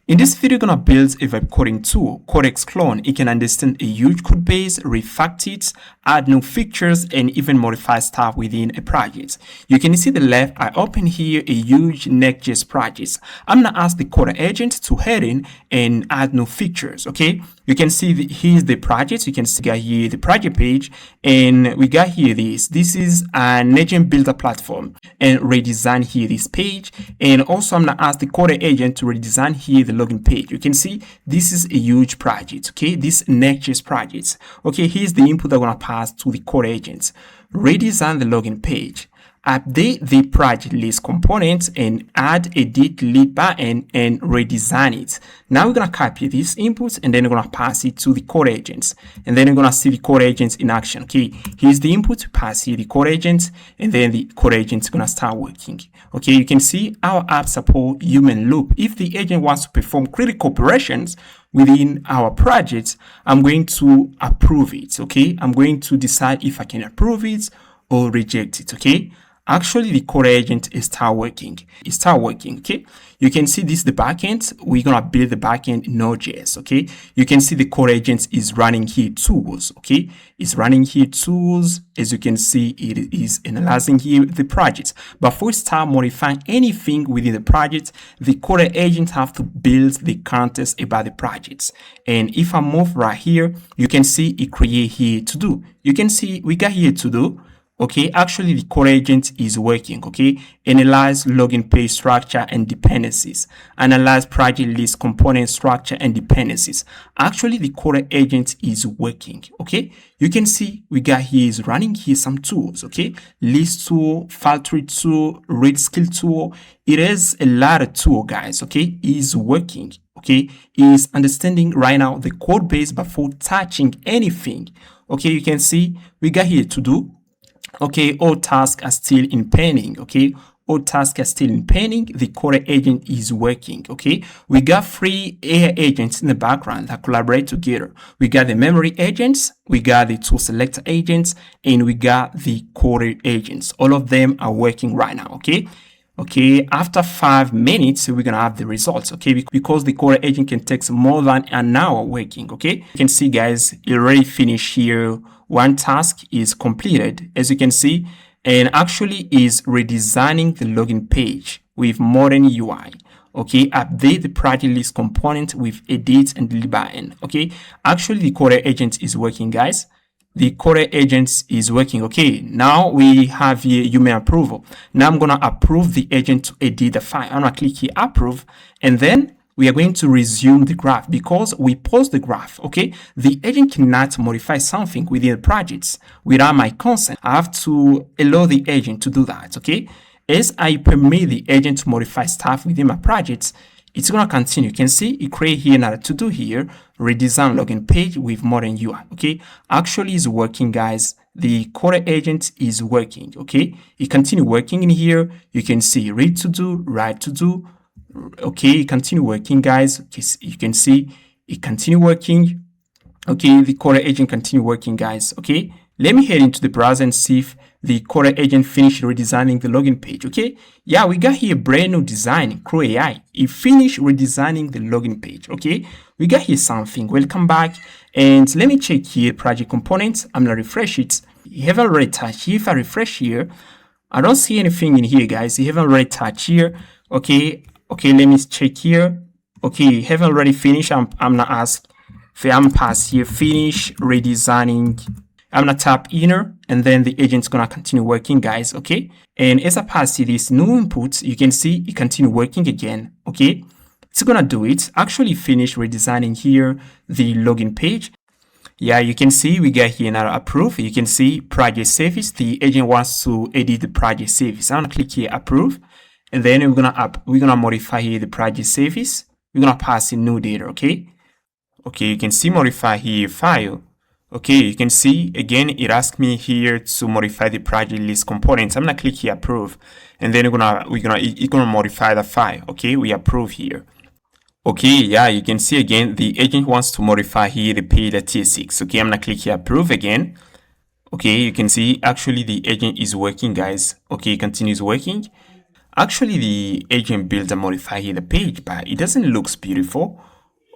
In this video, we're gonna build a web coding tool, Codex Claude. It can understand a huge code base, refactor it, add new features, and even modify stuff within a project. You can see the left, I open here a huge Next.js project. I'm gonna ask the CoderAgent to head in and add new features, okay? You can see here's the project. You can see here the project page, and we got here this. This is an agent builder platform, and redesign here this page. And also I'm gonna ask the CoderAgent to redesign here the login page. You can see this is a huge project, okay? This Next.js project. Okay, here's the input I'm gonna pass to the CoderAgent. Redesign the login page. Update the project list component and add edit lead button and redesign it. Now we're gonna copy this input and then we're gonna pass it to the CoderAgent, and then we're gonna see the CoderAgent in action. Okay, here's the input, pass here the CoderAgent, and then the CoderAgent is gonna start working. Okay, you can see our app support human loop. If the agent wants to perform critical operations within our project, I'm going to approve it. Okay, I'm going to decide if I can approve it or reject it. Okay. Actually, the CoderAgent is start working. Okay. You can see this is the backend. We're gonna build the backend in Node.js. Okay. You can see the CoderAgent is running here tools. Okay. It's running here tools. As you can see, it is analyzing here the project. But before we start modifying anything within the project, the CoderAgent have to build the context about the projects. And if I move right here, you can see it create here to do. You can see we got here to do. Okay, actually the CoderAgent is working. Okay, analyze login page structure and dependencies, analyze project list component structure and dependencies. Actually the CoderAgent is working. Okay, you can see we got here is running here some tools. Okay, list tool, filter tool, read skill tool. It is a lot of tool, guys. Okay, is working. Okay, is understanding right now the code base before touching anything. Okay, you can see we got here to do. Okay, all tasks are still in pending. Okay, all tasks are still in pending. The CoderAgent is working. Okay, we got 3 AI agents in the background that collaborate together. We got the memory agents, we got the tool selector agents, and we got the CoderAgents. All of them are working right now. Okay. Okay, after 5 minutes, we're gonna have the results. Okay, because the CoderAgent can take more than an hour working. Okay, you can see, guys, it already finished here. One task is completed, as you can see, and actually is redesigning the login page with modern UI. Okay, update the project list component with edit and delete button. Okay, actually the CoderAgent is working, guys. The CoderAgent is working. Okay, now we have here human approval. Now I'm gonna approve the agent to edit the file. I'm gonna click here approve, and then we are going to resume the graph because we paused the graph. Okay, the agent cannot modify something within the projects without my consent. I have to allow the agent to do that. Okay, as I permit the agent to modify stuff within my projects, it's gonna continue. You can see it create here another to do here, redesign login page with modern UI. Okay, actually is working, guys. The CoderAgent is working. Okay, it continue working in here. You can see read to do, write to do. Okay, continue working, guys. You can see it continue working. Okay, the CoderAgent continue working, guys. Okay, let me head into the browser and see if the CoderAgent finished redesigning the login page. Okay, yeah, we got here brand new design, Crow AI. It finished redesigning the login page. Okay, we got here something. Welcome back, and let me check here project components. I'm gonna refresh it. You haven't already touched. If I refresh here, I don't see anything in here, guys. You haven't already touched here. Okay. Okay, let me check here. Okay, haven't already finished. I'm gonna ask if I'm pass here, finish redesigning. I'm gonna tap inner, and then the agent's gonna continue working, guys. Okay, and as I pass here this new input, you can see it continue working again. Okay, it's gonna do it. Actually finish redesigning here the login page. Yeah, you can see we got here another approve. You can see project service. The agent wants to edit the project service. I'm gonna click here approve. And then we're gonna modify here the project service. We're gonna pass in new data. Okay. Okay, you can see modify here file. Okay, you can see again it asked me here to modify the project list components. I'm gonna click here approve, and then it's gonna modify the file. Okay, we approve here. Okay, yeah, you can see again the agent wants to modify here the pay.tsx. Okay, I'm gonna click here approve again. Okay, you can see actually the agent is working, guys. Okay, it continues working. Actually, the agent builds and modify here the page, but it doesn't look beautiful.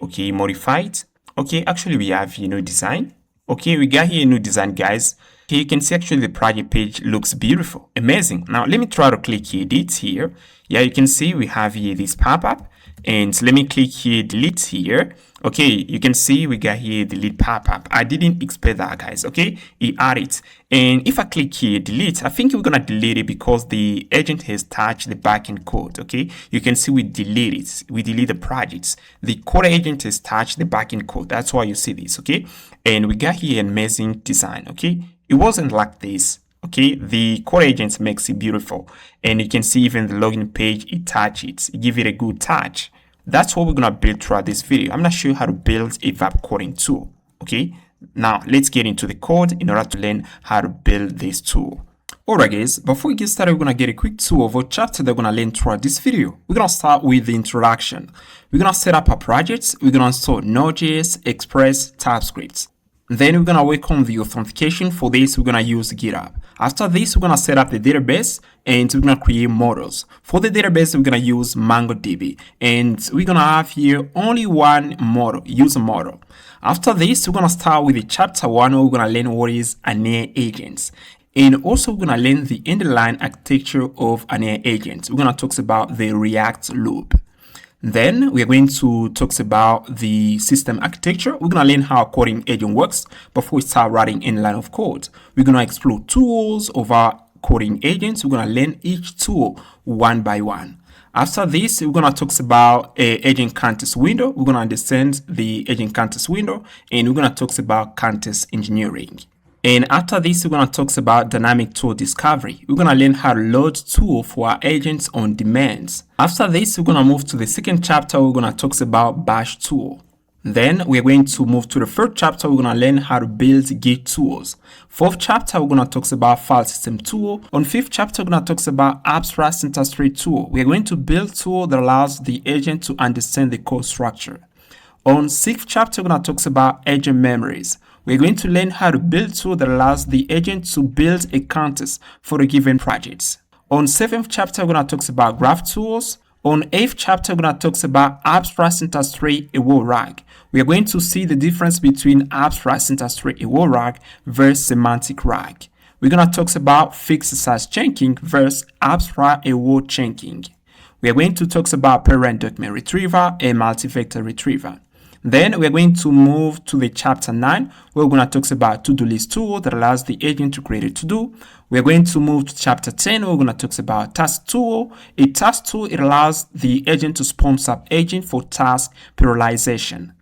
Okay, modify it. Okay, actually we have here new design. Okay, we got here a new design, guys. Okay, you can see actually the project page looks beautiful, amazing. Now let me try to click edit here. Yeah, you can see we have here this pop-up, and let me click here delete here. Okay, you can see we got here delete pop-up. I didn't expect that, guys. Okay, it added, and if I click here delete, I think we're gonna delete it because the agent has touched the backend code. Okay, you can see we delete it, we delete the projects. The CoderAgent has touched the backend code, that's why you see this. Okay, and we got here an amazing design. Okay, it wasn't like this. Okay, the CoderAgent makes it beautiful, and you can see even the login page, it touches it, give it a good touch. That's what we're gonna build throughout this video. I'm gonna show you how to build a web coding tool. Okay, now let's get into the code in order to learn how to build this tool. Alright guys, before we get started, we're gonna get a quick tour of what chapter that we're gonna learn throughout this video. We're gonna start with the introduction. We're gonna set up our projects. We're gonna install Node.js, Express, TypeScript. Then we're gonna work on the authentication. For this, we're gonna use Github. After this, we're gonna set up the database and we're gonna create models. For the database, we're gonna use MongoDB, and we're gonna have here only one model, user model. After this, we're gonna start with the chapter 1 where we're gonna learn what is an AI agent. And also we're gonna learn the underlying architecture of an AI agent. We're gonna talk about the React loop. Then we're going to talk about the system architecture. We're going to learn how a coding agent works before we start writing in line of code. We're going to explore tools of our coding agents. We're going to learn each tool one by one. After this, we're going to talk about agent context window. We're going to understand the agent context window, and we're going to talk about context engineering. And after this, we're going to talk about dynamic tool discovery. We're going to learn how to load tools for our agents on demand. After this, we're going to move to the second chapter. We're going to talk about bash tool. Then we're going to move to the third chapter. We're going to learn how to build Git Tools. Fourth chapter, we're going to talk about FileSystem Tool. On fifth chapter, we're going to talk about abstract syntax tree tool. We're going to build tool that allows the agent to understand the code structure. On sixth chapter, we're going to talk about agent memories. We're going to learn how to build a tool that allows the agent to build a context for a given project. On 7th chapter, we're going to talk about graph tools. On 8th chapter, we're going to talk about abstract syntax tree aware RAG. We are going to see the difference between abstract syntax tree aware RAG versus semantic RAG. We're going to talk about fixed size chunking versus abstract aware chunking. We are going to talk about parent document retrieval and multi-vector retrieval. Then we're going to move to the chapter 9, where we're going to talk about TodoList Tool that allows the agent to create a to-do. We're going to move to chapter 10, where we're going to talk about task tool. A task tool, it allows the agent to spawn SubAgent for task parallelization.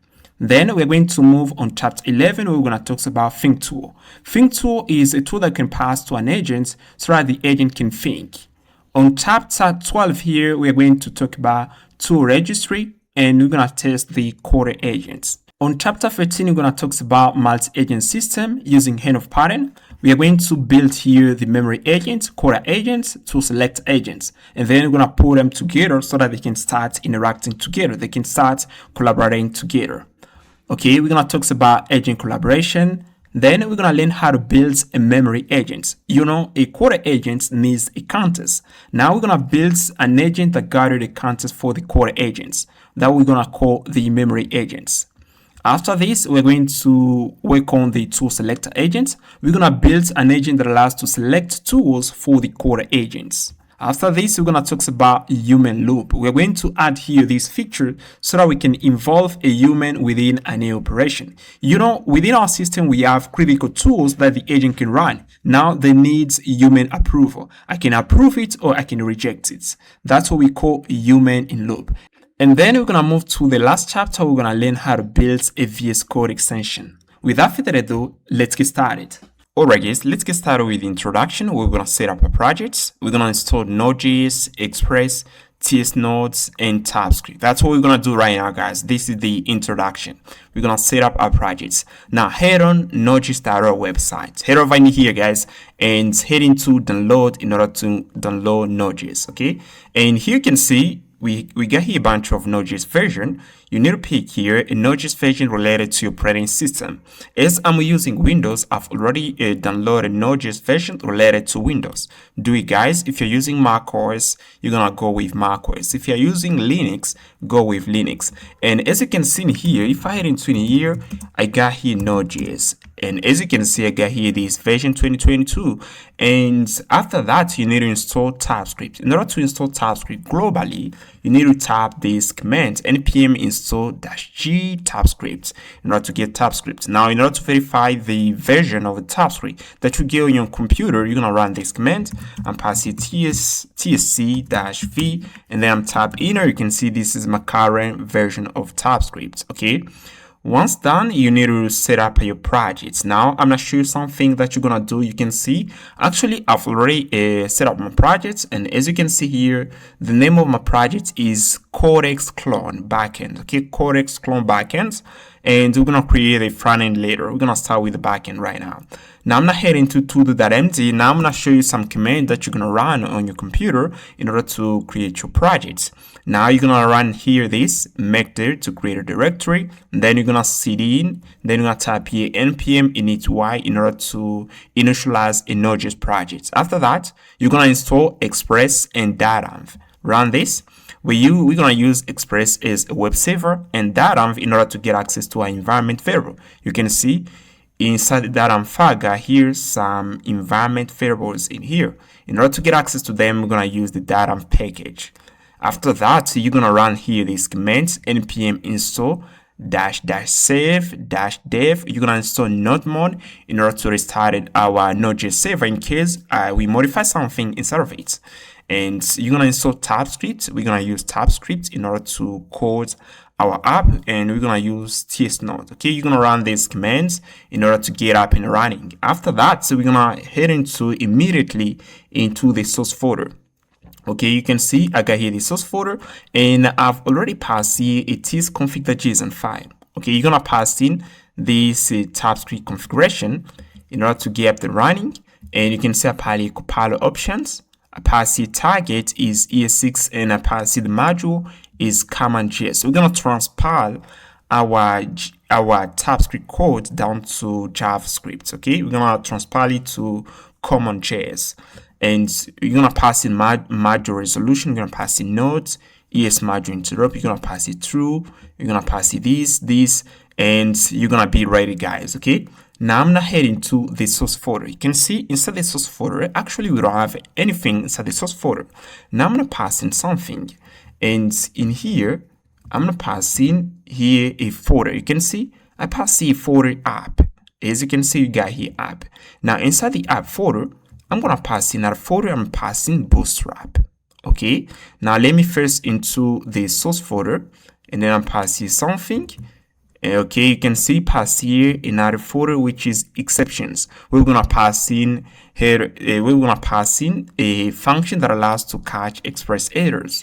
Then we're going to move on chapter 11, where we're going to talk about think tool. Think tool is a tool that can pass to an agent so that the agent can think. On chapter 12 here, we're going to talk about tool registry, and we're going to test the CoderAgent. On chapter 13, we're going to talk about multi-agent system using hand-off pattern. We are going to build here the memory agent, CoderAgent, to select agents. And then we're going to put them together so that they can start interacting together. They can start collaborating together. Okay, we're going to talk about agent collaboration. Then we're going to learn how to build a memory agent. You know, a CoderAgent needs a context. Now we're going to build an agent that gathers the context for the CoderAgents that we're going to call the memory agents. After this, we're going to work on the tool selector agent. We're going to build an agent that allows to select tools for the CoderAgents. After this, we're going to talk about human loop. We're going to add here this feature so that we can involve a human within an AI operation. You know, within our system, we have critical tools that the agent can run. Now they need human approval. I can approve it or I can reject it. That's what we call human in loop. And then we're going to move to the last chapter. We're going to learn how to build a VS Code extension. Without further ado, let's get started. Alright guys, let's get started with the introduction. We're going to set up our projects. We're going to install Node.js, Express, TS Nodes, and TypeScript. That's what we're going to do right now, guys. This is the introduction. We're going to set up our projects. Now head on Node.js.io website. Head over in here, guys, and head into download in order to download Node.js, okay? And here you can see we got here a bunch of Node.js version. You need to pick here a Node.js version related to your operating system. As I'm using Windows, I've already downloaded Node.js version related to Windows. Do it, guys. If you're using macOS, you're gonna go with macOS. If you're using Linux, go with Linux. And as you can see here, if I head into here, I got here Node.js. And as you can see, I got here this version 2022. And after that, you need to install TypeScript. In order to install TypeScript globally, you need to type this command npm install -g TypeScript in order to get TypeScript. Now, in order to verify the version of the TypeScript that you get on your computer, you're gonna run this command and pass it tsc-v, and then I'm type enter. You can see this is my current version of TypeScript. Okay. Once done, you need to set up your projects. Now, I'm gonna show you something that you're gonna do. You can see, actually, I've already set up my projects, and as you can see here, the name of my project is Codex Claude Backend. Okay, Codex Claude Backend, and we're gonna create a front end later. We're gonna start with the backend right now. Now, I'm gonna head into todo.md. Now, I'm gonna show you some commands that you're gonna run on your computer in order to create your projects. Now, you're gonna run here this make dir to create a directory, and then you're gonna cd in, then you're gonna type here npm init-y in order to initialize a Node.js project. After that, you're gonna install Express and datamv. Run this. We're gonna use Express as a web server and datamv in order to get access to our environment variable. You can see inside the datamv file, got here some environment variables in here. In order to get access to them, we're gonna use the datamv package. After that, you're gonna run here these commands npm install -save-dev. You're gonna install node-mod in order to restart our Node.js server in case we modify something inside of it. And you're gonna install TypeScript. We're gonna use TypeScript in order to code our app, and we're gonna use tsnode. Okay, you're gonna run these commands in order to get up and running. After that, so we're gonna head immediately into the source folder. Okay, you can see I got here the source folder, and I've already passed here a tsconfig.json file. Okay, you're gonna pass in this TypeScript configuration in order to get up and running, and you can see I pass here compiler options. I pass here target is ES6, and I pass here the module is command.js. So we're gonna transpile our TypeScript code down to JavaScript. Okay, we're gonna transpile it to command.js. And you're gonna pass in module resolution. You're gonna pass in nodes, ES module interrupt. You're gonna pass it through. You're gonna pass it this, and you're gonna be ready, guys. Okay. Now I'm gonna head into the source folder. You can see inside the source folder, actually we don't have anything inside the source folder. Now I'm gonna pass in something, and in here I'm gonna pass in here a folder. You can see I pass here folder app. As you can see, you got here app. Now inside the app folder, I'm gonna pass in that folder. I'm passing Bootstrap. Okay. Now let me first into the source folder, and then I'm passing something. Okay, you can see pass here another folder which is exceptions. We're gonna pass in here. We're gonna pass in a function that allows to catch express errors.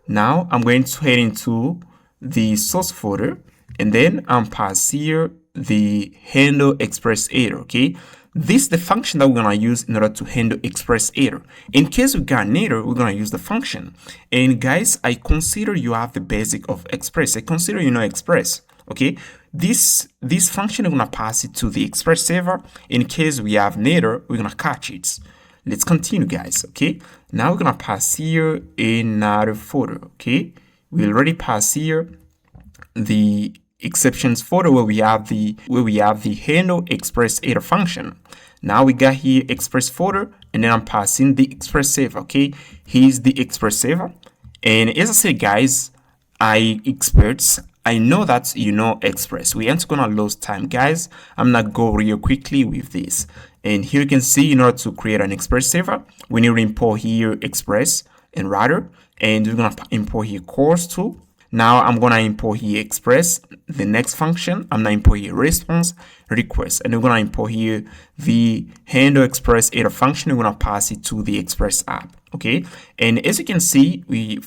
Now I'm going to head into the source folder, and then I'm pass here the handle express error. Okay. This is the function that we're going to use in order to handle express error. In case we got an error, we're going to use the function. And guys, I consider you have the basic of Express. I consider you know Express. Okay, this function, we're going to pass it to the Express server. In case we have an error, we're going to catch it. Let's continue, guys. Okay, now we're going to pass here another folder. Okay, we already pass here the exceptions folder where we have the handle express error function. Now we got here express folder, and then I'm passing the express server. Okay, here's the express server, and as I said, guys, I know that you know Express. We aren't gonna lose time, guys. I'm gonna go real quickly with this. And here you can see, in order to create an Express server, we need to import here Express and router, and we're gonna import here course tool. Now I'm gonna import here Express, the next function. I'm gonna import here response request, and we're gonna import here the handle express error function. We're gonna pass it to the Express app. Okay, and as you can see, we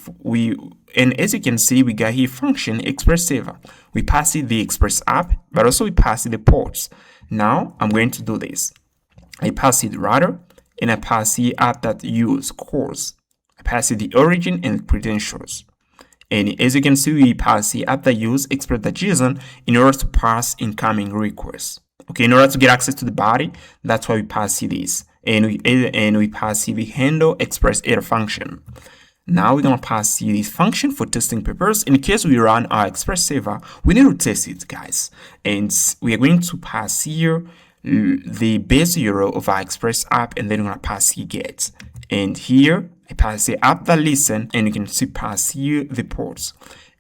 got here function Express server. We pass it the Express app, but also we pass it the ports. Now I'm going to do this. I pass it router, and I pass it app.use course. I pass it the origin and credentials. And as you can see, we pass the app that use express.json in order to pass incoming requests. Okay, in order to get access to the body, that's why we pass this. And we pass the handle express error function. Now we're gonna pass this function for testing purposes. In case we run our express server, we need to test it, guys. And we are going to pass here the base URL of our express app, and then we're gonna pass here get. And here I pass the app that listen, and you can see pass here the ports.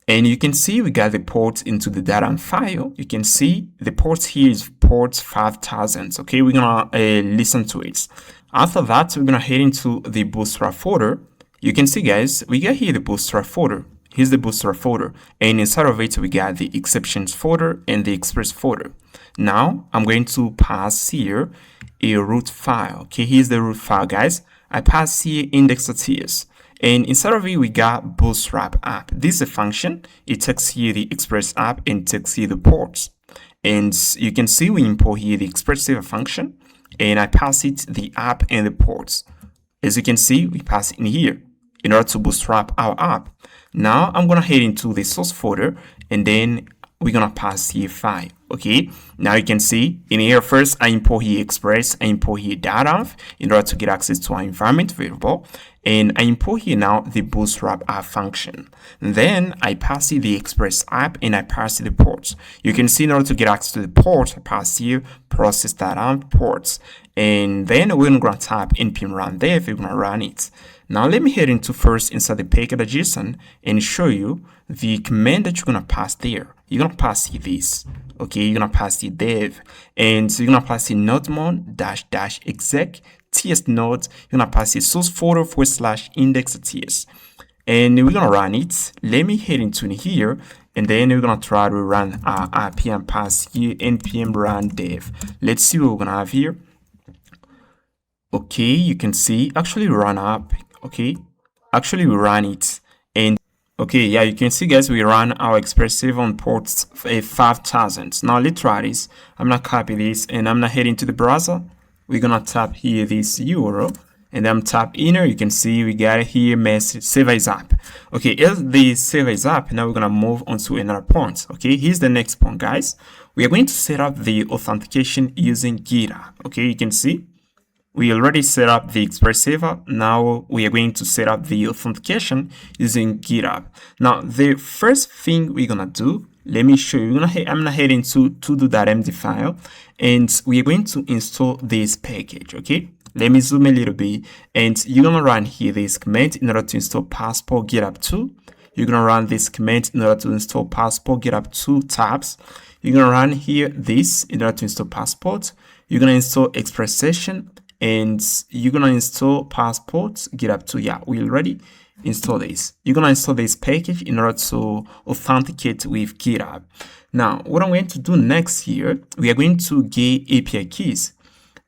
And you can see we got the ports into the data file. You can see the ports here is ports 5000. Okay, we're gonna listen to it. After that, we're gonna head into the Bootstrap folder. You can see, guys, we got here the Bootstrap folder. Here's the Bootstrap folder, and inside of it we got the exceptions folder and the express folder. Now I'm going to pass here a root file. Okay, here's the root file, guys. I pass here index.ts, and inside of it we got Bootstrap app. This is a function. It takes here the express app and takes here the ports. And you can see we import here the express server function, and I pass it the app and the ports. As you can see, we pass in here in order to bootstrap our app. Now I'm gonna head into the source folder, and then we're gonna pass here file. Okay, now you can see in here first I import here express, I import here data in order to get access to our environment variable, and I import here now the bootstrap app function. And then I pass here the express app, and I pass here the ports. You can see in order to get access to the port, I pass here process data ports, and then we're gonna type npm run dev. We're gonna run it. Now let me head into first inside the package.json and show you the command that you're gonna pass there. You're gonna pass here this. Okay, you're gonna pass the dev, and so you're gonna pass the nodemon --exec ts node. You're gonna pass the source folder / index.ts, and we're gonna run it. Let me head into here, and then we're gonna try to run our app and pass here npm run dev. Let's see what we're gonna have here. Okay, you can see actually run app. Okay, actually we run it, and okay, yeah, you can see, guys, we run our express server on ports 5000. Now let's try this. I'm gonna copy this, and I'm gonna head into the browser. We're gonna tap here this URL, and then tap enter. You can see we got here message server is up. Okay, as the server is up, now we're gonna move on to another point. Okay, here's the next point, guys. We are going to set up the authentication using Github. Okay, you can see we already set up the express server. Now we are going to set up the authentication using Github. Now the first thing we're gonna do, let me show you. I'm gonna head into todo.md file, and we are going to install this package. Okay, let me zoom a little bit, and you're gonna run here this command in order to install passport Github 2. You're gonna run this command in order to install passport Github 2 tabs. You're gonna run here this in order to install passport. You're gonna install express session, and you're gonna install passport Github 2. Yeah, we already installed this. You're gonna install this package in order to authenticate with Github. Now what I'm going to do next here, we are going to get API keys.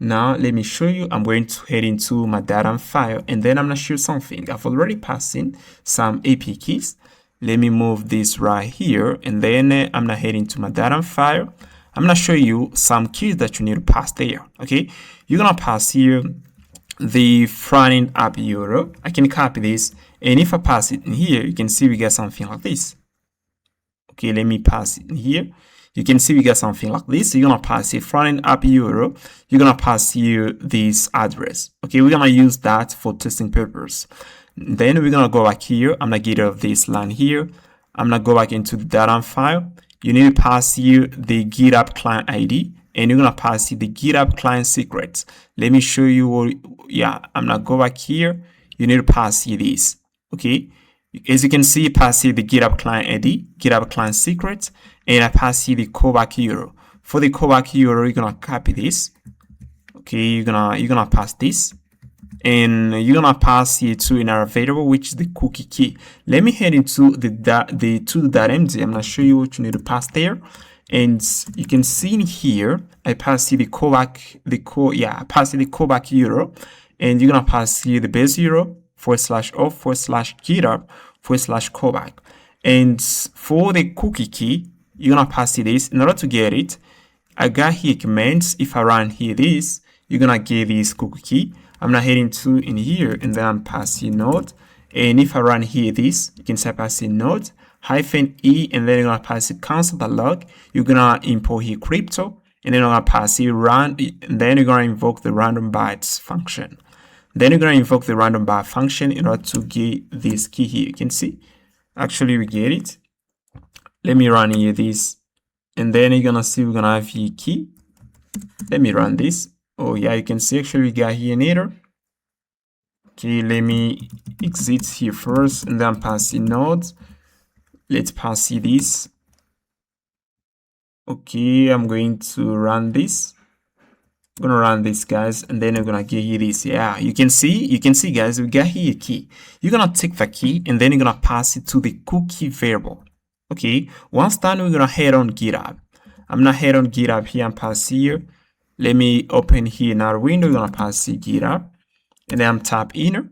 Now let me show you. I'm going to head into my data file, and then I'm gonna show you something. I've already passed in some API keys. Let me move this right here, and then I'm gonna head into my data file. I'm gonna show you some keys that you need to pass there. Okay, you're gonna pass here the front-end app URL. I can copy this, and if I pass it in here, you can see we get something like this. Okay, let me pass it in here. You can see we get something like this. So you're gonna pass a front-end app URL. You're gonna pass here this address. Okay, we're gonna use that for testing purpose. Then we're gonna go back here. I'm gonna get rid of this line here. I'm gonna go back into the data file. You need to pass here the GitHub client ID, and you're gonna pass here the GitHub client secrets. Let me show you what. Yeah, I'm gonna go back here. You need to pass here this. Okay, as you can see, pass here the GitHub client ID, GitHub client secrets, and I pass here the callback URL. For the callback URL, you're gonna copy this. Okay, you're gonna pass this, and you're gonna pass here to another variable, which is the cookie key. Let me head into the todo.md. I'm gonna show you what you need to pass there, and you can see in here I pass here the callback, I pass here the callback URL, and you're gonna pass here the base URL /of/github/callback, and for the cookie key, you're gonna pass here this. In order to get it, I got here commands. If I run here this, you're gonna get this cookie key. I'm gonna head into in here, and then I'm passing node, And if I run here this, you can say pass in node -e, and then you're gonna pass it console.log. You're gonna import here crypto, and then you're gonna pass here run, and then you're gonna invoke the random bytes function. Then you're gonna invoke the random byte function in order to get this key here. You can see, actually we get it. Let me run here this, and then you're gonna see we're gonna have here key. Let me run this. Oh yeah, you can see actually we got here an error. Okay, let me exit here first, and then pass in nodes. Let's pass this. Okay, I'm going to run this. I'm gonna run this, guys, and then we're gonna get here this. Yeah, you can see guys, we got here a key. You're gonna take the key and then you're gonna pass it to the cookie variable. Okay, once done, we're gonna head on Github. I'm gonna head on Github here and pass here. Let me open here another window. We're gonna pass here Github, and then I'm tap inner.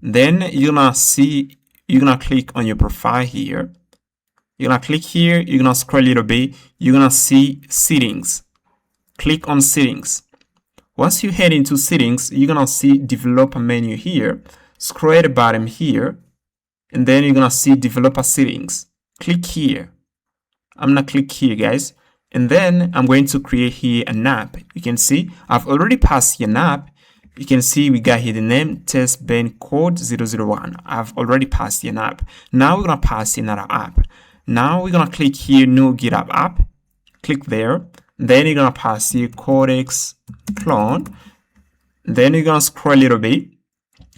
Then you're gonna click on your profile here. You're gonna click here, you're gonna scroll a little bit, you're gonna see settings. Click on settings. Once you head into settings, you're gonna see developer menu here. Scroll at the bottom here, and then you're gonna see developer settings. Click here. I'm gonna click here, guys, and then I'm going to create here an app. You can see I've already passed here an app. You can see we got here the name test bench code 001. I've already passed here an app. Now we're gonna pass another app. Now we're gonna click here new GitHub app. Click there. Then you're gonna pass here Codex Claude. Then you're gonna scroll a little bit.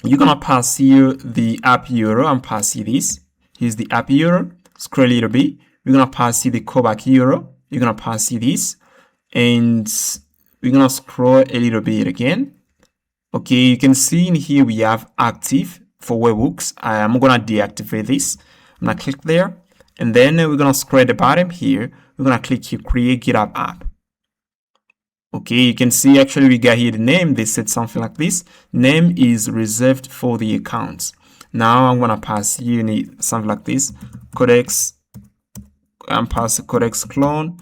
You're gonna pass here the app URL and pass here this. Here's the app URL. Scroll a little bit. We're gonna pass here the callback URL. You're gonna pass here this, and we're gonna scroll a little bit again. Okay, you can see in here we have active for webhooks. I'm gonna deactivate this. I'm gonna click there, and then we're gonna scroll at the bottom here. We're gonna click here create GitHub app. Okay, you can see actually we got here the name. They said something like this. Name is reserved for the accounts. Now I'm gonna pass here something like this. Codex, and pass Codex Claude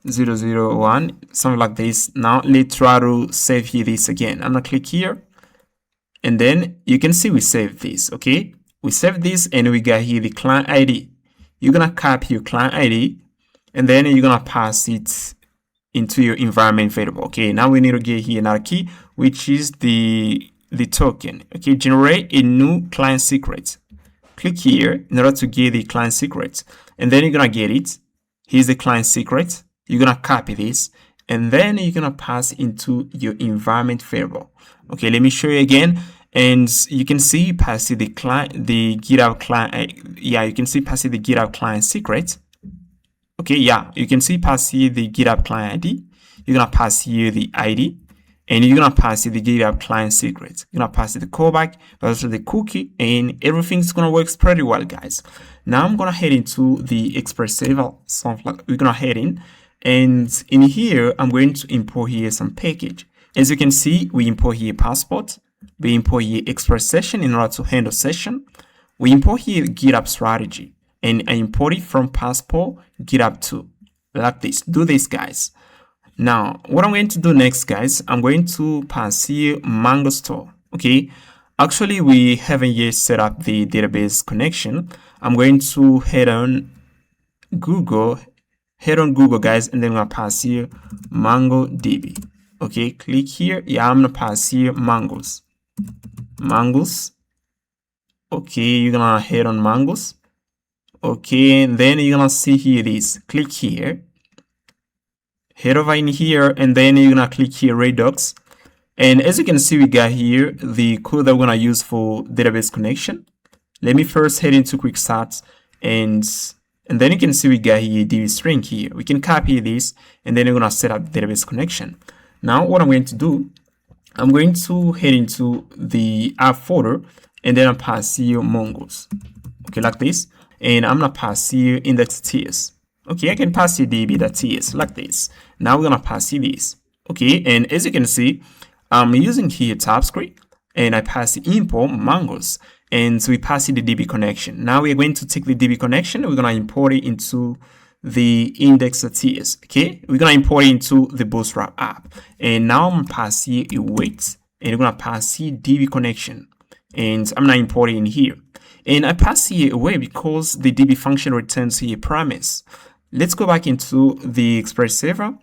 001, something like this. Now let's try to save here this again. I'm gonna click here, and then you can see we saved this. Okay, we saved this, and we got here the client ID. You're gonna copy your client ID, and then you're gonna pass it into your environment variable. Okay, now we need to get here another key, which is the token. Okay, generate a new client secret. Click here in order to get the client secret, and then you're gonna get it. Here's the client secret. You're gonna copy this, and then you're gonna pass into your environment variable. Okay, let me show you again. And you can see pass the client, the GitHub client. Yeah, you can see pass the GitHub client secret. Okay, yeah, you can see pass here the GitHub client ID. You're gonna pass here the ID, and you're gonna pass here the GitHub client secret. You're gonna pass the callback, but also the cookie, and everything's gonna work pretty well, guys. Now I'm gonna head into the expressive. We're gonna head in, and in here I'm going to import here some package. As you can see, we import here passport. We import here express session in order to handle session. We import here GitHub strategy, and I import it from passport GitHub 2 like this. Do this, guys. Now what I'm going to do next, guys, I'm going to pass here Mango store. Okay, actually we haven't yet set up the database connection. I'm going to head on Google, guys, and then I'm gonna pass here MongoDB. Okay, click here. Yeah, I'm gonna pass here Mongoose. Okay, you're gonna head on Mongoose. Okay, and then you're gonna see here this. Click here, head over in here, and then you're gonna click here Redux. And as you can see, we got here the code that we're gonna use for database connection. Let me first head into quick start, and then you can see we got here DB string here. We can copy this, and then we're gonna set up the database connection. Now what I'm going to do, I'm going to head into the app folder, and then I'll pass here Mongoose. Okay, like this. And I'm gonna pass here index.ts. Okay, I can pass here db.ts like this. Now we're gonna pass here this. Okay, and as you can see, I'm using here TypeScript, and I pass the import Mongoose, and so we pass here the DB connection. Now we're going to take the DB connection, we're gonna import it into the index.ts. Okay, we're gonna import it into the Bootstrap app, and now I'm gonna pass here a wait, and we're gonna pass here DB connection. and I'm not importing here. And I pass here away because the DB function returns here promise. Let's go back into the Express server,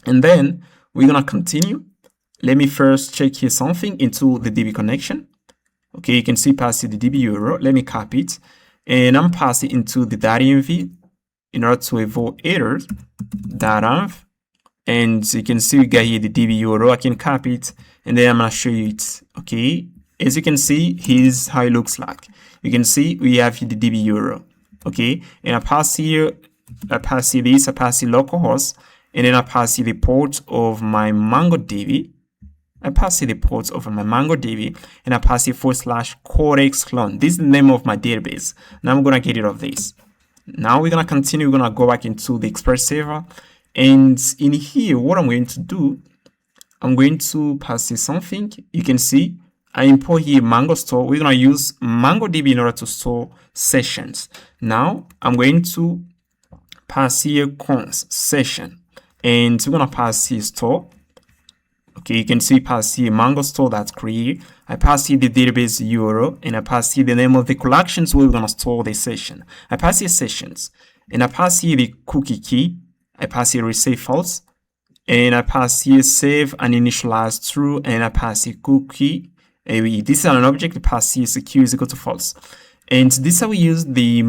and then we're gonna continue. Let me first check here something into the DB connection. Okay, you can see pass the DB URL. Let me copy it, and I'm passing into the .env in order to avoid errors. .env, and you can see we got here the DB URL. I can copy it, and then I'm gonna show you it. Okay, as you can see, here's how it looks like. You can see we have here the DB URL. Okay, and I pass here this, I pass here localhost, and then I pass here the port of my MongoDB. I pass here the ports of my MongoDB, and I pass here / Codex Clone. This is the name of my database. Now I'm gonna get rid of this. Now we're gonna continue. We're gonna go back into the Express server, and in here, what I'm going to do, I'm going to pass here something. You can see I import here Mongo store. We're gonna use MongoDB in order to store sessions. Now I'm going to pass here const session, and we're gonna pass here store. Okay, you can see pass here Mongo store that's created. I pass here the database URL, and I pass here the name of the collections where we're gonna store the session. I pass here sessions, and I pass here the cookie key. I pass here receive false, and I pass here save and initialize true, and I pass here cookie. This is an object. I pass here secure is equal to false. And this is how we use the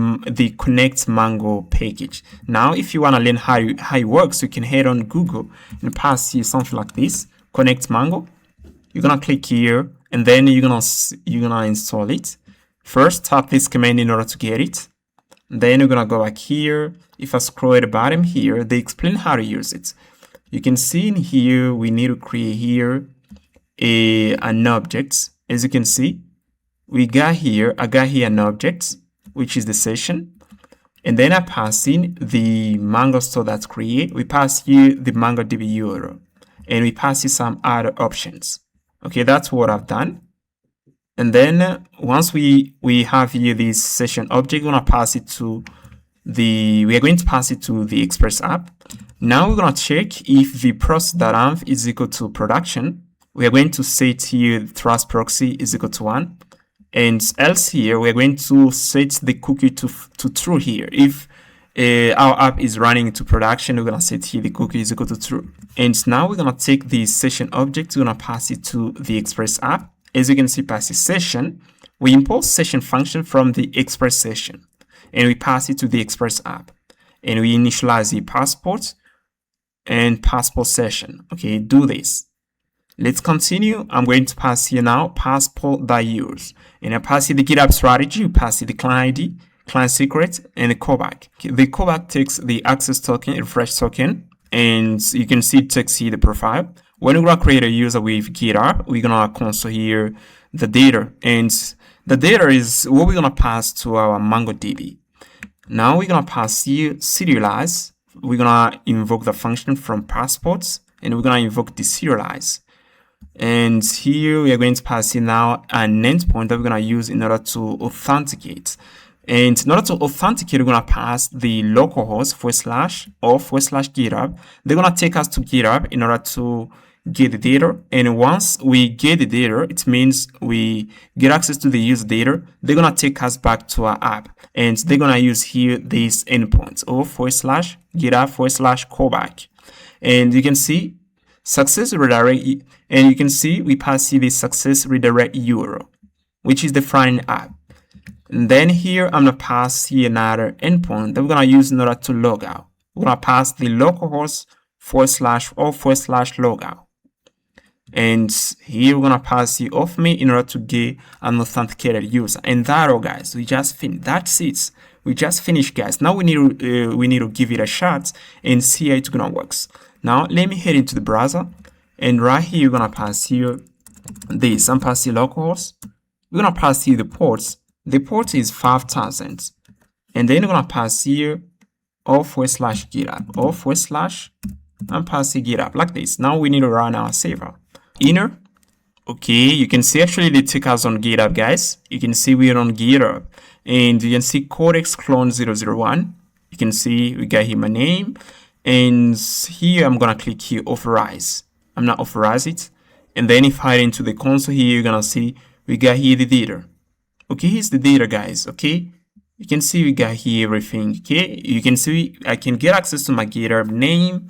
Connect Mongo package. Now, if you want to learn how it works, you can head on Google and pass here something like this. Connect Mongo. You're gonna click here, and then you're gonna install it. First, tap this command in order to get it. Then you're gonna go back here. If I scroll at the bottom here, they explain how to use it. You can see in here we need to create here an object. As you can see, I got here an object, which is the session, and then I pass in the Mongo store that's created. We pass here the MongoDB URL, and we pass here some other options. Okay, that's what I've done. And then once we have here this session object, we're gonna pass it to we are going to pass it to the Express app. Now we're gonna check if the process.env is equal to production. We are going to set here trust proxy is equal to 1. And else here, we're going to set the cookie to true here. If our app is running into production, we're going to set here the cookie is equal to true. And now we're going to take the session object, we're going to pass it to the Express app. As you can see, pass the session. We import session function from the Express session, and we pass it to the Express app. And we initialize the passport and passport session. Okay, do this. Let's continue. I'm going to pass here now passport.use, and I pass here the GitHub strategy. We pass here the client ID, client secret, and the callback. The callback takes the access token, refresh token, and you can see it takes here the profile. When we're gonna create a user with GitHub, we're gonna console here the data, and the data is what we're gonna pass to our MongoDB. Now we're gonna pass here serialize. We're gonna invoke the function from passports, and we're gonna invoke the serialize. And here we are going to pass in now an endpoint that we're going to use in order to authenticate. And in order to authenticate, we're going to pass the localhost /GitHub. They're going to take us to GitHub in order to get the data. And once we get the data, it means we get access to the user data. They're going to take us back to our app. And they're going to use here these endpoints /GitHub/callback. And you can see success redirect, and you can see we pass here the success redirect URL, which is the front app. And then here I'm gonna pass here another endpoint that we're gonna use in order to log out. We're gonna pass the localhost /logout. And here we're gonna pass here off me in order to get an authenticated user. And that's all, guys. We just finished. That's it. We just finished, guys. Now we need to give it a shot and see how it's gonna work. Now let me head into the browser, and right here you're gonna pass here this. I'm passing localhost. We're gonna pass here the ports. The port is 5000, and then we're gonna pass here /GitHub I'm passing GitHub like this. Now we need to run our server. Inner. Okay, you can see actually they take us on GitHub, guys. You can see we're on GitHub, and you can see Codex Clone 001. You can see we got here my name. And here I'm gonna click here authorize. I'm gonna authorize it, and then if I head into the console here, you're gonna see we got here the data. Okay, here's the data, guys. Okay, you can see we got here everything. Okay, you can see I can get access to my GitHub name,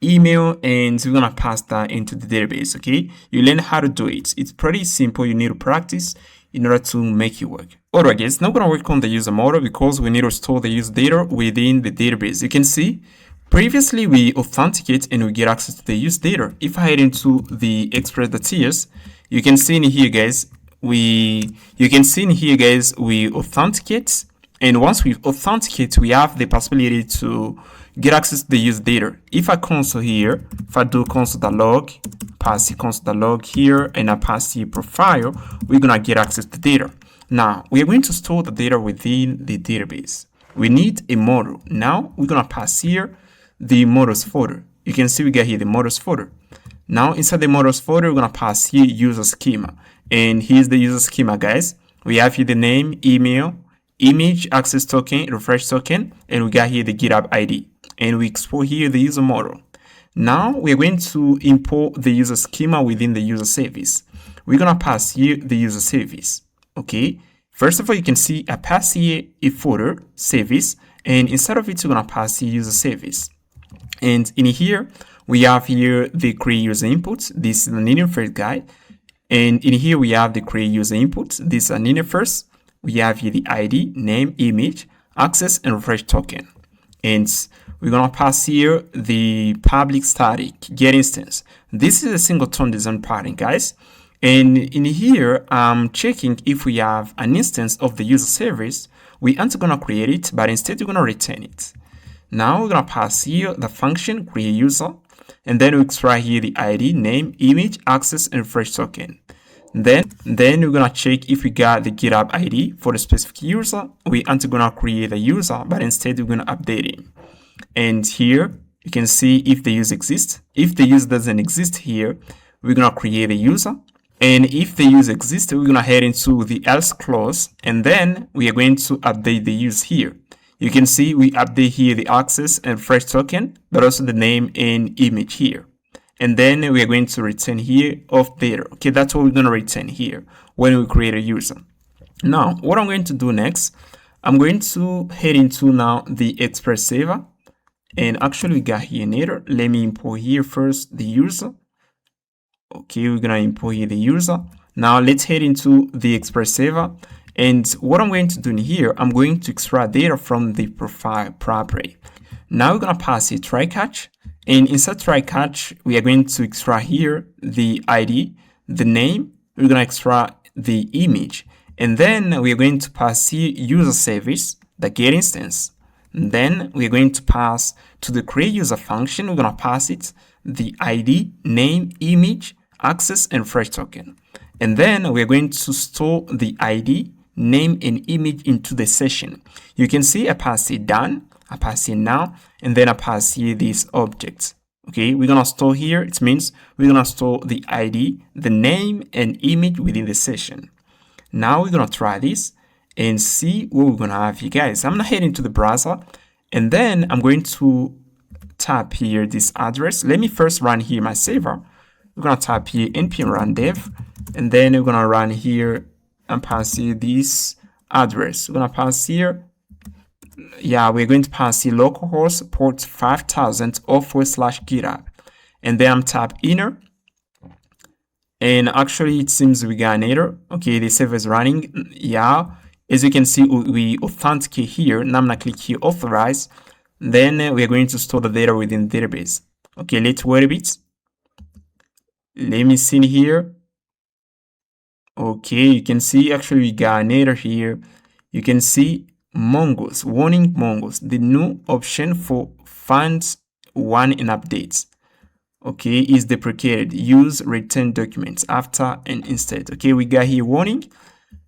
email, and we're gonna pass that into the database. Okay, you learn how to do it. It's pretty simple. You need to practice in order to make it work. Alright guys, now we're gonna work on the user model because we need to store the user data within the database. You can see previously we authenticate and we get access to the user data. If I head into the express.ts, you can see in here guys, we authenticate, and once we authenticate, we have the possibility to get access to the user data. If I console here, if I do console.log, pass the console.log here, and I pass the profile, we're gonna get access to data. Now we are going to store the data within the database. We need a model. Now we're gonna pass here the models folder. You can see we got here the models folder. Now inside the models folder, we're gonna pass here user schema, and here's the user schema, guys. We have here the name, email, image, access token, refresh token, and we got here the GitHub ID, and we export here the user model. Now we're going to import the user schema within the user service. We're gonna pass here the user service. Okay, first of all, you can see I pass here a folder service, and inside of it, we're gonna pass the user service. And in here, we have here the create user input. This is an interface guide. And in here, we have the create user input. This is an interface. We have here the ID, name, image, access, and refresh token. And we're gonna pass here the public static get instance. This is a singleton design pattern, guys. And in here, I'm checking if we have an instance of the user service. We aren't gonna create it, but instead we're gonna return it. Now we're gonna pass here the function create user, and then we extract here the ID, name, image, access, and refresh token. Then we're gonna check if we got the GitHub ID for the specific user. We aren't gonna create a user, but instead we're gonna update it. And here you can see if the user exists. If the user doesn't exist here, we're gonna create a user. And if the user exists, we're gonna head into the else clause, and then we are going to update the user here. You can see we update here the access and refresh token, but also the name and image here. And then we are going to return here of data. Okay, that's what we're going to return here when we create a user. Now, what I'm going to do next, I'm going to head into now the Express server. And actually, we got here an error. Let me import here first the user. Okay, we're going to import here the user. Now, let's head into the Express server. And what I'm going to do in here, I'm going to extract data from the profile property. Now, we're going to pass a try catch. And inside try catch, we are going to extract here the ID, the name, we're going to extract the image, and then we are going to pass here user service, the get instance. And then we are going to pass to the create user function, we're going to pass it the ID, name, image, access, and refresh token. And then we are going to store the ID, name, and image into the session. You can see I pass it done. I pass it now, and then I pass here these objects. Okay, we're gonna store here. It means we're gonna store the ID, the name, and image within the session. Now we're gonna try this and see what we're gonna have here, guys. I'm gonna head into the browser, and then I'm going to tap here this address. Let me first run here my server. We're gonna tap here npm run dev, and then we're gonna run here and pass here this address. We're gonna pass here. Yeah, we're going to pass the localhost port 5000 or /GitHub, and then tap inner, and actually it seems we got an error. Okay, the server is running. Yeah, as you can see, we authenticate here. Now I'm gonna click here authorize. Then we're going to store the data within the database. Okay, let's wait a bit. Let me see here. Okay, you can see actually we got an error here. You can see Mongoose, warning Mongoose, the new option for finds one in updates. Okay, is deprecated. Use return documents after and instead. Okay, we got here warning,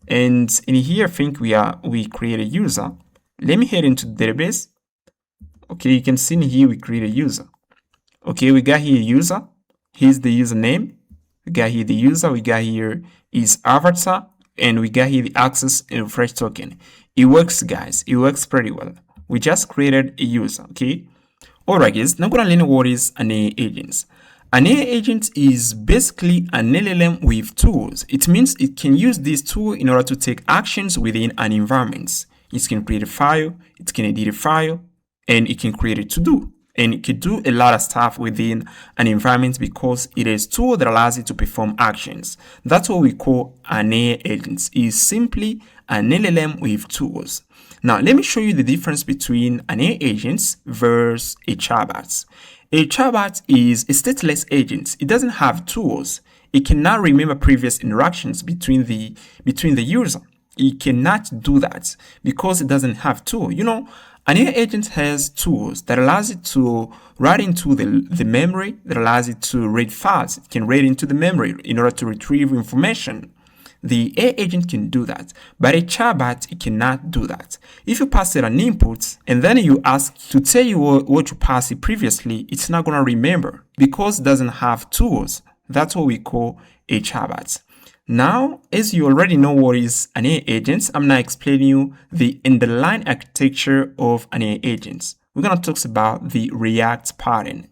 and in here I think we create a user. Let me head into the database. Okay, you can see in here we create a user. Okay, we got here user. Here's the username. We got here the user. We got here his avatar, and we got here the access and refresh token. It works, guys. It works pretty well. We just created a user. Okay. Alright, guys. Now I'm gonna learn what is an agent. An AI agent is basically an LLM with tools. It means it can use this tool in order to take actions within an environment. It can create a file, it can edit a file, and it can create a to-do. And it can do a lot of stuff within an environment because it is a tool that allows it to perform actions. That's what we call an AI agent. It is simply an LLM with tools. Now, let me show you the difference between an AI agent versus a chatbot. A chatbot is a stateless agent. It doesn't have tools. It cannot remember previous interactions between the user. It cannot do that because it doesn't have tools. You know, an AI agent has tools that allows it to write into the memory, that allows it to read files. It can read into the memory in order to retrieve information. The AI agent can do that, but a chatbot, it cannot do that. If you pass it an input and then you ask to tell you what you passed it previously, it's not going to remember because it doesn't have tools. That's what we call a chatbot. Now, as you already know what is an AI agent, I'm now explaining you the underlying architecture of an AI agent. We're going to talk about the React pattern.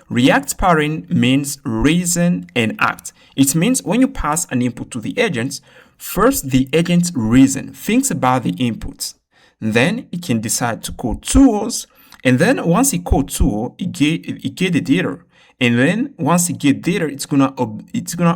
React pattern means reason and act. It means when you pass an input to the agent, first the agent reason, thinks about the inputs. Then it can decide to code tools, and then once it code tool, it get the data. And then once it get data, it's gonna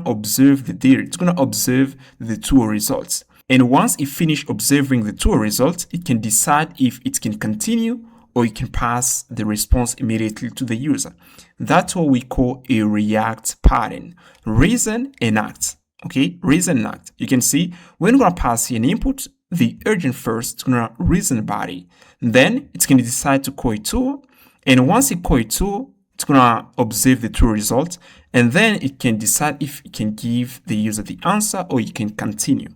observe the data. It's gonna observe the tool results. And once it finish observing the tool results, it can decide if it can continue or you can pass the response immediately to the user. That's what we call a React pattern. Reason and act. Okay, reason and act. You can see when we're gonna pass an input, the agent first is gonna reason about it. Then it's gonna decide to call a tool, and once it call a tool, it's gonna observe the tool result, and then it can decide if it can give the user the answer or you can continue.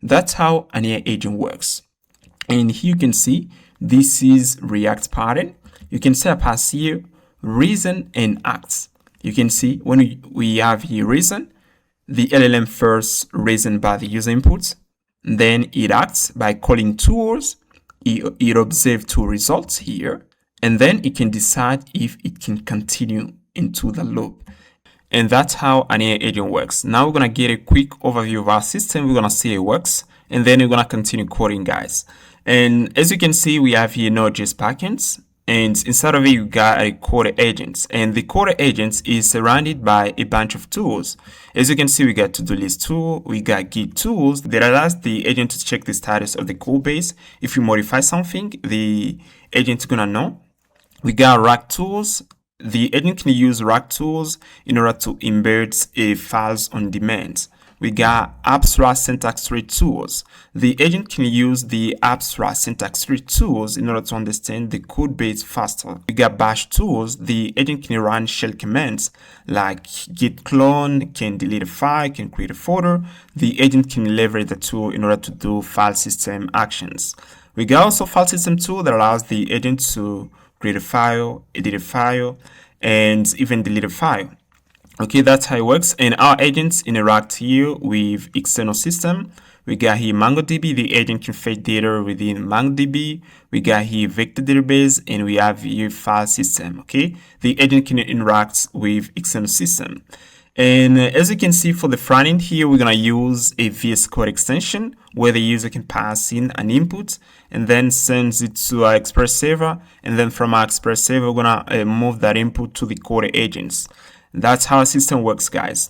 That's how an AI agent works. And here you can see this is React pattern. You can say I pass here reason and act. You can see when we have here reason, the LLM first reason by the user inputs, then it acts by calling tools, it observes two results here, and then it can decide if it can continue into the loop. And that's how an AI agent works. Now we're gonna get a quick overview of our system. We're gonna see it works, and then we're gonna continue coding, guys. And as you can see, we have here Node.js backends, and inside of it, you got a CoderAgent, and the CoderAgent is surrounded by a bunch of tools. As you can see, we got TodoList Tools, we got Git Tools that allows the agent to check the status of the codebase. If you modify something, the agent is gonna know. We got Rack Tools. The agent can use Rack Tools in order to embed files on demand. We got Abstract Syntax Tree Tools. The agent can use the Abstract Syntax Tree Tools in order to understand the code base faster. We got Bash Tools. The agent can run shell commands like git clone, can delete a file, can create a folder. The agent can leverage the tool in order to do file system actions. We got also FileSystem Tool that allows the agent to create a file, edit a file, and even delete a file. Okay, that's how it works. And our agents interact here with external system. We got here MongoDB. The agent can fetch data within MongoDB. We got here vector database, and we have here file system. Okay, the agent can interact with external system. And as you can see for the front end here, we're gonna use a VS Code extension where the user can pass in an input and then sends it to our Express server. And then from our Express server, we're gonna move that input to the CoderAgents. That's how our system works, guys.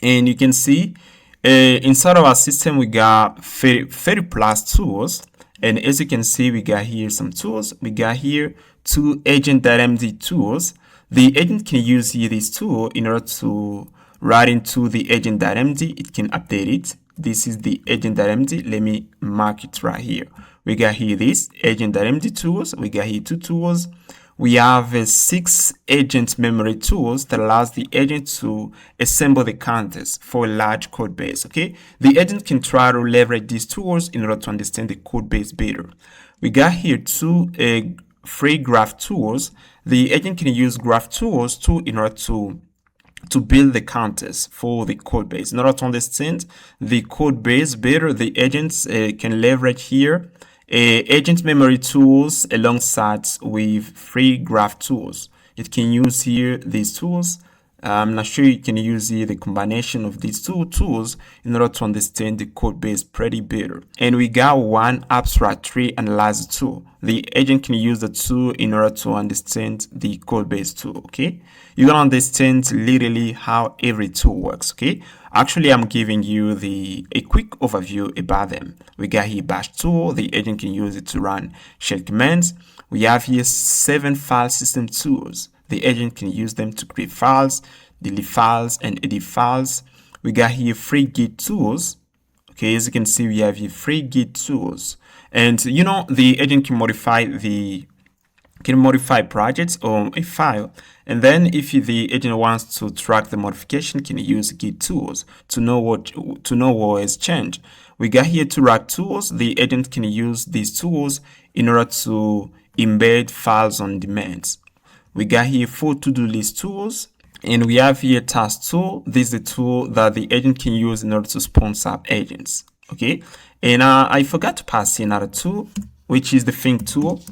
And you can see inside of our system, we got 30 plus tools. And as you can see, we got here some tools. We got here two agent.md tools. The agent can use here this tool in order to write into the agent.md. It can update it. This is the agent.md. Let me mark it right here. We got here this agent.md tools. We got here two tools. We have 6 agent memory tools that allows the agent to assemble the context for a large code base. Okay, the agent can try to leverage these tools in order to understand the code base better. We got here two free graph tools. The agent can use graph tools in order to build the context for the code base. In order to understand the code base better, the agents can leverage here agent memory tools alongside with free graph tools. It can use here these tools I'm not sure you can use the combination of these two tools in order to understand the code base pretty better. And we got one abstract tree analyzer tool. The agent can use the tool in order to understand the code base tool, okay? You're gonna understand literally how every tool works, okay? Actually, I'm giving you a quick overview about them. We got here bash tool. The agent can use it to run shell commands. We have here 7 file system tools. The agent can use them to create files, delete files, and edit files. We got here free Git Tools. Okay, as you can see, we have here free Git Tools. And you know, the agent can modify projects or a file. And then if the agent wants to track the modification, can use Git Tools to know what has changed. We got here to track tools. The agent can use these tools in order to embed files on demand. We got here 4 TodoList Tools, and we have here task tool. This is the tool that the agent can use in order to spawn SubAgents. Okay, and I forgot to pass here another tool, which is the think tool.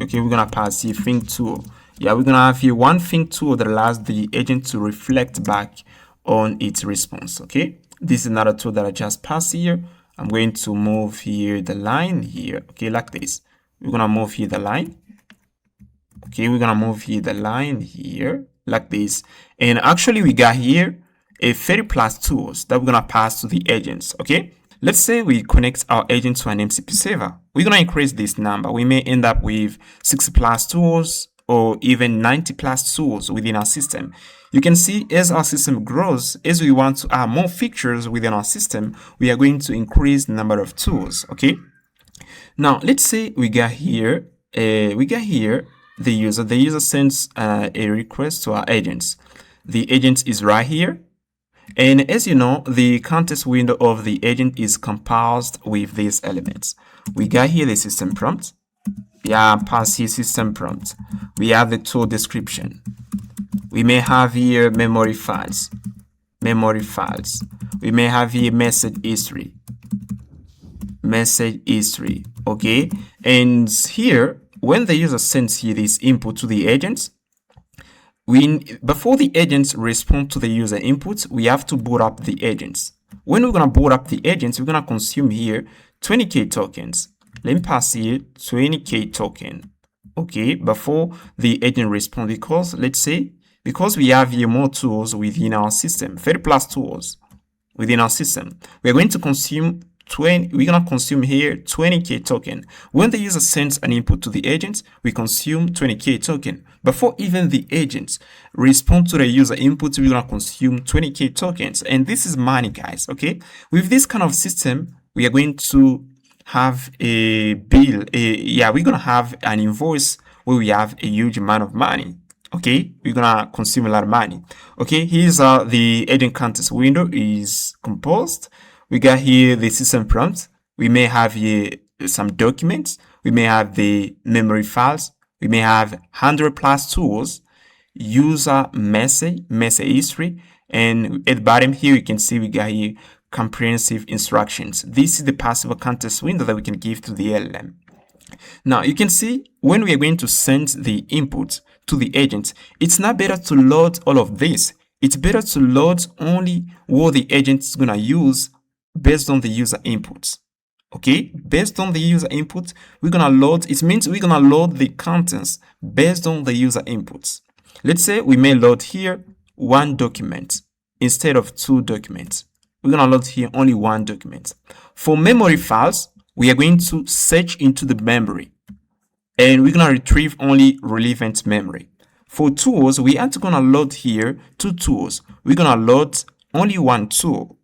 Okay, we're gonna pass here think tool. Yeah, we're gonna have here one think tool that allows the agent to reflect back on its response. Okay, this is another tool that I just passed here. I'm going to move here the line here. Okay, like this. We're gonna move here the line. Okay, we're gonna move here the line here like this. And actually we got here a 30 plus tools that we're gonna pass to the agents. Okay, let's say we connect our agent to an MCP server. We're gonna increase this number. We may end up with 60 plus tools or even 90 plus tools within our system. You can see as our system grows, as we want to add more features within our system, we are going to increase the number of tools. Okay, now let's say we got here the user sends a request to our agents. The agent is right here, and as you know, the context window of the agent is composed with these elements. We got here the system prompt. Yeah, pass here system prompt. We have the tool description. We may have here memory files. We may have here message history. Okay, and here when the user sends here this input to the agents, before the agents respond to the user input, we have to boot up the agents. When we're gonna boot up the agents, we're gonna consume here 20k tokens. Let me pass here 20k token. Okay, before the agent responds, because let's say because we have here more tools within our system, 30 plus tools within our system, we're going to consume we're gonna consume here 20k token. When the user sends an input to the agent, we consume 20k token. Before even the agents respond to the user input, we're gonna consume 20k tokens. And this is money, guys. Okay, with this kind of system, we are going to have a bill. We're gonna have an invoice where we have a huge amount of money. Okay, we're gonna consume a lot of money. Okay, here's the agent context window is composed. We got here the system prompt. We may have here some documents. We may have the memory files. We may have 100 plus tools, user message history, and at the bottom here you can see we got here comprehensive instructions. This is the passive context window that we can give to the LLM. Now you can see when we are going to send the input to the agent, it's not better to load all of this. It's better to load only what the agent is gonna use based on the user inputs. Okay, based on the user input, we're gonna load. It means we're gonna load the contents based on the user inputs. Let's say we may load here one document instead of 2 documents. We're gonna load here only 1 document. For memory files, we are going to search into the memory and we're gonna retrieve only relevant memory. For tools, we aren't gonna load here 2 tools. We're gonna load only 1 tool.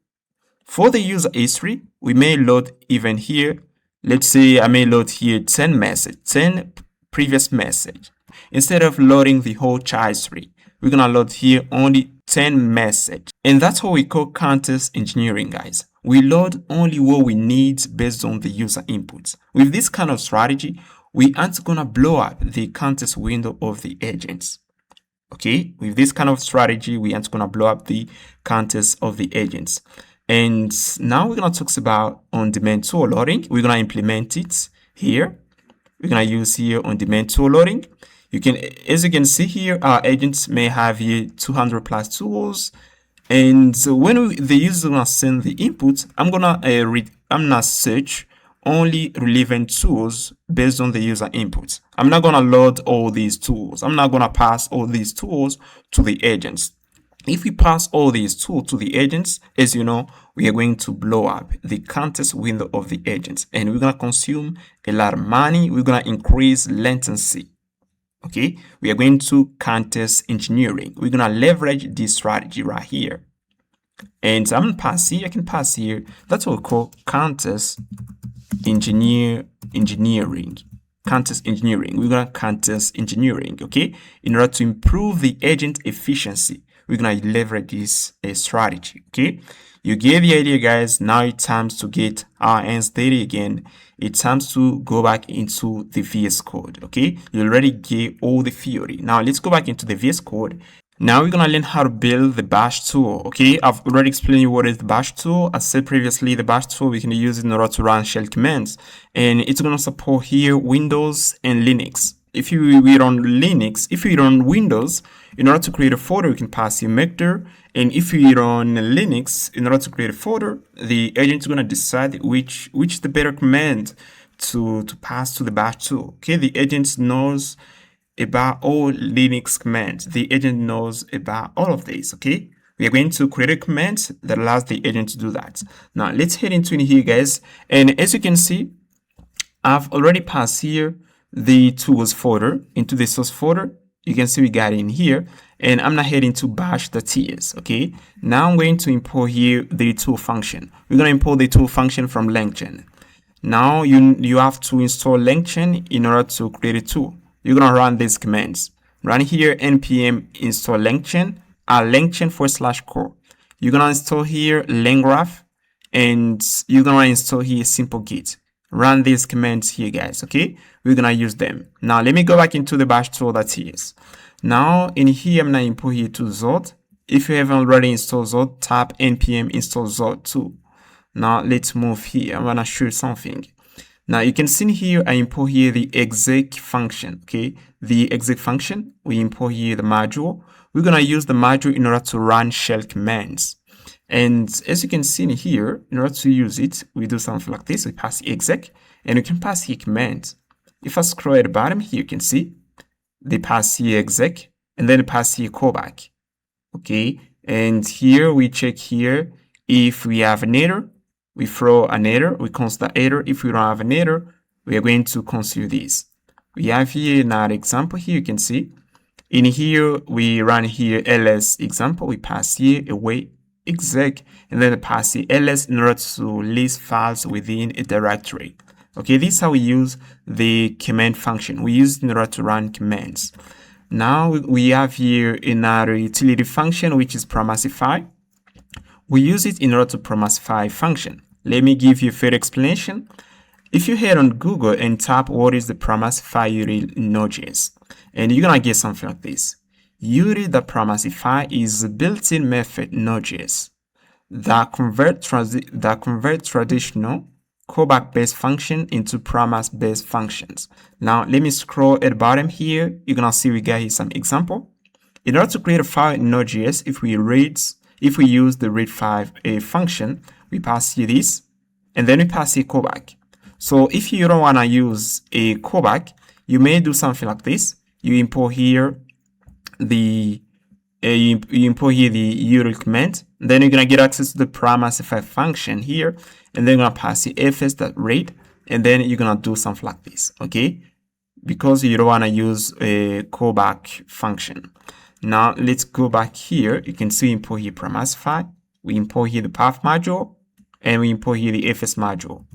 For the user history, we may load even here. Let's say I may load here 10 previous message. Instead of loading the whole child history, we're gonna load here only 10 message. And that's what we call context engineering, guys. We load only what we need based on the user inputs. With this kind of strategy, we aren't gonna blow up the context window of the agents. Okay, with this kind of strategy, we aren't gonna blow up the context of the agents. And now we're going to talk about on-demand tool loading. We're going to implement it here. We're going to use here on-demand tool loading. as you can see here, our agents may have here 200 plus tools. And so when the user gonna send the input, I'm gonna search only relevant tools based on the user input. I'm not gonna load all these tools. I'm not gonna pass all these tools to the agents. If we pass all these tools to the agents, as you know, we are going to blow up the context window of the agents, and we're gonna consume a lot of money. We're gonna increase latency. Okay, we are going to context engineering. We're gonna leverage this strategy right here. And I'm gonna pass here, I can pass here. That's what we call context engineering. Context engineering. We're gonna context engineering, okay? In order to improve the agent efficiency, we're gonna leverage this strategy, okay? You get the idea, guys. Now it's time to get our hands dirty again. It's time to go back into the VS Code, okay? You already get all the theory. Now let's go back into the VS Code. Now we're gonna learn how to build the bash tool, okay? I've already explained you what is the bash tool. As said previously, the bash tool, we can use it in order to run shell commands, and it's gonna support here Windows and Linux. If you run Linux, if you run Windows, in order to create a folder, you can pass here Selector. And if you run Linux, in order to create a folder, the agent is going to decide which is the better command to pass to the bash tool. Okay, the agent knows about all Linux commands. The agent knows about all of these. Okay, we are going to create a command that allows the agent to do that. Now let's head into here, guys. And as you can see, I've already passed here the tools folder into the source folder. You can see we got it in here, and I'm not heading to bash.ts. Okay, now I'm going to import here the tool function. We're going to import the tool function from LangChain. Now you have to install LangChain in order to create a tool. You're going to run these commands. Run here npm install LangChain LangChain/core. You're going to install here LangGraph, and you're going to install here simple git. Run these commands here, guys. Okay, we're gonna use them. Now let me go back into the bash tool.ts. Now in here, I'm gonna import here to Zod. If you haven't already installed Zod, tap npm install Zod too. Now let's move here. I'm gonna show you something. Now you can see here, I import here the exec function. Okay, the exec function, we import here the module. We're gonna use the module in order to run shell commands. And as you can see in here, in order to use it, we do something like this. We pass the exec, and you can pass here command. If I scroll at the bottom here, you can see they pass here exec, and then pass here callback. Okay, and here we check here if we have an error, we throw an error, we consider error. If we don't have an error, we are going to consider this. We have here another example here, you can see. In here, we run here ls example, we pass here away exec, and then pass the ls in order to list files within a directory. Okay, this is how we use the command function. We use it in order to run commands. Now we have here another utility function, which is promisify. We use it in order to promisify function. Let me give you a further explanation. If you head on Google and type what is the promisify util in Node.js, and you're gonna get something like this. Util.promisify is a built-in method in Node.js that convert traditional callback-based function into promise-based functions. Now let me scroll at the bottom here. You're gonna see we got here some example. In order to create a file in Node.js, if we use the read5 function, we pass here this, and then we pass here callback. So if you don't wanna use a callback, you may do something like this. You import here the util command, then you're gonna get access to the promisify function here, and then you're gonna pass the fs.read, and then you're gonna do something like this, okay? Because you don't wanna use a callback function. Now let's go back here. You can see import here promisify. We import here the path module, and we import here the fs module.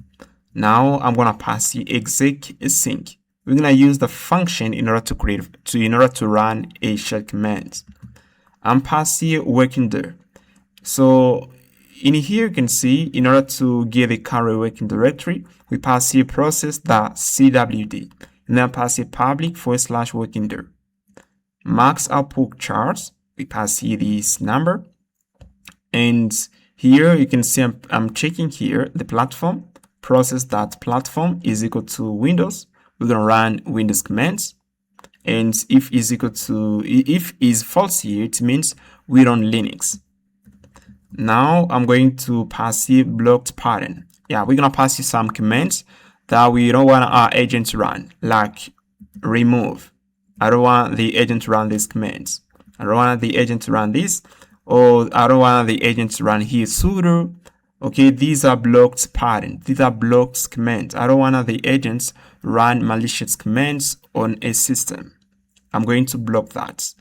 Now I'm gonna pass the exec sync. We're gonna use the function in order to run a shell command. I'm passing here working there. So in here you can see, in order to get the current working directory, we pass here process.cwd, and then pass here public/working there. Max output charts, we pass here this number, and here you can see I'm checking here the platform. Process.platform is equal to Windows. We're gonna run Windows commands, And if is false here, it means we run Linux. Now I'm going to pass here blocked pattern. Yeah, we're gonna pass you some commands that we don't want our agent to run, like remove. I don't want the agent to run these commands. I don't want the agent to run this, or I don't want the agent to run here sudo. Okay, these are blocked patterns. These are blocked commands. I don't want the agents run malicious commands on a system. I'm going to block that.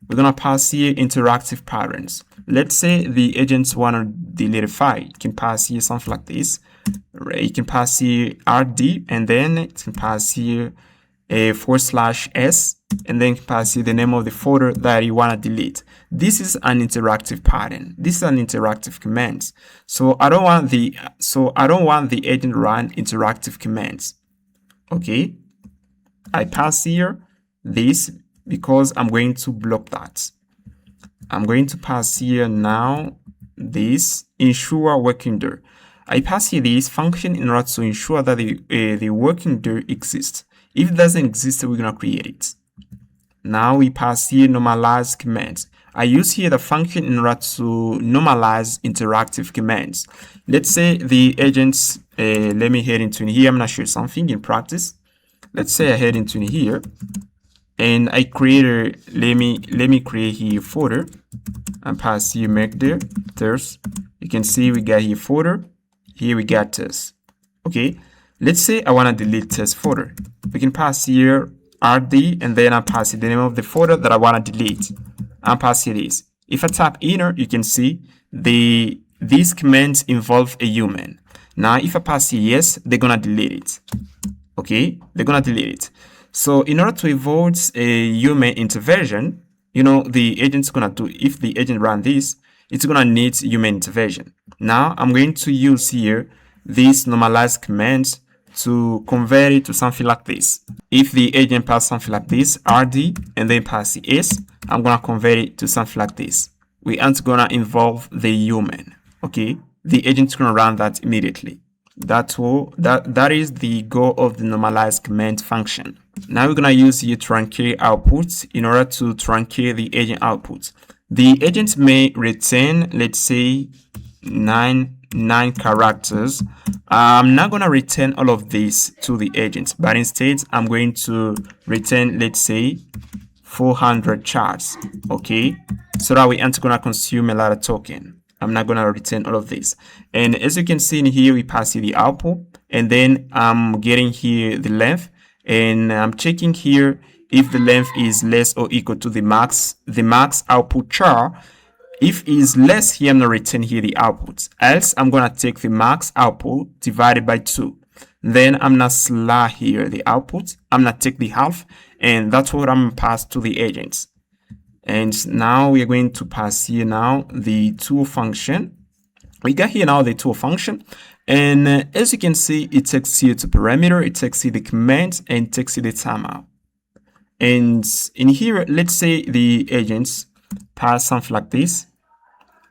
We're gonna pass here interactive patterns. Let's say the agents want to delete a file. You can pass here something like this. You can pass here rd, and then it can pass here a /s, and then you can pass here the name of the folder that you want to delete. This is an interactive pattern. This is an interactive command. So I don't want the agent to run interactive commands. Okay, I pass here this because I'm going to block that. I'm going to pass here now this ensure working dir. I pass here this function in order to ensure that the working dir exists. If it doesn't exist, we're gonna create it. Now we pass here normalize commands. I use here the function in order to normalize interactive commands. Let's say the agents, let me head into here. I'm gonna show you something in practice. Let's say I head into here, and I create let me create here folder and pass here make there test. You can see we got here folder. Here we got test. Okay, let's say I want to delete test folder. We can pass here rd, and then I pass the name of the folder that I want to delete. And pass here this. If I tap enter, you can see these commands involve a human. Now if I pass here yes, they're gonna delete it. Okay, they're gonna delete it. So in order to avoid a human intervention, you know, the agent's gonna do, if the agent run this, it's gonna need human intervention. Now I'm going to use here this normalize command to convert it to something like this. If the agent pass something like this, rd, and then pass the s, I'm gonna convert it to something like this. We aren't gonna involve the human. Okay, the agent's gonna run that immediately. That is the goal of the normalize command function. Now we're gonna use here truncate output in order to truncate the agent output. The agent may return, let's say, nine characters. I'm not gonna return all of this to the agent, but instead I'm going to return, let's say, 400 charts. Okay, so that we aren't gonna consume a lot of token. I'm not gonna return all of this. And as you can see in here, we pass the output, and then I'm getting here the length, and I'm checking here if the length is less or equal to the max output char. If it is less here, I'm gonna return here the output. Else I'm gonna take the max output divided by 2. Then I'm gonna slash here the output. I'm gonna take the half, and that's what I'm gonna pass to the agents. And now we are going to pass here now the tool function. We got here now the tool function, and as you can see, it takes here the parameter, it takes here the command, and it takes here the timeout. And in here, let's say the agents pass something like this.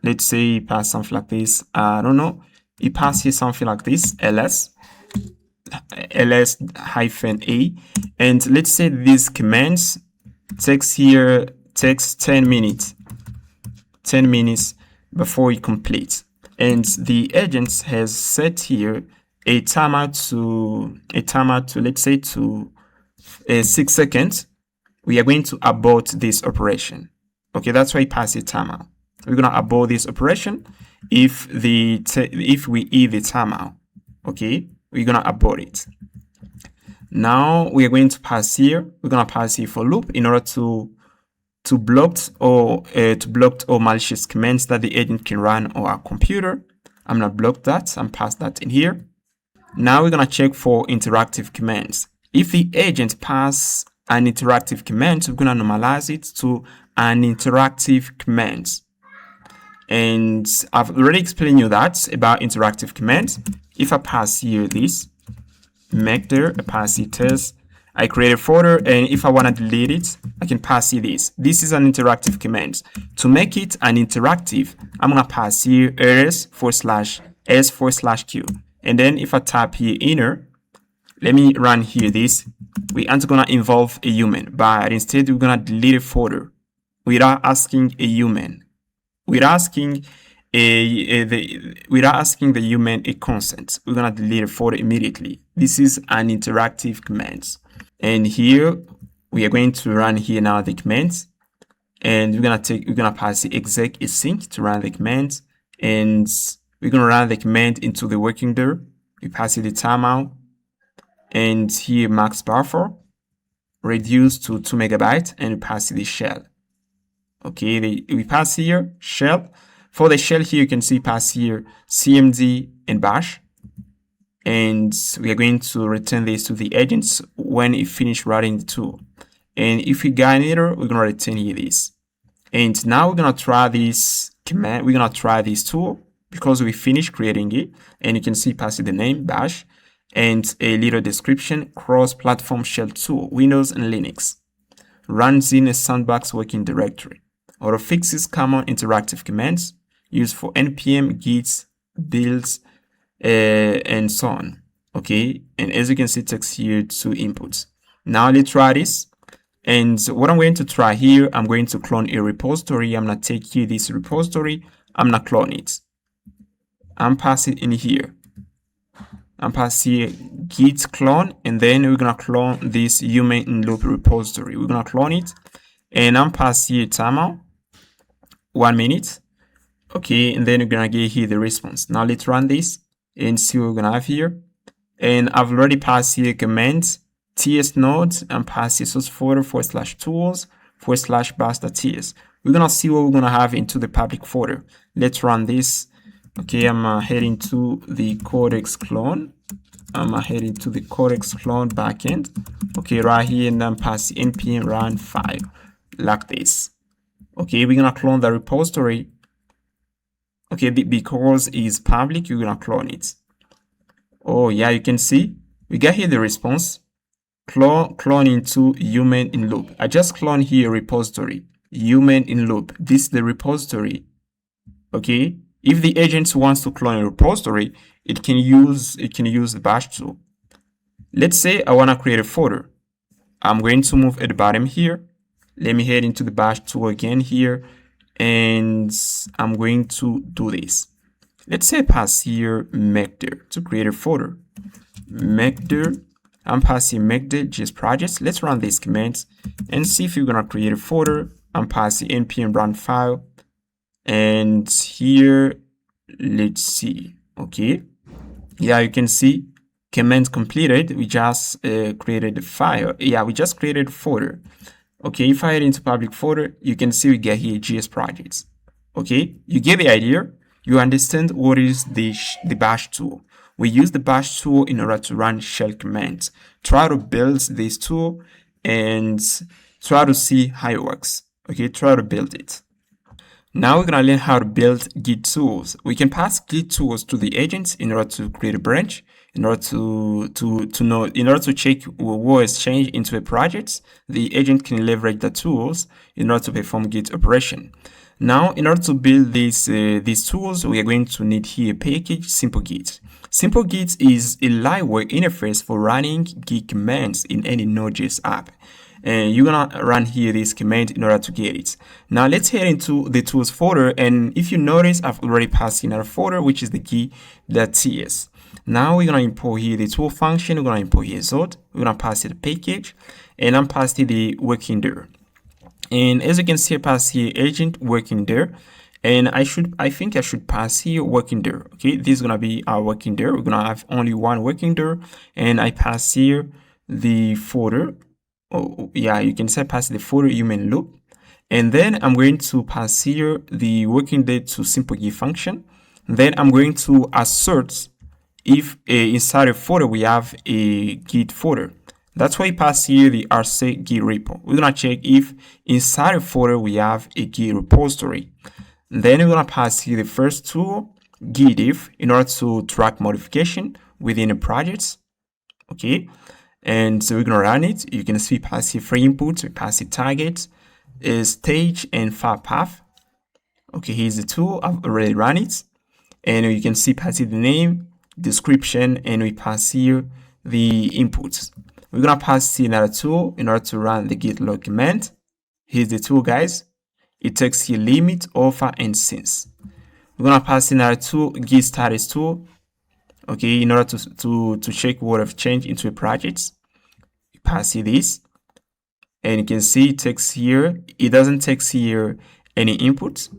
Let's say pass something like this. I don't know. It passes here something like this, ls-a, and let's say these commands takes 10 minutes before it completes, and the agent has set here a timer to let's say to 6 seconds. We are going to abort this operation. Okay, that's why it passes timer. We're gonna abort this operation if we hit the timer. Okay, we're gonna abort it. Now we are going to pass here. We're gonna pass here for loop in order to block all malicious commands that the agent can run on our computer. I'm gonna block that and pass that in here. Now we're gonna check for interactive commands. If the agent pass an interactive command, we're gonna normalize it to an interactive command. And I've already explained you that about interactive commands. If I pass here this, make there, I pass it test, I create a folder, and if I want to delete it, I can pass here this. This is an interactive command. To make it an interactive, I'm gonna pass here ls/s/q, and then if I tap here enter, let me run here this. We aren't gonna involve a human, but instead we're gonna delete a folder without asking a human. Without asking the human a consent. We're gonna delete a folder immediately. This is an interactive command. And here we are going to run here now the command. And we're gonna pass the exec async to run the command. And we're gonna run the command into the working dir. We pass it the timeout. And here max buffer reduce to 2 megabytes, and we pass the shell. Okay, we pass here shell. For the shell here, you can see pass here cmd and bash. And we are going to return this to the agents when it finish running the tool. And if we got an error, we're gonna return here this. And now we're gonna try this command. We're gonna try this tool because we finished creating it. And you can see pass it the name bash and a little description, cross-platform shell tool, Windows and Linux. Runs in a sandbox working directory. Auto fixes common interactive commands used for npm, git, builds, and so on. Okay, and as you can see, takes here 2 inputs. Now let's try this. And what I'm going to try here, I'm going to clone a repository. I'm gonna take here this repository. I'm gonna clone it. I'm passing in here. I'm passing here git clone, and then we're gonna clone this human in loop repository. We're gonna clone it, and I'm passing here timeout 1 minute. Okay, and then we're gonna get here the response. Now let's run this and see what we're gonna have here. And I've already passed here command ts node and pass here source folder /tools/basta.ts. We're gonna see what we're gonna have into the public folder. Let's run this. Okay, I'm heading to the Codex clone. I'm heading to the Codex clone backend. Okay, right here, and then pass npm run file like this. Okay, we're gonna clone the repository. Okay, because it's public, you're gonna clone it. Oh yeah, you can see we got here the response. Clone into human in loop. I just clone here repository human in loop. This is the repository. Okay, if the agent wants to clone a repository, it can use the bash tool. Let's say I want to create a folder. I'm going to move at the bottom here. Let me head into the bash tool again here, and I'm going to do this. Let's say pass here mekdir to create a folder. Mekdir. I'm passing make.js projects. Let's run these commands and see if we're gonna create a folder. I'm passing npm run file, and here let's see. Okay, yeah, you can see command completed. We just created a file. Yeah, we just created a folder. Okay, if I head into public folder, you can see we get here JS projects. Okay, you get the idea. You understand what is the bash tool. We use the bash tool in order to run shell commands. Try to build this tool and try to see how it works. Okay, try to build it. Now we're gonna learn how to build Git Tools. We can pass Git Tools to the agents in order to create a branch, in order to check what is changed into a project. The agent can leverage the tools in order to perform Git operation. Now, in order to build these tools, we are going to need here a package, SimpleGit. SimpleGit is a lightweight interface for running Git commands in any Node.js app. And you're gonna run here this command in order to get it. Now let's head into the tools folder, and if you notice, I've already passed in our folder, which is the Git.ts. Now we're gonna import here the tool function. We're gonna import here Zod. We're gonna pass it the package, and I'm passing the working dir. And as you can see, I pass here agent working dir, and I think I should pass here working dir. Okay, this is gonna be our working dir. We're gonna have only one working dir, and I pass here the folder. Oh yeah, you can say pass the folder human loop, and then I'm going to pass here the working dir to SimpleGit function. Then I'm going to assert if inside a folder we have a Git folder. That's why I pass here the rc Git repo. We're gonna check if inside a folder we have a Git repository. Then we're gonna pass here the first tool, Git if, in order to track modification within the projects. Okay, and so we're gonna run it. You can see pass here 3 inputs. We pass it target, stage, and file path. Okay, here's the tool. I've already run it, and you can see pass it the name, description, and we pass here the inputs. We're gonna pass another tool in order to run the git log command. Here's the tool, guys. It takes here limit, offer, and since. We're gonna pass another tool, git status tool. Okay, in order to check what have changed into a project. You pass here this, and you can see it takes here. It doesn't take here any inputs.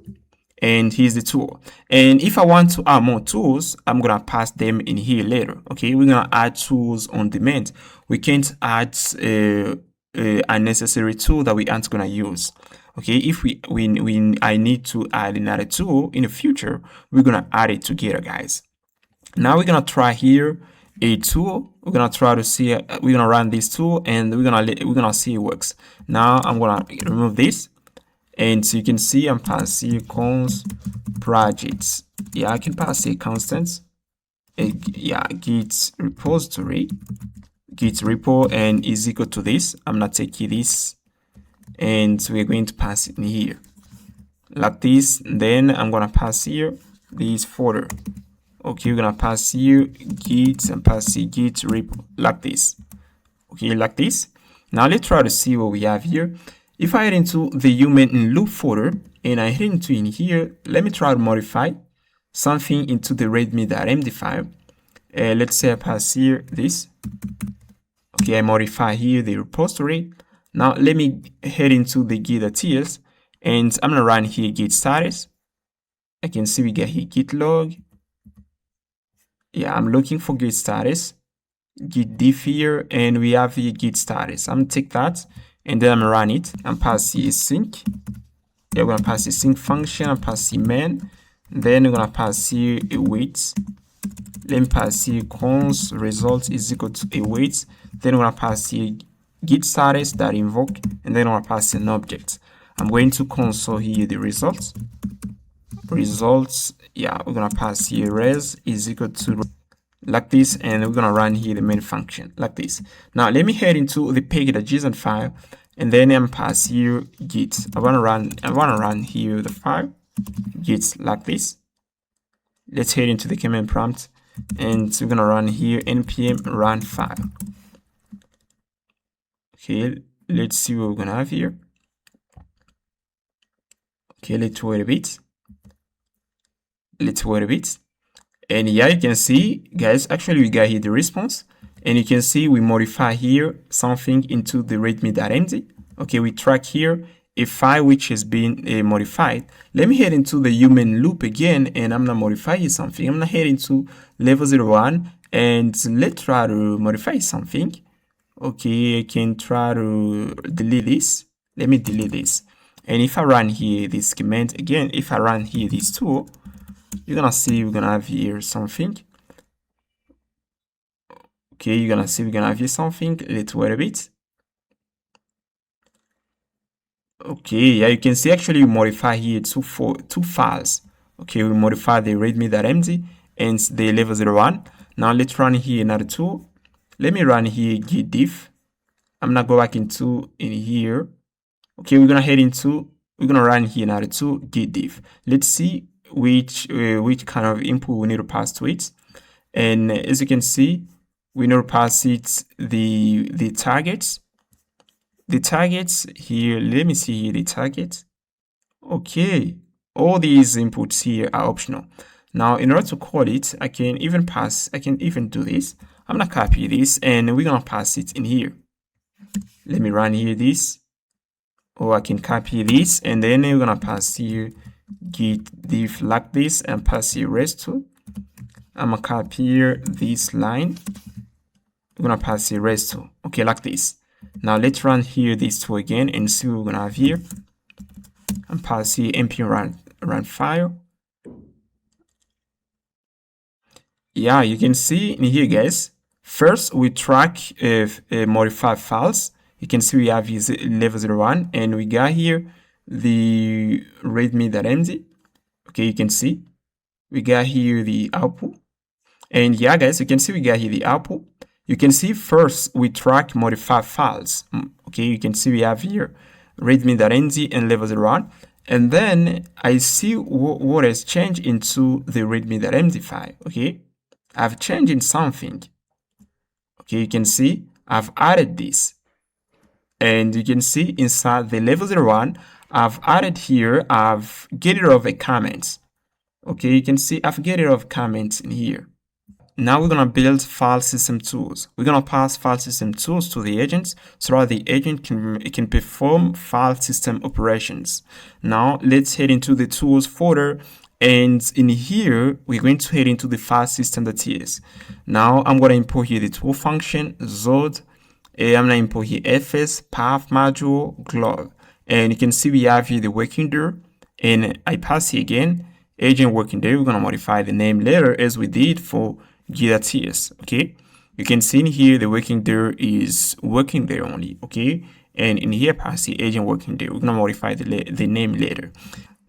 And here's the tool. And if I want to add more tools, I'm gonna pass them in here later. Okay, we're gonna add tools on demand. We can't add a unnecessary tool that we aren't gonna use. Okay, if I need to add another tool in the future, we're gonna add it together, guys. Now we're gonna try here a tool. We're gonna try to see. We're gonna run this tool, and we're gonna see it works. Now I'm gonna remove this. And so you can see I'm passing cons projects. Yeah, I can pass a constant. Yeah, git repository, git repo, and is equal to this. I'm not taking this, and we're going to pass it in here like this. Then I'm gonna pass here this folder. Okay, we're gonna pass here git and pass here git repo like this. Okay, like this. Now let's try to see what we have here. If I head into the human in loop folder and I head into in here, let me try to modify something into the readme.md file. Let's say I pass here this. Okay, I modify here the repository. Now let me head into the Git Tools, and I'm gonna run here git status. I can see we get here git log. Yeah, I'm looking for git status, git diff here, and we have here git status. I'm gonna take that. And then I'm gonna run it and pass here sync. Yeah, we're gonna pass the sync function and pass here main. Then we're gonna pass here await. Let me pass here cons result is equal to await. Then we're gonna pass here git status that invoke, and then we're gonna pass an object. I'm going to console here the results. Results, yeah, we're gonna pass here res is equal to like this, and we're gonna run here the main function like this. Now let me head into the page.json file, and then I'm pass here git. I wanna run here the file git like this. Let's head into the command prompt, and we're gonna run here npm run file. Okay, let's see what we're gonna have here. Okay, let's wait a bit. And yeah, you can see, guys, actually we got here the response, and you can see we modify here something into the readme.md. Okay, we track here a file which has been modified. Let me head into the human loop again, and I'm gonna modify here something. I'm gonna head into level 01, and let's try to modify something. Okay, I can try to delete this. Let me delete this. And if I run here this command again, if I run here this tool, you're gonna see we're gonna have here something. Okay, you're gonna see we're gonna have here something. Let's wait a bit. Okay, yeah, you can see actually we modify here two files. Okay, we modify the readme.md and the level 01. Now let's run here another tool. Let me run here git diff. I'm gonna go back into in here. Okay, we're gonna run here another tool git diff. Let's see which kind of input we need to pass to it. And as you can see, we need to pass it the targets. The targets here, let me see here the targets. Okay, all these inputs here are optional. Now, in order to call it, I can even do this. I'm gonna copy this, and we're gonna pass it in here. Let me run here this, or I can copy this, and then we're gonna pass here git diff like this, and pass here res2. I'm gonna copy here this line. We're gonna pass here res2. Okay, like this. Now let's run here this tool again and see what we're gonna have here. And pass here npm run file. Yeah, you can see in here, guys. First, we track modified files. You can see we have his level 01, and we got here the readme.md. Okay, you can see we got here the output. And yeah, guys, you can see we got here the output. You can see first we track modified files. Okay, you can see we have here readme.md and level 01. And then I see what has changed into the readme.md file. Okay, I've changed in something. Okay, you can see I've added this, and you can see inside the level 01, I've added here, I've get rid of a comment. Okay, you can see I've get rid of comments in here. Now we're gonna build FileSystem Tools. We're gonna pass FileSystem Tools to the agent so that the agent can perform file system operations. Now let's head into the tools folder, and in here we're going to head into the FileSystem.ts. Now I'm gonna import here the tool function Zod. I'm gonna import here fs path module glove, and you can see we have here the working dir, and I pass here again agent working dir. We're gonna modify the name later as we did for Git.ts. Okay, you can see in here the working dir is working there only. Okay, and in here pass the agent working dir. We're gonna modify the name later.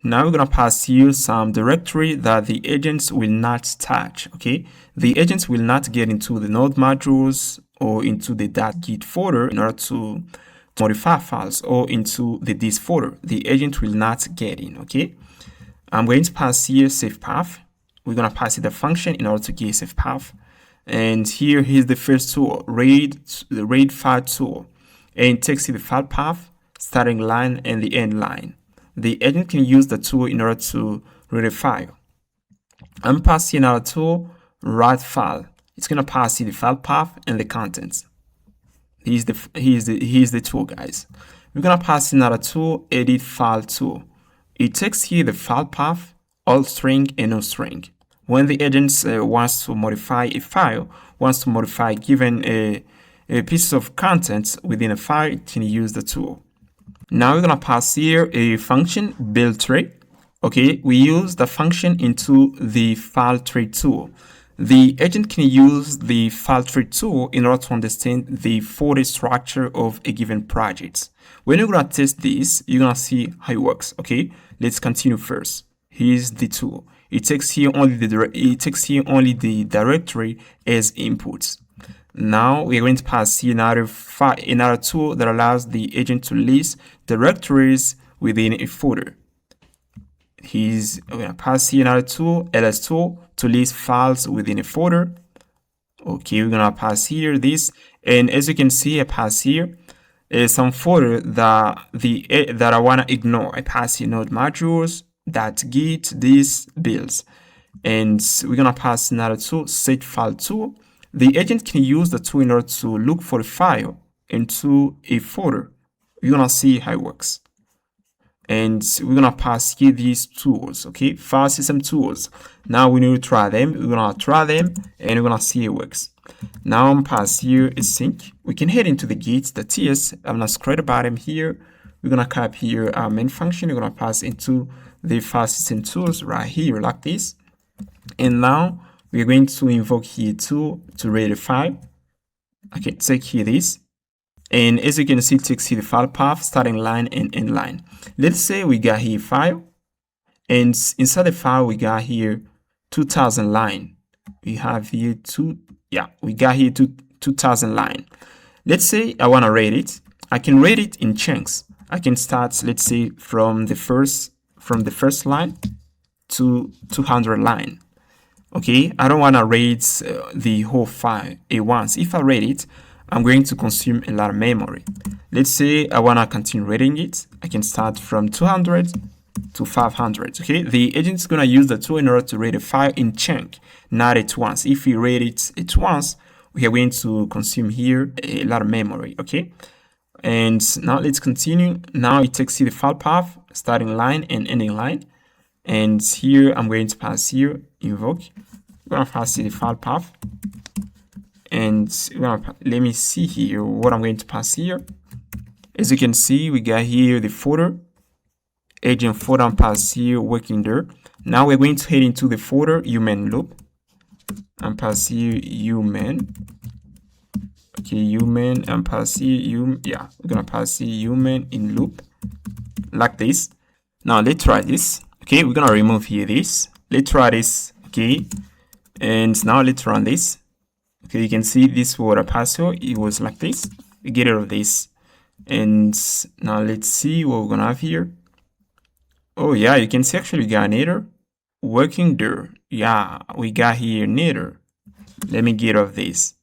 Now we're gonna pass here some directory that the agents will not touch. Okay, the agents will not get into the node modules or into the .git folder in order to modify files, or into the this folder. The agent will not get in. Okay, I'm going to pass here safe path. We're gonna pass it the function in order to get safe path. And here's the first tool, the read file tool, and it takes the file path, starting line and the end line. The agent can use the tool in order to read a file. I'm passing another tool, write file. It's gonna pass the file path and the contents. Here's the tool, guys. We're gonna pass another tool, edit file tool. It takes here the file path, all string and no string. When the agent wants to modify a file, wants to modify given a piece of content within a file, it can use the tool. Now we're gonna pass here a function build tray. Okay, we use the function into the file tray tool. The agent can use the file tray tool in order to understand the folder structure of a given project. When you're gonna test this, you're gonna see how it works. Okay, let's continue first. Here's the tool. It takes here only the directory as inputs. Now we're going to pass here another tool that allows the agent to list directories within a folder. We're gonna pass here another tool, ls tool, to list files within a folder. Okay, we're gonna pass here this, and as you can see, I pass here some folder that I wanna ignore. I pass here node modules, .git, this, builds, and we're gonna pass another tool, set file tool. The agent can use the tool in order to look for a file into a folder. You're gonna see how it works. And we're gonna pass here these tools, okay? FileSystem Tools. Now we need to try them. We're gonna try them and we're gonna see it works. Now I'm pass here a sync. We can head into the Git.ts. I'm gonna scroll the bottom here. We're gonna copy here our main function. We're gonna pass into the FileSystem Tools right here like this. And now we're going to invoke here tool to read a file. Okay, take here this. And as you can see, it takes here the file path, starting line and end line. Let's say we got here file, and inside the file we got here 2000 line. We have here we got here 2000 line. Let's say I want to rate it. I can rate it in chunks. I can start, let's say, from the first line to 200 line. Okay, I don't want to rate the whole file at once. If I rate it, I'm going to consume a lot of memory. Let's say I want to continue rating it. I can start from 200 to 500. Okay, the agent is going to use the tool in order to rate a file in chunk, not at once. If we rate it at once, we are going to consume here a lot of memory. Okay, and now let's continue. Now it takes the file path, starting line and ending line. And here I'm going to pass here invoke. We're going to pass the file path. And let me see here what I'm going to pass here. As you can see, we got here the folder, agent folder, and pass here working there. Now we're going to head into the folder human loop and pass here human. Okay, human, and pass here human. Yeah, we're gonna pass here human in loop like this. Now let's try this. Okay, we're gonna remove here this. Let's try this. Okay, and now let's run this. Okay, you can see this water password, it was like this. We get rid of this. And now let's see what we're gonna have here. Oh yeah, you can see actually we got an header working there. Yeah, we got here an header. Let me get rid of this.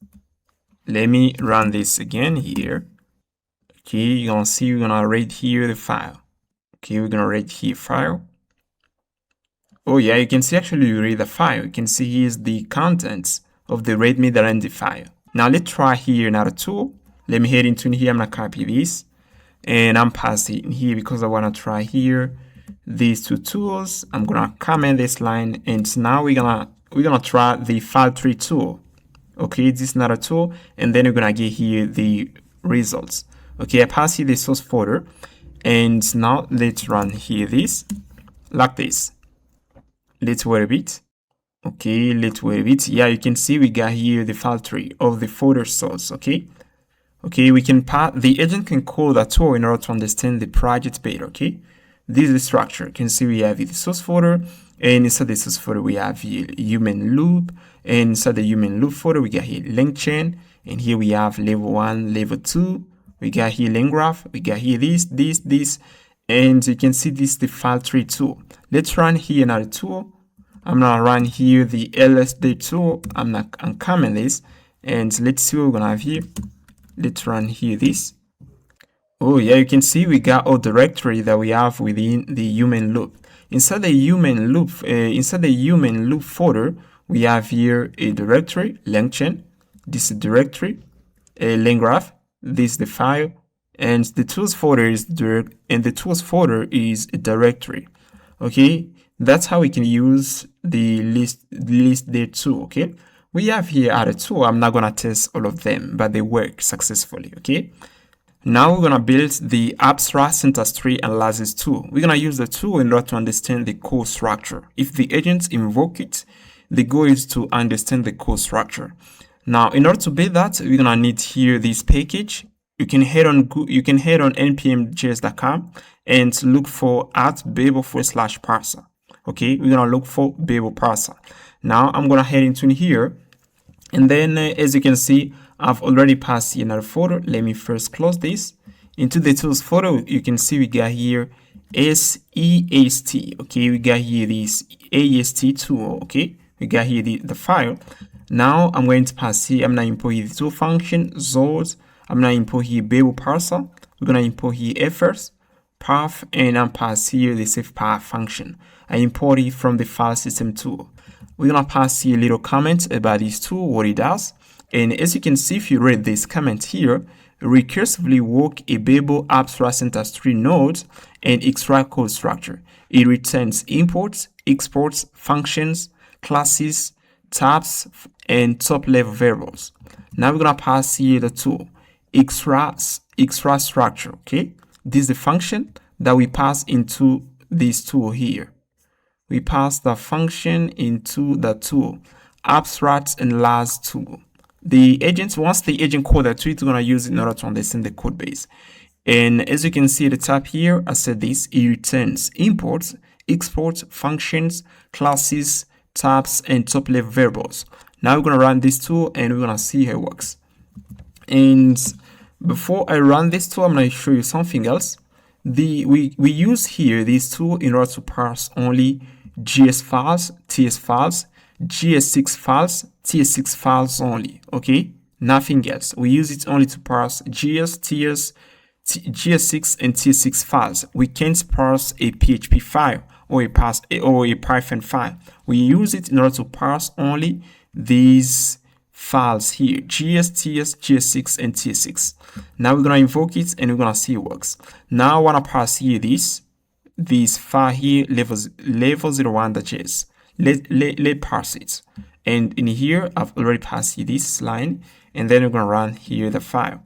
let me run this again here. Okay, you're gonna see we're gonna read here the file. Okay, we're gonna read here file. Oh yeah, you can see actually you read the file. You can see here's the contents of the readme.md file. Now let's try here another tool. Let me head into here. I'm gonna copy this and I'm passing in here because I wanna try here these two tools. I'm gonna comment this line, and now we're gonna try the file tree tool. Okay, this is another tool, and then we're gonna get here the results. Okay, I pass here the source folder, and now let's run here this like this. Let's wait a bit. Okay, let's wait a bit. Yeah, you can see we got here the file tree of the folder source. Okay, we can the agent can call that tool in order to understand the project better. Okay, this is the structure. You can see we have the source folder, and inside the source folder we have here human loop, and inside the human loop folder we got here LangChain, and here we have level 1, level 2. We got here LangGraph. We got here this, and you can see this is the file tree tool. Let's run here another tool. I'm gonna run here the LSD tool. I'm gonna uncomment this, and let's see what we're gonna have here. Let's run here this. Oh yeah, you can see we got our directory that we have within the human loop. Inside the human loop folder, we have here a directory, LangChain. This is a directory, a LangGraph. This is the file, and the tools folder is a directory. Okay, that's how we can use the list there tool. Okay, we have here other tool. I'm not gonna test all of them, but they work successfully. Okay, now we're gonna build the abstract syntax tree analysis tool. We're gonna use the tool in order to understand the code structure. If the agents invoke it, the goal is to understand the code structure. Now, in order to build that, we're gonna need here this package. You can head on npm.js.com and look for @babel/parser. Okay, we're gonna look for Babel parser. Now I'm gonna head into here, and then as you can see, I've already passed another folder. Let me first close this. Into the tools folder, you can see we got here AST. Okay, we got here this AST tool. Okay, we got here the file. Now I'm going to pass here. I'm gonna import here the tool function Zord. I'm gonna import here Babel parser. We're gonna import here efforts, path, and I'm pass here the save path function. I import it from the FileSystem tool. We're gonna pass here a little comment about this tool, what it does. And as you can see, if you read this comment here, recursively work a Babel abstract syntax tree node and extract code structure. It returns imports, exports, functions, classes, tabs, and top level variables. Now we're gonna pass here the tool extract structure. Okay, this is the function that we pass into this tool here. We pass the function into the tool abstract and last tool. Once the agent call that tool, it's gonna use it in order to understand the code base. And as you can see at the top here, I said this, it returns imports, exports, functions, classes, tabs, and top level variables. Now we're gonna run this tool and we're gonna see how it works. And before I run this tool, I'm gonna show you something else. We use here this tool in order to parse only GS files, TS files, GS6 files, TS6 files only. Okay, nothing else. We use it only to parse GS, TS, GS6 and TS6 files. We can't parse a PHP file or a Python file. We use it in order to parse only these files here, GS, TS, GS6 and TS6. Now we're gonna invoke it and we're gonna see it works. Now I wanna parse here this file here, level01.js. Let's parse it. And in here, I've already passed here this line, and then we're gonna run here the file.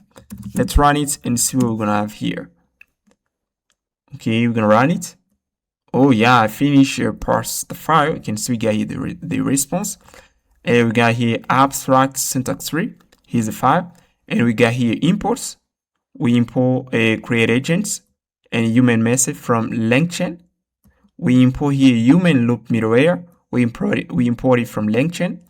Let's run it and see what we're gonna have here. Okay, we're gonna run it. Oh yeah, I finished parse the file. You can see we got here the response. And we got here abstract syntax tree. Here's the file. And we got here imports. We import create agents and human message from LangChain. We import here human loop middleware. We import it from LangChain.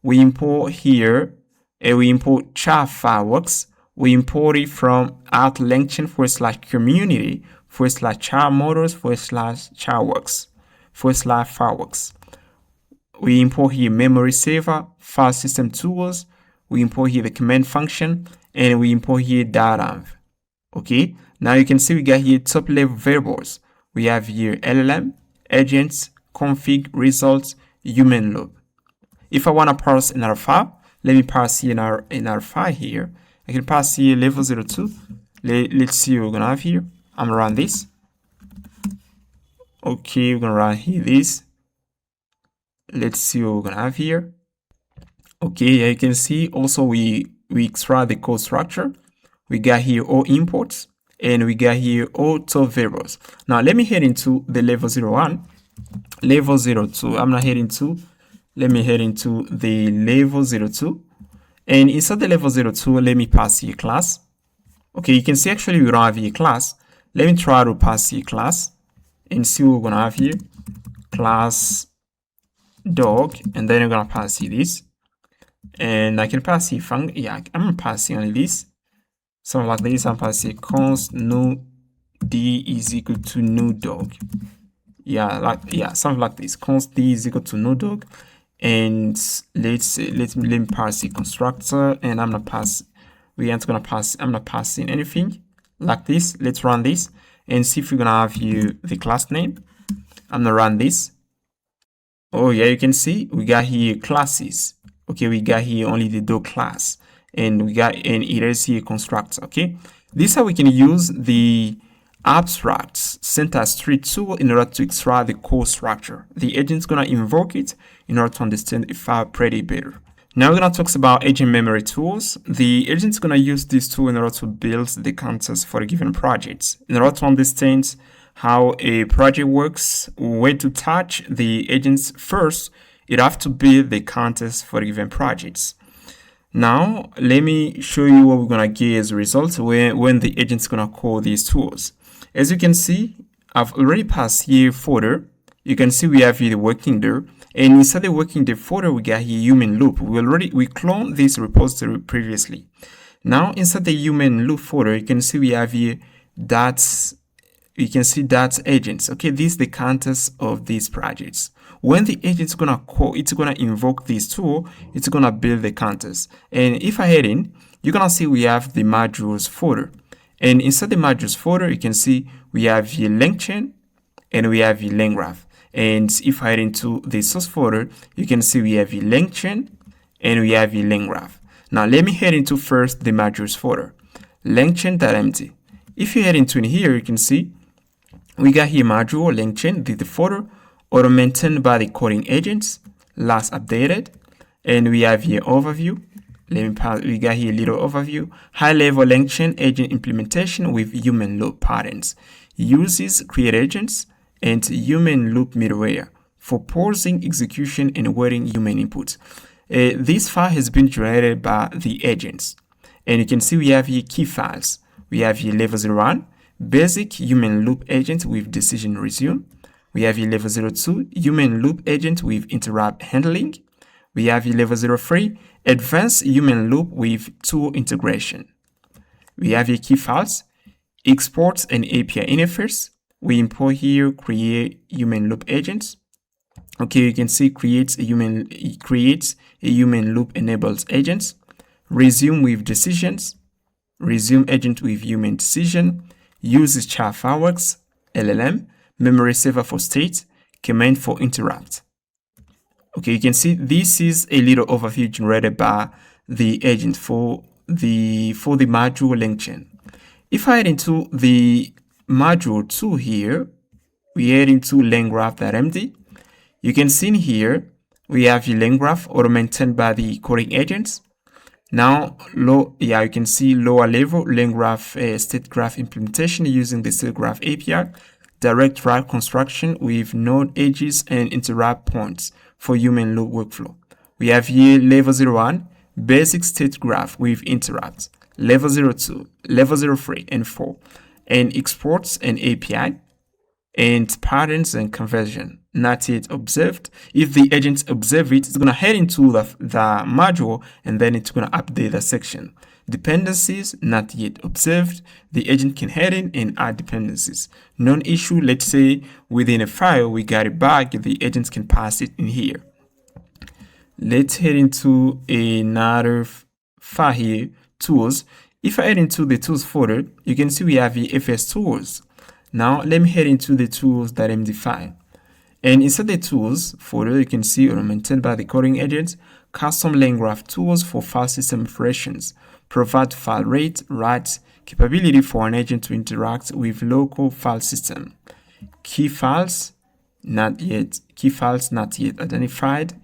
We import here, we import char fireworks. We import it from @LangChain/community/char models/charworks/fireworks. We import here memory saver, FileSystem Tools. we import here the command function, and we import here .env. Okay, now you can see we got here top level variables. We have here LLM, agents, config, results, human loop. If I want to parse another file, let me parse here another file here. I can pass here level 02. Let's see what we're gonna have here. I'm gonna run this. Okay, we're gonna run here this. Let's see what we're gonna have here. Okay, you can see also we extract the code structure. We got here all imports, and we got here all top variables. Now let me head into the level 01, level 02. I'm not heading to. Let me head into the level 02, and inside the level 02, let me pass here class. Okay, you can see actually we don't have here class. Let me try to pass here class and see what we're gonna have here. Class dog, and then we're gonna pass here this, and I can pass here func. Yeah, I'm passing only this. Something like this. I'm passing const new d is equal to new dog. Yeah, something like this. Const d is equal to new dog, and let me pass the constructor, and I'm not passing anything like this. Let's run this and see if we're gonna have here the class name. I'm gonna run this. Oh yeah, you can see we got here classes. Okay, we got here only the dog class, and it is here constructor. Okay, this is how we can use the abstract syntax tree tool in order to extract the code structure. The agent's gonna invoke it in order to understand a file pretty better. Now we're gonna talk about agent memory tools. The agent's gonna use this tool in order to build the context for a given project. In order to understand how a project works, where to touch the agents first, it have to build the context for a given projects. Now let me show you what we're gonna get as a result when the agent's gonna call these tools. As you can see, I've already passed here folder. You can see we have here the working there, and inside the working there folder we got here human loop. We cloned this repository previously. Now inside the human loop folder, you can see we have here that's agents. Okay, this is the context of these projects. When the agent's gonna call, it's gonna invoke this tool, it's gonna build the context. And if I head in, you're gonna see we have the modules folder. And inside the modules folder, you can see we have here LangChain and we have here LangGraph. And if I head into the source folder, you can see we have here LangChain and we have here LangGraph. Now let me head into first the modules folder, LangChain.empty. If you head into in here, you can see we got here module LangChain, the folder, auto maintained by the coding agents, last updated, and we have here overview. We got here little overview, high level LangChain agent implementation with human loop patterns, uses create agents and human loop middleware for pausing execution and waiting human inputs. This file has been generated by the agents, and you can see we have here key files. We have here level 01, basic human loop agent with decision resume. We have here level 02, human loop agent with interrupt handling. We have here level 03, advanced human loop with tool integration. We have here key files, exports and API interface. We import here create human loop agents. Okay, you can see creates a human loop enables agents. Resume with decisions. Resume agent with human decision. Uses char fireworks, LLM, memory saver for state, command for interrupt. Okay, you can see this is a little overview generated by the agent for the module LangChain. If I head into the module 2 here, we head into LangGraph.empty. You can see in here we have the LangGraph auto maintained by the coding agents. Now, you can see lower level LangGraph state graph implementation using the state graph API, direct route construction with node edges and interrupt points for human loop workflow. We have here level 01, basic state graph with interrupts, level 02, level 03, and 4, and exports and API, and patterns and conversion, not yet observed. If the agent observe it, it's going to head into the module, and then it's going to update the section. Dependencies, not yet observed. The agent can head in and add dependencies. Non-issue, let's say within a file, we got it back, the agents can pass it in here. Let's head into another file here, tools. If I head into the tools folder, you can see we have the FS tools. Now let me head into the tools.md file. And inside the tools folder, you can see augmented by the coding agent, custom LangGraph tools for file system operations, provide file rate, write, capability for an agent to interact with local file system. Key files not yet identified,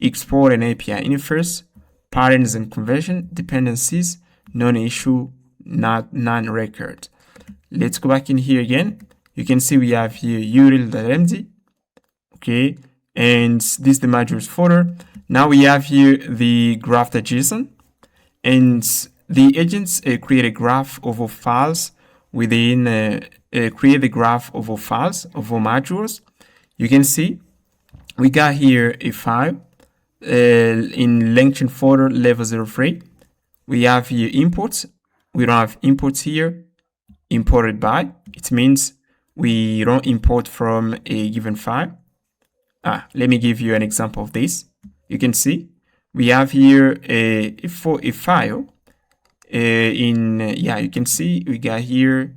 export and API interface, patterns and conversion, dependencies, non-issue, non-record. Let's go back in here again. You can see we have here util.md. Okay, and this is the modules folder. Now we have here the graph.json, and the agents create a graph of all files within create the graph of all files of all modules. You can see we got here a file in LangChain folder level 03. We have here imports. We don't have imports here. Imported by, it means we don't import from a given file. Let me give you an example of this. You can see we have here a file you can see we got here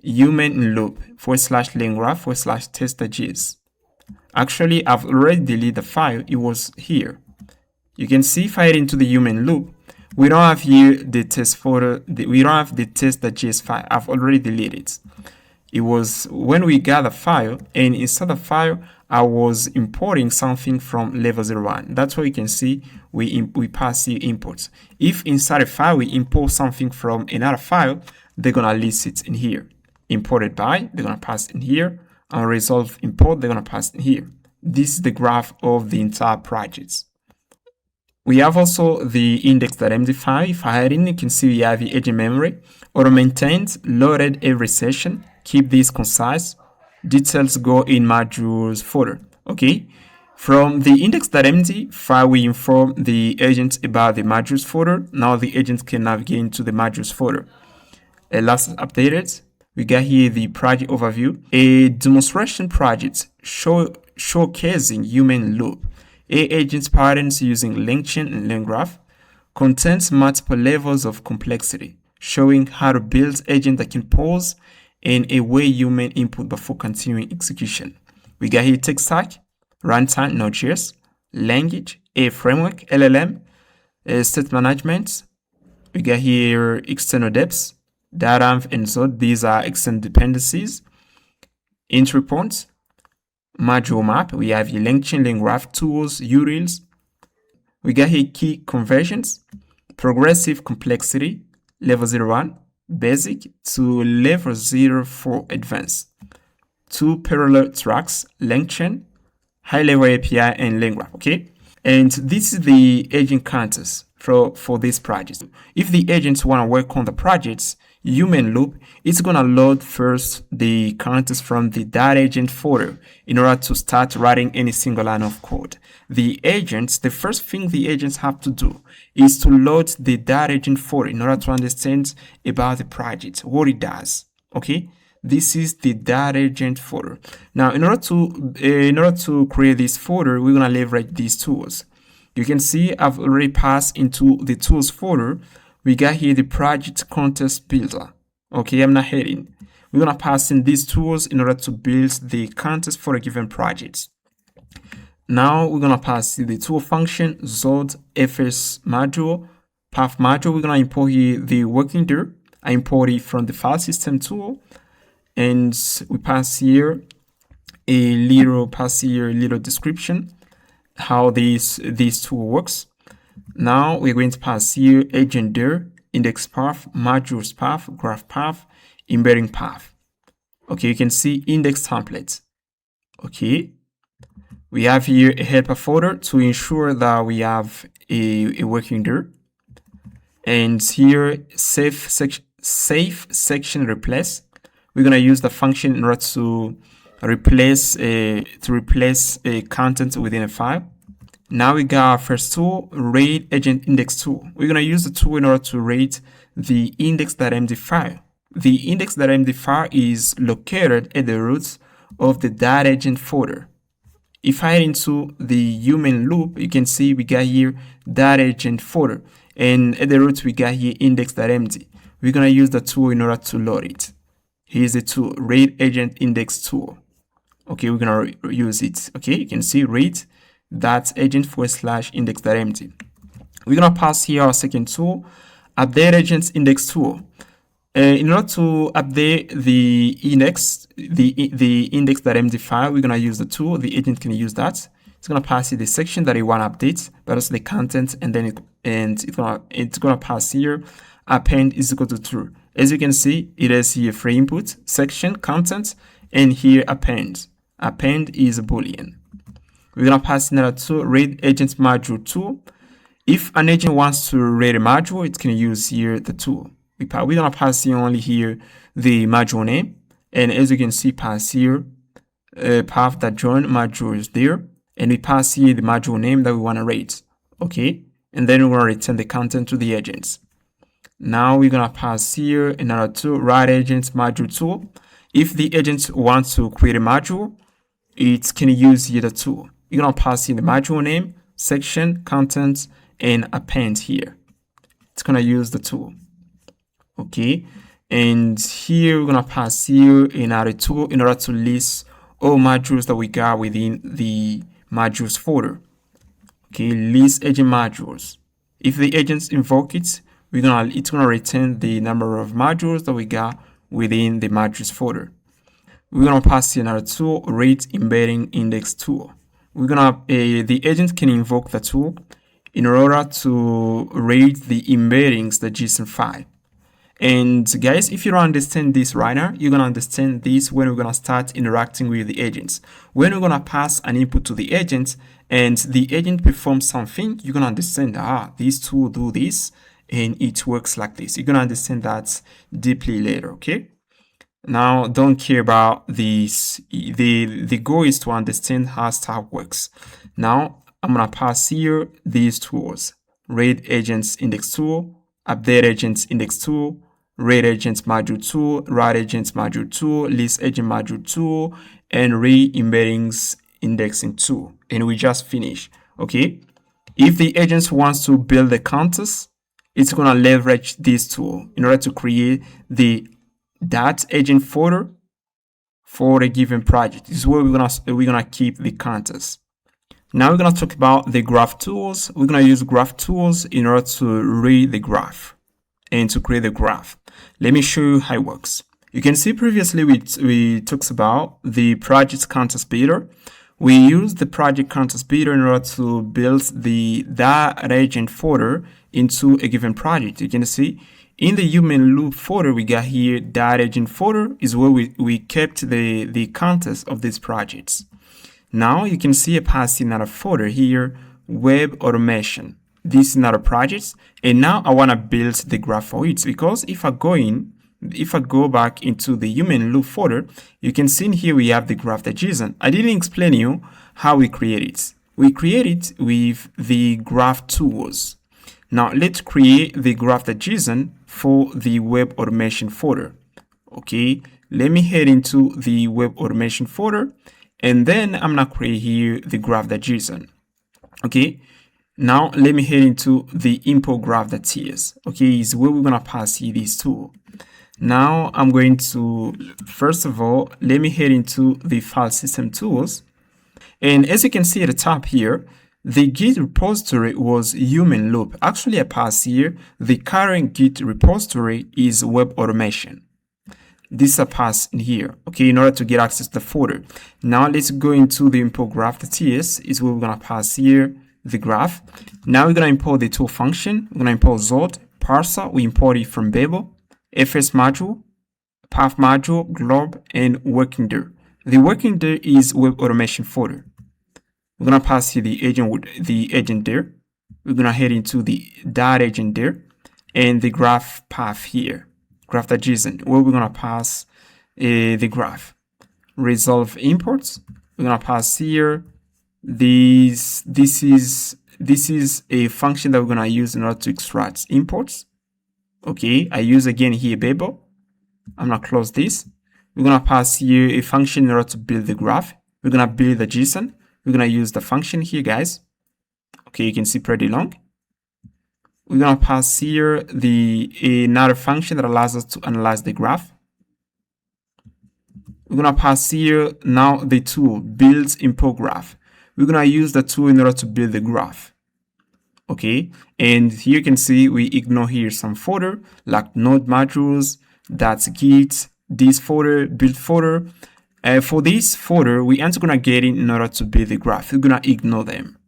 human loop /LangGraph /test.js. Actually, I've already deleted the file. It was here. You can see if I head into the human loop, we don't have here the test folder. We don't have the test.js file. I've already deleted it. It was when we got the file, and inside the file, I was importing something from level 01. That's why you can see we pass here imports. If inside a file we import something from another file, they're gonna list it in here. Imported by, they're gonna pass in here. Unresolved import, they're gonna pass in here. This is the graph of the entire project. We have also the index.md file. If I head in, you can see we have the agent memory, auto-maintained, loaded every session. Keep this concise. Details go in modules folder. Okay. From the index.md file, we inform the agent about the modules folder. Now the agent can navigate into the modules folder. Last updated, we got here the project overview, a demonstration project showcasing human loop. Agent patterns using LangChain and LangGraph, contains multiple levels of complexity, showing how to build agent that can pause and await human input before continuing execution. We got here tech stack, runtime, Node.js, language, a framework, LLM, state management. We got here external depths, data and so these are external dependencies, entry points, module map. We have here LangChain, LangGraph, tools, utils. We got here key conversions, progressive complexity, level 01, basic to level 04 advanced, 2 parallel tracks, LangChain, high level API, and LangGraph. Okay, and this is the agent counters for this project. If the agents want to work on the project's human loop, it's going to load first the counters from the .agent folder in order to start writing any single line of code. The first thing the agents have to do is to load the .agent folder in order to understand about the project, what it does. Okay, this is the .agent folder. Now, in order to create this folder, we're going to leverage these tools. You can see I've already passed into the tools folder. We got here the project context builder. Okay, I'm not heading. We're going to pass in these tools in order to build the context for a given project. Now we're going to pass the tool function, Zod, FS module, path module. We're going to import here the working dir. I import it from the FileSystem tool. And we pass here a little description how this tool works. Now we're going to pass here agent dir, index path, modules path, graph path, embedding path. Okay, you can see index templates. Okay, we have here a helper folder to ensure that we have a working dir, and here safe section replace. We're gonna use the function in order to replace a content within a file. Now we got our first tool, read agent index tool. We're going to use the tool in order to read the index.md file. The index.md file is located at the roots of the .agent folder. If I head into the human loop, you can see we got here .agent folder. And at the root, we got here index.md. We're going to use the tool in order to load it. Here's the tool, read agent index tool. Okay, we're going to use it. Okay, you can see read that agent /index.md. We're going to pass here our second tool, update agents index tool. In order to update the index, the index.md file, we're going to use the tool. The agent can use that. It's going to pass you the section that you want to update, but also the content, and then it's going to pass here append is equal to true. As you can see, it is here free input, section, content, and here append. Append is a boolean. We're going to pass another tool, read agent module tool. If an agent wants to read a module, it can use here the tool. We're going to pass here only here the module name, and as you can see, pass here path that join module is there, and we pass here the module name that we want to read. Okay, and then we're going to return the content to the agents. Now we're going to pass here another tool, write agent module tool. If the agent wants to create a module, it can use here the tool. You're going to pass in the module name, section, content, and append here. It's going to use the tool. Okay, and here we're going to pass here another tool in order to list all modules that we got within the modules folder. Okay, list agent modules. If the agents invoke it, it's gonna return the number of modules that we got within the modules folder. We're gonna pass in our tool, read embedding index tool. We're gonna the agent can invoke the tool in order to read the embeddings, the JSON file. And guys, if you don't understand this right now, you're gonna understand this when we're gonna start interacting with the agents. When we're gonna pass an input to the agent and the agent performs something, you're gonna understand, this tool do this and it works like this. You're gonna understand that deeply later. Okay, now don't care about this. The goal is to understand how stuff works. Now I'm gonna pass here these tools: read agents index tool, update agents index tool, read agents module tool, write agents module tool, list agent module tool, and re-embeddings indexing tool. And we just finished. Okay, if the agent wants to build the counters, it's gonna leverage this tool in order to create the .agent folder for a given project. This is where we're gonna keep the counters. Now we're gonna talk about the graph tools. We're gonna use graph tools in order to read the graph and to create the graph. Let me show you how it works. You can see previously we talked about the project context builder. We use the project context builder in order to build the .agent folder into a given project. You can see in the human loop folder we got here .agent folder is where we kept the context of these projects. Now you can see a pass in another folder here, web automation. This is another project, and now I want to build the graph for it, because if I go back into the human loop folder, you can see in here we have the graph.json. I didn't explain you how we create it. We create it with the graph tools. Now let's create the graph.json for the web automation folder. Okay, let me head into the web automation folder, and then I'm gonna create here the graph.json. Okay, now let me head into the import graph.ts. Okay, is where we're gonna pass here this tool. Now I'm going to, first of all, let me head into the FileSystem Tools. And as you can see at the top here, the Git repository was human loop. Actually, I pass here, the current Git repository is web automation. This is a pass in here, okay, in order to get access to the folder. Now let's go into the import graph.ts, is where we're gonna pass here the graph. Now we're gonna import the tool function. We're gonna import Zod, parser, we import it from Babel, FS module, path module, glob, and working dir. The working dir is web automation folder. We're gonna pass here the agent dir. We're gonna head into the .agent dir and the graph path here, graph.json, where we're gonna pass the graph. Resolve imports. We're gonna pass here. This is a function that we're gonna use in order to extract imports. Okay, I use again here Babel. I'm gonna close this. We're gonna pass here a function in order to build the graph. We're gonna build the JSON. We're gonna use the function here, guys. Okay, you can see pretty long. we're gonna pass here another function that allows us to analyze the graph. We're gonna pass here now the tool builds import graph. We're gonna use the tool in order to build the graph. Okay, and here you can see we ignore here some folder like node modules, that's Git, this folder, build folder. For this folder, we aren't gonna get in order to build the graph. We're gonna ignore them.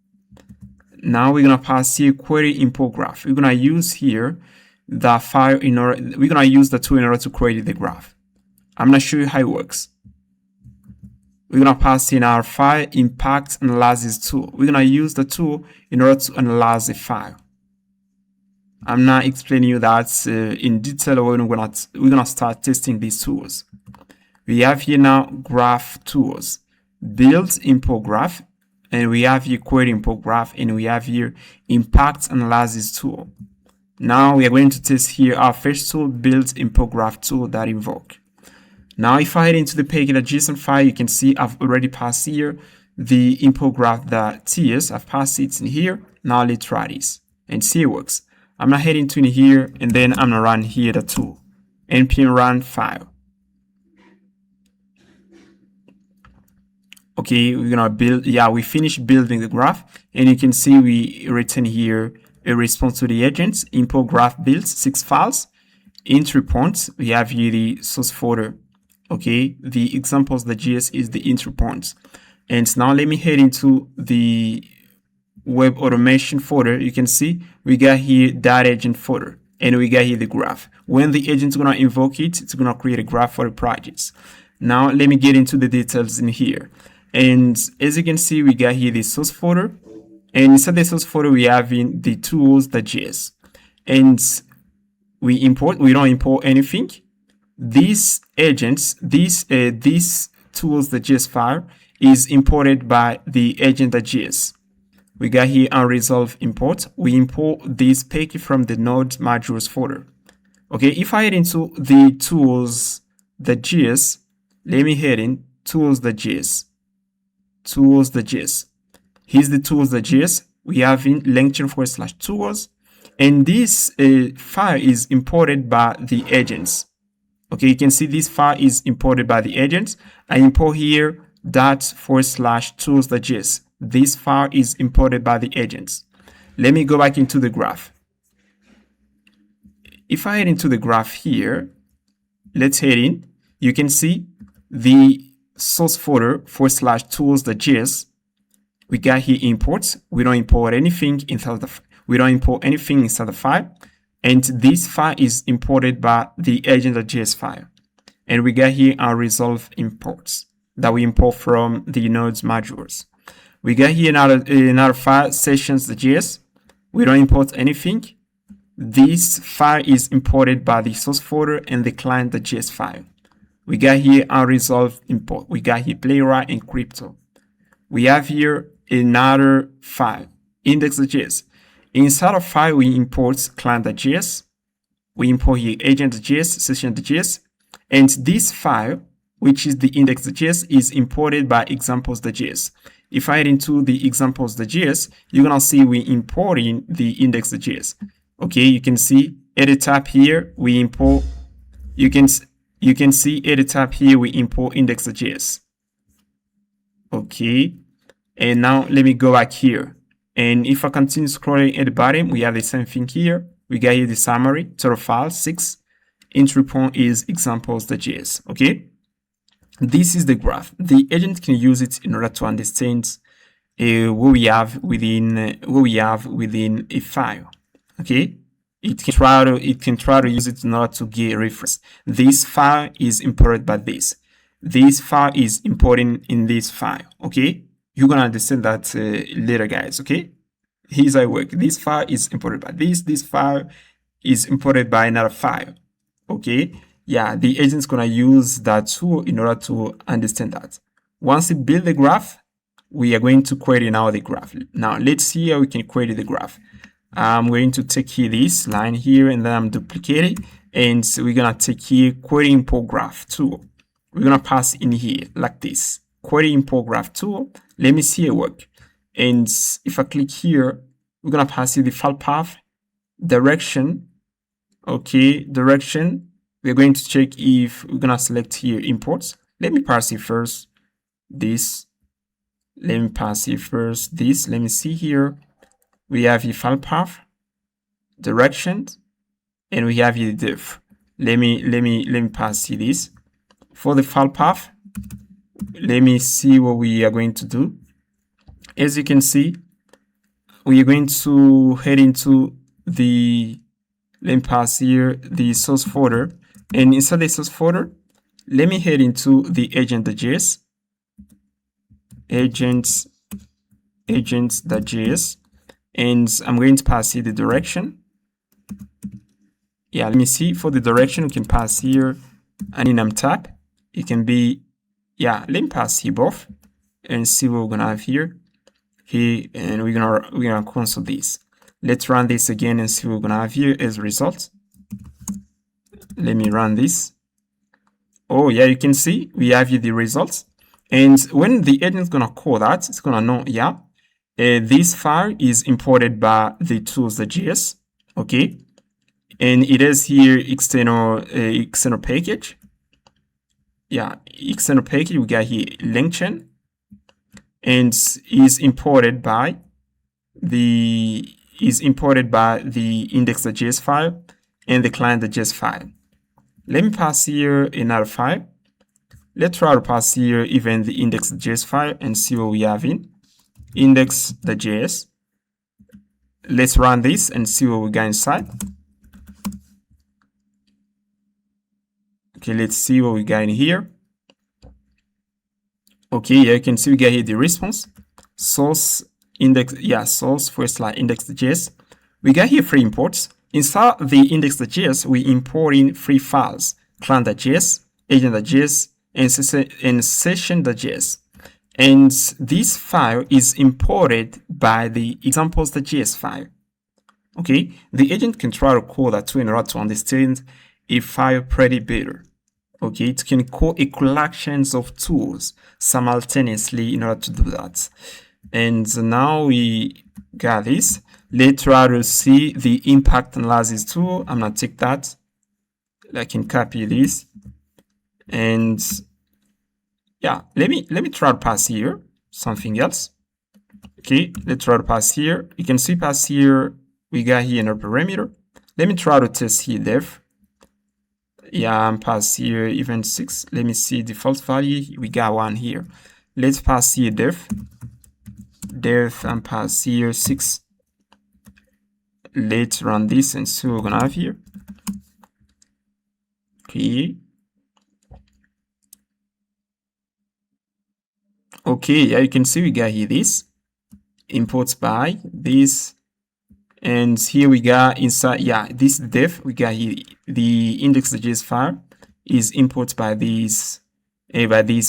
Now we're gonna pass here query import graph. We're gonna use here the file in order. We're gonna use the tool in order to query the graph. I'm gonna show you how it works. We're gonna pass in our file impact analysis tool. We're gonna use the tool in order to analyze the file. I'm not explaining you that in detail. We're gonna start testing these tools. We have here now graph tools, build import graph, and we have here query import graph, and we have here impact analysis tool. Now we are going to test here our first tool, build import graph tool that invoke. Now if I head into the package.json file, you can see I've already passed here the import graph.ts. I've passed it in here. Now let's try this and see it works. I'm gonna head into in here, and then I'm gonna run here the tool npm run file. Okay, we're gonna build. Yeah, we finished building the graph, and you can see we return here a response to the agents. Import graph builds 6 files. Entry points, we have here the source folder. Okay, the examples.js is the entry points. And now let me head into the web automation folder. You can see we got here .agent folder, and we got here the graph. When the agent's gonna invoke it, it's gonna create a graph for the projects. Now let me get into the details in here. And as you can see, we got here the source folder, and inside the source folder we have in the tools.js, and we don't import anything. These agents, this tools.js file is imported by the agent.js. We got here unresolved import. We import this package from the node modules folder. Okay, if I head into the tools.js, let me head in tools.js. Here's the tools.js. We have in LangChain /tools, and this file is imported by the agents. Okay, you can see this file is imported by the agents. I import here ./tools.js. This file is imported by the agents. Let me go back into the graph. If I head into the graph here, let's head in. You can see the source folder /tools.js. We got here imports. We don't import anything inside the file. And this file is imported by the agent.js file. And we got here our resolve imports that we import from the nodes modules. We got here another file, sessions.js. We don't import anything. This file is imported by the source folder and the client.js file. We got here unresolved import. We got here playwright and crypto. We have here another file, index.js. Inside of file, we import client.js. We import here agent.js, session.js. And this file, which is the index.js, is imported by examples.js. If I head into the examples.js, you're going to see we importing the index.js. Okay, you can see edit tab here, we import, you can see edit tab here, we import index.js. Okay, and now let me go back here. And if I continue scrolling at the bottom, we have the same thing here. We got here the summary, total file 6. Entry point is examples.js. Okay, this is the graph. The agent can use it in order to understand what we have within a file. Okay, it can try to use it in order to get a reference. This file is imported by this. This file is importing in this file. Okay, you're gonna understand that later, guys. Okay, here's how it works. This file is imported by this. This file is imported by another file. Okay, yeah, the agent's gonna use that tool in order to understand that. Once we build the graph, we are going to query now the graph. Now let's see how we can query the graph. I'm going to take here this line here, and then I'm duplicating, and so we're gonna take here query import graph tool. We're gonna pass in here like this, query import graph tool. Let me see it work. And if I click here, we're gonna pass here the file path, direction. Okay, direction. We're going to check if we're gonna select here imports. Let me parse it first. This. Let me pass it first. This. Let me see here. We have the file path, direction, and we have the div. Let me pass you this. For the file path, let me see what we are going to do. As you can see, we are going to head into the, let me pass here the source folder, and inside the source folder, let me head into the agent.js, agents.js, and I'm going to pass here the direction. Yeah, let me see. For the direction, we can pass here an enum tab. It can be, yeah, let me pass here both and see what we're gonna have here. And we're gonna console this. Let's run this again and see what we're gonna have here as a result. Let me run this. Oh yeah, you can see we have here the results. And when the agent is gonna call that, it's gonna know, yeah, this file is imported by the tools.js. Okay. And it is here external package. Yeah, external package. We got here LangChain, and is imported by the index.js file and the client.js file. Let me pass here another file. Let's try to pass here even the index.js file and see what we have in index.js. Let's run this and see what we got inside. Okay, let's see what we got in here. Okay, yeah, you can see we got here the response, source index, yeah, source / index.js. We got here 3 imports. Inside the index.js, we import in 3 files: client.js, agent.js, and session.js. And this file is imported by the examples.js file. Okay, the agent can try to call that tool in order to understand a file pretty better. Okay, it can call a collections of tools simultaneously in order to do that. And now we got this. Let's try to see the impact analysis tool. I'm gonna take that. I can copy this, and yeah, let me try to pass here something else. Okay, let's try to pass here. You can see pass here. We got here another parameter. Let me try to test here def. Yeah, I'm pass here even 6. Let me see default value. We got 1 here. Let's pass here def and pass here 6. Let's run this and see what we're gonna have here. Okay. Okay, yeah, you can see we got here this imports by this. And here we got inside, yeah, this def, we got here the index.js file is imported by these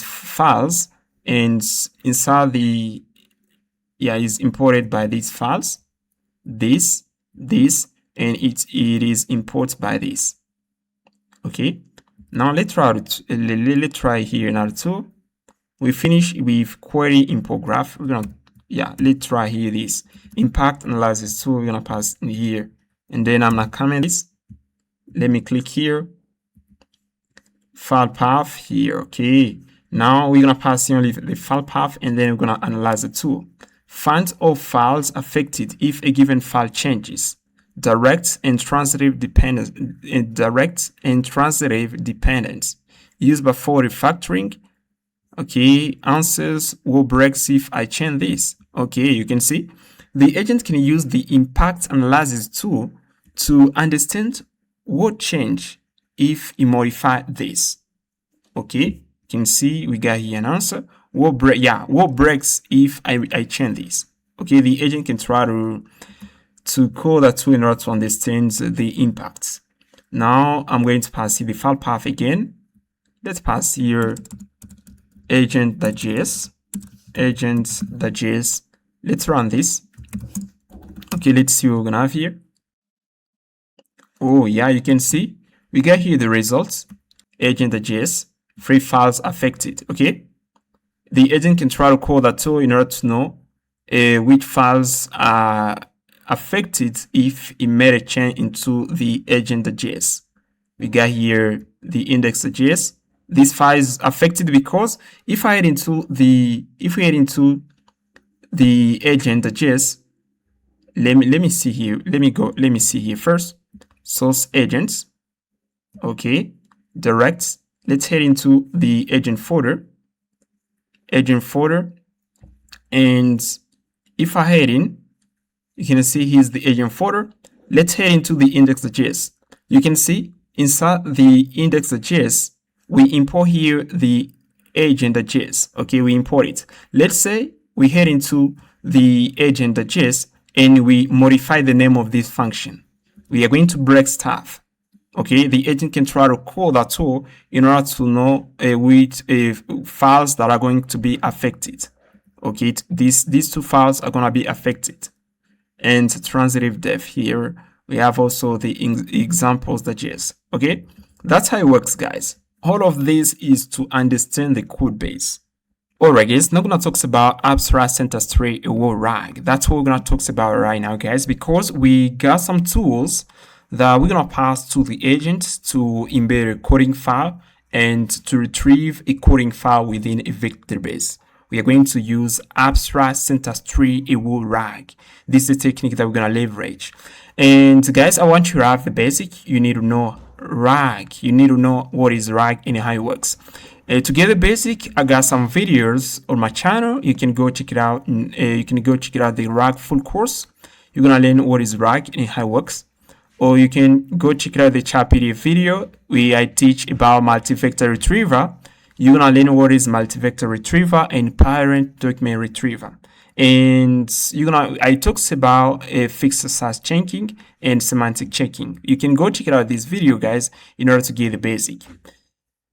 files, and inside the, yeah, is imported by these files, this, and it is imported by this. Okay, now let's try here another tool. We finish with query import graph. We're gonna, yeah, let's try here this impact analysis tool. We're gonna pass in here, and then I'm gonna comment this. Let me click here, file path here. Okay, now we're gonna pass in only the file path, and then we're gonna analyze the tool. Find all files affected if a given file changes. Direct and transitive dependence used before refactoring. Okay, answers what breaks if I change this. Okay, you can see the agent can use the impact analysis tool to understand what change if you modify this. Okay, you can see we got here an answer. What breaks if I change this. Okay, the agent can try to call that tool in order to understand the impacts. Now I'm going to pass here the file path again. Let's pass here agent.js. Let's run this. Okay, let's see what we're gonna have here. Oh yeah, you can see we got here the results. Agent.js, 3 files affected. Okay, the agent can try to call that tool in order to know which files are affected if it made a change into the Agent.js. We got here the index.js. This file is affected because if we head into the Agent.js, let me see here. Let me see here first. Source agents. Okay, direct. Let's head into the agent folder. And if I head in, you can see here's the agent folder. Let's head into the index.js. You can see inside the index.js, we import here the agent.js. Okay, we import it. Let's say we head into the agent.js and we modify the name of this function. We are going to break stuff. Okay, the agent can try to call that tool in order to know which files that are going to be affected. Okay, these two files are going to be affected. And transitive def here, we have also the examples.js. Okay, that's how it works, guys. All of this is to understand the code base. Alright, guys, now we're going to talk about abstract syntax tree or RAG. That's what we're going to talk about right now, guys, because we got some tools that we're going to pass to the agent to embed a coding file and to retrieve a coding file within a vector base. We are going to use abstract syntax tree or RAG. This is a technique that we're going to leverage. And guys, I want you to have the basic. You need to know RAG. You need to know what is RAG and how it works. To get the basic, I got some videos on my channel. You can go check it out. You can go check it out, the RAG full course. You're going to learn what is RAG and how it works. Or you can go check out the ChatPDF video where I teach about multi-vector retrieval. You're going to learn what is multi-vector retrieval and parent document retrieval. And I talks about fixed size checking and semantic checking. You can go check out this video, guys, in order to get the basic.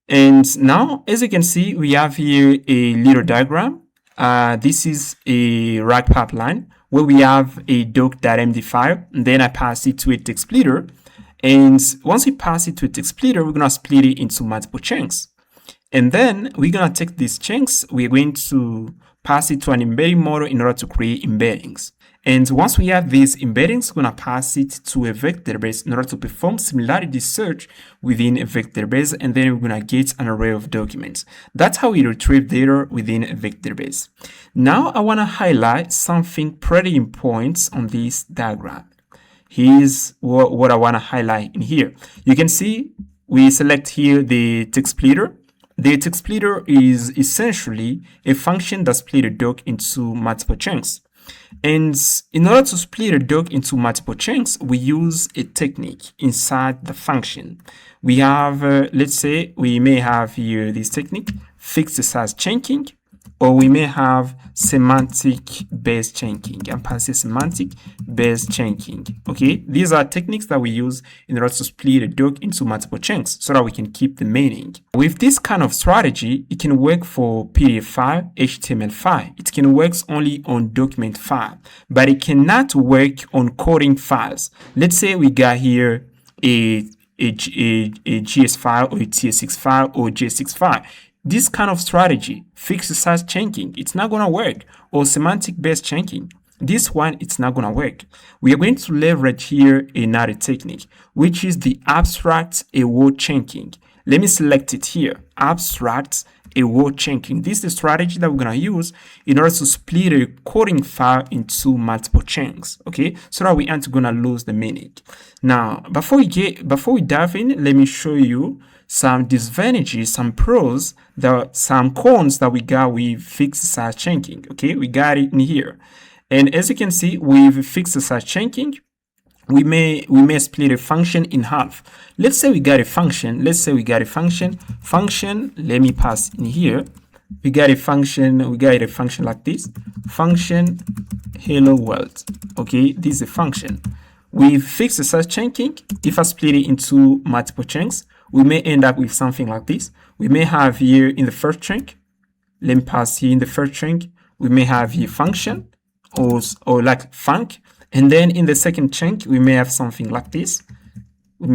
And now, as you can see, we have here a little diagram. This is a RAG pipeline where we have a doc.md file, and then I pass it to a text splitter. And once we pass it to a text splitter, we're going to split it into multiple chunks. And then we're going to take these chunks, we're going to pass it to an embedding model in order to create embeddings. And once we have these embeddings, we're going to pass it to a vector base in order to perform similarity search within a vector base, and then we're going to get an array of documents. That's how we retrieve data within a vector base. Now I want to highlight something pretty important on this diagram. Here's what I want to highlight in here. You can see we select here the text splitter. The text splitter is essentially a function that splits a doc into multiple chunks. And in order to split a doc into multiple chunks, we use a technique inside the function. We have, let's say, we may have here this technique, fixed size chunking, or we may have semantic based chunking. I'm passing semantic based chunking. Okay, these are techniques that we use in order to split a doc into multiple chunks so that we can keep the meaning. With this kind of strategy, it can work for PDF file, HTML file. It can work only on document file, but it cannot work on coding files. Let's say we got here a GS file or a TS6 file or JS6 file. This kind of strategy, fixed size chunking, it's not going to work, or semantic based chunking. This one, it's not going to work. We are going to leverage here another technique, which is the abstract aware chunking. Let me select it here, abstract aware chunking. This is the strategy that we're going to use in order to split a coding file into multiple chunks, okay, so that we aren't going to lose the meaning. Now, before we dive in, let me show you some disadvantages, some pros, some cons that we got with fixed size chunking. Okay, we got it in here. And as you can see, with fixed size chunking, we may split a function in half. Let's say we got a function. Function, let me pass in here. We got a function like this. Function hello world. Okay, this is a function. With fixed size chunking, if I split it into multiple chunks, we may end up with something like this. We may have here in the first chunk, let me pass here in the first chunk, we may have here function or like func. And then in the second chunk, we may have something like this. I'm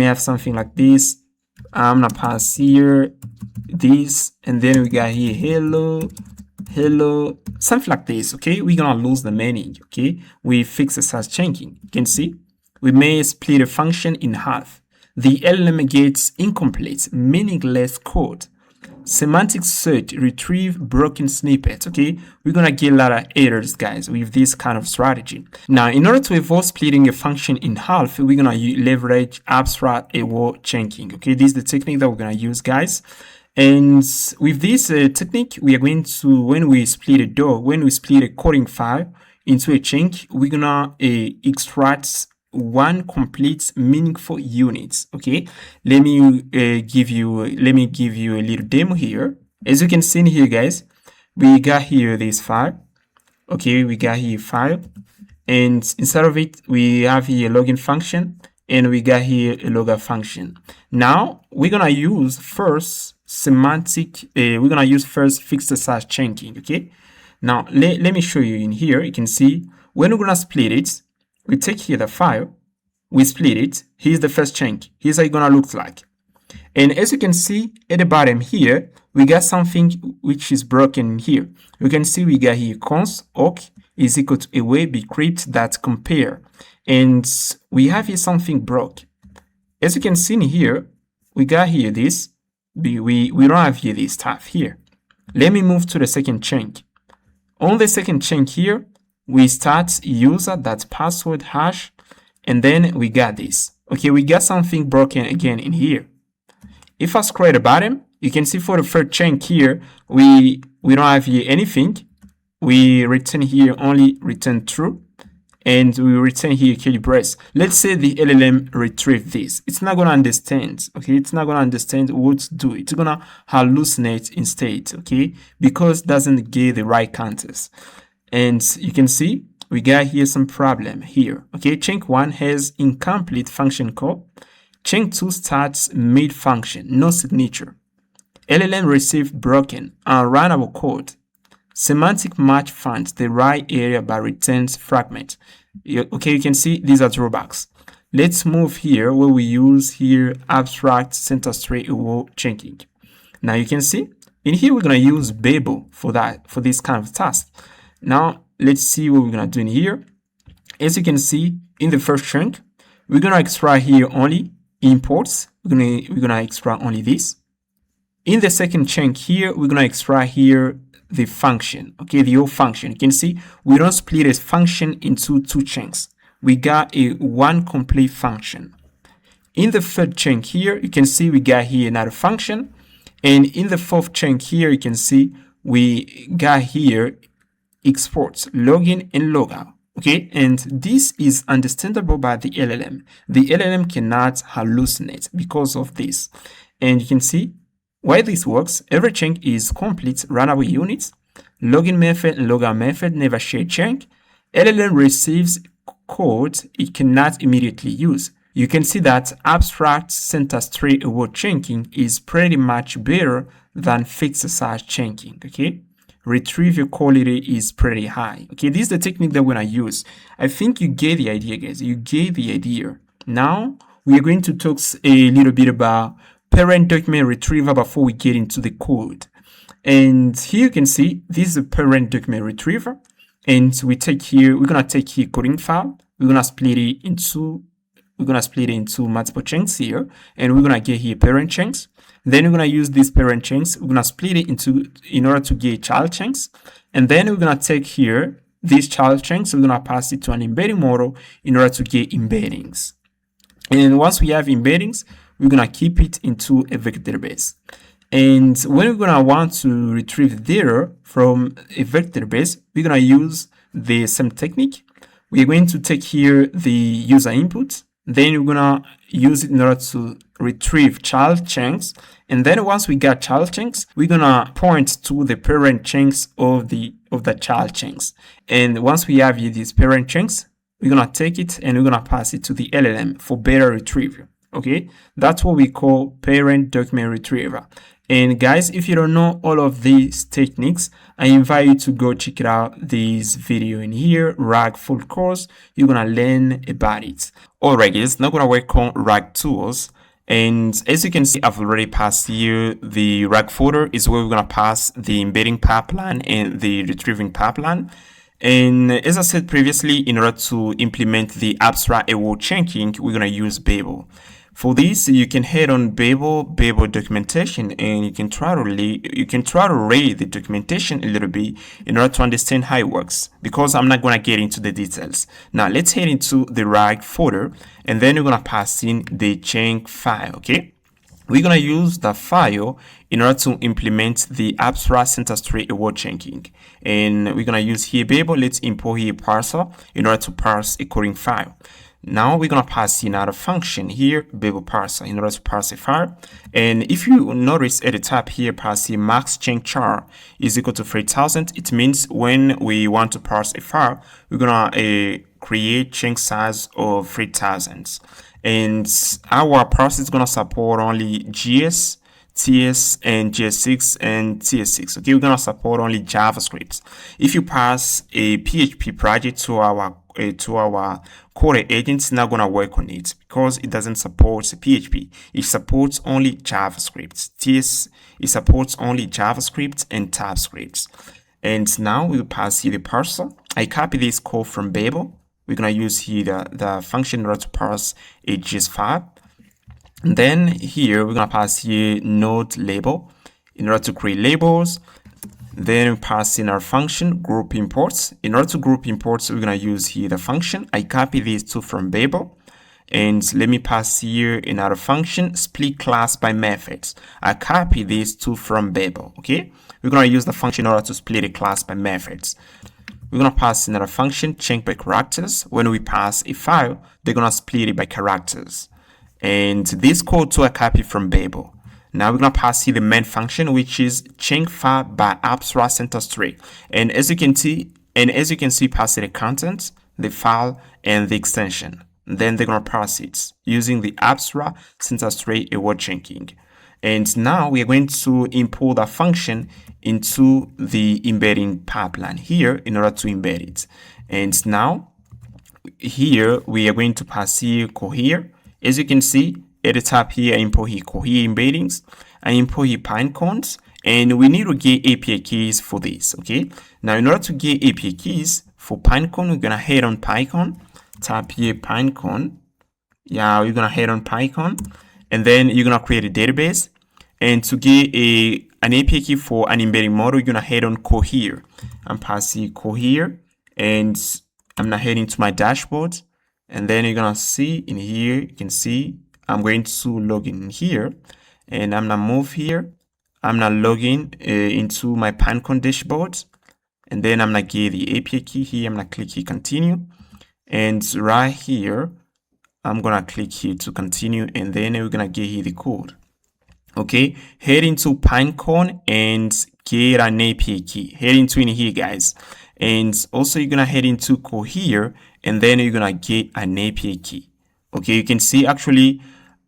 gonna pass here this, and then we got here hello hello, something like this, okay? We're gonna lose the meaning, okay? We fix the size changing. You can see we may split a function in half. The LLM gets incomplete, meaningless code. Semantic search, retrieve broken snippets, okay? We're gonna get a lot of errors, guys, with this kind of strategy. Now, in order to avoid splitting a function in half, we're gonna leverage AST-Aware chunking, okay? This is the technique that we're gonna use, guys. And with this technique, we are going to, when we split a coding file into a chunk, we're gonna extract one complete meaningful unit. Okay, let me give you a little demo here. As you can see in here, guys, we got here this file. Okay, we got here file, and inside of it we have here a login function, and we got here a logger function. Now we're gonna use first fixed size chunking. Okay, now let me show you in here. You can see when we're gonna split it, we take here the file, we split it. Here's the first chunk. Here's how it's gonna look like. And as you can see at the bottom here, we got something which is broken here. You can see we got here const awk is equal to away bcrypt that compare. And we have here something broke. As you can see in here, we got here this. We don't have here this stuff here. Let me move to the second chunk. On the second chunk here, we start user.password hash, and then we got this. Okay, we got something broken again in here. If I scroll at the bottom, you can see for the first chunk here, we don't have here anything. We return here only return true, and we return here curly brace. Let's say the LLM retrieve this. It's not gonna understand. Okay, it's not gonna understand what to do. It's gonna hallucinate instead. Okay, because it doesn't get the right context. And you can see we got here some problem here. Okay, chunk 1 has incomplete function call. Chunk 2 starts mid function, no signature. LLM received broken, unrunnable code. Semantic match finds the right area but returns fragment. Okay, you can see these are drawbacks. Let's move here where we use here abstract sentence tree chunking. Now you can see in here we're gonna use Babel for this kind of task. Now let's see what we're gonna do in here. As you can see in the first chunk, we're gonna extract here only imports. We're gonna extract only this. In the second chunk here, we're gonna extract here the function. Okay, the whole function. You can see we don't split a function into two chunks. We got a one complete function. In the third chunk here, you can see we got here another function, and in the fourth chunk here, you can see we got here exports, login and logout. Okay, and this is understandable by the LLM. The LLM cannot hallucinate because of this. And you can see why this works. Every chunk is complete runnable units. Login method and logout method never share chunk. LLM receives code it cannot immediately use. You can see that abstract sentence tree award chunking is pretty much better than fixed size chunking. Okay, retrieval quality is pretty high. Okay, this is the technique that we're gonna use. I think you get the idea, guys. You get the idea. Now we are going to talk a little bit about parent document retrieval before we get into the code. And here you can see this is a parent document retriever. And we're gonna take here coding file. We're gonna split it into multiple chunks here, and we're gonna get here parent chunks. Then we're gonna use these parent chunks. We're gonna split it in order to get child chunks. And then we're gonna take here these child chunks. We're gonna pass it to an embedding model in order to get embeddings. And once we have embeddings, we're gonna keep it into a vector database. And when we're gonna want to retrieve data from a vector database, we're gonna use the same technique. We're going to take here the user input. Then we're gonna use it in order to retrieve child chunks. And then once we got child chunks, we're gonna point to the parent chunks of the child chunks. And once we have here these parent chunks, we're gonna take it and we're gonna pass it to the LLM for better retrieval. Okay, that's what we call parent document retrieval. And guys, if you don't know all of these techniques, I invite you to go check it out. This video in here, RAG full course, you're gonna learn about it. Alright guys, now we're gonna work on RAG tools. And as you can see, I've already passed here the rag folder is where we're going to pass the embedding pipeline and the retrieving pipeline. And as I said previously, in order to implement the AST-Aware checking, we're going to use Babel. For this, you can head on Babel documentation, and you can try to read the documentation a little bit in order to understand how it works, because I'm not going to get into the details. Now, let's head into the rag folder, and then we're going to pass in the check file, okay? We're going to use the file in order to implement the abstract syntax tree award checking. And we're going to use here Babel. Let's import here parser in order to parse a coding file. Now we're going to pass in another function here, Babel parser, in order to parse a file. And if you notice at the top here, parse max check char is equal to 3000. It means when we want to parse a file, we're going to create check size of 3000. And our parser is going to support only GS, TS, and GS6 and TS6. Okay, we're going to support only JavaScript. If you pass a PHP project to our CoderAgent, it's not going to work on it because it doesn't support PHP. It supports only JavaScript. TS, it supports only JavaScript and TypeScript. And now we'll pass here the parser. I copy this code from Babel. We're going to use here the function in order to parse a GS file. And then here we're going to pass here node label in order to create labels. Then we pass in our function group imports. In order to group imports, we're going to use here the function. I copy these two from Babel. And let me pass here another function, split class by methods. I copy these two from Babel, okay? We're going to use the function in order to split a class by methods. We're going to pass another function, check by characters. When we pass a file, they're going to split it by characters. And this code too I copy from Babel. Now we're going to pass here the main function, which is check file by abstract syntax tree. And as you can see, pass it the content, the file, and the extension. Then they're going to parse it using the abstract syntax tree award checking. And now we are going to import that function into the embedding pipeline here in order to embed it. And now here we are going to pass here cohere. As you can see at the top here, I import here cohere embeddings. I import here pinecons, and we need to get API keys for this. Okay. Now in order to get API keys for pinecon, we're gonna head on pinecon. Tap here pinecon. Yeah, we're gonna head on pinecon. And then you're going to create a database. And to get an API key for an embedding model, you're going to head on Cohere. I'm passing Cohere. And I'm now heading to my dashboard. And then you're going to see in here, you can see I'm going to log in here. And I'm going to move here. I'm now logging into my Pinecon dashboard. And then I'm going to get the API key here. I'm going to click here, continue. And right here, I'm going to click here to continue, and then we're going to get here the code. Okay, head into Pinecon and get an API key. Head into in here, guys. And also you're going to head into Cohere, and then you're going to get an API key. Okay, you can see actually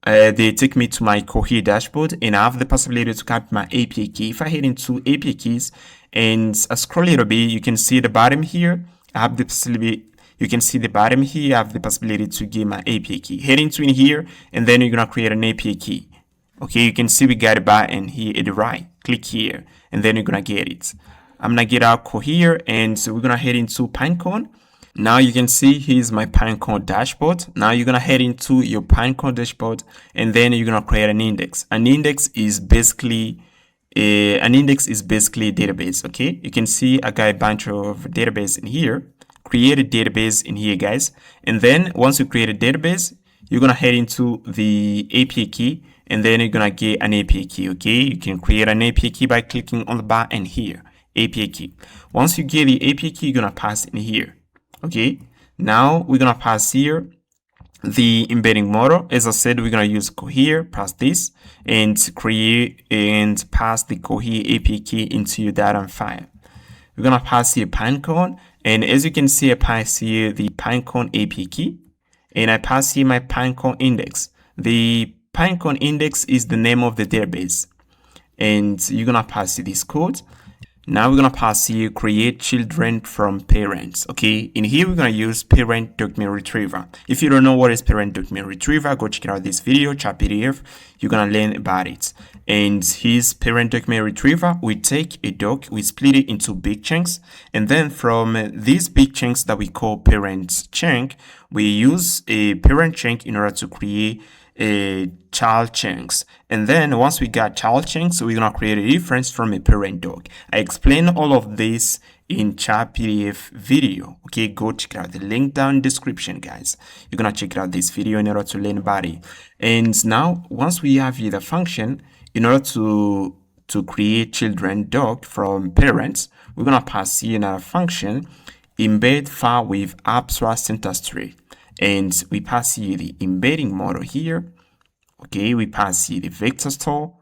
they take me to my Cohere dashboard, and I have the possibility to copy my API key. If I head into API keys and I scroll a little bit, you can see the bottom here. I have the possibility. You can see the bottom here, I have the possibility to get my API key. Head into in here, and then you're going to create an API key. Okay, you can see we got a button here at the right. Click here, and then you're going to get it. I'm going to get out Cohere, and so we're going to head into Pinecon. Now you can see here's my Pinecon dashboard. Now you're going to head into your Pinecon dashboard, and then you're going to create an index. An index is basically a database, okay? You can see I got a bunch of database in here. Create a database in here, guys. And then once you create a database, you're going to head into the API key, and then you're going to get an API key, okay? You can create an API key by clicking on the button here, API key. Once you get the API key, you're going to pass in here, okay? Now we're going to pass here the embedding model. As I said, we're going to use Cohere, pass this, and create and pass the Cohere API key into your data file. We're going to pass here Pinecon. And as you can see, I pass here the Pinecon API key, and I pass here my Pinecon index. The Pinecon index is the name of the database, and you're gonna pass this code. Now we're gonna pass here create children from parents. Okay, in here we're gonna use parent document retriever. If you don't know what is parent document retriever, go check out this video, ChatPDF. You're gonna learn about it. And here's parent document retriever. We take a doc, we split it into big chunks, and then from these big chunks that we call parent chunk, we use a parent chunk in order to create a child chunks. And then once we got child chunks, we're gonna create a reference from a parent doc. I explain all of this in ChatPDF video. Okay, go check it out. The link down in description, guys. You're gonna check out this video in order to learn about it. And now once we have here the function, in order to create children doc from parents, we're gonna pass here another function, embed file with abstract syntax tree. And we pass here the embedding model here. Okay, we pass here the vector store,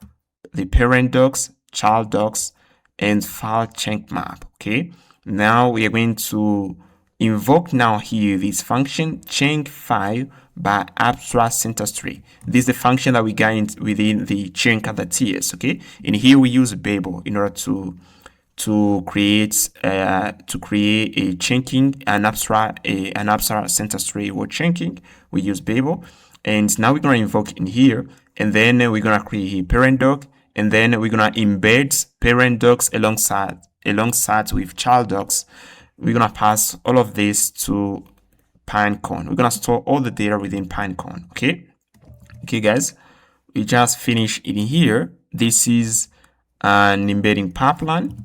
the parent docs, child docs, and file chunk map. Okay, now we are going to invoke now here this function chunk file by abstract syntax tree. This is the function that we got within the chunk other tiers. Okay, and here we use Babel in order to create a chunking, an abstract syntax tree or chunking. We use Babel, and now we're gonna invoke in here, and then we're gonna create a parent doc, and then we're gonna embed parent docs alongside with child docs. We're gonna pass all of this to Pinecone. We're gonna store all the data within Pinecone. Okay, guys, we just finished in here. This is an embedding pipeline.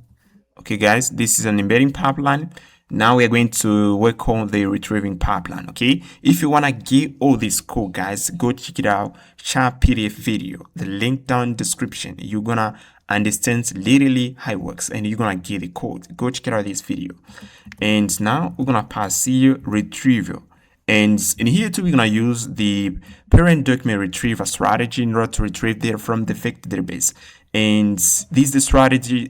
Okay, guys, this is an embedding pipeline. Now we are going to work on the retrieving pipeline. Okay, if you want to get all this code, guys, go check it out, ChatPDF video, the link down in the description. You're gonna understand literally how it works, and you're gonna get the code. Go check it out this video. And now we're gonna pass here Retrieval. And in here too, we're gonna use the parent document retrieval strategy in order to retrieve data from the vector database. And this is the strategy,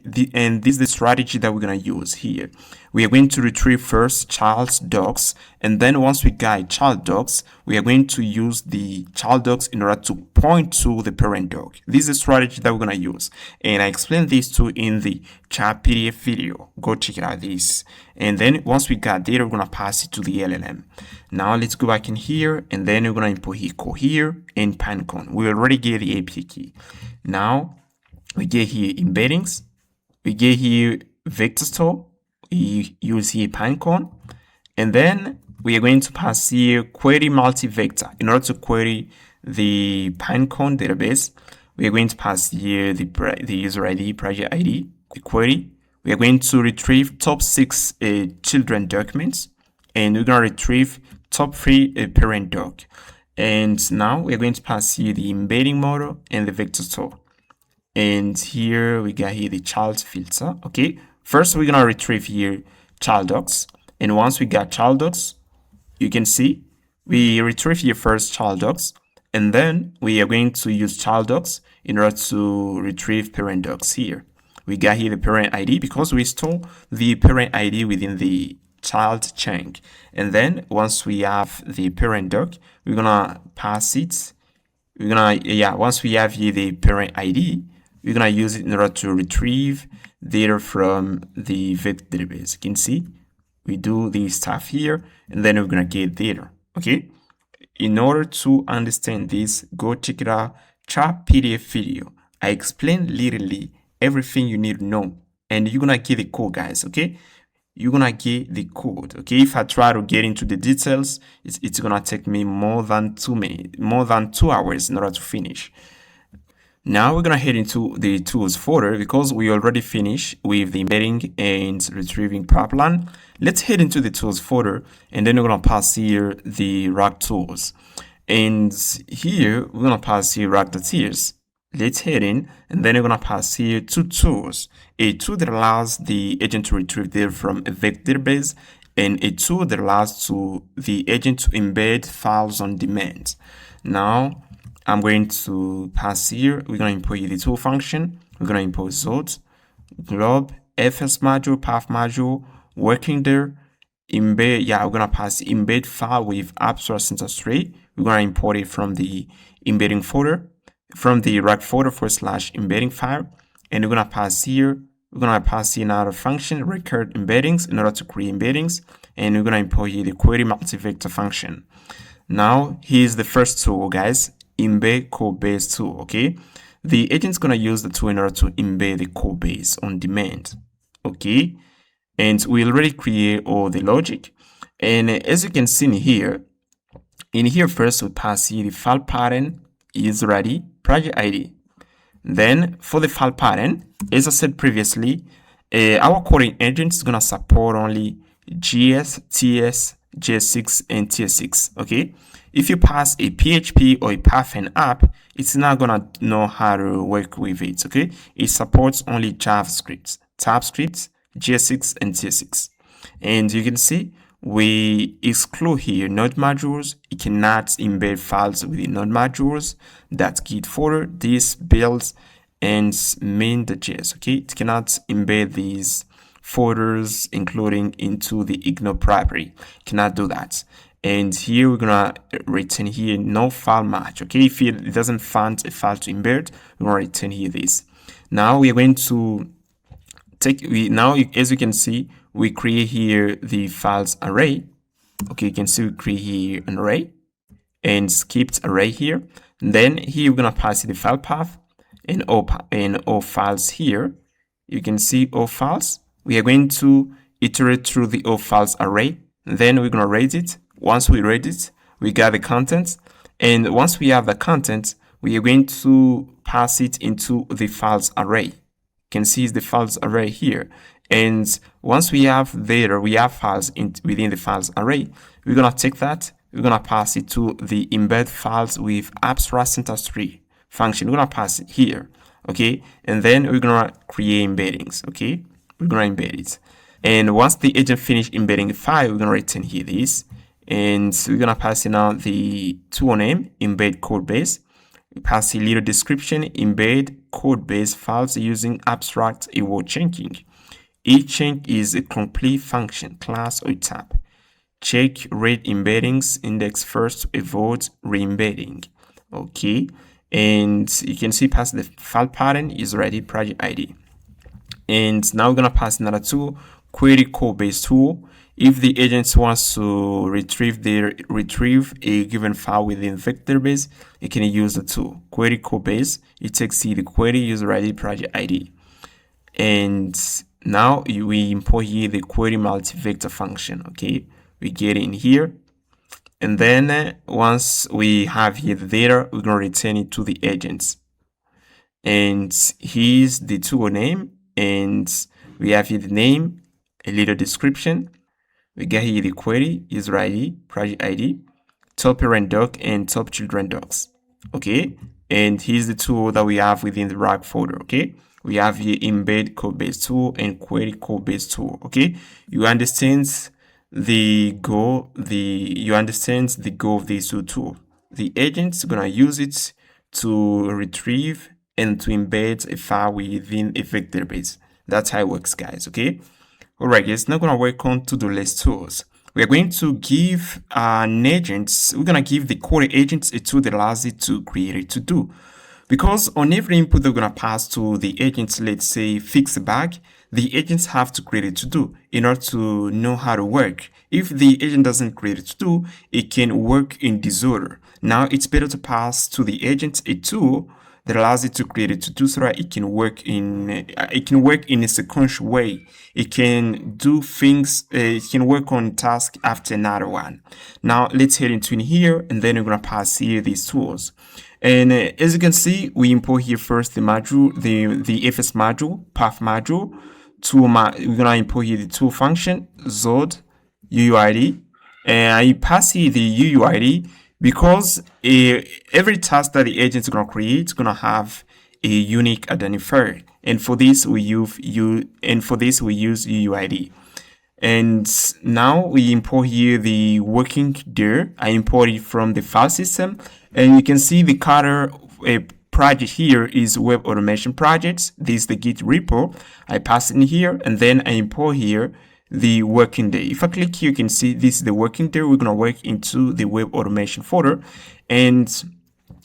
that we're gonna use here. We are going to retrieve first child's docs, and then once we get child docs, we are going to use the child docs in order to point to the parent doc. This is the strategy that we're gonna use, and I explained this too in the ChatPDF video. Go check it out this. And then once we got data, we're gonna pass it to the LLM. Now let's go back in here, and then we're gonna import here Cohere and Pinecone. We already get the API key. Now we get here embeddings, we get here vector store, we use here Pinecone, and then we are going to pass here query multi-vector. In order to query the Pinecone database, we are going to pass here the user ID, project ID, the query. We are going to retrieve top 6 children documents, and we're going to retrieve top 3 parent doc. And now we are going to pass here the embedding model and the vector store. And here we got here the child filter. Okay, first we're gonna retrieve here child docs, and once we got child docs, you can see we retrieve here first child docs, and then we are going to use child docs in order to retrieve parent docs. Here we got here the parent ID because we store the parent ID within the child chunk, and then once we have the parent doc, we're gonna pass it. Once we have here the parent ID, we're gonna use it in order to retrieve data from the vector database. You can see we do this stuff here, and then we're gonna get data. Okay, in order to understand this, go check it out ChatPDF video. I explain literally everything you need to know, and you're gonna get the code, guys. Okay, you're gonna get the code. Okay, if I try to get into the details, it's gonna take me more than 2 hours in order to finish. Now we're gonna head into the tools folder because we already finished with the embedding and retrieving pipeline. Let's head into the tools folder, and then we're gonna pass here the rack tools. And here we're gonna pass here rack.tiers. Let's head in, and then we're gonna pass here 2 tools. A tool that allows the agent to retrieve data from a vector database, and a tool that allows the agent to embed files on demand. Now I'm going to pass here. We're going to import the tool function. We're going to import Zod, glob, fs module, path module, working there, embed. We're going to pass embed file with abstract syntax tree. We're going to import it from the embedding folder, from the rack folder /embedding file. And we're going to pass here we're gonna pass in another function, record embeddings, in order to create embeddings, and we're gonna import here the query multi-vector function. Now, here's the first tool, guys, embed Codebase tool, okay? The agent's gonna use the tool in order to embed the Codebase on demand, okay? And we already create all the logic. And as you can see in here first we pass here the file pattern is ready, project ID. Then for the file pattern, as I said previously, our coding agent is gonna support only GS, TS, JS6, and TS6. Okay. If you pass a PHP or a Python app, it's not gonna know how to work with it. Okay. It supports only JavaScript, TypeScript, JS6, and TS6. And you can see we exclude here node modules. It cannot embed files within node modules. That's Git folder, this builds, and main.js. Okay, it cannot embed these folders, including into the ignore property. It cannot do that. And here we're gonna return here no file match. Okay, if it doesn't find a file to embed, we're gonna return here this. Now we are going to as you can see, we create here the files array. Okay, you can see we create here an array and skipped array here. And then here we're gonna pass the file path and all files here. You can see all files. We are going to iterate through the all files array. Then we're gonna raise it. Once we raise it, we got the content. And once we have the content, we are going to pass it into the files array. You can see the files array here. And once we have data, we have files within the files array, we're gonna take that, we're gonna pass it to the embed files with abstract syntax tree function. We're gonna pass it here, okay? And then we're gonna create embeddings, okay? We're gonna embed it. And once the agent finish embedding the file, we're gonna return here this, and we're gonna pass in out the tool name, embed Codebase. We pass a little description, embed Codebase files using AST-Aware checking. Each check is a complete function, class, or tab. Check read embeddings index first to avoid re-embedding. Okay, and you can see past the file pattern is ready, project ID. And now we're gonna pass another tool, query Codebase tool. If the agent wants to retrieve a given file within vector base, you can use the tool query Codebase. It takes the query user ID project ID. And now we import here the query multi-vector function. Okay, we get in here, and then once we have here the data, we're gonna return it to the agents. And here's the tool name, and we have here the name, a little description. We get here the query, user ID, project ID, top parent doc, and top children docs. Okay, and here's the tool that we have within the RAG folder. Okay, we have here embed Codebase tool and query Codebase tool. Okay, you understand the goal of these two tools. The agent's gonna use it to retrieve and to embed a file within a vector base. That's how it works, guys. Okay. All right, guys. Now gonna work on TodoList Tools. We are going to give an agent. We're gonna give the CoderAgent a tool that allows it to create a to-do. Because on every input they're gonna pass to the agents, let's say fix a bug, the agents have to create a to-do in order to know how to work. If the agent doesn't create a to-do, it can work in disorder. Now it's better to pass to the agent a tool that allows it to create a to-do so that it can work in a sequential way. It can do things, it can work on task after another one. Now let's head into in here, and then we're gonna pass here these tools. And as you can see, we import here first the module, the FS module, path module. We're gonna import here the tool function, Zod, UUID, and I pass here the UUID because every task that the agent is gonna create is gonna have a unique identifier, and for this we use UUID. And now we import here the working dir. I import it from the file system, and you can see the Coder project here is web automation projects. This is the Git repo. I pass it in here, and then I import here the working day. If I click here, you can see this is the working day. We're gonna work into the web automation folder, and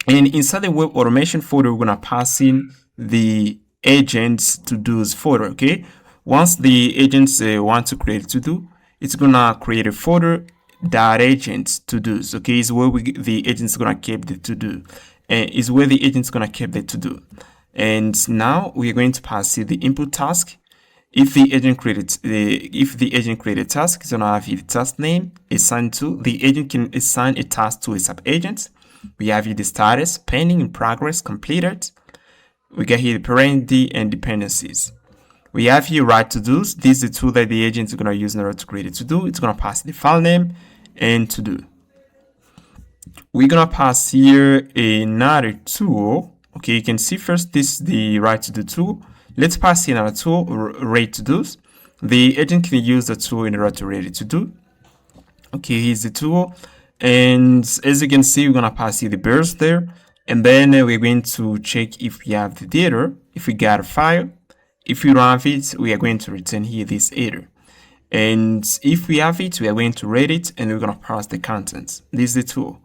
inside the web automation folder, we're gonna pass in the agents to-dos folder. Okay, once the agents want to create a to-do, it's gonna create a folder that agents to-dos. Okay, is where the agent's gonna keep the to-do, and is where the agent's gonna keep the to-do. And now we are going to pass here the input task. If the agent created a task, it's gonna have here the task name assigned to. The agent can assign a task to a sub-agent. We have here the status, pending, in progress, completed. We get here the parent ID and dependencies. We have here write to dos. This is the tool that the agent is gonna use in order to create a to do. It's gonna pass the file name and to do. We're gonna pass here another tool. Okay, you can see first this is the write to do tool. Let's pass here another tool, rate to dos. The agent can use the tool in order to rate it to do. Okay, here's the tool, and as you can see, we're gonna pass here the burst there, and then we're going to check if we have the data. If we got a file, if we don't have it, we are going to return here this error. And if we have it, we are going to rate it, and we're gonna pass the contents. This is the tool.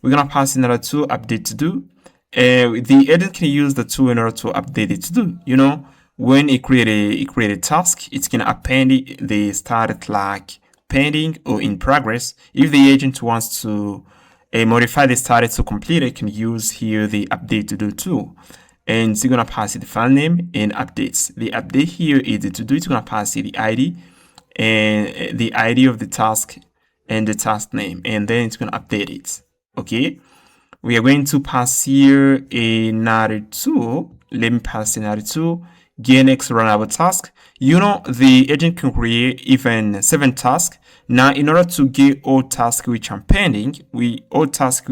We're gonna pass another tool, update to do. The agent can use the tool in order to update it to do. You know, when it create a task, it can append the started like pending or in progress. If the agent wants to modify the started to complete, it can use here the update to do tool. And it's gonna pass it the file name and updates. The update here is the to do. It's gonna pass it the ID and the ID of the task and the task name, and then it's gonna update it. Okay. We are going to pass here another tool. Let me pass another tool. Get next runnable task. You know, the agent can create even 7 tasks. Now, in order to get all tasks which are pending, all tasks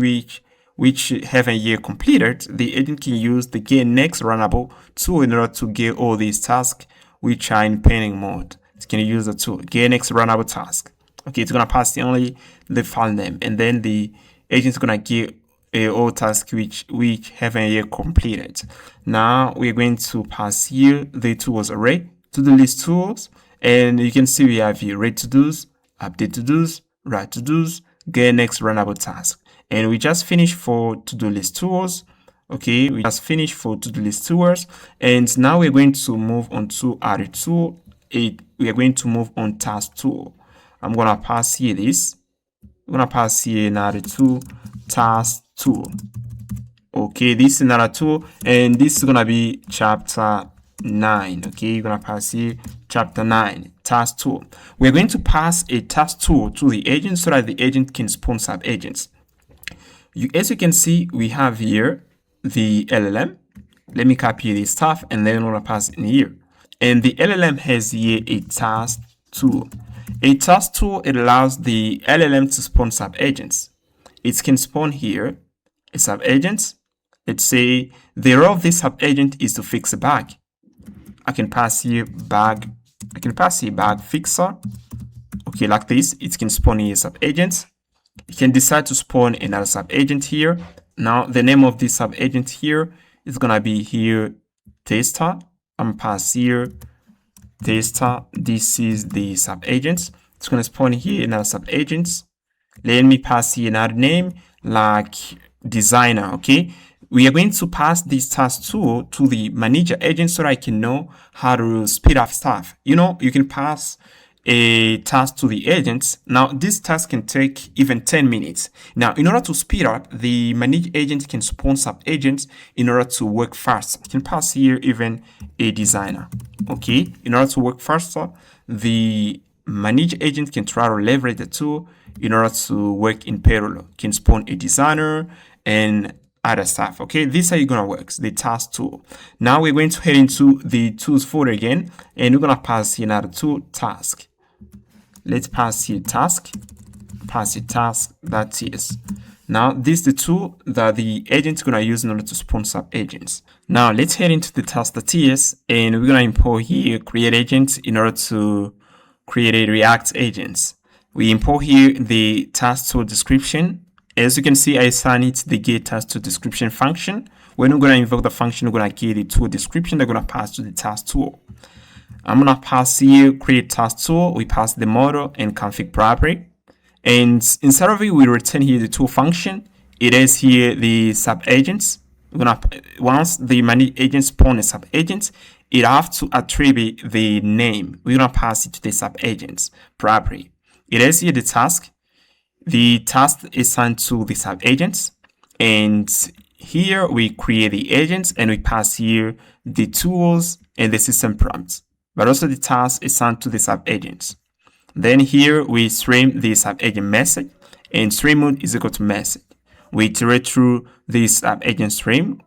which haven't yet completed, the agent can use the get next runnable tool in order to get all these tasks which are in pending mode. It can use the tool get next runnable task. Okay, it's gonna pass only the file name, and then the agent's gonna get all tasks which haven't yet completed. Now we're going to pass here the tools array, TodoList Tools, and you can see we have here rate to dos, update to dos, write to dos, get next runnable task. And we just finished for TodoList Tools. Okay, we just finished for TodoList Tools, and now we're going to move on to other tool. We are going to move on task tool. I'm gonna pass here this. I'm gonna pass here another tool, task tool. Okay, this is another tool, and this is gonna be chapter 9. Okay, you're gonna pass here chapter 9, task tool. We're going to pass a task tool to the agent so that the agent can spawn sub-agents. As you can see, we have here the LLM. Let me copy this stuff, and then I'm gonna pass it in here. And the LLM has here a task tool. A task tool, it allows the LLM to spawn sub-agents. It can spawn here a sub-agent. Let's say the role of this sub-agent is to fix a bug. I can pass here bug fixer. Okay, like this. It can spawn here sub-agents. You can decide to spawn another sub-agent here. Now the name of this sub-agent here is gonna be here tester. I'm gonna pass here tester. This is the sub-agent. It's gonna spawn here another sub-agent. Let me pass here another name like designer. Okay, we are going to pass this task tool to the manager agent so that I can know how to speed up stuff. You know, you can pass a task to the agents. Now this task can take even 10 minutes. Now in order to speed up, the manage agent can spawn sub-agents in order to work fast. You can pass here even a designer. Okay, in order to work faster, the manage agent can try to leverage the tool in order to work in parallel. You can spawn a designer and other stuff. Okay, this is how you're gonna work the task tool. Now we're going to head into the tools folder again, and we're gonna pass here another tool, task. Let's pass here task, pass it task, that is. Now this is the tool that the agent is gonna use in order to spawn sub-agents. Now let's head into the task.ts, and we're gonna import here create agents in order to create a React agents. We import here the task tool description. As you can see, I assign it the get task tool description function. When we're going to invoke the function, we're going to get the tool description they're going to pass to the task tool. I'm going to pass here create task tool. We pass the model and config property. And inside of it, we return here the tool function. It is here the sub-agents. once the manage agent spawn a sub-agent, it have to attribute the name. We're gonna pass it to the sub-agent's property. It is here the task. The task is assigned to the sub-agents, and here we create the agents and we pass here the tools and the system prompts, but also the task is assigned to the sub-agents. Then here we stream the sub-agent message, and stream mode is equal to message. We iterate through this sub-agent stream,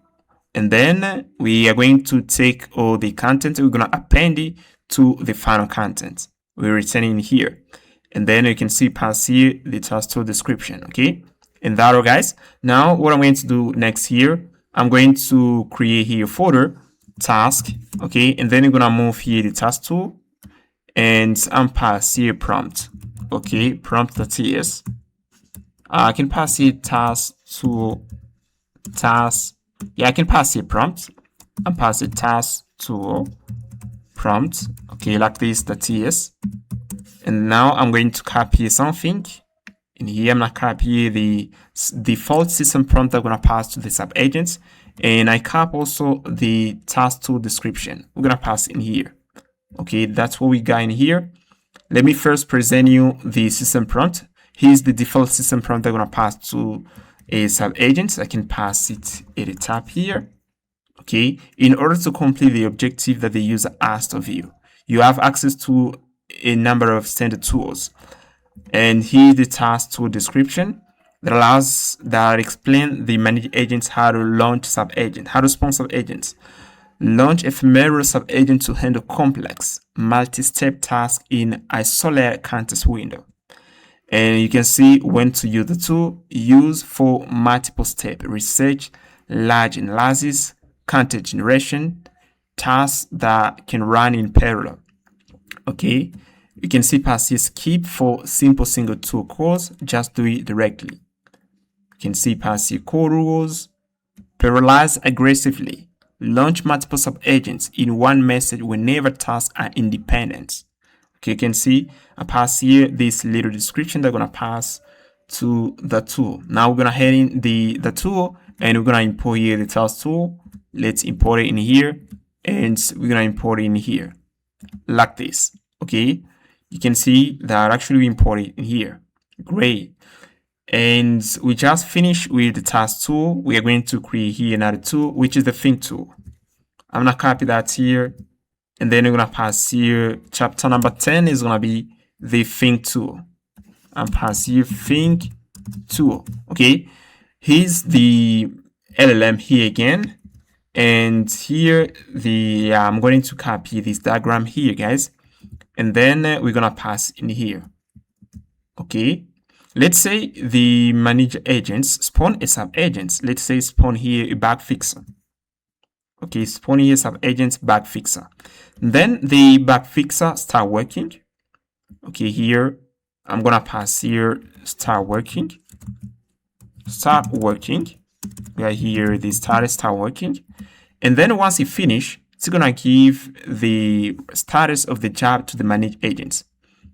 and then we are going to take all the content, we're going to append it to the final content. We're returning here. And then you can see pass here the task tool description, okay? And that all, guys. Now what I'm going to do next here, I'm going to create here a folder, task, okay? And then you're gonna move here the task tool, and I'm pass here prompt, okay? Prompt.ts. I can pass here task tool, task. Yeah, I can pass here prompt. I'm pass it task tool, prompt, okay, like this, the TS. And now I'm going to copy something. In here, I'm going to copy the default system prompt I'm going to pass to the sub-agents. And I copy also the task tool description. We're going to pass in here. Okay, that's what we got in here. Let me first present you the system prompt. Here's the default system prompt I'm going to pass to a sub-agent. I can pass it at the top here. Okay, in order to complete the objective that the user asked of you, you have access to a number of standard tools, and here's the task tool description that explain the manage agents how to launch sub-agent, how to spawn sub-agents, launch ephemeral sub-agent to handle complex multi-step tasks in isolated context window. And you can see when to use the tool, use for multiple step research, large analysis, content generation, tasks that can run in parallel. Okay, you can see pass here skip for simple single tool calls, just do it directly. You can see pass here code rules, parallelize aggressively, launch multiple sub-agents in one message whenever tasks are independent. Okay, you can see I pass here this little description that I'm gonna pass to the tool. Now we're gonna head in the tool, and we're gonna import here the task tool. Let's import it in here, and we're gonna import it in here like this. Okay, you can see that actually we import it in here. Great. And we just finished with the task tool. We are going to create here another tool, which is the think tool. I'm gonna copy that here, and then we're gonna pass here chapter number 10 is gonna be the think tool. And pass here think tool. Okay, here's the LLM here again, and here the I'm going to copy this diagram here, guys, and then we're gonna pass in here. Okay, let's say the manage agents spawn a sub-agent. Let's say spawn here a bug fixer. Okay, spawn here sub-agent bug fixer. Then the bug fixer start working. Okay, here I'm gonna pass here start working. Start working. We are here the status start working, and then once it finish, it's gonna give the status of the job to the manage agents.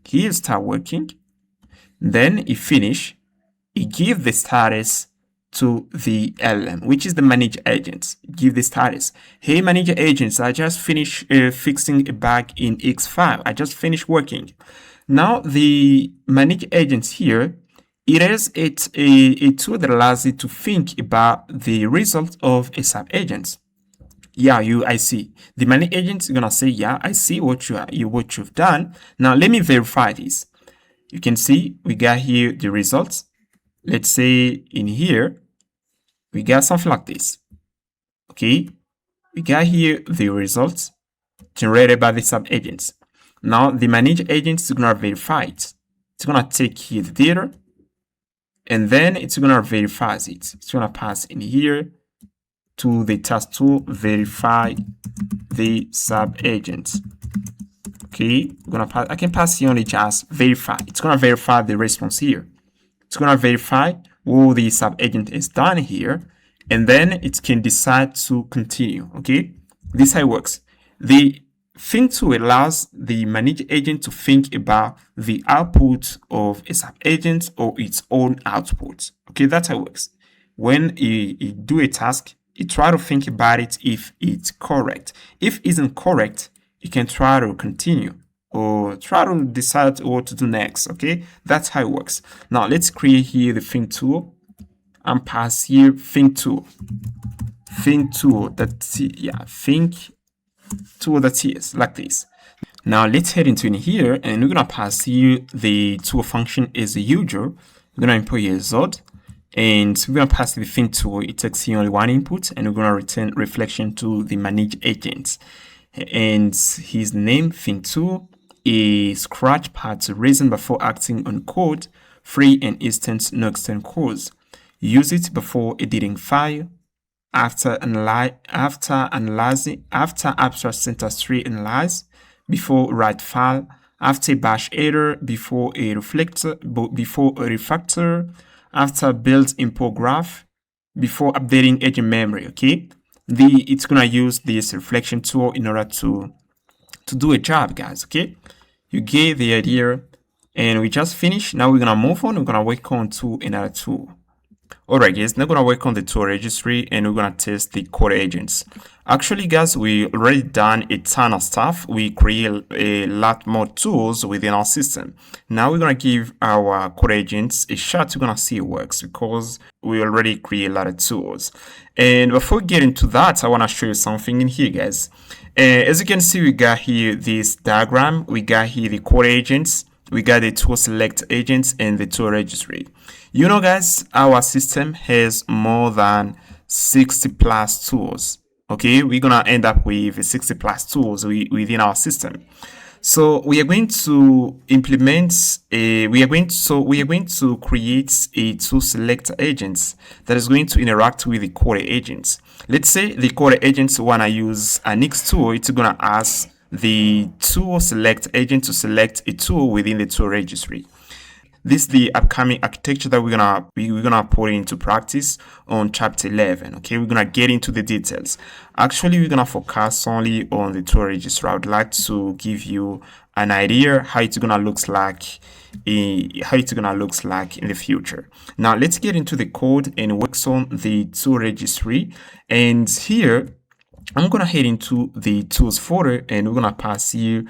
Here start working. Then it finish, it give the status to the LLM, which is the manage agents. Give the status. Hey, manage agents, I just finished fixing a bug in X file. I just finished working. Now the manage agents here, it is a tool that allows you to think about the result of a sub-agent. Yeah, I see. The manage agent is gonna say, yeah, I see what you've done. Now let me verify this. You can see we got here the results. Let's say in here, we got something like this. Okay, we got here the results generated by the sub-agents. Now the manage agent is gonna verify it. It's gonna take here the data, and then it's gonna verify it. It's gonna pass in here to the task tool, verify the sub-agent. Okay, I can pass here only just verify. It's gonna verify the response here. It's gonna verify what the sub-agent is done here, and then it can decide to continue. Okay, this is how it works. The think tool allows the manage agent to think about the output of a sub-agent or its own output. Okay, that's how it works. When you do a task, you try to think about it if it's correct. If it isn't correct, you can try to continue or try to decide what to do next. Okay, that's how it works. Now let's create here the think tool and pass here think tool that is like this. Now let's head into in here and we're gonna pass here the tool function as usual. We're gonna import here Zod and we're gonna pass the think tool. It takes here only one input and we're gonna return reflection to the manage agents. And his name think tool is scratch parts reason before acting on code, free and instance no external codes. Use it before editing file, after abstract syntax tree analyze, before write file, after bash error, before a refactor, after build import graph, before updating agent memory. Okay, it's gonna use this reflection tool in order to do a job, guys. Okay, you get the idea, and we just finished. Now we're gonna move on. We're gonna work on to another tool. Alright guys, now we're gonna work on the tool registry and we're gonna test the CoderAgents. Actually guys, we already done a ton of stuff. We create a lot more tools within our system. Now we're gonna give our CoderAgents a shot. We're gonna see it works because we already create a lot of tools. And before we get into that, I wanna show you something in here, guys. As you can see, we got here this diagram. We got here the CoderAgents. We got the tool select agents and the tool registry. You know guys, our system has more than 60 plus tools. Okay, we're gonna end up with 60 plus tools within our system. So we are going to implement we are going to create a tool select agents that is going to interact with the CoderAgents. Let's say the CoderAgents wanna use a Next tool. It's gonna ask the tool select agent to select a tool within the tool registry. This is the upcoming architecture that we're gonna put into practice on chapter 11. Okay, we're gonna get into the details. Actually, we're gonna focus only on the tool registry. I would like to give you an idea how it's gonna looks like in the future. Now let's get into the code and work on the tool registry. And here I'm gonna head into the tools folder and we're gonna pass here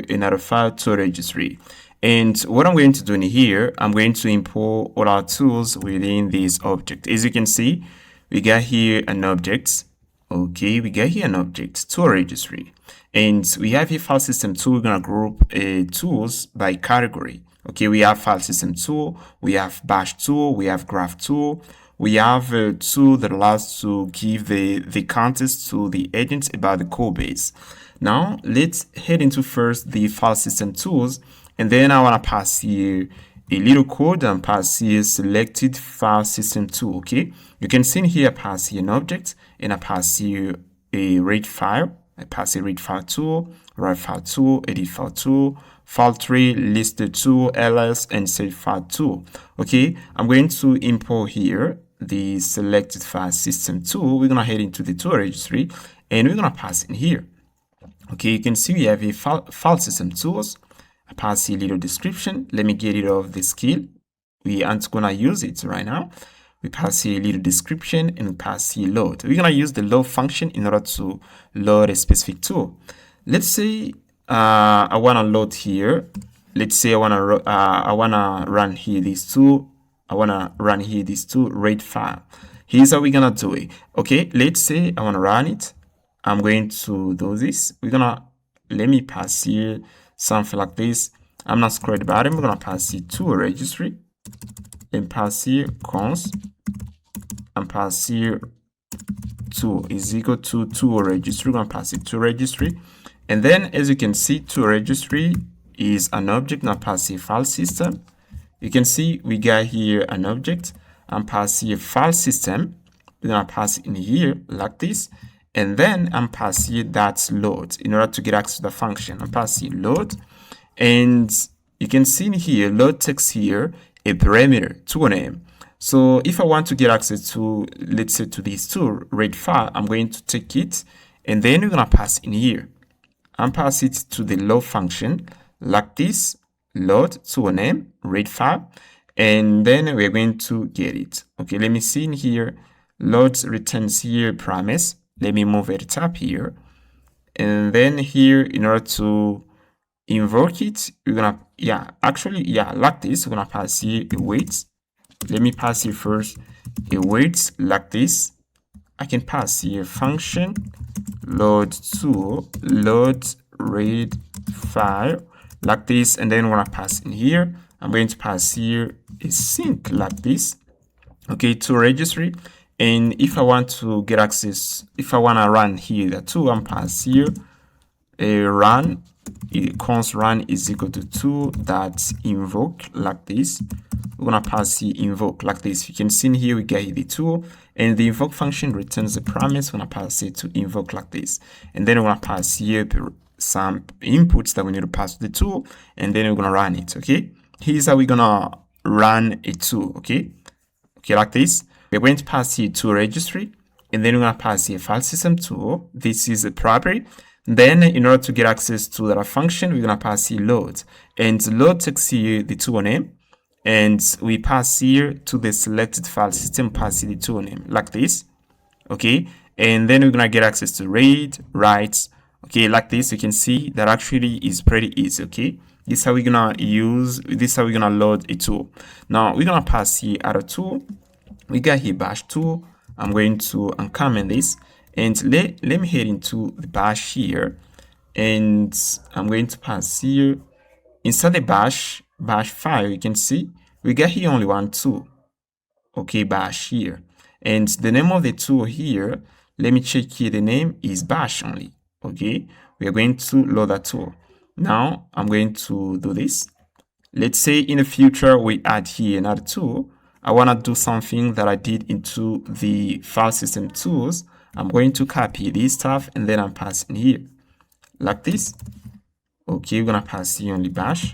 another file, tool registry. And what I'm going to do in here, I'm going to import all our tools within this object. As you can see, we got here an object. Okay, we got here an object, tool registry. And we have here file system tool. We're gonna group tools by category. Okay, we have file system tool, we have bash tool, we have graph tool. We have a tool that allows to give the context to the agents about the code base. Now let's head into first the file system tools, and then I want to pass here a little code and pass here selected file system tool. Okay, you can see in here I pass here an object and I pass here a read file. I pass a read file tool, write file tool, edit file tool, file tree, list the tool, ls, and save file tool. Okay, I'm going to import here the selected file system tool. We're gonna head into the tool registry and we're gonna pass in here. Okay, you can see we have a file system tools. I pass a little description. Let me get rid of the skill. We aren't gonna use it right now. We pass here a little description and we pass here load. We're gonna use the load function in order to load a specific tool. Let's say I wanna load here. Let's say I wanna run here this tool. I wanna run here this tool read file. Here's how we're gonna do it. Okay, let's say I wanna run it. I'm going to do this. Let me pass here something like this. I'm not scroll the bottom. We're gonna pass here tool registry and pass here cons and pass here tool is equal to tool registry. We're gonna pass it to registry, and then as you can see, tool registry is an object. Now pass here file system. You can see we got here an object and pass here file system. We're gonna pass it in here like this, and then I'm pass here that's load in order to get access to the function. I'm pass here load, and you can see in here load takes here a parameter tool name. So if I want to get access to, let's say, to this tool read file, I'm going to take it, and then we're gonna pass in here. I'm pass it to the load function like this. Load tool name read file, and then we're going to get it. Okay, let me see in here. load returns here promise. Let me move it up here. And then here, in order to invoke it, we're gonna, like this, we're gonna pass here a wait. Let me pass here first a wait like this. I can pass here function load tool load read file like this, and then we're gonna pass in here. I'm going to pass here a sync like this, okay, to registry. And if I want to get access, if I want to run here the tool, I'm pass here a run, const run is equal to tool that invoke like this. We're gonna pass the invoke like this. You can see in here we get the tool, and the invoke function returns the promise. We're gonna pass it to invoke like this, and then we're gonna pass here some inputs that we need to pass to the tool, and then we're gonna run it. Okay, here's how we're gonna run a tool. Okay, like this. We're going to pass here to registry, and then we're gonna pass here file system tool. This is a property. Then, in order to get access to that function, we're gonna pass here load, and load takes here the tool name, and we pass here to the selected file system, pass here the tool name like this. Okay, and then we're gonna get access to read, write. Okay, like this. You can see that actually is pretty easy. Okay, this is how we're gonna load a tool. Now we're gonna pass here other tool. We got here bash tool. I'm going to uncomment this, and let me head into the bash here, and I'm going to pass here inside the bash file. You can see we got here only one tool. Okay, bash here, and the name of the tool here, let me check here, the name is bash only. Okay, we are going to load that tool. Now I'm going to do this. Let's say in the future we add here another tool. I want to do something that I did into the FileSystem Tools. I'm going to copy this stuff, and then I'm passing here like this. Okay, we're gonna pass here only bash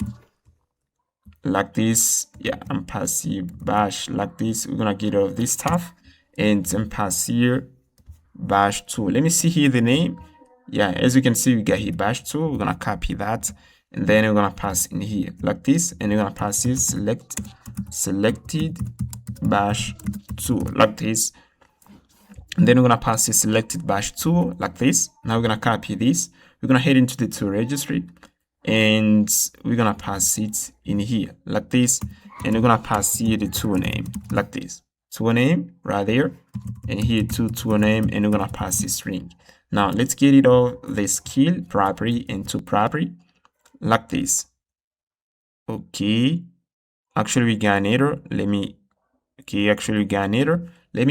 like this. Yeah, I'm passing here bash like this. We're gonna get rid of this stuff, and then pass here bash tool. Let me see here the name. Yeah, as you can see, we got here bash tool. We're gonna copy that, and then we're gonna pass in here like this, and we're gonna pass here selected bash tool like this, and then we're gonna pass this selected bash tool like this. Now we're gonna copy this. We're gonna head into the tool registry, and we're gonna pass it in here like this, and we're gonna pass here the tool name like this. Tool name right there, and here tool name, and we're gonna pass this string. Now let's get rid of the skill property and tool property like this. Okay, actually we got an error. Let me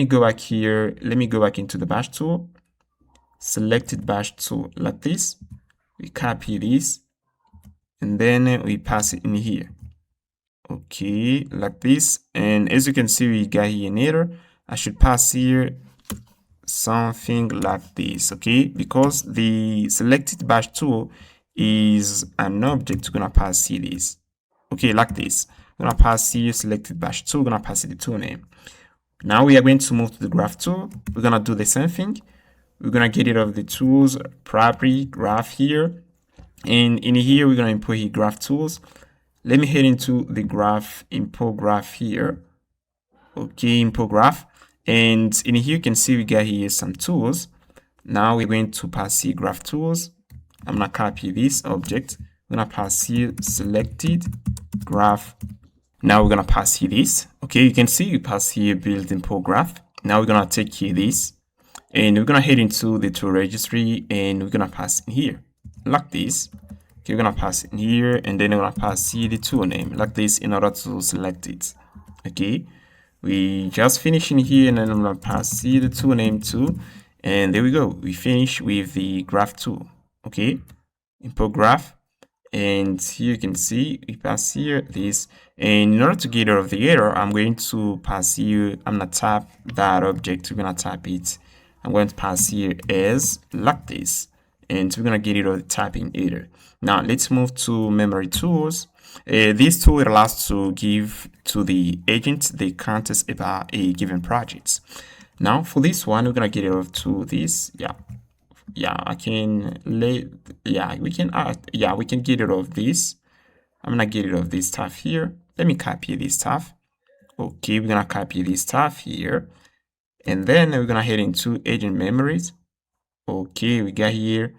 go back here. Let me go back into the bash tool, selected bash tool like this. We copy this, and then we pass it in here. Okay, like this. And as you can see, we got here an error. I should pass here something like this. Okay, because the selected bash tool is an object, we're gonna pass here this. Okay, like this. We're gonna pass here selected bash tool. We're gonna pass it the tool name. Now we are going to move to the graph tool. We're gonna do the same thing. We're gonna get rid of the tools property graph here, and in here we're gonna import here graph tools. Let me head into the graph, import graph here. Okay, import graph, and in here you can see we got here some tools. Now we're going to pass here graph tools. I'm gonna copy this object. We're gonna pass here selected graph. Now we're gonna pass here this. Okay, you can see we pass here build import graph. Now we're gonna take here this, and we're gonna head into the tool registry, and we're gonna pass in here like this. Okay, we're gonna pass in here, and then we're gonna pass here the tool name like this in order to select it. Okay, we just finish in here, and then I'm gonna pass here the tool name too, and there we go. We finish with the graph tool. Okay, import graph, and here you can see we pass here this, and in order to get rid of the error, I'm going to pass here, I'm gonna tap that object, we're gonna tap it, I'm going to pass here as like this, and we're gonna get rid of the tapping error. Now let's move to memory tools. This tool allows to give to the agent the context about a given project. Now for this one, we're gonna get rid of to this. We can get rid of this. I'm gonna get rid of this stuff here. Let me copy this stuff. Okay, we're gonna copy this stuff here, And then we're gonna head into agent memories. Okay, we got here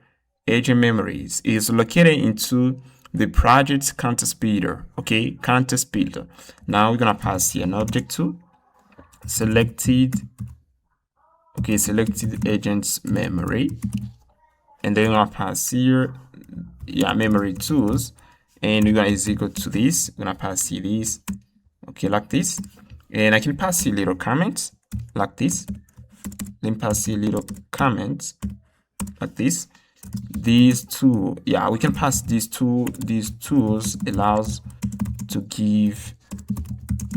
agent memories is located into the project context builder. Okay, context builder. Now we're gonna pass here an object to selected. Okay, selected agents memory, and then we're gonna pass here memory tools, and we're gonna is equal to this. We're gonna pass here this. Okay, like this, and I can pass here little comments like this. Then pass here little comments like this. These two, we can pass these tools allows to give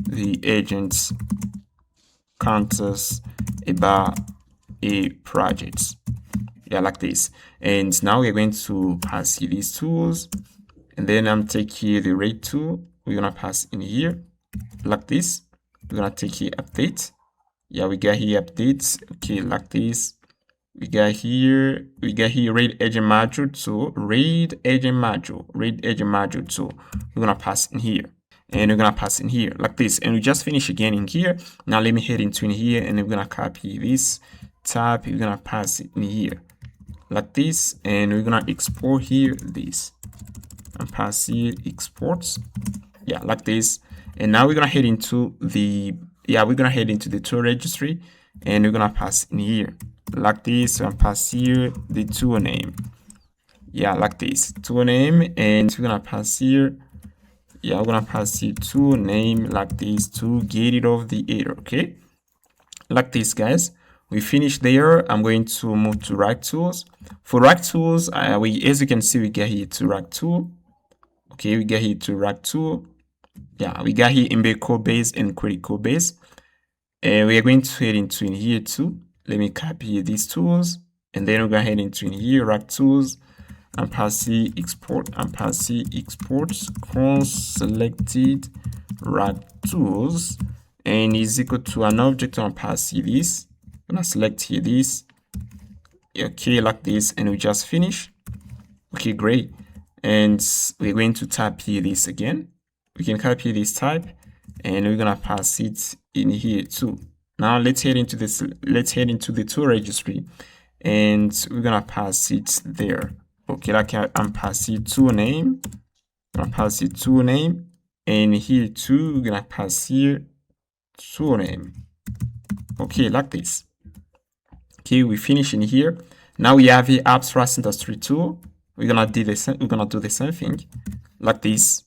the agents context about a project, like this. And now we're going to pass here these tools, and then I'm take here the rate tool. We're gonna pass in here like this. We're gonna take here update. We got here updates. Okay, like this. We got here read agent module tool, read agent module tool. We're gonna pass in here, and we're gonna pass in here like this, and we just finish again in here. Now let me head into in here, and we're gonna copy this tab. We're gonna pass it in here like this, and we're gonna export here this and pass here exports, like this. And now we're gonna head into the tool registry, and we're gonna pass in here like this, and pass here the tool name, like this tool name, and we're gonna pass here we're gonna pass here tool name like this to get rid of the error. Okay, like this, guys. We finished there. I'm going to move to Rack Tools. For Rack Tools, as you can see, we get here to Rack Tool. Okay, we get here to Rack Tool. We got here embed Codebase and query Codebase. And we are going to head into in here too. Let me copy these tools, and then we're going to head into in here Rack Tools and pass here export and pass here exports cross selected Rack Tools, and is equal to an object and pass here this. I'm gonna select here this. Okay, like this, and we just finish. Okay, great. And we're going to type here this again. We can copy this type, and we're gonna pass it in here too. Now let's head into this. Let's head into the tool registry, and we're gonna pass it there. Okay, like I'm passing tool name. I'm gonna pass it tool name, and here too we're gonna pass here tool name. Okay, like this. Okay, we finish in here. Now we have the abstract industry tool. We're gonna do the same thing like this.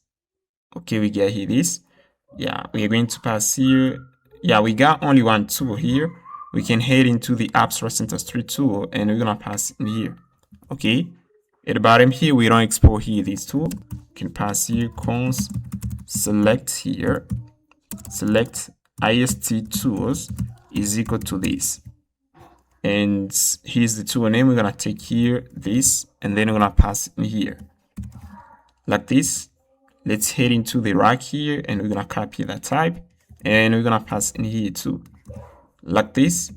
Okay, we get here this. We are going to pass here. We got only one tool here. We can head into the abstract industry tool, and we're gonna pass in here. Okay, at the bottom here we don't export here this tool. We can pass here cons select here, select AST tools is equal to this. And here's the tool name. We're gonna take here this, and then we're gonna pass in here like this. Let's head into the rack here, and we're gonna copy that type, and we're gonna pass in here too like this.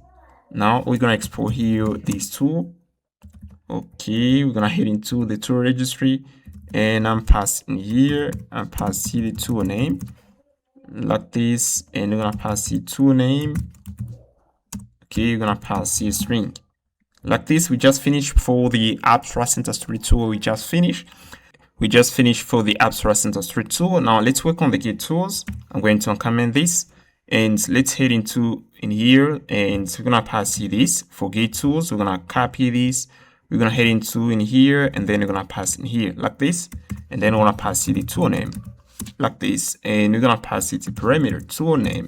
Now we're gonna export here this tool. Okay, we're gonna head into the tool registry, and I'm passing here and pass here the tool name like this, and we're gonna pass the tool name. Okay, you're gonna pass here string like this. We just finished for the abstract industry tool. We just finished for the abstract industry tool. Now let's work on the Git Tools. I'm going to uncomment this, and let's head into in here, and we're gonna pass here this for Git Tools. We're gonna copy this. We're gonna head into in here, and then we're gonna pass in here like this, and then we're gonna pass here the tool name like this, and we're gonna pass it the parameter tool name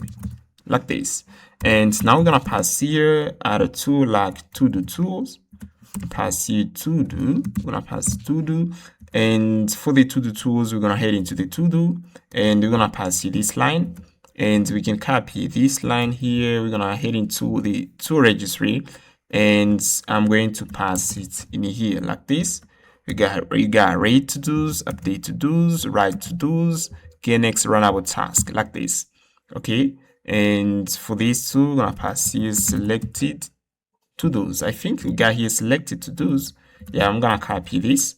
like this. And now we're gonna pass here a tool like TodoTools. Pass here todo. We're gonna pass todo, and for the TodoTools, we're gonna head into the todo, and we're gonna pass here this line, and we can copy this line here. We're gonna head into the tool registry, and I'm going to pass it in here like this. We got read to dos, update to dos, write to dos, get next runnable task like this. Okay. And for these two, we're gonna pass here selected to dos. I think we got here selected to dos. I'm gonna copy this.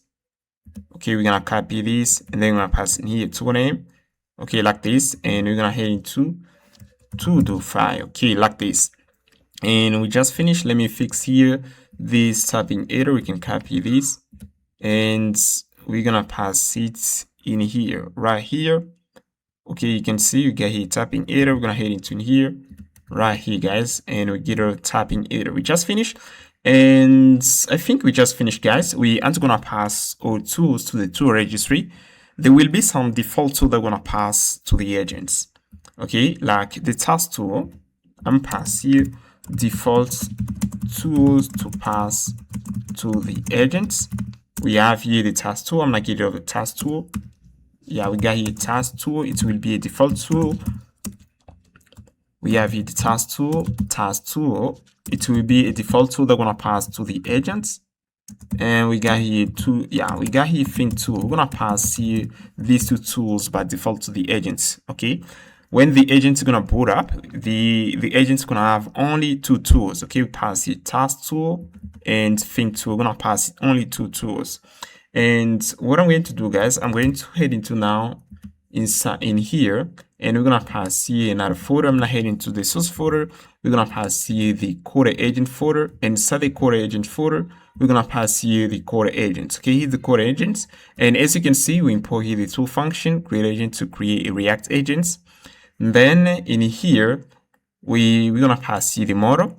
Okay, we're gonna copy this, and then we're gonna pass in here tool name. Okay, like this, and we're gonna head into todo file. Okay, like this. and we just finished. Let me fix here this typing error. We can copy this and we're gonna pass it in here, right here. Okay, you can see you get here typing error. We're gonna head into in here, right here, guys, and we get a typing error. We just finished, and I think we just finished, guys. We aren't gonna pass our tools to the tool registry. There will be some default tool that we're gonna pass to the agents. Okay, like the task tool. I'm pass here default tools to pass to the agents. We have here the task tool. I'm gonna get rid of the task tool. Yeah, we got here task tool. It will be a default tool. We have here the task tool. It will be a default tool that we're gonna pass to the agents. And we got here we got here thing tool. We're gonna pass here these two tools by default to the agents. Okay. When the agent's gonna boot up, the agent's gonna have only two tools. Okay, we pass here task tool and thing tool. We're gonna pass only two tools. And what I'm going to do, guys, I'm going to head into now inside in here, and we're gonna pass here another folder. I'm gonna head into the source folder. We're gonna pass here the CoderAgent folder, and inside the CoderAgent folder, we're gonna pass here the CoderAgent. Okay, here's the CoderAgent, and as you can see, we import here the tool function create agent to create a React agent. And then in here, we're gonna pass here the model,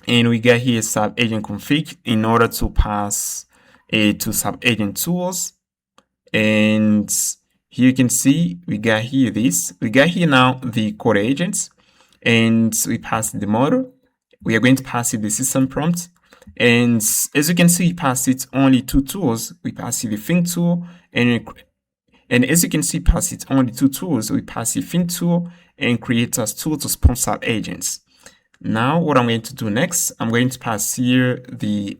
and we got here SubAgent config in order to pass to SubAgent tools. And here you can see we got here we got here now the CoderAgents, and we pass the model. We are going to pass it the system prompt, and as you can see, we pass it only two tools. We pass it the thing tool, and as you can see, pass it only two tools. We pass the thing tool and create as tool to spawn SubAgents. Now, what I'm going to do next, I'm going to pass here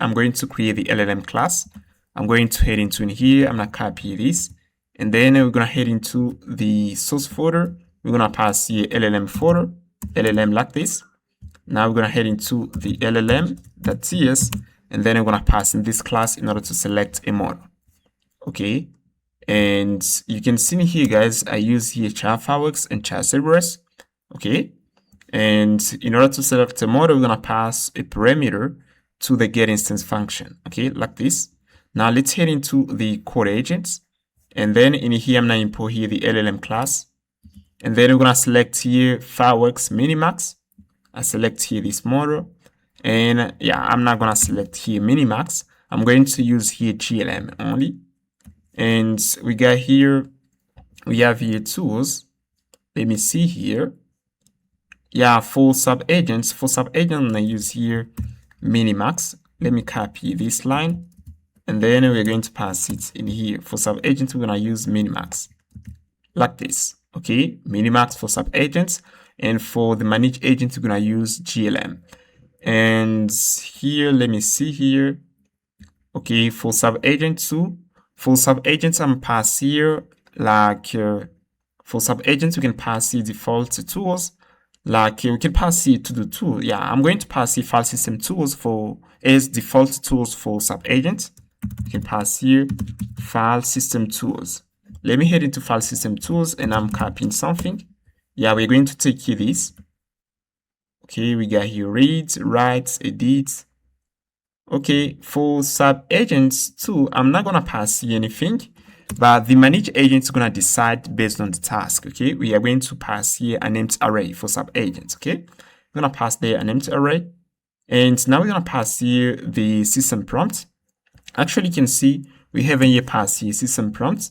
I'm going to create the LLM class. I'm going to head into in here. I'm gonna copy this, and then we're gonna head into the source folder. We're gonna pass here LLM folder, LLM like this. Now we're gonna head into the LLM.ts, and then we're gonna pass in this class in order to select a model. Okay. And you can see here, guys, I use here ChatFireworks and ChatCerberus. Okay. And in order to select a model, we're going to pass a parameter to the getInstance function. Okay, like this. Now let's head into the CoderAgent. And then in here, I'm going to import here the LLM class. And then we're going to select here Fireworks Minimax. I select here this model. And yeah, I'm not going to select here Minimax. I'm going to use here GLM only. And we got here, we have here tools. Let me see here. Yeah, for SubAgents, I'm gonna use here Minimax. Let me copy this line, and then we're going to pass it in here. For SubAgents, we're gonna use Minimax like this. Okay, Minimax for SubAgents, and for the manage agent, we're gonna use GLM. And here, let me see here. Okay, for SubAgent too. For SubAgents, I'm pass here like for SubAgents, we can pass the default tools. Like we can pass it to the tool. Yeah, I'm going to pass the FileSystem Tools as default tools for SubAgent. You can pass here FileSystem Tools. Let me head into FileSystem Tools, and I'm copying something. Yeah, we're going to take here this. Okay, we got here read, write, edit. Okay, for SubAgents too, I'm not gonna pass here anything, but the manage agent is gonna decide based on the task. Okay, we are going to pass here an empty array for SubAgents. Okay, we're gonna pass there an empty array, and now we're gonna pass here the system prompt. Actually, you can see we haven't yet passed here system prompt.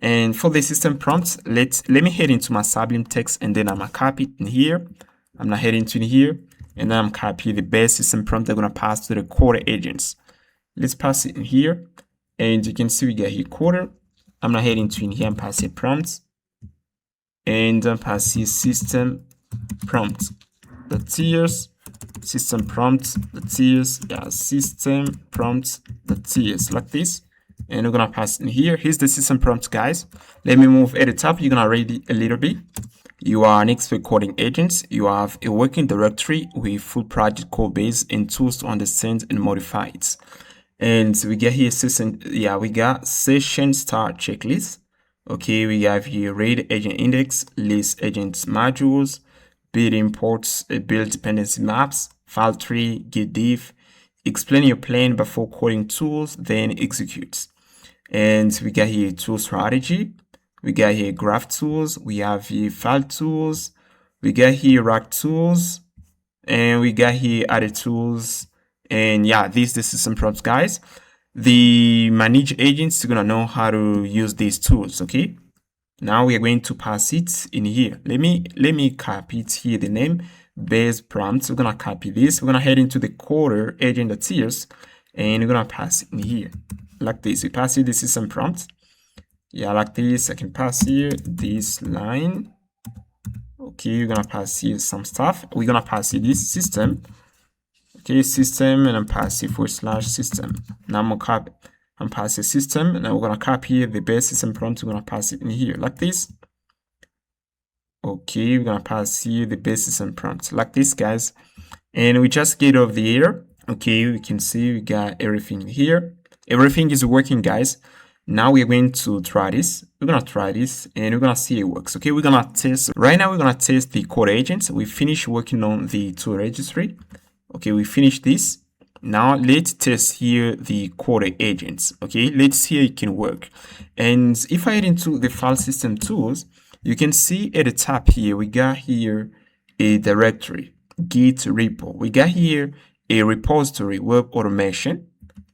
And for the system prompt, let me head into my Sublime text, and then I'm gonna copy it in here. I'm gonna head into in here, and then I'm copying the base system prompt I'm gonna pass to the CoderAgents. Let's pass it in here, and you can see we got here Coder. I'm gonna head into in here and pass it prompt, and then pass here system prompt the tiers, system prompt the tiers, yeah, system prompt the tiers like this. And we're gonna pass in here. Here's the system prompt, guys. Let me move at the top. You're gonna read it a little bit. You are an expert coding agent. You have a working directory with full project code base and tools to understand and modify it. And we get here session, yeah, we got session start checklist. Okay, we have here read agent index, list agent modules, build imports, build dependency maps, file tree, git diff, explain your plan before coding tools, then execute. And we got here tool strategy, we got here graph tools, we have here file tools, we got here rack tools, and we got here other tools. And yeah, this is some prompts, guys. The manage agents are gonna know how to use these tools. Okay, now we are going to pass it in here. Let me copy it here, the name base prompts. We're gonna copy this, we're gonna head into the CoderAgent.ts, and we're gonna pass it in here like this. We pass it the system prompt. Yeah, like this. I can pass here this line. Okay, we're gonna pass here some stuff. We're gonna pass here this system. Okay, system, and I'm passing /system. Now I'm gonna copy and pass the system, and we're gonna copy the base system prompt. We're gonna pass it in here like this. Okay, we're gonna pass here the base system prompt like this, guys, and we just get over the error. Okay, we can see we got everything here. Everything is working, guys. Now we're going to try this. We're gonna try this, and we're gonna see it works. Okay, we're gonna test. Right now, we're gonna test the CoderAgent. We finished working on the tool registry. Okay, we finished this. Now let's test here the CoderAgent. Okay, let's see how it can work. And if I head into the FileSystem Tools, you can see at the top here, we got here a directory, Git repo. We got here a repository, web automation.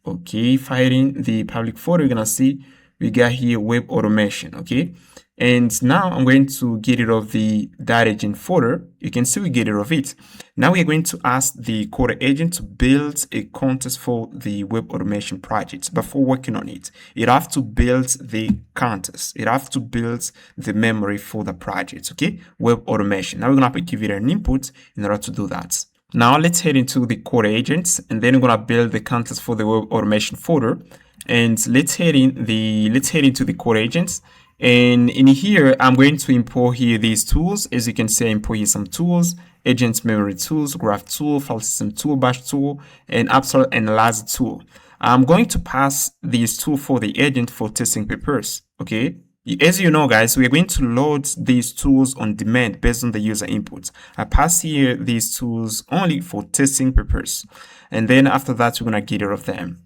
Okay, if I head in the public folder, you're gonna see we got here web automation. Okay, and now I'm going to get rid of the .agent folder. You can see we get rid of it. Now we are going to ask the CoderAgent to build a context for the web automation project before working on it. It has to build the context. It has to build the memory for the project. Okay, web automation. Now we're gonna give it an input in order to do that. Now let's head into the CoderAgent, and then we're gonna build the context for the web automation folder. And let's head into the CoderAgent. And in here, I'm going to import here these tools. As you can see, I import here some tools: agent memory tools, graph tool, file system tool, bash tool, and abstract analyzer tool. I'm going to pass these tools for the agent for testing purposes. Okay. As you know, guys, we're going to load these tools on demand based on the user inputs. I pass here these tools only for testing purposes. And then after that, we're going to get rid of them.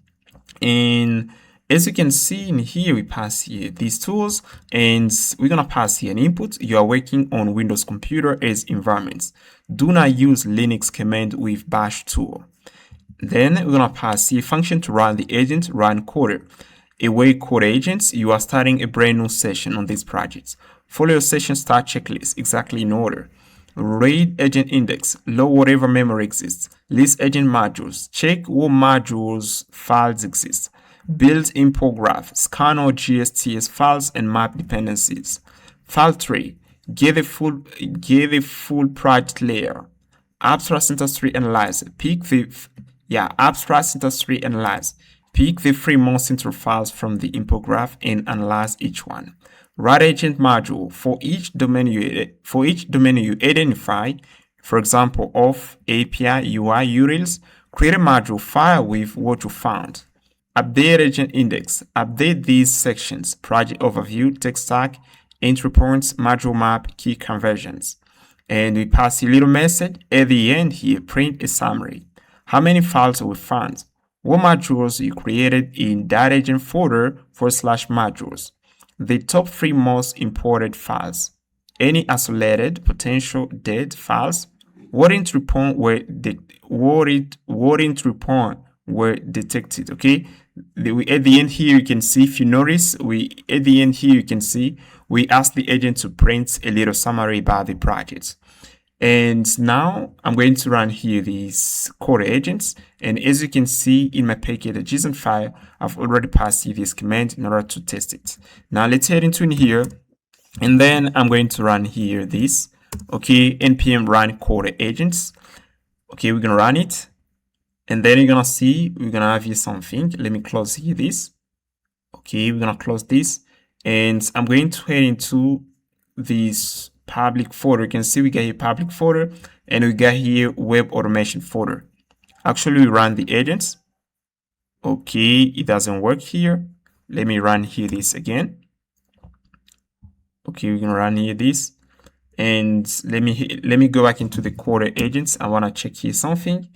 And as you can see in here, we pass here these tools, and we're going to pass here an input. You are working on Windows computer as environments. Do not use Linux command with bash tool. Then we're going to pass here function to run the agent, run coder. Away CoderAgent, you are starting a brand new session on this project. Follow your session start checklist exactly in order. Read agent index, load whatever memory exists. List agent modules, check what modules files exist. Build import graph, scan all GSTS files and map dependencies. File tree, get the full project layer. Abstract syntax tree analyzer, abstract syntax tree analyze. Pick the three most central files from the import graph and analyze each one. Write agent module for each domain you identify. For example, auth, API, UI, URLs. Create a module file with what you found. Update agent index. Update these sections: project overview, text stack, entry points, module map, key conversions. And we pass a little message at the end here. Print a summary. How many files we found? What modules you created in .agent folder /modules. The top three most imported files. Any isolated potential dead files. What entry point were detected. Okay. At the end here, you can see, if you notice, we asked the agent to print a little summary about the project. And now I'm going to run here these CoderAgents. And as you can see in my package.json file, I've already passed here this command in order to test it. Now let's head into in here. And then I'm going to run here this. Okay, npm run CoderAgents. Okay, we're going to run it. And then you're going to see, we're going to have here something. Let me close here this. Okay, we're going to close this. And I'm going to head into this public folder. You can see we got here public folder, and we got here web automation folder. Actually, we run the agents. Okay, it doesn't work here. Let me run here this again. Okay, we're gonna run here this. And let me go back into the CoderAgent. I want to check here something.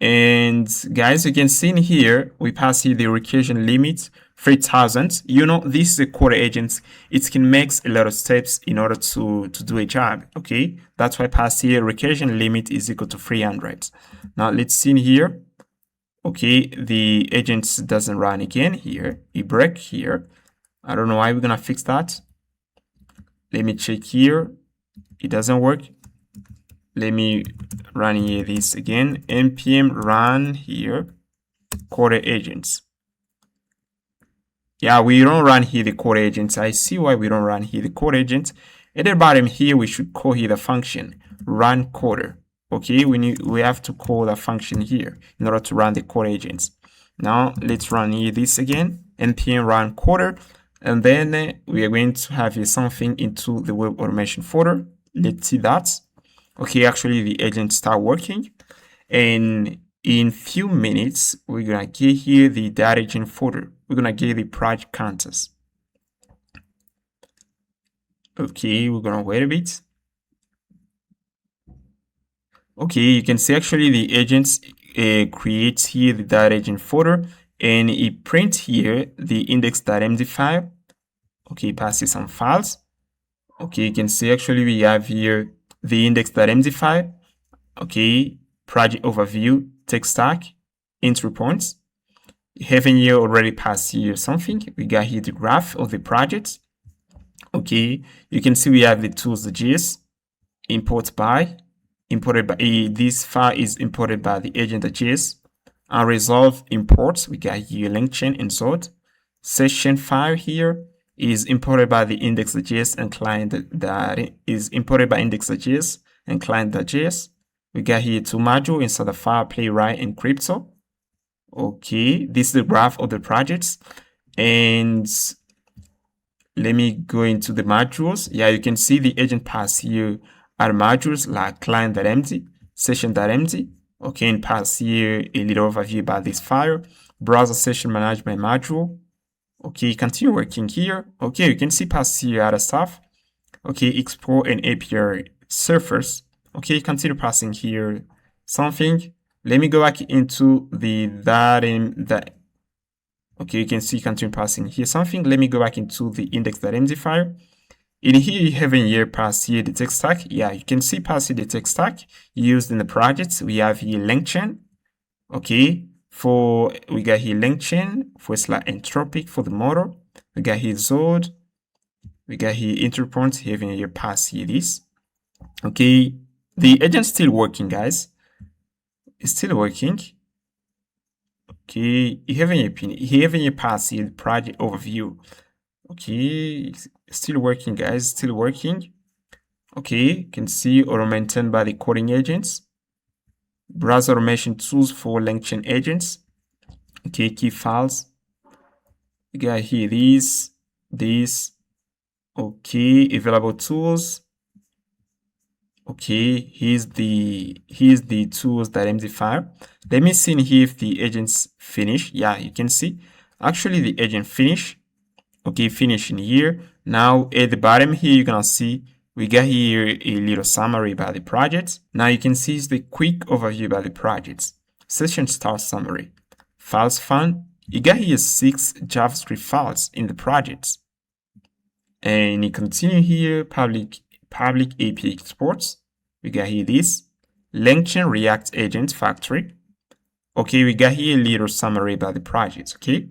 And guys, you can see in here, we pass here the recursion limit 3000. You know, this is a CoderAgent. It can make a lot of steps in order to do a job. Okay, that's why I pass here recursion limit is equal to 300. Now let's see in here. Okay, the agent doesn't run again here. It break here. I don't know why. We're gonna fix that. Let me check here. It doesn't work. Let me run here this again. npm run here CoderAgent. Yeah, we don't run here the CoderAgent. I see why we don't run here the CoderAgent. At the bottom here, we should call here the function run coder. Okay, we have to call the function here in order to run the CoderAgent. Now let's run here this again. npm run coder, and then we are going to have here something into the web automation folder. Let's see that. Okay, actually the agent start working, and in few minutes we're gonna get here the .agent folder. We're gonna get the project contents. Okay, we're gonna wait a bit. Okay, you can see actually the agent creates here the .agent folder, and it prints here the index.md file. Okay, passes some files. Okay, you can see actually we have here the index.md file. Okay, project overview, text stack, entry points. Having here already passed here something. We got here the graph of the project. Okay, you can see we have the Toolsc.js imported by this file is imported by the Agentic.js. Unresolved imports, we got here LangChain insert. Session file here is imported by the index.js and client that is imported by index.js and client.js. We got here two modules inside the file playwright and crypto. Okay, this is the graph of the projects. And let me go into the modules. Yeah, you can see the agent pass here are modules like client.md, session.md. Okay, and pass here a little overview about this file. Browser session management module. Okay, continue working here. Okay, you can see pass here other stuff. Okay, export and API surface. Okay, continue passing here something. Let me go back into the okay, you can see continue passing here something. Let me go back into the index.md file. In here, you have in here pass here the text stack. Yeah, you can see pass here the text stack used in the projects. We have here LangChain. Okay, we got here LangChain for Entropic for the model. We got here Zod. We got here entry points. Having here pass here this. Okay, the agent's still working, guys. It's still working. Okay, you have here pass here the project overview. Okay, still working, guys, still working. Okay, you can see augmented by the coding agents. Browser automation tools for LangChain agents. Okay, key files. You got here these. Okay, available tools. Okay, here's the tools.md file. Let me see in here if the agents finish. Yeah, you can see actually the agent finish. Okay, finish in here. Now at the bottom here, you're gonna see we got here a little summary about the project. Now you can see the quick overview about the projects. Session start summary. Files found. You got here 6 JavaScript files in the projects. And you continue here, public API exports. We got here this. LangChain React Agent Factory. Okay, we got here a little summary about the project, okay?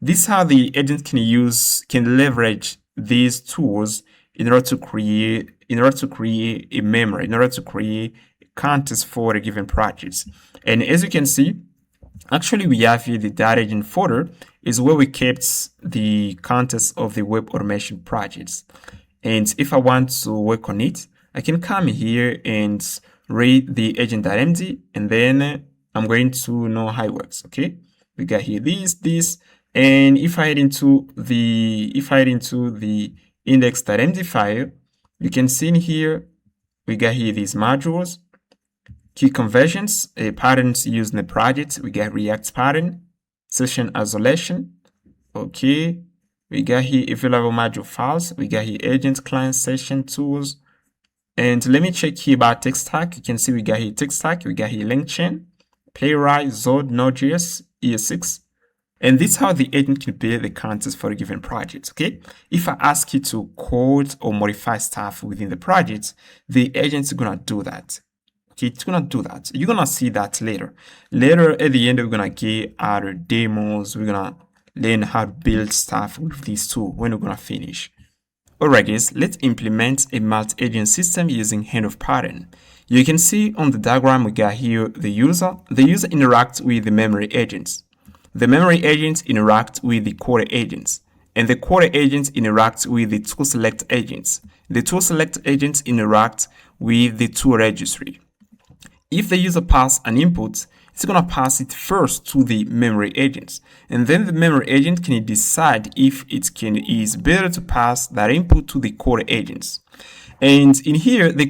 This is how the agent can leverage these tools in order to create a memory, in order to create context for a given project. And as you can see, actually we have here the .agent folder is where we kept the context of the web automation projects. And if I want to work on it, I can come here and read the agent.md, and then I'm going to know how it works. Okay, we got here this. And if I head into the index.md file, you can see in here we got here these modules, key conversions, patterns used in the project. We got React pattern, session isolation. Okay, we got here available module files. We got here agent client session tools. And let me check here about tech stack. You can see we got here tech stack, we got here LangChain, Playwright, Zod, Node.js, ES6. And this is how the agent can build the context for a given project, okay? If I ask you to code or modify stuff within the project, the agent's gonna do that. Okay, it's gonna do that. You're gonna see that later. Later at the end, we're gonna get other demos. We're gonna learn how to build stuff with this tool when we're gonna finish. Alright guys, let's implement a multi-agent system using handoff pattern. You can see on the diagram we got here the user. The user interacts with the memory agents. The memory agents interact with the CoderAgents, and the CoderAgents interact with the ToolSelect agents. The ToolSelect agents interact with the tool registry. If the user passes an input, it's going to pass it first to the memory agents, and then the memory agent can decide if it is better to pass that input to the CoderAgents. And in here, the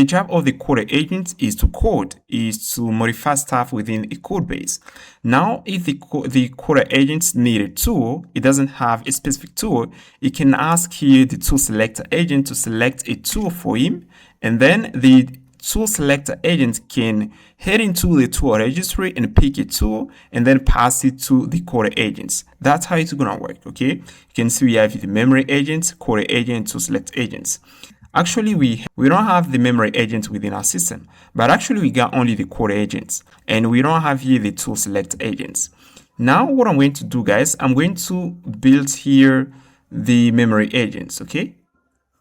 job of the CoderAgent is to code, is to modify stuff within a code base. Now, if the CoderAgent need a tool, it doesn't have a specific tool, it can ask here the tool selector agent to select a tool for him, and then the tool selector agent can head into the tool registry and pick a tool and then pass it to the CoderAgents. That's how it's gonna work, okay? You can see we have the memory agent, CoderAgent, tool select agents. Actually, we don't have the memory agent within our system, but actually we got only the CoderAgents, and we don't have here the tool select agents. Now what I'm going to do, guys, I'm going to build here the memory agents, okay?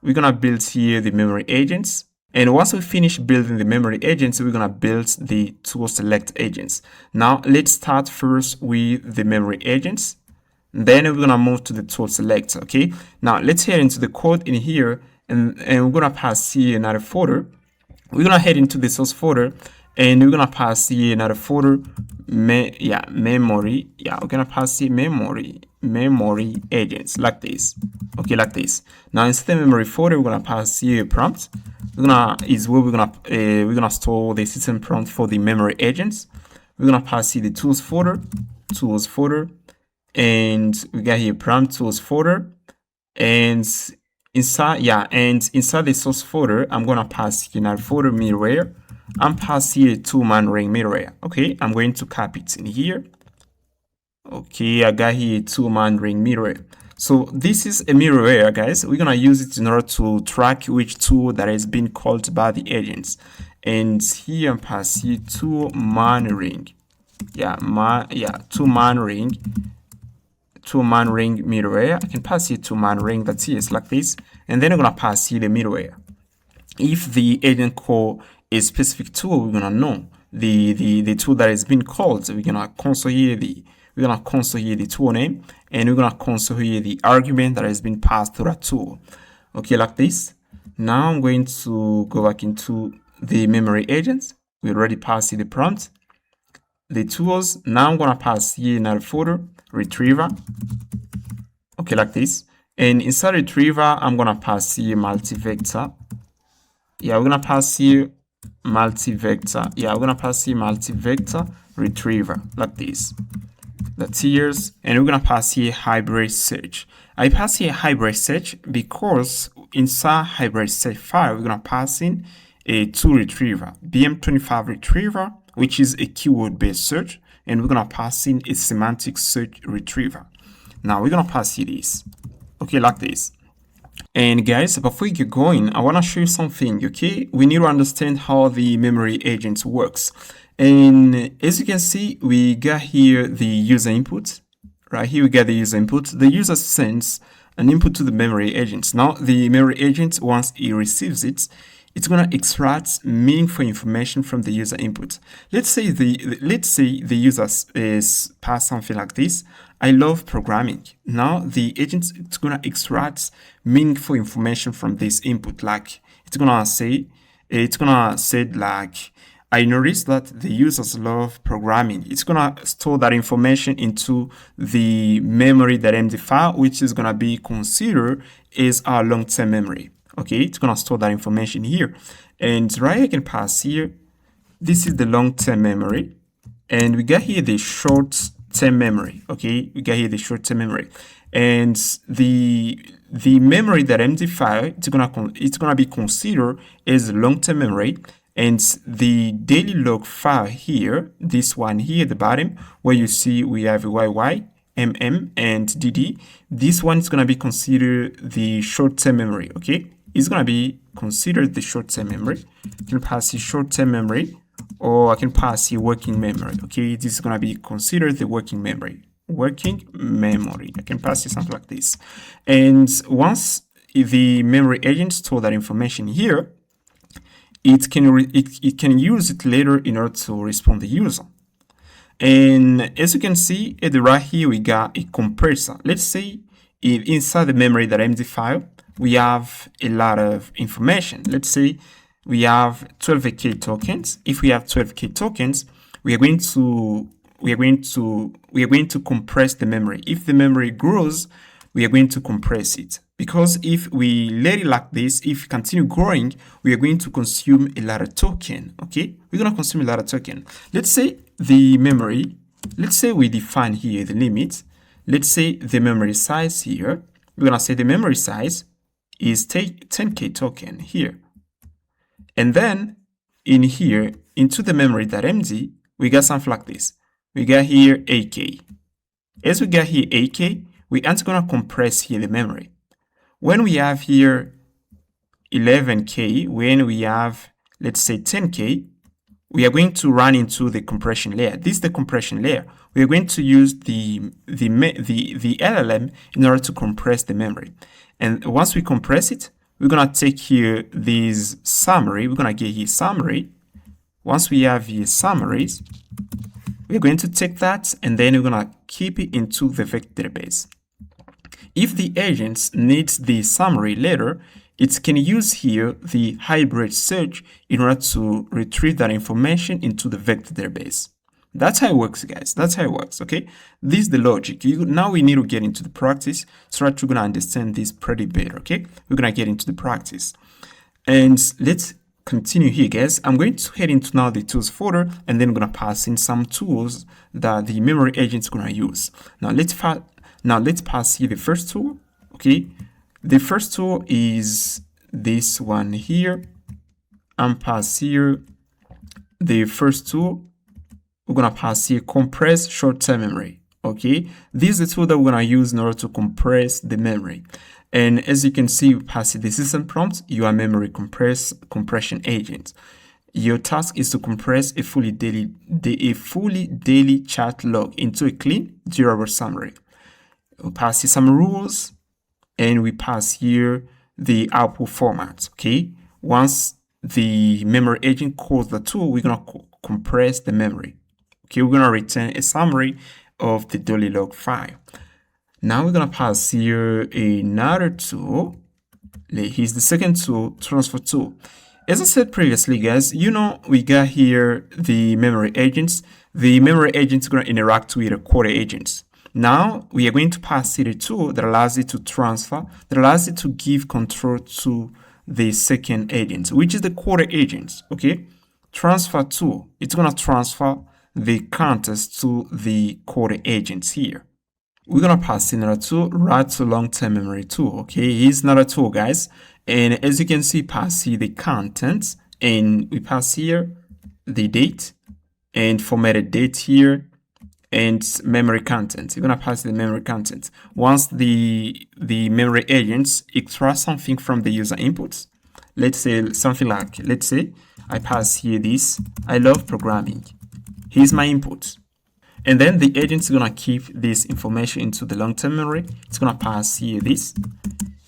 We're gonna build here the memory agents. And once we finish building the memory agents, we're gonna build the tool select agents. Now let's start first with the memory agents. Then we're gonna move to the tool selector. Okay. Now let's head into the code in here, and we're gonna pass here another folder. We're gonna head into the source folder, and we're gonna pass here another folder. Memory. Yeah, we're gonna pass here memory agents like this. Okay, like this. Now instead of memory folder, we're gonna pass here a prompt. We're gonna store the system prompt for the memory agents. We're gonna pass here the tools folder, and we got here prompt tools folder, and inside the source folder, I'm gonna pass here another folder middleware. I'm pass here two-man ring middleware. Okay, I'm going to copy it in here. Okay, I got here two-man ring middleware. So this is a middleware, guys. We're gonna use it in order to track which tool that has been called by the agents. And here I'm pass here two-man ring. Two-man ring middleware. I can pass here two-man ring, that's it, like this. And then I'm gonna pass here the middleware. If the agent call a specific tool, we're gonna know the tool that has been called. So we're gonna console here the tool name, and we're gonna console here the argument that has been passed to that tool. Okay, like this. Now I'm going to go back into the memory agents. We already passed here the prompt, the tools. Now I'm gonna pass here another folder, Retrieval. Okay, like this. And inside Retrieval, I'm gonna pass here multi-vector. Yeah, we're gonna pass here multi-vector. Yeah, we're gonna pass here multi-vector retriever like this. The tiers, and we're gonna pass here hybrid search. I pass here hybrid search because inside hybrid search file, we're gonna pass in a tool retriever, BM25 retriever, which is a keyword-based search, and we're gonna pass in a semantic search retriever. Now we're gonna pass here this. Okay, like this. And guys, before we get going, I want to show you something, okay? We need to understand how the memory agent works. And as you can see, we got here the user input. Right here, we got the user input. The user sends an input to the memory agent. Now, the memory agent, once it receives it, it's going to extract meaningful information from the user input. Let's say the user is passed something like this. I love programming. Now the agent is going to extract meaningful information from this input. Like it's going to say like, I noticed that the users love programming. It's going to store that information into the memory.md file, which is going to be considered as our long-term memory. Okay, it's going to store that information here. And right here, I can pass here. This is the long-term memory. And we got here the short-term memory. Okay, we got here the short-term memory. and the memory that empty file, it's gonna be considered as long-term memory. And the daily log file here, this one here at the bottom, where you see we have YY, MM, and DD, this one is gonna be considered the short-term memory. Okay, it's gonna be considered the short-term memory. I can pass the short-term memory, or I can pass the working memory. Okay, this is gonna be considered the working memory. I can pass it something like this. And once the memory agent store that information here, it can use it later in order to respond to the user. And as you can see at the right here, we got a compressor. Let's say inside the memory.md file, we have a lot of information. Let's say we have 12k tokens. If we have 12k tokens, we are going to compress the memory. If the memory grows, we are going to compress it. Because if we let it like this, if we continue growing, we are going to consume a lot of token. Okay, we're going to consume a lot of token. Let's say the memory, let's say we define here the limit. Let's say the memory size here, we're going to say the memory size is 10k token here. And then in here, into the memory.md, we got something like this. We got here 8k. As we got here 8k, we aren't going to compress here the memory. When we have here 11k, when we have, let's say 10k, we are going to run into the compression layer. This is the compression layer. We are going to use the LLM in order to compress the memory. And once we compress it, we're going to take here this summary. We're going to get here summary. Once we have here summaries, we're going to take that and then we're going to keep it into the vector database. If the agent needs the summary later, it can use here the hybrid search in order to retrieve that information into the vector database. That's how it works, guys. That's how it works, okay? This is the logic. Now we need to get into the practice so that we're going to understand this pretty better, okay? We're going to get into the practice. And let's continue here, guys. I'm going to head into now the tools folder, and then I'm going to pass in some tools that the memory agent is going to use. Now let's pass here the first tool, okay? The first tool is this one here. And pass here the first tool. We're going to pass here compress short-term memory, okay? This is the tool that we're going to use in order to compress the memory. And as you can see, we pass the system prompt, your memory compression agent. Your task is to compress a fully daily chat log into a clean, durable summary. We'll pass here some rules, and we pass here the output format, okay? Once the memory agent calls the tool, we're going to compress the memory. Okay, we're going to return a summary of the daily log file. Now we're going to pass here another tool. Here's the second tool, transfer tool. As I said previously, guys, we got here the memory agents. The memory agents are going to interact with the CoderAgent. Now we are going to pass here a tool that allows it to transfer, that allows it to give control to the second agent, which is the CoderAgent. Okay, transfer tool. It's going to transfer the context to the CoderAgent here. We're going to pass in another tool, write to long-term memory tool. Okay, here's another tool, guys. And as you can see, pass here the contents, and we pass here the date and formatted date here and memory content. You're going to pass the memory content. Once the memory agents extract something from the user inputs, let's say something like, let's say I pass here this, I love programming. Here's my input. And then the agent is going to keep this information into the long-term memory. It's going to pass here this.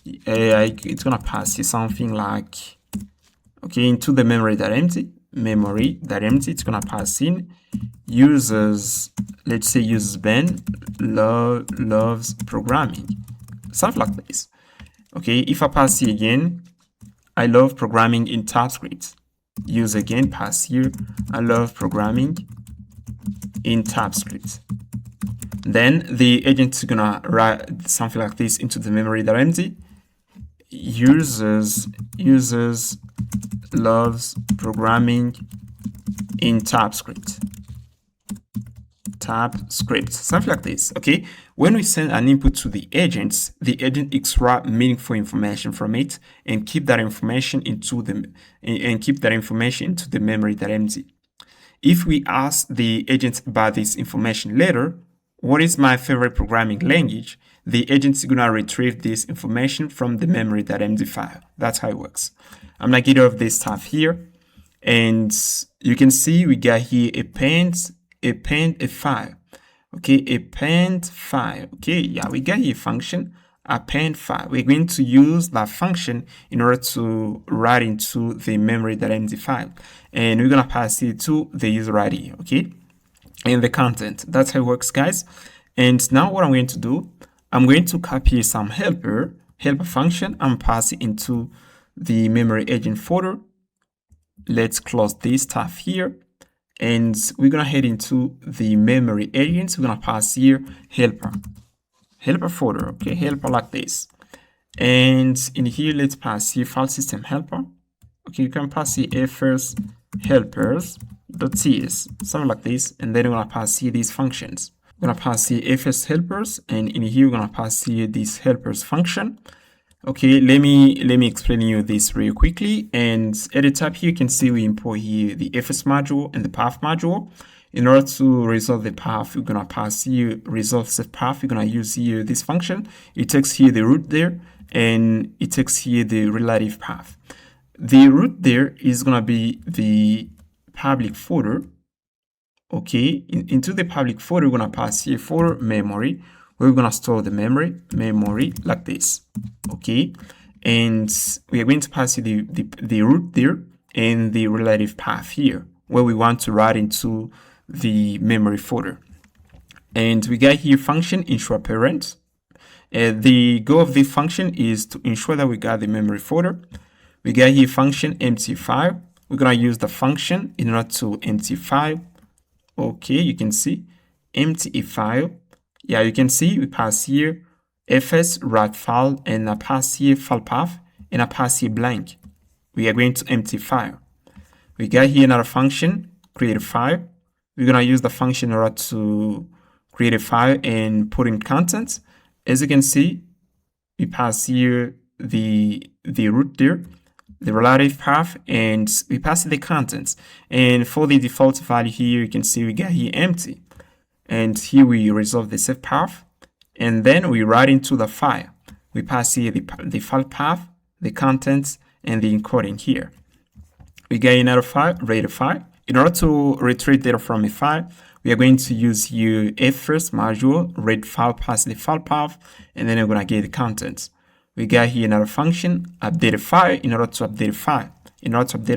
It's going to pass here something like, okay, into the memory.empty. It's going to pass in users, let's say users Ben loves programming. Something like this. Okay, if I pass here again, I love programming in TypeScript. Use again, pass here, I love programming in TypeScript. Then the agent is gonna write something like this into the memory.empty. Users loves programming in TypeScript. Something like this. Okay, When we send an input to the agent extract meaningful information from it and keep that information into the memory.md. If we ask the agent about this information later, what is my favorite programming language, the agent is gonna retrieve this information from the memory.md file. That's how it works. I'm gonna get rid of this stuff here, and you can see we got here append a file. Okay, append file. Okay, yeah, we got here function append file. We're going to use that function in order to write into the memory.md file, and we're gonna pass it to the user ID. Okay, and the content. That's how it works, guys. And now what I'm going to do, I'm going to copy some helper function and pass it into the memory agent folder. Let's close this stuff here, and we're gonna head into the memory agents. We're gonna pass here helper folder. Okay, helper like this, and in here let's pass here file system helper. Okay, you can pass here first helpers.cs, something like this, and then we're gonna pass here these functions. We're gonna pass here fs helpers, and in here we're gonna pass here this helpers function. Okay, let me explain you this real quickly. And at the top here, you can see we import here the fs module and the path module. In order to resolve the path, we're gonna pass here resolve set path. We're gonna use here this function. It takes here the root there, and it takes here the relative path. The root there is gonna be the public folder. Okay, into the public folder, we're gonna pass here folder memory, where we're gonna store the memory like this. Okay, and we are going to pass the root there and the relative path here, where we want to write into the memory folder. And we got here function ensure parent. The goal of this function is to ensure that we got the memory folder. We got here function empty file. We're gonna use the function in order to empty file. Okay, you can see empty a file. Yeah, you can see we pass here fs write file, and I pass here file path, and I pass here blank. We are going to empty file. We got here another function create a file. We're gonna use the function in order to create a file and put in contents. As you can see, we pass here the root there, the relative path, and we pass the contents. And for the default value here, you can see we got here empty. And here we resolve the set path, and then we write into the file. We pass here the file path, the contents, and the encoding here. We get another file, read a file. In order to retrieve data from a file, we are going to use here first module, read file, pass the file path, and then we're gonna get the contents. We got here another function, update a file. In order to update a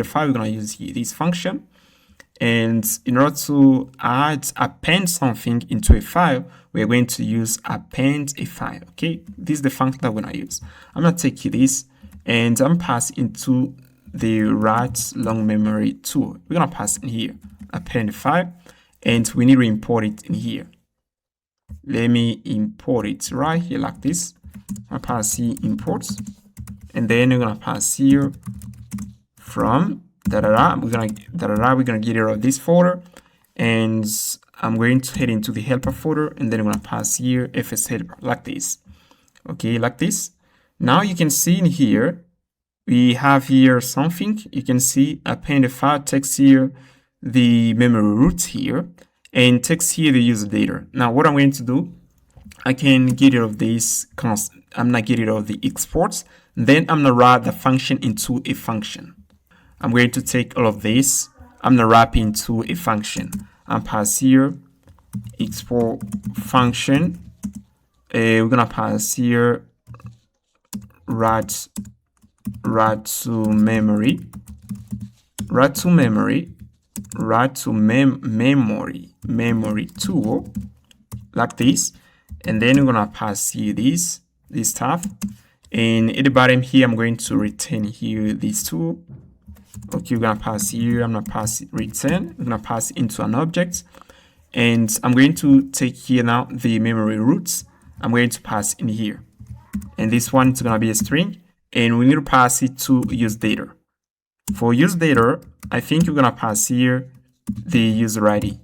file, we're gonna use here this function. And in order to append something into a file, we're going to use append a file. Okay, this is the function that we're gonna use. I'm gonna take this and I'm pass into the write long memory tool. We're gonna pass in here append a file, and we need to import it in here. Let me import it right here like this. I pass here imports, and then we're gonna pass here from we're gonna get rid of this folder, and I'm going to head into the helper folder, and then I'm gonna pass here fs helper like this. Okay, like this. Now you can see in here we have here something. You can see append a file, takes here the memory roots here, and takes here the user data. Now what I'm going to do, I can get rid of this constant. I'm gonna get rid of the exports, then I'm gonna write the function into a function. I'm going to take all of this, I'm gonna wrap into a function and pass here export function. We're gonna pass here write to memory tool like this, and then we're gonna pass here this stuff, and at the bottom here I'm going to return here this tool. Okay, we're gonna pass here, I'm gonna pass it return, we're gonna pass it into an object, and I'm going to take here now the memory roots. I'm going to pass in here, and this one is gonna be a string, and we need to pass it to use data. For use data, I think we're gonna pass here the user ID,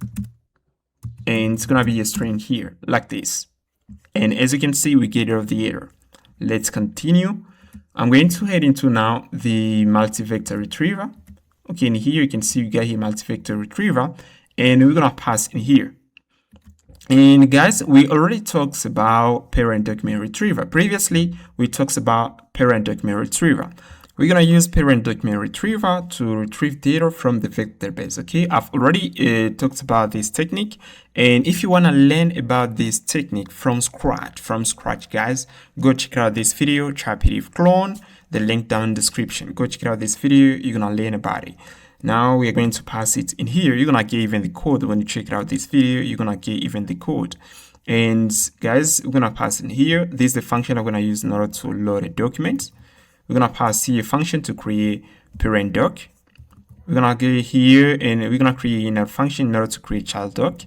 and it's gonna be a string here like this. And as you can see, we get rid of the error. Let's continue. I'm going to head into now the multi-vector retriever. Okay, and here you can see we got here multi-vector retriever, and we're gonna pass in here. And guys, we already talked about parent document retriever. Previously, we talked about parent document retriever. We're gonna use parent document retriever to retrieve data from the vector base. Okay, I've already talked about this technique, and if you wanna learn about this technique from scratch, guys, go check out this video, ChatPDF clone, the link down in the description. Go check out this video, you're gonna learn about it. Now we are going to pass it in here. You're gonna get even the code. When you check out this video, you're gonna get even the code. And guys, we're gonna pass in here. This is the function I'm gonna use in order to load a document. We're gonna pass here a function to create parent doc. We're gonna get here and we're gonna create another function in order to create child doc.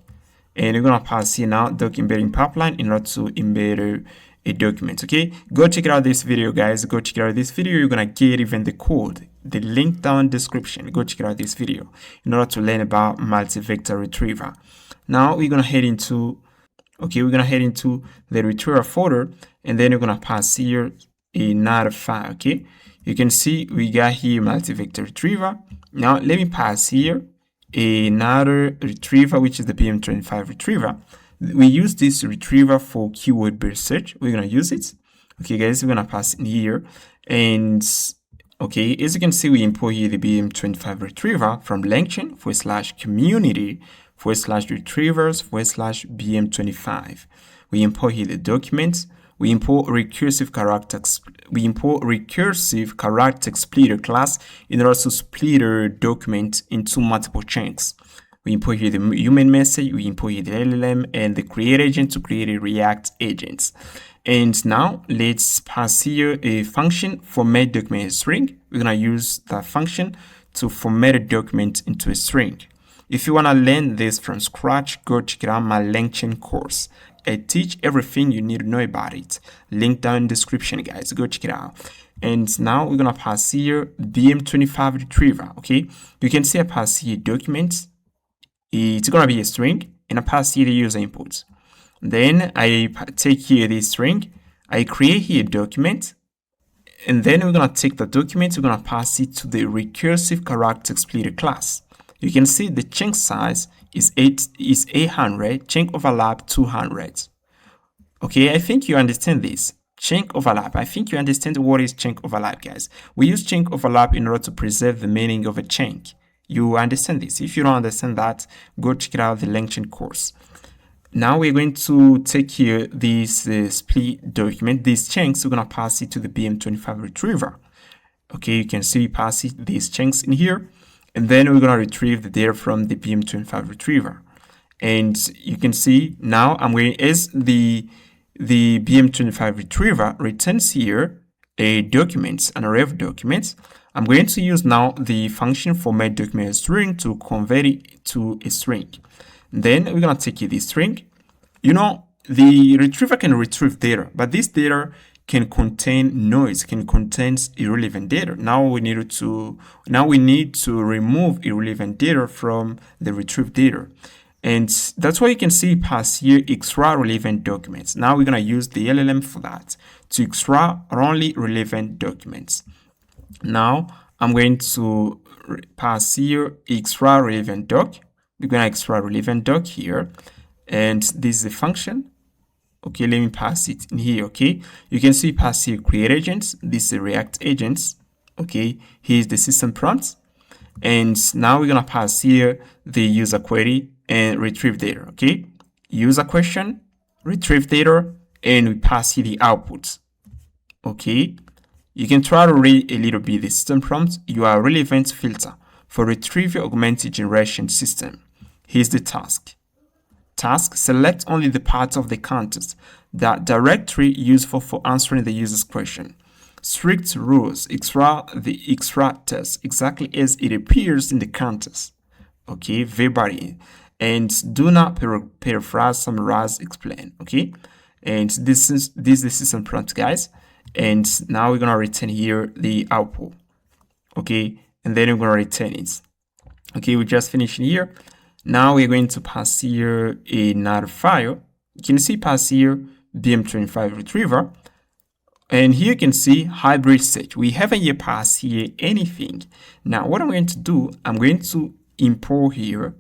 And we're gonna pass here now doc embedding pipeline in order to embed a document. Okay, go check out this video, guys. Go check out this video. You're gonna get even the code, the link down in the description. Go check out this video in order to learn about multi-vector retriever. Now we're gonna head into the retriever folder, and then we're gonna pass here another file. Okay, you can see we got here multi-vector retriever. Now let me pass here another retriever, which is the BM25 retriever. We use this retriever for keyword-based search. We're gonna use it. Okay, guys, we're gonna pass in here, and okay, as you can see, we import here the BM25 retriever from LangChain /community/retrievers/BM25. We import here the documents. We import recursive character splitter class in order to split a document into multiple chunks. We import here the human message, we import here the LLM and the create agent to create a React agent. And now let's pass here a function format document string. We're gonna use that function to format a document into a string. If you wanna learn this from scratch, go check out my LangChain course. I teach everything you need to know about it. Link down in the description, guys. Go check it out. And now we're gonna pass here BM25 retriever. Okay, you can see I pass here document. It's gonna be a string, and I pass here the user inputs. Then I take here this string, I create here a document, and then we're gonna take the document, we're gonna pass it to the recursive character splitter class. You can see the chunk size is 800, chunk overlap 200. Okay, I think you understand this. Chunk overlap. I think you understand what is chunk overlap, guys. We use chunk overlap in order to preserve the meaning of a chunk. You understand this. If you don't understand that, go check it out, the LangChain course. Now we're going to take here this split document, these chunks, we're going to pass it to the BM25 retriever. Okay, you can see pass it, these chunks in here, and then we're going to retrieve the data from the BM25 retriever. And you can see now I'm going, as the BM25 retriever returns here a document, an array of documents, I'm going to use now the function format document string to convert it to a string. Then we're going to take this string. You know, the retriever can retrieve data, but this data can contain noise, can contain irrelevant data. Now we need to remove irrelevant data from the retrieved data. And that's why you can see pass here extra relevant documents. Now we're going to use the LLM for that to extract only relevant documents. Now I'm going to pass here extra relevant doc. We're going to extract relevant doc here, and this is a function. Okay, let me pass it in here. Okay, you can see pass here create agents. This is a React agents. Okay, here's the system prompt, and now we're going to pass here the user query and retrieve data. Okay, user question, retrieve data, and we pass here the output. Okay, you can try to read a little bit the system prompt. You are relevant filter for retrieval augmented generation system. Here's the task. Task, select only the parts of the context that directory useful for answering the user's question. Strict rules, extract the extract text exactly as it appears in the context. Okay, verbally. And do not paraphrase, summarize, explain. Okay, and this is the system prompt, guys. And now we're gonna return here the output. Okay, and then we're gonna return it. Okay, we just finished here. Now we're going to pass here another file. You can see pass here BM25 retriever. And here you can see hybrid search. We haven't yet passed here anything. Now, what I'm going to do, I'm going to import here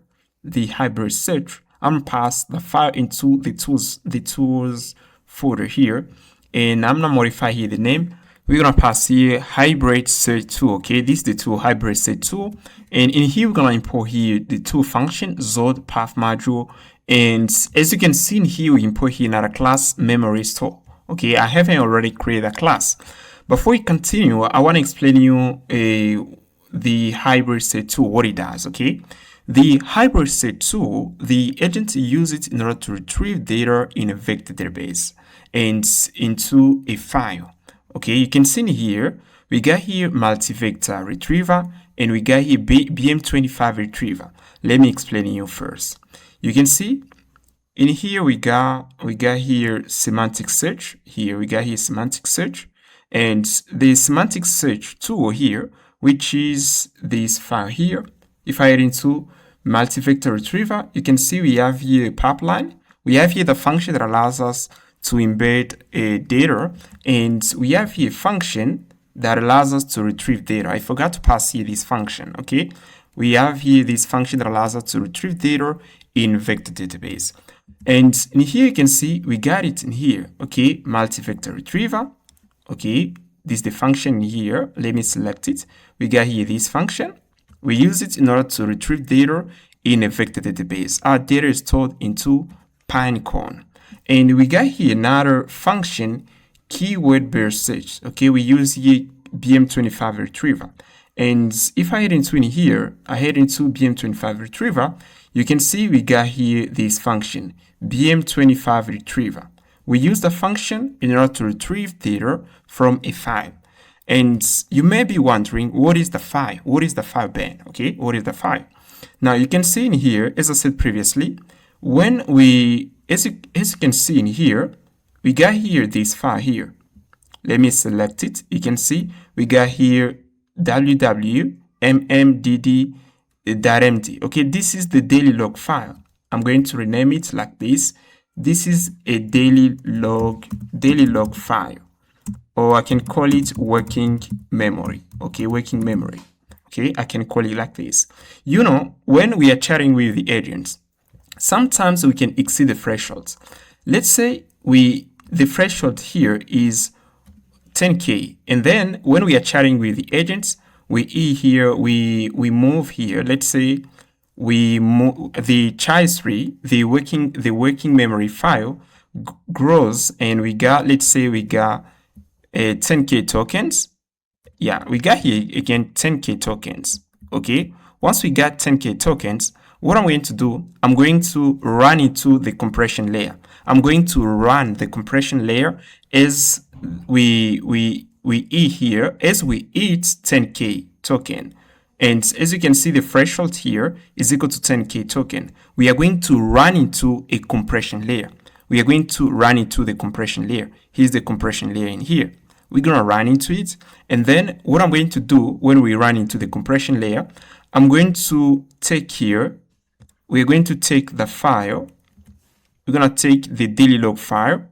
the hybrid search. I'm gonna pass the file into the tools folder here, and I'm gonna modify here the name. We're gonna pass here hybrid search tool. Okay, this is the tool hybrid search tool, and in here we're gonna import here the tool function Zod path module. And as you can see in here, we import here another class memory store. Okay, I haven't already created a class. Before we continue, I want to explain you the hybrid set tool, what it does. Okay, the hybrid set tool, the agent uses it in order to retrieve data in a vector database and into a file. Okay, you can see in here, we got here multi-vector retriever and we got here BM25 retriever. Let me explain you first. You can see in here we got here semantic search. Here we got here semantic search, and the semantic search tool here, which is this file here. If I head into multi-vector retriever, you can see we have here a pipeline. We have here the function that allows us to embed a data, and we have here a function that allows us to retrieve data. I forgot to pass here this function. Okay, we have here this function that allows us to retrieve data in vector database. And in here you can see we got it in here. Okay, multi-vector retriever. Okay, this is the function here. Let me select it. We got here this function. We use it in order to retrieve data in a vector database. Our data is stored into Pinecone. And we got here another function, keyword-based search. Okay, we use here BM25 retriever. And if I head into in here, I head into BM25 retriever, you can see we got here this function, BM25 retriever. We use the function in order to retrieve data from a file. And you may be wondering, what is the file? What is the file ban? Okay, what is the file? Now you can see in here, as I said previously, when we, as you can see in here, we got here this file here. Let me select it. You can see we got here www.mmdd.md. Okay, this is the daily log file. I'm going to rename it like this. This is a daily log file, or I can call it working memory. Okay, working memory. Okay, I can call it like this. You know, when we are chatting with the agents, sometimes we can exceed the thresholds. Let's say the threshold here is 10K, and then when we are chatting with the agents, we move here. Let's say we move the child tree, the working memory file grows, and we got, let's say we got 10K tokens. Yeah, we got here again 10K tokens. Okay, once we got 10K tokens, what I'm going to do, I'm going to run into the compression layer. I'm going to run the compression layer as we eat here, as we eat 10K token. And as you can see, the threshold here is equal to 10K token. We are going to run into a compression layer. We are going to run into the compression layer. Here's the compression layer in here. We're going to run into it. And then what I'm going to do when we run into the compression layer, I'm going to take here, we're going to take the file. We're going to take the daily log file,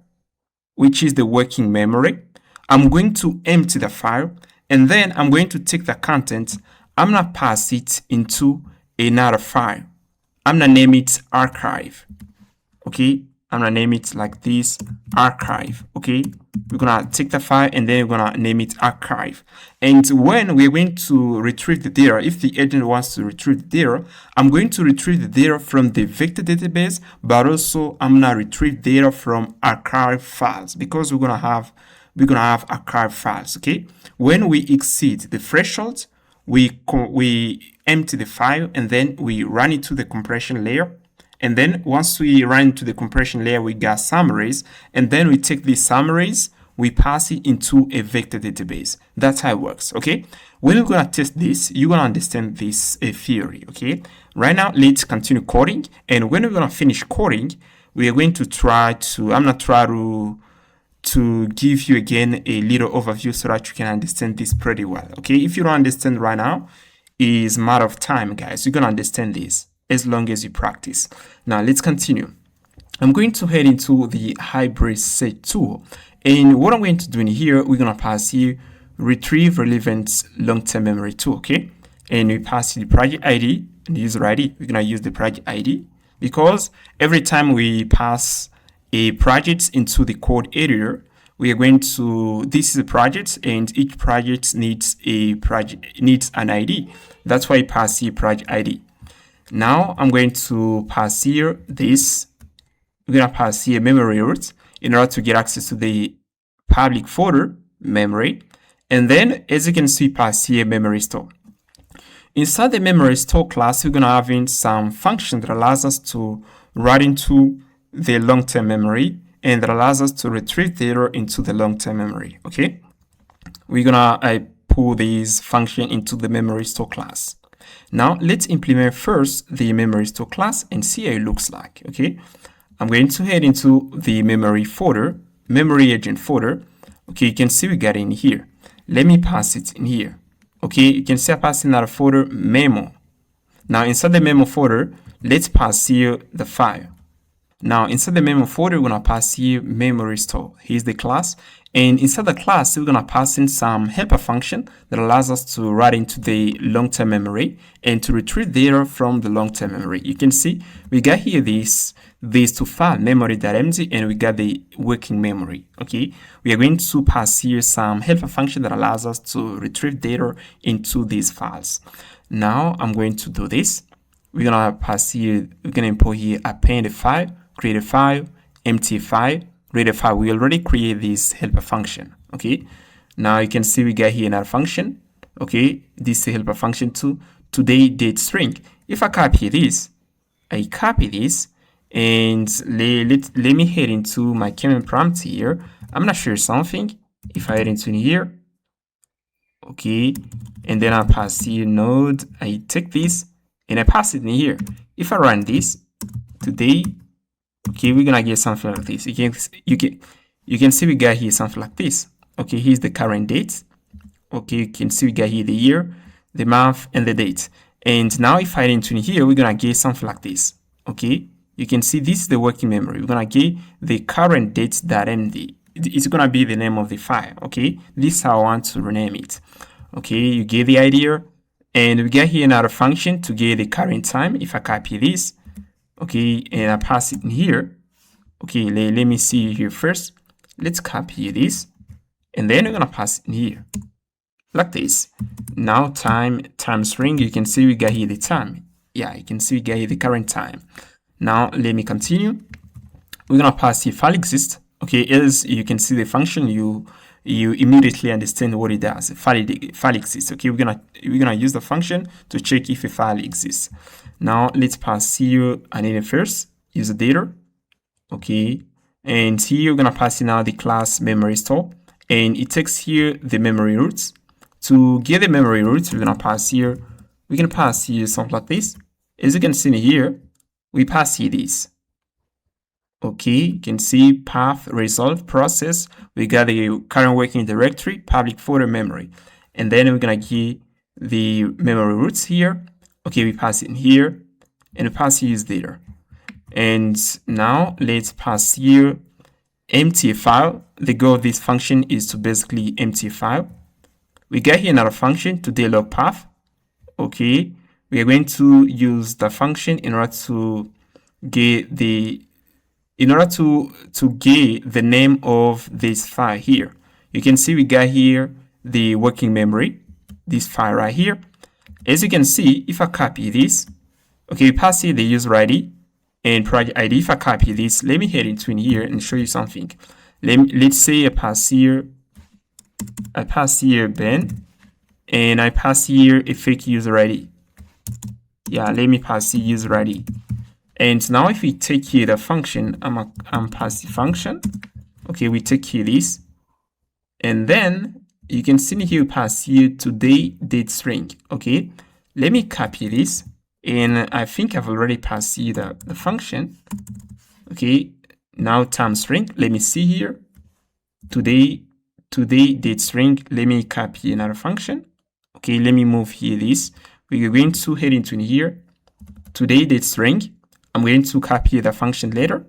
which is the working memory. I'm going to empty the file, and then I'm going to take the content. I'm going to pass it into another file. I'm going to name it archive. Okay, I'm going to name it like this, archive. Okay, we're going to take the file and then we're going to name it archive. And when we're going to retrieve the data, if the agent wants to retrieve the data, I'm going to retrieve the data from the vector database, but also I'm going to retrieve data from archive files, because we're going to have archive files. Okay, when we exceed the threshold, we empty the file and then we run it to the compression layer. And then once we run to the compression layer, we got summaries, and then we take these summaries, we pass it into a vector database. That's how it works. Okay, when we're going to test this, you're going to understand this theory. Okay, right now let's continue coding, and when we're going to finish coding, we are going to try to, I'm going to try to give you again a little overview so that you can understand this pretty well. Okay, if you don't understand right now, it's a matter of time, guys. You're going to understand this as long as you practice. Now let's continue. I'm going to head into the hybrid set tool. And what I'm going to do in here, we're going to pass here retrieve relevant long-term memory tool, okay? And we pass the project ID and the user ID. We're going to use the project ID because every time we pass a project into the code editor, we are going to, this is a project and each project needs an ID. That's why I pass here project ID. Now I'm going to pass here this. We're going to pass here memory root in order to get access to the public folder memory. And then, as you can see, pass here memory store. Inside the memory store class, we're going to have in some function that allows us to write into the long-term memory and that allows us to retrieve data into the long-term memory. Okay, we're going to pull these function into the memory store class. Now, let's implement first the memory store class and see how it looks like. Okay, I'm going to head into the memory folder, memory agent folder. Okay, you can see we got it in here. Let me pass it in here. Okay, you can see I pass in that folder memo. Now, inside the memo folder, let's pass here the file. Now, inside the memo folder, we're going to pass here memory store. Here's the class. And inside the class, we're going to pass in some helper function that allows us to write into the long-term memory and to retrieve data from the long-term memory. You can see we got here these two files, memory.md, and we got the working memory. Okay, we are going to pass here some helper function that allows us to retrieve data into these files. Now, I'm going to do this. We're going to pass here, we're going to import here append a file, create a file, empty a file, read a file. We already create this helper function. Okay, now you can see we got here another function. Okay, this is helper function too. Today date string. If I copy this, and let me head into my command prompt here. I'm gonna share something. If I head into here, okay, and then I pass here node. I take this and I pass it in here. If I run this today, okay, we're gonna get something like this. You can see we got here something like this. Okay, here's the current date. Okay, you can see we got here the year, the month, and the date. And now if I enter in here, we're gonna get something like this. Okay, you can see this is the working memory. We're gonna get the current date.md. It's gonna be the name of the file. Okay, this is how I want to rename it. Okay, you get the idea. And we get here another function to get the current time. If I copy this, okay, and I pass it in here. Okay, let me see here first. Let's copy this, and then we're gonna pass it in here, like this. Now time string, you can see we got here the time. Yeah, you can see we got here the current time. Now let me continue. We're gonna pass here file exists. Okay, as you can see the function, you immediately understand what it does. File exists. Okay, we're gonna use the function to check if a file exists. Now let's pass here an name first, user data. Okay, and here we're gonna pass in now the class memory store, and it takes here the memory roots. To get the memory roots, we're gonna pass here. We can pass here something like this. As you can see in here, we pass here this. Okay, you can see path, resolve, process. We got the current working directory, public folder, memory, and then we're gonna get the memory roots here. Okay, we pass it in here, and we pass here use data. And now let's pass here empty a file. The goal of this function is to basically empty a file. We got here another function to log path. Okay, we are going to use the function in order to get the get the name of this file here. You can see we got here the working memory, this file right here. As you can see, if I copy this, okay, pass here the user ID and project ID. If I copy this, let me head into in here and show you something. Let's say I pass here Ben, and I pass here a fake user ID. Yeah, let me pass here user ID. And now if we take here the function, I'm pass the function. Okay, we take here this, and then you can see here pass here today date string. Okay, let me copy this, and I think I've already passed here the function. Okay, now time string. Let me see here today date string. Let me copy another function. Okay, let me move here this. We are going to head into here today date string. I'm going to copy the function later.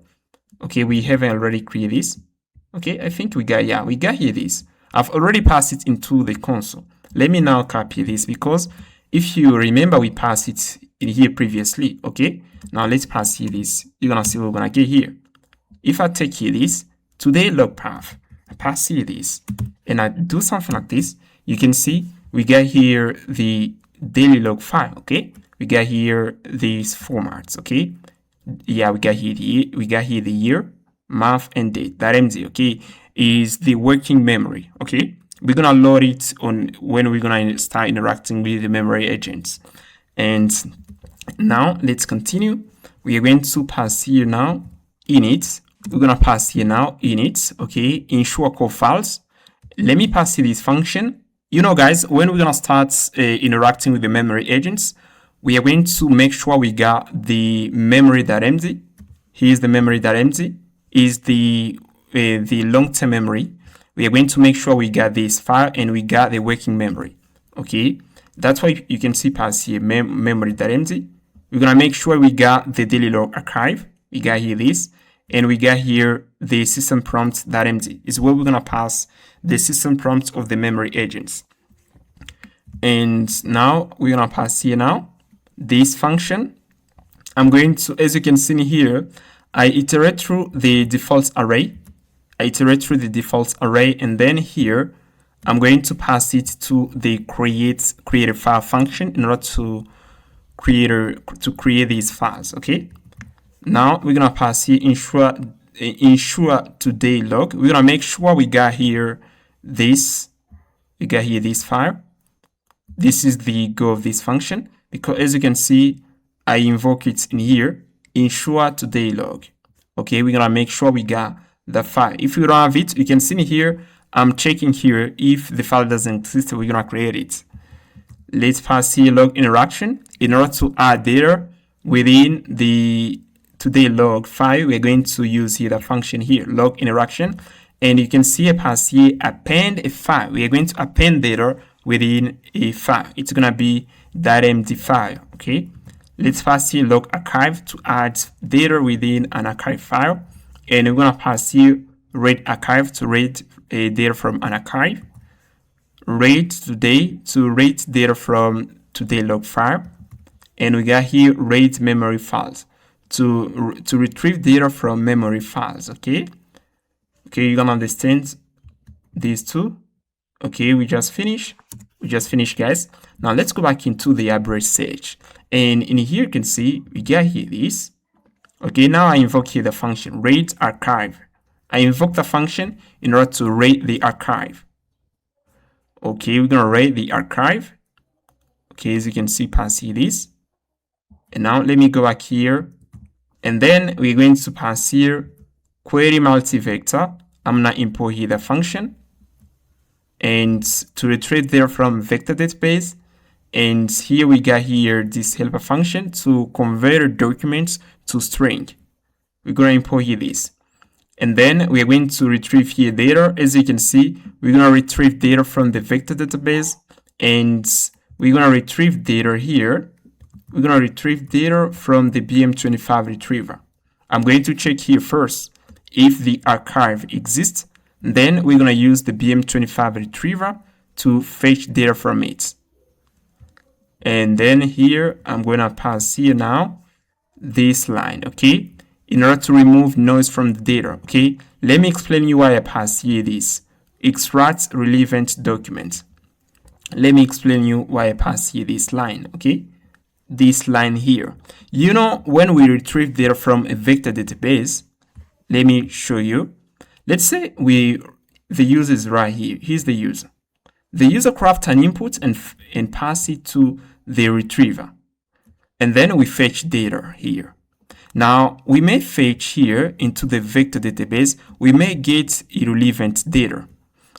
Okay, we haven't already created this. Okay, I think we got here this. I've already passed it into the console. Let me now copy this, because if you remember, we passed it in here previously. Okay, now let's pass here this. You're gonna see what we're gonna get here. If I take here this today log path, I pass here this, and I do something like this, you can see we got here the daily log file. Okay, we got here these formats. Okay, yeah, we got here the year, month, and date. That MD, okay, is the working memory. Okay, we're gonna load it on when we're gonna start interacting with the memory agents. And now let's continue. We are going to pass here now init. We're gonna pass here now init. Okay, ensure code files. Let me pass here this function. You know, guys, when we're gonna start interacting with the memory agents, we are going to make sure we got the memory.md. Here's the memory.md. Is the long-term memory. We are going to make sure we got this file and we got the working memory. Okay, that's why you can see pass here memory.md. We're gonna make sure we got the daily log archive. We got here this, and we got here the system prompt.md. Is where we're gonna pass the system prompt of the memory agents. And now we're gonna pass here now this function. I'm going to, as you can see here, I iterate through the default array. And then here I'm going to pass it to the create a file function in order to create these files. Okay, now we're gonna pass here ensure today log. We're gonna make sure we got here this file. This is the goal of this function, because as you can see, I invoke it in here, ensure today log. Okay, we're gonna make sure we got the file. If you don't have it, you can see here, I'm checking here if the file doesn't exist, we're gonna create it. Let's pass here log interaction. In order to add data within the today log file, we're going to use here the function here, log interaction. And you can see I pass here append a file. We are going to append data within a file. It's gonna be that empty file. Okay, let's pass here log archive to add data within an archive file, and we're gonna pass here read archive to read data from an archive, read today to read data from today log file, and we got here read memory files to retrieve data from memory files. Okay, you're gonna understand these two. Okay, we just finished, guys. Now let's go back into the average search, and in here you can see we got here this. Okay, now I invoke here the function read archive. I invoke the function in order to read the archive. Okay, we're gonna read the archive. Okay, as you can see, pass here this. And now let me go back here, and then we're going to pass here query multi-vector. I'm gonna import here the function, and to retrieve data from vector database. And here we got here this helper function to convert documents to string. We're gonna import here this, and then we are going to retrieve here data. As you can see, we're gonna retrieve data from the vector database, and we're gonna retrieve data here. We're gonna retrieve data from the BM25 retriever. I'm going to check here first if the archive exists. Then we're gonna use the BM25 retriever to fetch data from it. And then here I'm gonna pass here now this line. Okay, in order to remove noise from the data. Okay, let me explain you why I pass here this extract relevant document. Let me explain you why I pass here this line. Okay, this line here. You know, when we retrieve data from a vector database, let me show you. Let's say the user is right here. Here's the user. The user crafts an input and pass it to the retriever. And then we fetch data here. Now, we may fetch here into the vector database, we may get irrelevant data.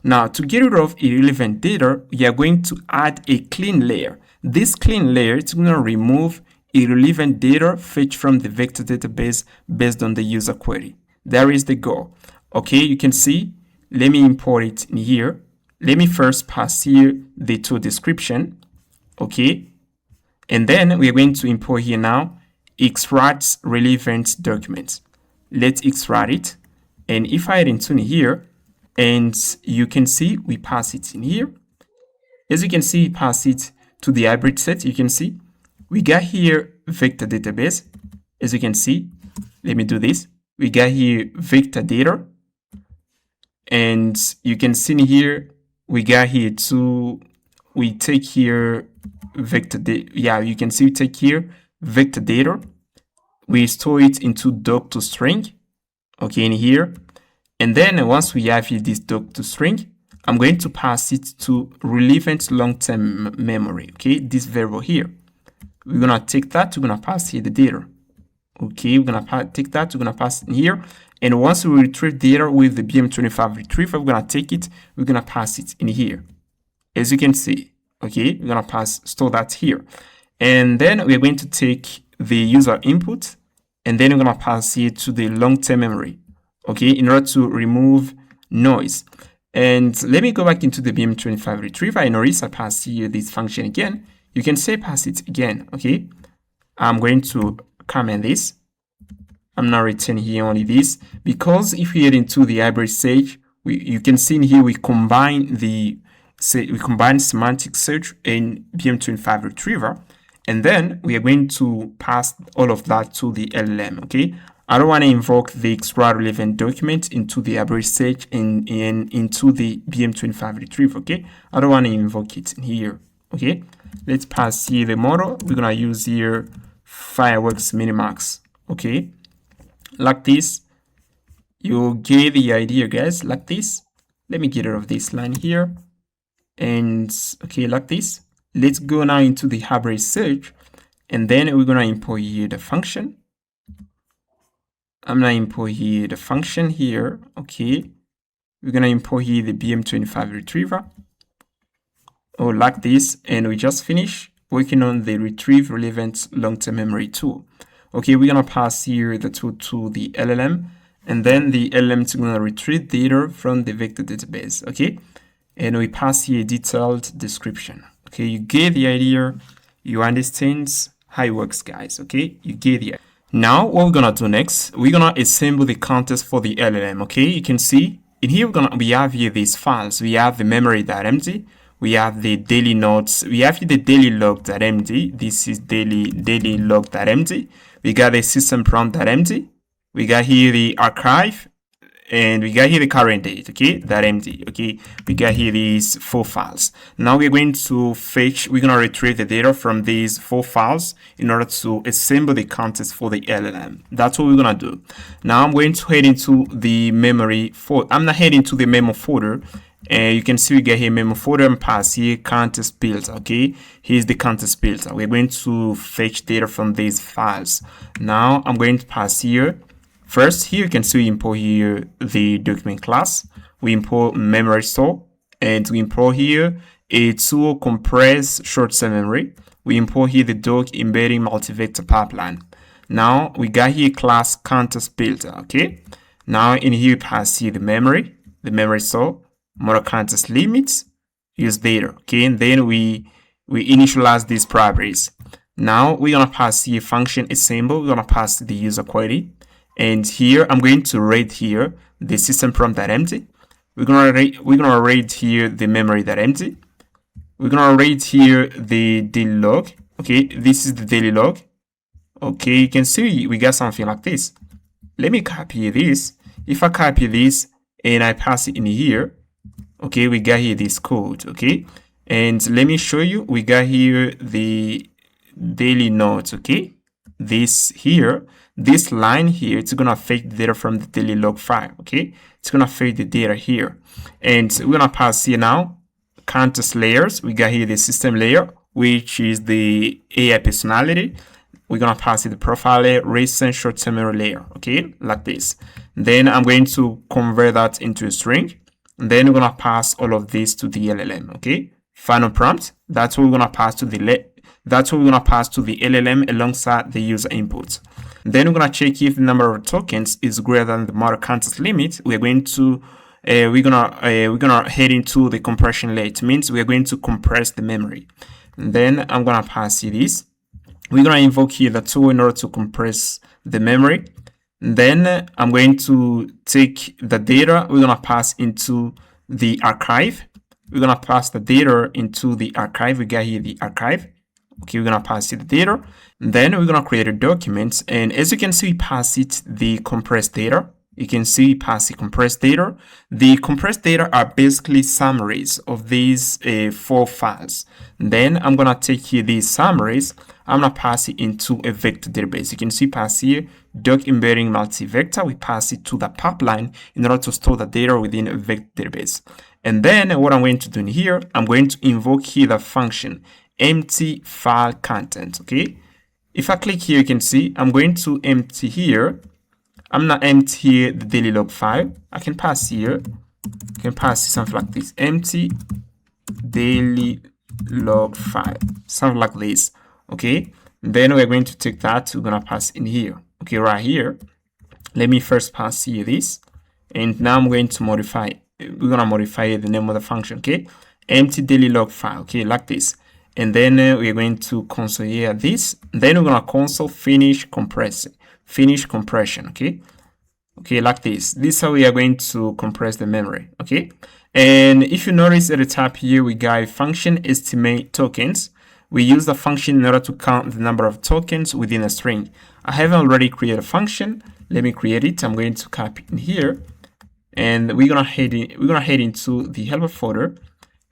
Now, to get rid of irrelevant data, we are going to add a clean layer. This clean layer is going to remove irrelevant data fetched from the vector database based on the user query. There is the goal. Okay, you can see, let me import it in here. Let me first pass here the tool description. Okay, and then we're going to import here now extract relevant documents. let's extract it. And if I head into here, and you can see we pass it in here. As you can see, pass it to the hybrid set. You can see we got here vector database. As you can see, let me do this. We got here vector data, and you can see here we got here we take here vector data. Yeah, you can see we take here vector data. We store it into doc2string. Okay, in here. And then once we have here this doc2string, I'm going to pass it to relevant long-term memory. Okay, this variable here. We're gonna take that, we're gonna pass here the data. Okay, we're gonna take that, we're gonna pass it in here. And once we retrieve data with the BM25 retriever, we're gonna take it, we're gonna pass it in here. As you can see, okay, we're gonna store that here. And then we're going to take the user input, and then we're gonna pass it to the long-term memory. Okay, in order to remove noise. And let me go back into the BM25 retriever. I notice I pass here this function again. You can say pass it again. Okay, I'm going to comment this. I'm not returning here only this, because if we head into the hybrid stage, you can see in here we combine semantic search and BM25 retriever, and then we are going to pass all of that to the LLM. Okay, I don't want to invoke the extra relevant document into the hybrid stage and into the BM25 retriever. Okay, I don't want to invoke it in here. Okay, let's pass here the model. We're gonna use here fireworks minimax. Okay, like this. You get the idea, guys. Like this. Let me get rid of this line here. And okay, like this. Let's go now into the hybrid search, and then we're gonna import here the function. I'm gonna import here the function here. Okay, we're gonna import here the BM25 retriever. Oh, like this, and we just finished working on the retrieve relevant long-term memory tool. Okay, we're gonna pass here the tool to the LLM, and then the LLM is gonna retrieve data from the vector database. Okay, and we pass here a detailed description. Okay, you get the idea, you understand how it works, guys. Okay, you get the idea. Now, what we're gonna do next, we're gonna assemble the context for the LLM. Okay, you can see in here we have here these files. We have the memory.md, we have the daily notes, we have here the daily log.md. This is daily log.md. We got the system prompt.md. We got here the archive, and we got here the current date. Okay, .md. Okay, we got here these 4 files. Now we're going to we're gonna retrieve the data from these 4 files in order to assemble the context for the LLM. That's what we're gonna do. Now I'm going to head into the memory folder. I'm not heading to the memo folder. And you can see we get here memo folder and pass here context build. Okay, here's the context build. We're going to fetch data from these files. Now I'm going to pass here. First, here you can see we import here the document class. We import memory store, and we import here a tool compress short-term memory. We import here the doc embedding multi-vector pipeline. Now we got here class context builder. Okay, now in here we pass here the memory store, model context limits, use data. Okay, and then we initialize these properties. Now we're gonna pass here function assemble. We're gonna pass the user query. And here I'm going to read here the system prompt.md. We're gonna read here the memory.md. We're gonna read here the daily log. Okay, this is the daily log. Okay, you can see we got something like this. Let me copy this. If I copy this and I pass it in here, okay, we got here this code. Okay, and let me show you. We got here the daily notes. Okay, this line here, it's gonna fetch the data from the daily log file. Okay, it's gonna fetch the data here, and we're gonna pass here now context layers. We got here the system layer, which is the AI personality. We're gonna pass it the profile layer, recent short-term memory layer. Okay, like this. Then I'm going to convert that into a string, and then we're gonna pass all of this to the LLM. Okay, final prompt. That's what we're gonna pass to the LLM alongside the user input. Then we're gonna check if the number of tokens is greater than the model context limit. We're gonna head into the compression layer. It means we're going to compress the memory. And then I'm gonna pass you this. We're gonna invoke here the tool in order to compress the memory. Then I'm going to take the data. We're going to pass into the archive. We're going to pass the data into the archive. We got here the archive. Okay, we're going to pass it the data. Then we're going to create a document. And as you can see, we pass it the compressed data. You can see we pass the compressed data. The compressed data are basically summaries of these 4 files. Then I'm going to take here these summaries. I'm going to pass it into a vector database. You can see pass here doc embedding multi-vector. We pass it to the pipeline in order to store the data within a vector database. And then what I'm going to do in here, I'm going to invoke here the function empty file content. Okay, if I click here, you can see I'm going to empty here. I'm not empty here the daily log file. I can pass here, I can pass something like this, empty daily log file, something like this. Okay, then we're going to take that, we're gonna pass in here. Okay, right here, let me first pass here this, and now I'm going to modify, we're gonna modify the name of the function. Okay, empty daily log file. Okay, like this. And then we're going to console here this. Then we're gonna console finish compression. Okay, like this. This is how we are going to compress the memory. Okay, and if you notice at the top here, we got a function estimate tokens. We use the function in order to count the number of tokens within a string. I haven't already created a function. Let me create it. I'm going to copy in here, and we're gonna head into the helper folder,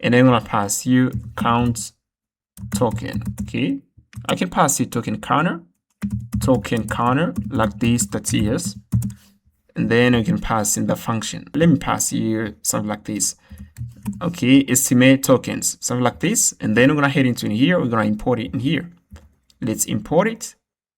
and then we're gonna pass here count token. Okay, I can pass here token counter like this, .ts, and then we can pass in the function. Let me pass here something like this. Okay, estimate tokens, something like this, and then we're gonna head into in here. We're gonna import it in here. Let's import it.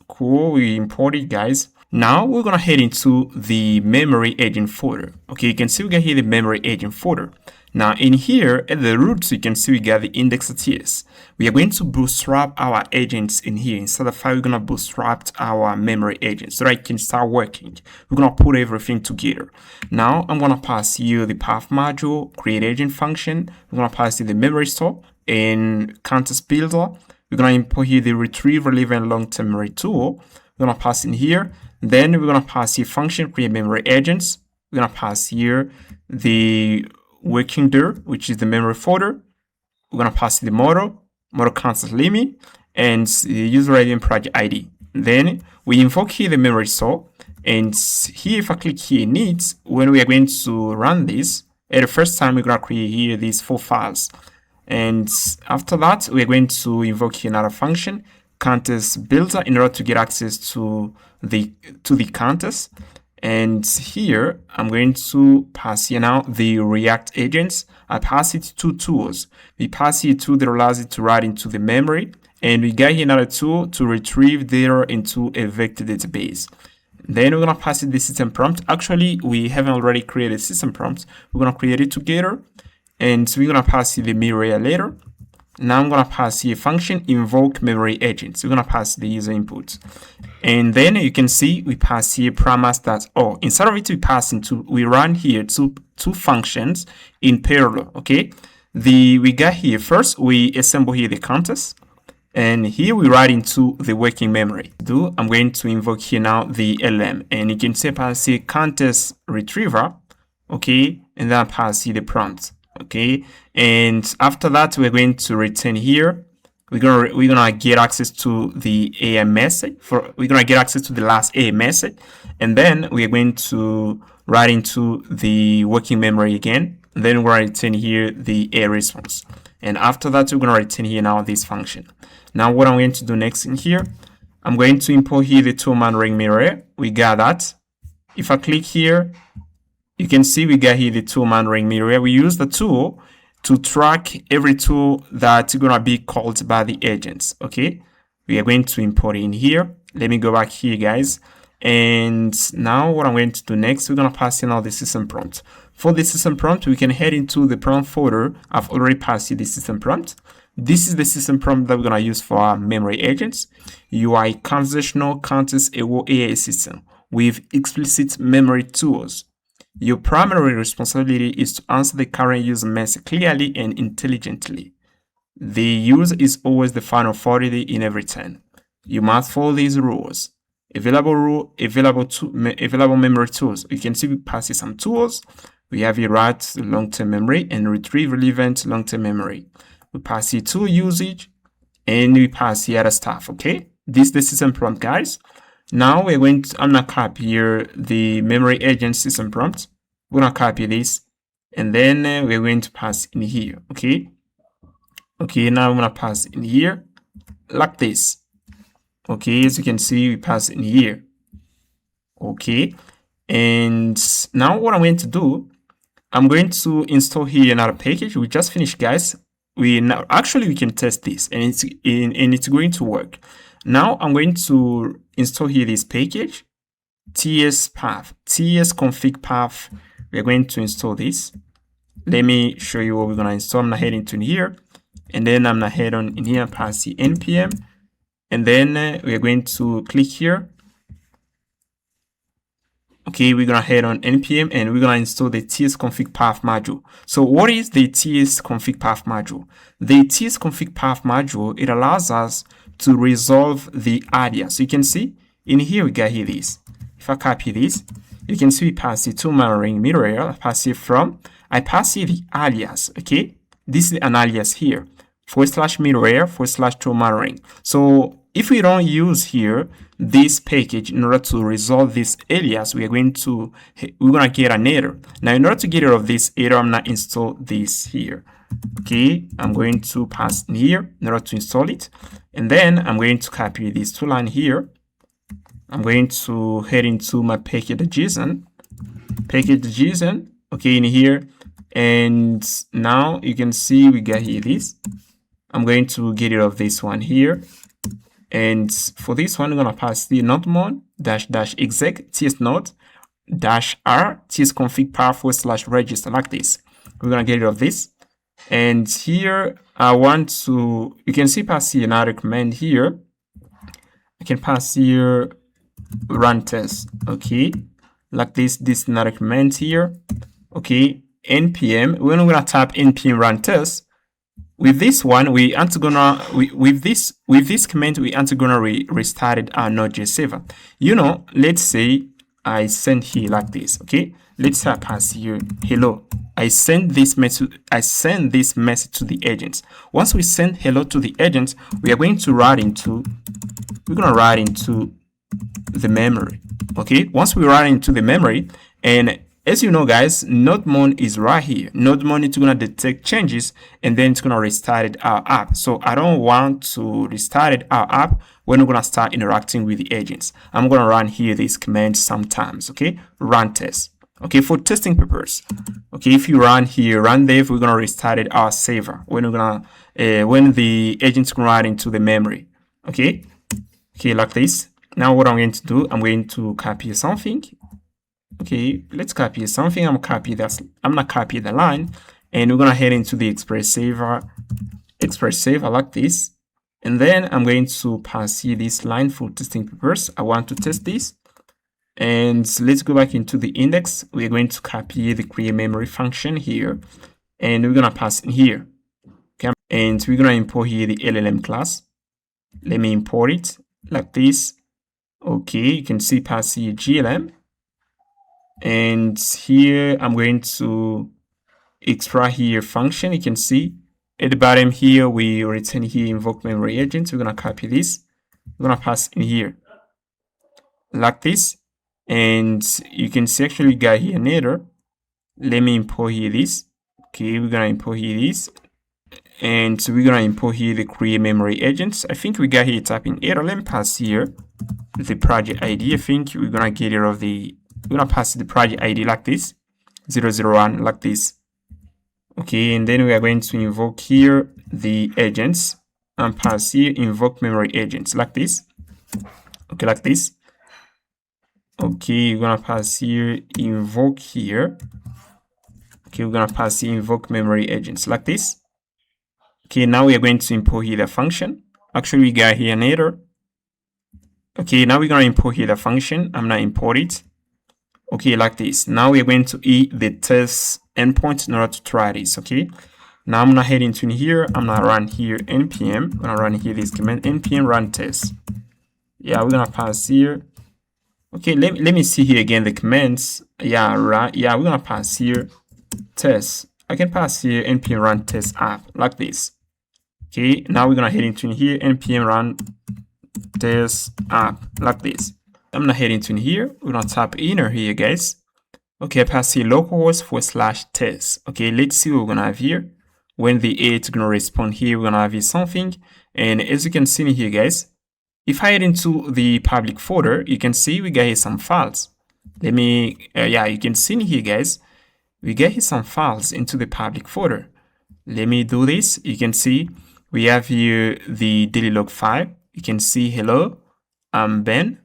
Cool, we import it, guys. Now we're gonna head into the memory agent folder. Okay, you can see we got here the memory agent folder. Now in here at the root, you can see we got the index.ts. We are going to bootstrap our agents in here. Instead of file, we're gonna bootstrap our memory agents so that it can start working. We're gonna put everything together. Now I'm gonna pass you the path module, create agent function. We're gonna pass you the memory store and context builder. We're gonna import here the retrieve relevant long-term memory tool. We're gonna pass in here. Then we're gonna pass here function create memory agents. We're gonna pass here the working dir, which is the memory folder. We're gonna pass the model context limit, and the user ID and project ID. Then we invoke here the memory store, and here if I click here needs, when we are going to run this, at the first time we're gonna create here these 4 files, and after that we're going to invoke here another function context builder in order to get access to the context. And here I'm going to pass here now the React agents. I pass it to tools. We pass here tool that allows it to write into the memory, and we got here another tool to retrieve data into a vector database. Then we're gonna pass it the system prompt. Actually, we haven't already created a system prompt. We're gonna create it together, and we're gonna pass here the mirror later. Now I'm gonna pass here function invoke memory agents. We're gonna pass the user input, and then you can see we pass here promise.o. Instead of it we run here two functions in parallel. Okay, we got here first we assemble here the context, and here we write into the working memory. I'm going to invoke here now the LM, and you can say pass here context retriever. Okay, and then pass here the prompt. Okay, and after that we're going to return here. We're gonna get access to the AM message. We're gonna get access to the last AM message, and then we're going to write into the working memory again. And then we're gonna return here the A response, and after that we're gonna return here now this function. Now what I'm going to do next in here, I'm going to import here the two-man ring mirror. We got that. If I click here, you can see we got here the two-man ring mirror. We use the tool to track every tool that's gonna be called by the agents. Okay, we are going to import it in here. Let me go back here, guys. And now what I'm going to do next, we're gonna pass in all the system prompt. For the system prompt, we can head into the prompt folder. I've already passed you the system prompt. This is the system prompt that we're gonna use for our memory agents. You are a conversational context-aware AI system with explicit memory tools. Your primary responsibility is to answer the current user message clearly and intelligently. The user is always the final authority in every turn. You must follow these rules. available row, available memory tools. You can see we pass here some tools. We have here write long-term memory and retrieve relevant long-term memory. We pass here tool usage and we pass here other stuff. Okay, this is the system prompt, guys. Now we're going to, I'm gonna copy here the memory agent system prompt. We're gonna copy this and then we're going to pass in here. Okay, now I'm gonna pass in here like this. Okay, as you can see, we pass in here. Okay, and now what I'm going to do, I'm going to install here another package. We just finished, guys. We can test this and it's going to work. Now I'm going to install here this package, ts config path. We're going to install this. Let me show you what we're going to install. I'm going to head into here and then I'm going to head on in here, pass the npm, and then we're going to click here. Okay, we're gonna head on npm and we're gonna install the ts config path module. So what is the ts config path module? The ts config path module, it allows us to resolve the alias. So you can see in here we got here this. If I copy this, you can see we pass it to mirroring middle area. I pass it the alias. Okay, this is an alias here, /middleware /to mirroring. So if we don't use here this package in order to resolve this alias, we're gonna get an error. Now, in order to get rid of this error, I'm gonna install this here. Okay, I'm going to pass in here in order to install it, and then I'm going to copy this two line here. I'm going to head into my package.json. Okay, in here, and now you can see we got here this. I'm going to get rid of this one here. And for this one, we're going to pass the nodemon --exec tsnode -r tsconfig path /register like this. We're going to get rid of this. And here, I want to, you can see pass here another command here. I can pass here run test. Okay, like this is another command here. Okay, npm, we're going to type npm run test. With this one, we aren't gonna with this command we aren't gonna restart our Node.js server. You know, let's say I send here like this. Okay, let's say I pass here hello. I send this message to the agents. Once we send hello to the agents, we're gonna write into the memory. Okay, once we write into the memory, and as you know, guys, nodemon is right here. Nodemon is going to detect changes and then it's going to restart our app. So I don't want to restart our app when we're going to start interacting with the agents. I'm going to run here this command sometimes. Okay, run test. Okay, for testing purpose. Okay, if you run here, run dev, we're going to restart our server when we're going to when the agents going to write into the memory. Okay, like this. Now what I'm going to do, I'm going to copy something. Okay, let's copy something. I'm gonna copy the line, and we're gonna head into the Express server like this, and then I'm going to pass here this line for testing purpose. I want to test this, and let's go back into the index. We're going to copy the create memory function here, and we're gonna pass in here. Okay, and we're gonna import here the LLM class. Let me import it like this. Okay, you can see pass here GLM. And here I'm going to extract here function. You can see at the bottom here we return here invoke memory agent. We're gonna copy this. We're gonna pass in here like this, and you can see actually we got here an error. Let me import here this. Okay, we're gonna import here this, and so we're gonna import here the create memory agents. I think we got here typing error. Let me pass here the project ID. I think we're gonna get rid of the. We're gonna pass the project ID like this, 001 like this. Okay, and then we are going to invoke here the agents and pass here invoke memory agents like this. Okay, like this. Okay, we're gonna pass here invoke here. Okay, we're gonna pass here invoke memory agents like this. Okay, now we are going to import here the function. Actually, we got here an error. Okay, now we're gonna import here the function. I'm gonna import it. Okay, like this. Now we're going to eat the test endpoint in order to try this. Okay, now I'm gonna head into here. I'm gonna run here npm. I'm gonna run here this command npm run test. Yeah, we're gonna pass here Okay, let me see here again the commands. Yeah, right. Yeah, we're gonna pass here test. I can pass here npm run test app like this. Okay, now we're gonna head into here npm run test app like this. I'm gonna head into here. We're gonna tap enter here, guys. Okay, I pass here localhost /test. Okay, let's see what we're gonna have here. When the A is gonna respond here, we're gonna have here something. And as you can see here, guys, if I head into the public folder, you can see we got here some files. Let me, yeah, you can see here, guys, we get here some files into the public folder. Let me do this. You can see we have here the daily log file. You can see hello, I'm Ben.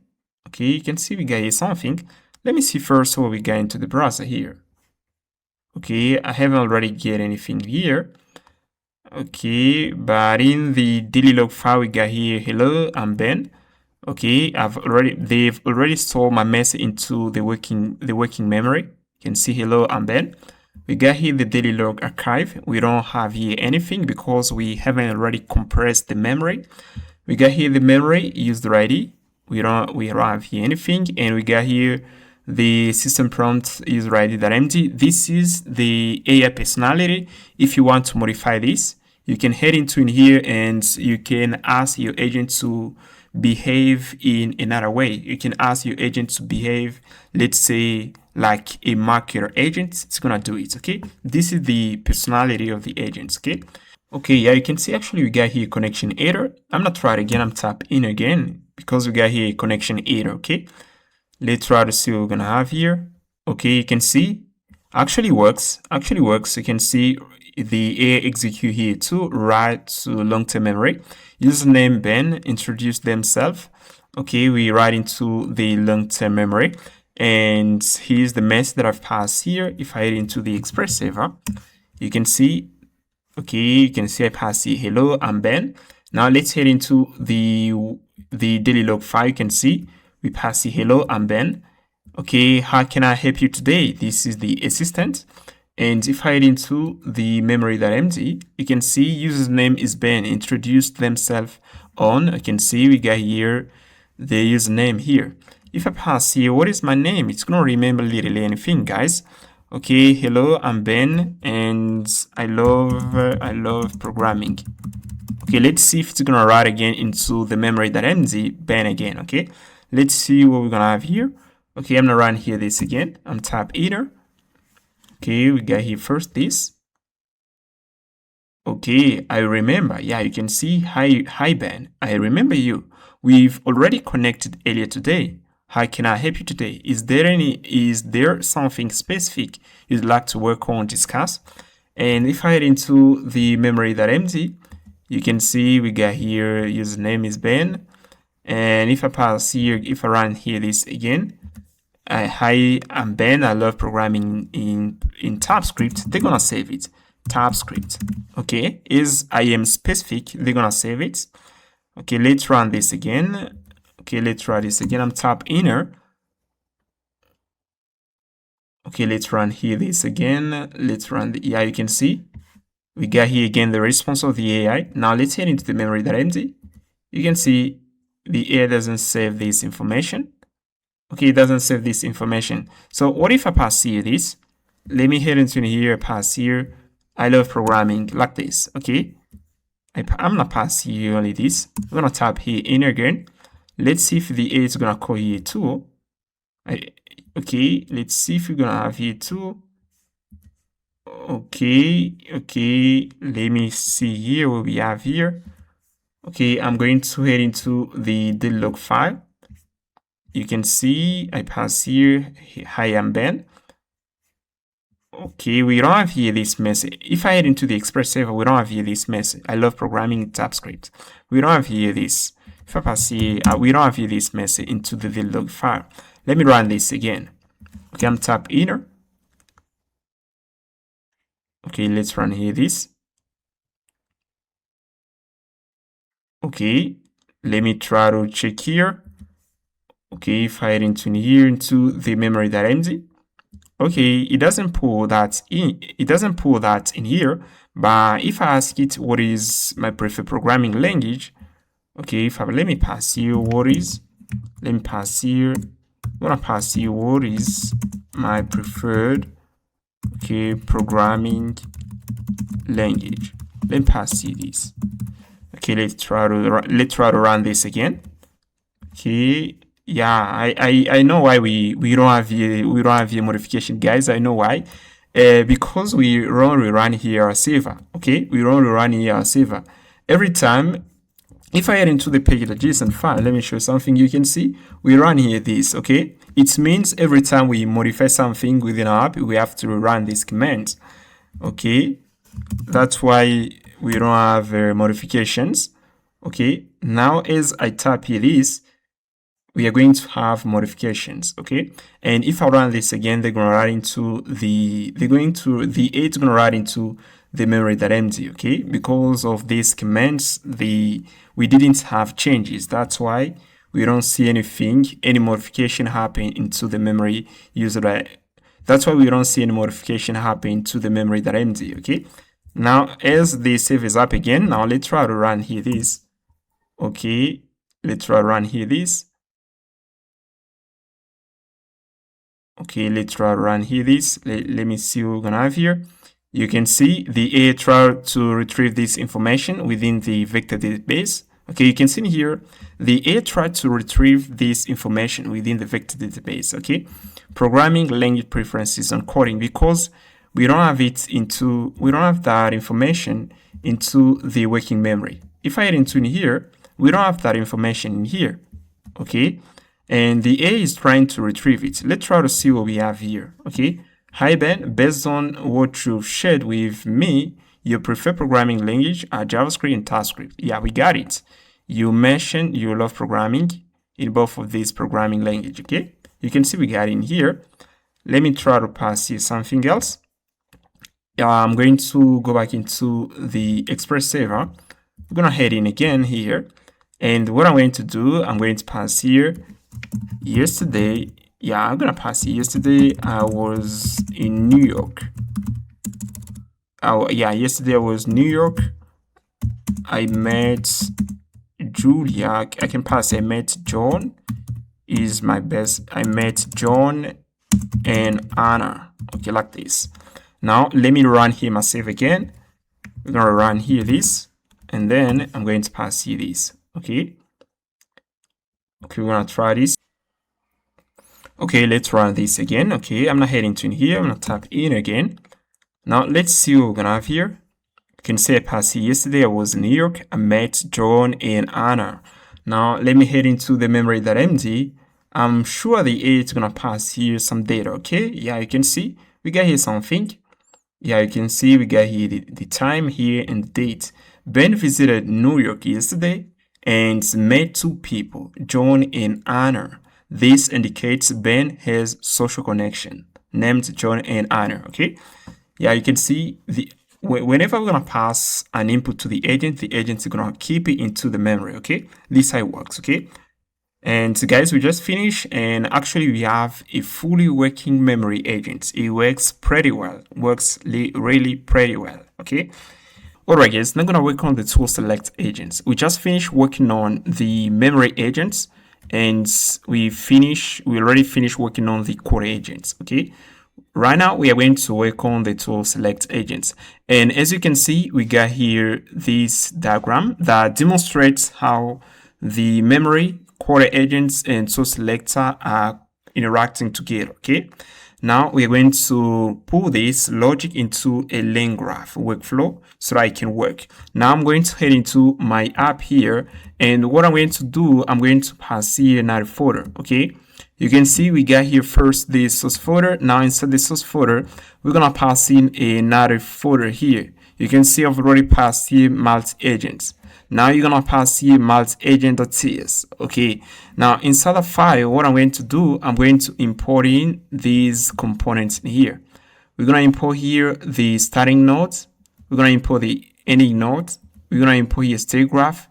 Okay, you can see we got here something. Let me see first what we got into the browser here. Okay, I haven't already get anything here. Okay, but in the daily log file we got here hello, I'm Ben. Okay, they've already stored my message into the working memory. You can see hello, I'm Ben. We got here the daily log archive. We don't have here anything because we haven't already compressed the memory. We got here the memory user ID. We don't have here anything, and we got here the system prompt user ID.md. This is the AI personality. If you want to modify this, you can head into in here and you can ask your agent to behave in another way. You can ask your agent to behave, let's say, like a marketer agent. It's gonna do it. Okay, this is the personality of the agents. Okay, yeah, you can see actually we got here connection error. I'm gonna try it again. I'm tap in again because we got here connection error. Okay, let's try to see what we're gonna have here. Okay, you can see actually works. You can see the A execute here to write to long-term memory. Username Ben, introduce themselves. Okay, we write into the long-term memory. And here's the message that I've passed here. If I head into the Express server, you can see, okay, you can see I pass here, hello, I'm Ben. Now let's head into the daily log file. You can see we pass here, hello, I'm Ben. Okay, how can I help you today? This is the assistant. And if I head into the memory.md, you can see user's name is Ben, introduced themselves on. You can see we got here the username here. If I pass here, what is my name? It's gonna remember literally anything, guys. Okay, hello, I'm Ben, and I love programming. Okay, let's see if it's gonna write again into the memory.md, Ben again. Okay, let's see what we're gonna have here. Okay, I'm gonna run here this again. I'm tap enter. Okay, we got here first this. Okay, I remember. Yeah, you can see hi Ben. I remember you. We've already connected earlier today. How can I help you today? Is there something specific you'd like to work on, discuss? And if I head into the memory.md, you can see we got here username is Ben. And if I pass here, if I run here this again, hi, I'm Ben. I love programming in TypeScript. They're gonna save it. TypeScript. Okay, is I am specific. They're gonna save it. Okay, let's run this again. Okay, let's try this again. I'm tap enter. Okay, let's run here this again. Let's run the AI. You can see we got here again the response of the AI. Now let's head into the memory.md. You can see the AI doesn't save this information. Okay, it doesn't save this information. So what if I pass here this? Let me head into here, pass here. I love programming like this. Okay, I'm gonna pass here only this. I'm gonna tap here in again. Let's see if the A is gonna call here too. Okay, let's see if we're gonna have here too. Okay, let me see here what we have here. Okay, I'm going to head into the log file. You can see I pass here, hi, I'm Ben. Okay, we don't have here this message. If I head into the Express server, we don't have here this message. I love programming in TypeScript. We don't have here this. If I pass here, we don't have here this message into the log file. Let me run this again. Okay, I'm tap enter. Okay, let's run here this. Okay, let me try to check here. Okay, if I head into here into the memory.md. Okay, it doesn't pull that in. It doesn't pull that in here. But if I ask it what is my preferred programming language, okay, let me pass here what is. Let me pass here I'm gonna pass here what is my preferred programming language. Let me pass you this. Okay, let's try to run this again. Okay, yeah, I know why we don't have the modification, guys. I know why. Because we only run here our server. Okay, we only run here our server. Every time, if I head into the page.json file, let me show you something. You can see we run here this. Okay, it means every time we modify something within our app, we have to run this command. Okay, that's why we don't have modifications. Okay, now as I tap here this, we are going to have modifications. Okay, and if I run this again, they're gonna run into the it's gonna run into the memory.md. Okay, because of these commands, we didn't have changes. That's why we don't see any modification happen into the memory user. That's why we don't see any modification happen to the memory.md. Okay, now as the save is up again, now let's try to run here this. Okay, let's try to run here this. Okay, let's try to run here this. Let me see what we're gonna have here. You can see the A tried to retrieve this information within the vector database. Okay, you can see here the A tried to retrieve this information within the vector database. Okay, programming language preferences and coding, because we don't have that information into the working memory. If I head into here, we don't have that information in here. Okay, and the A is trying to retrieve it. Let's try to see what we have here. Okay, hi Ben, based on what you've shared with me, your preferred programming language are JavaScript and TypeScript. Yeah, we got it. You mentioned you love programming in both of these programming language. Okay, you can see we got in here. Let me try to pass you something else. I'm going to go back into the Express server. I'm gonna head in again here, and what I'm going to do, I'm going to pass here yesterday. Yeah, I'm gonna pass it. Yesterday I was in New York. Oh yeah, yesterday I was New York. I met Julia. I can pass it. I met John. Is my best. I met John and Anna. Okay, like this. Now let me run here myself again. We're gonna run here this, and then I'm going to pass here this. Okay. Okay, we're gonna try this. Okay, let's run this again. Okay, I'm not heading to in here. I'm gonna tap in again. Now let's see what we're gonna have here. You can say I passed here yesterday. I was in New York. I met John and Anna. Now let me head into the memory.md. I'm sure the A is gonna pass here some data. Okay, yeah, you can see we got here something. Yeah, you can see we got here the time here and the date. Ben visited New York yesterday and met two people, John and Anna. This indicates Ben has social connection named John and Anna. Okay, yeah, you can see whenever we're gonna pass an input to the agent is gonna keep it into the memory. Okay, this is how it works. Okay, and guys, we just finished, and actually we have a fully working memory agent. It works pretty well, really pretty well. Okay, alright guys, now I'm gonna work on the tool select agents. We just finished working on the memory agents, and we already finished working on the CoderAgent. Okay, right now we are going to work on the tool select agents, and as you can see, we got here this diagram that demonstrates how the memory, CoderAgents, and tool selector are interacting together. Okay, now we are going to pull this logic into a LangGraph workflow so that it can work. Now I'm going to head into my app here, and what I'm going to do, I'm going to pass here another folder. Okay, you can see we got here first the source folder. Now inside the source folder, we're gonna pass in another folder here. You can see I've already passed here multi-agents. Now you're gonna pass here multi-agent.ts. Okay, now inside the file, what I'm going to do, I'm going to import in these components in here. We're gonna import here the starting node. We're gonna import the ending node. We're gonna import here state graph.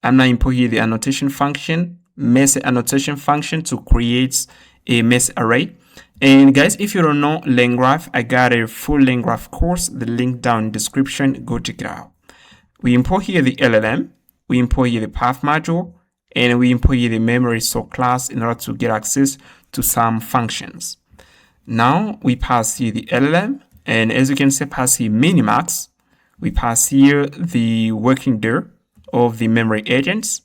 I'm gonna import here the annotation function, message annotation function to create a message array. And guys, if you don't know LangGraph, I got a full LangGraph course, the link down in the description, go check it out. We import here the LLM, we import here the path module, and we import here the memory source class in order to get access to some functions. Now we pass here the LLM, and as you can see, pass here minimax. We pass here the working dir of the memory agents.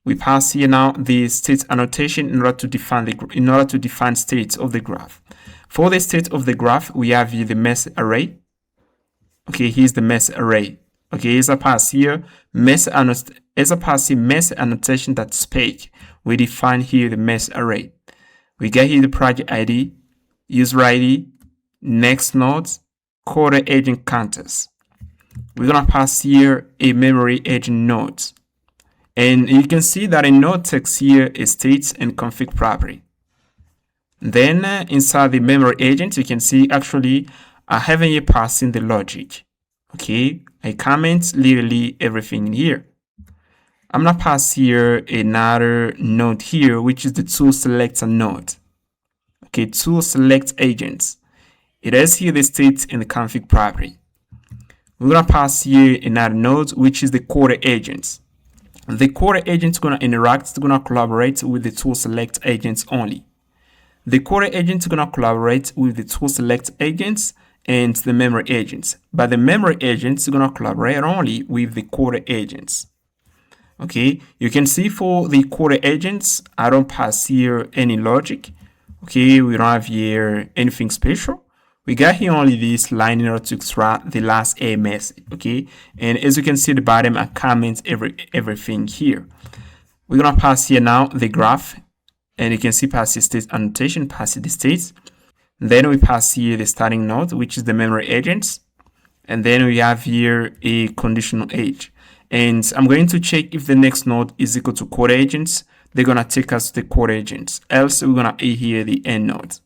We pass here now the state annotation in order to define states of the graph. For the state of the graph, we have here the message array. Okay, here's the message array. Okay, as I pass here message annotation that spake, we define here the message array. We get here the project ID, user ID, next nodes, CoderAgent counters. We're gonna pass here a memory agent node. And you can see that a node takes here a state and config property. Then inside the memory agent, you can see actually I haven't yet passing the logic. Okay, I comment literally everything in here. I'm gonna pass here another node here, which is the tool selector node. Okay, tool select agents. It has here the state and the config property. We're gonna pass here another node, which is the CoderAgent. The CoderAgent is gonna interact, it's gonna collaborate with the tool select agents only. The CoderAgent is gonna collaborate with the tool select agents and the memory agents, but the memory agents is gonna collaborate only with the CoderAgents. Okay, you can see for the CoderAgents, I don't pass here any logic. Okay, we don't have here anything special. We got here only this line in order to extract the last A message. Okay, and as you can see at the bottom, I comment everything here. We're gonna pass here now the graph, and you can see pass the state annotation, pass the states. Then we pass here the starting node, which is the memory agents, and then we have here a conditional age. And I'm going to check if the next node is equal to CoderAgents. They're gonna take us to the CoderAgents. Else we're gonna add here the end node.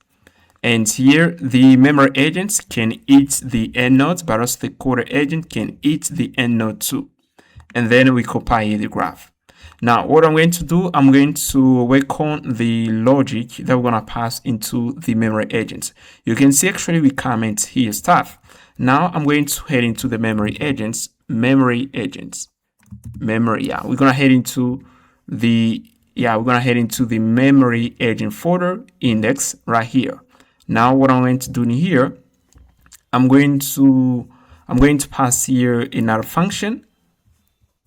And here the memory agents can eat the end node, but also the CoderAgent can eat the end node too. And then we compile the graph. Now, what I'm going to do, I'm going to work on the logic that we're going to pass into the memory agents. You can see actually we comment here stuff. Now, I'm going to head into the memory agents. We're going to head into the memory agent folder index right here. Now, what I'm going to do in here, I'm going to pass here another function.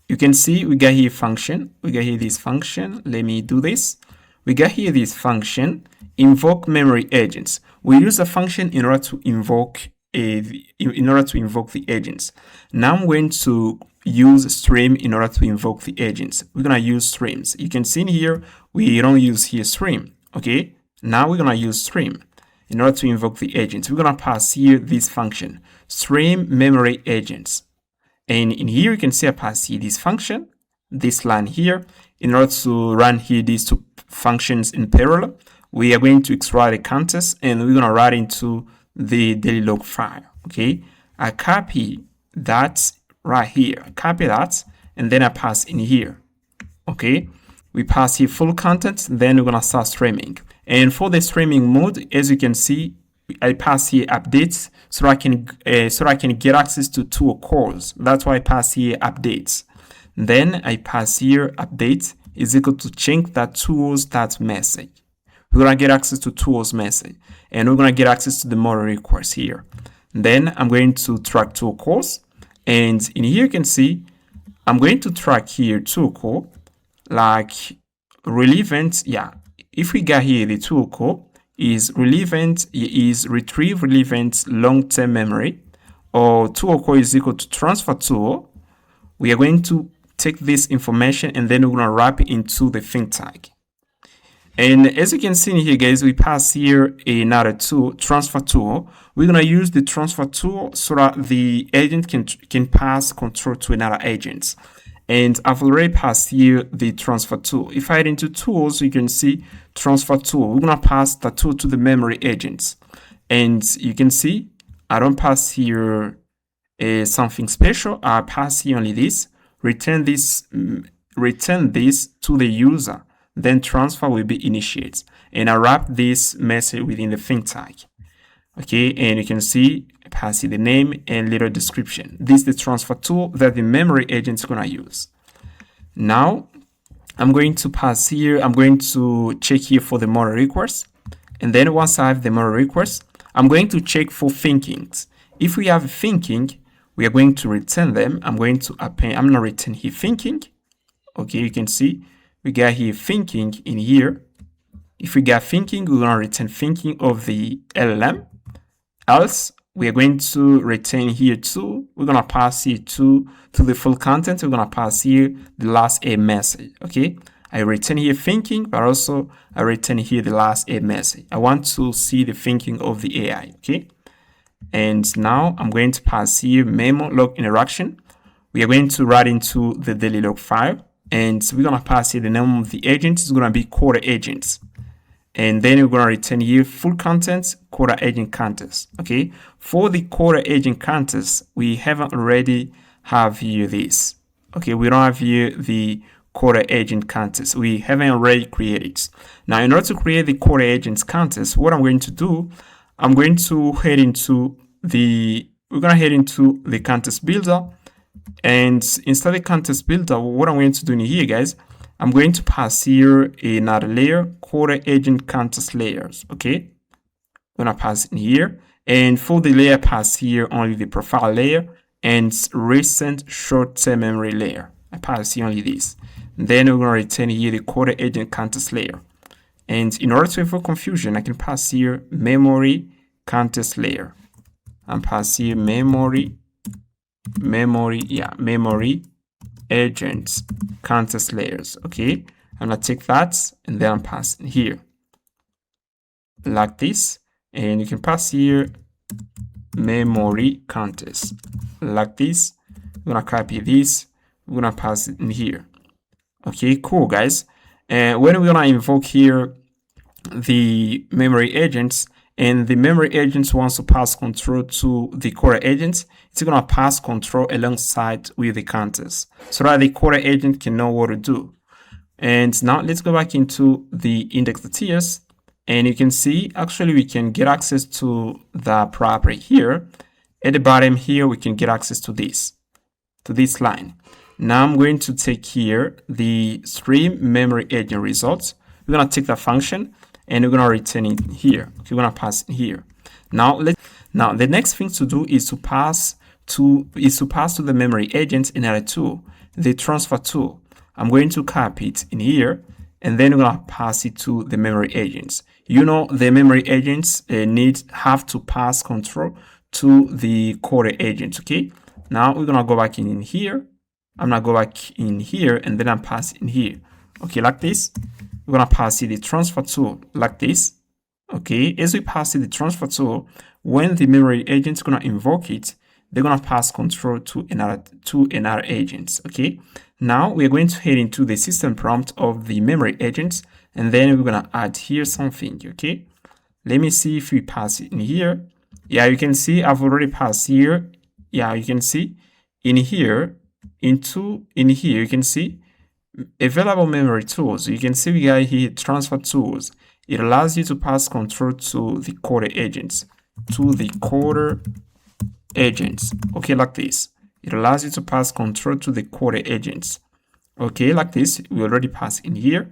You can see we got here function. We got here this function. Let me do this. We got here this function, invoke memory agents. We use a function in order to invoke the agents. Now I'm going to use stream in order to invoke the agents. We're gonna use streams. You can see in here we don't use here stream. Okay. Now we're gonna use stream in order to invoke the agents. We're gonna pass here this function, stream memory agents. And in here, you can see I pass here this function, this line here. In order to run here these two functions in parallel, we are going to extract the counters and we're going to write into the daily log file. Okay, I copy that right here. I copy that and then I pass in here. Okay, we pass here full content, then we're going to start streaming. And for the streaming mode, as you can see, I pass here updates so I can get access to tool calls. That's why I pass here updates. Then I pass here update is equal to change that tools.message. We're gonna get access to tools message, and we're gonna get access to the model request here. Then I'm going to track tool calls, and in here you can see I'm going to track here tool call like relevant. Yeah, if we got here the tool call is relevant, is retrieve relevant long-term memory, or tool call is equal to transfer tool. We are going to take this information and then we're going to wrap it into the thing tag. And as you can see in here, guys, we pass here another tool, transfer tool. We're going to use the transfer tool so that the agent can pass control to another agent. And I've already passed here the transfer tool. If I head into tools, you can see transfer tool. We're going to pass the tool to the memory agents. And you can see I don't pass here something special. I pass here only this. Return this to the user. Then transfer will be initiated. And I wrap this message within the thing tag. Okay, and you can see pass the name and little description. This is the transfer tool that the memory agent is going to use. Now, I'm going to pass here, I'm going to check here for the model request. And then once I have the model request, I'm going to check for thinkings. If we have thinking, we are going to return them. I'm going to append, I'm gonna return here thinking. Okay, you can see we got here thinking in here. If we got thinking, we're gonna return thinking of the LLM. Else, we are going to return here to, we're gonna pass here to the full content, we're gonna pass here the last a message. Okay, I return here thinking, but also I return here the last a message. I want to see the thinking of the AI. Okay, and now I'm going to pass here memo log interaction. We are going to write into the daily log file, and we're gonna pass here the name of the agent is gonna be CoderAgent. And then we're going to return here full content, CoderAgent context. Okay, for the CoderAgent context, we haven't already have here this. Okay, we don't have here the CoderAgent context. We haven't already created. Now, in order to create the CoderAgent context, what I'm going to do, I'm going to head into the, we're going to head into the context builder. And inside the context builder, what I'm going to do in here, guys, I'm going to pass here another layer, CoderAgent context layers. Okay, I'm gonna pass in here, and for the layer, pass here only the profile layer and recent short-term memory layer. I pass here only this. And then we're gonna return here the CoderAgent context layer. And in order to avoid confusion, I can pass here memory context layer. And pass here memory agents context layers. Okay, I'm gonna take that and then I'm passing here like this, and you can pass here memory context like this. I'm gonna copy this, we're gonna pass it in here. Okay, cool, guys. And when we're gonna invoke here the memory agents, and the memory agent wants to pass control to the CoderAgent, it's going to pass control alongside with the context so that the CoderAgent can know what to do. And now let's go back into the index.ts, and you can see actually we can get access to the property here. At the bottom here, we can get access to this line. Now I'm going to take here the stream memory agent results. We're going to take the function, and we're going to return it here. Okay, we're going to pass it here. Now the next thing to do is to pass to the memory agent another tool, the transfer tool. I'm going to copy it in here, and then we're going to pass it to the memory agents. You know, the memory agents have to pass control to the CoderAgent. Okay, now we're going to go back in here. I'm going to go back in here, and then I'm passing in here. Okay, like this. We're going to pass it the transfer tool like this. Okay, as we pass it the transfer tool, when the memory agent is going to invoke it, they're going to pass control to another agent. Okay, now we're going to head into the system prompt of the memory agent, and then we're going to add here something. Okay, let me see if we pass it in here. Yeah, you can see I've already passed here. Yeah, you can see in here, in here, you can see available memory tools. You can see we got here transfer tools. It allows you to pass control to the CoderAgents, okay, like this. It allows you to pass control to the CoderAgents. Okay, like this. We already passed in here.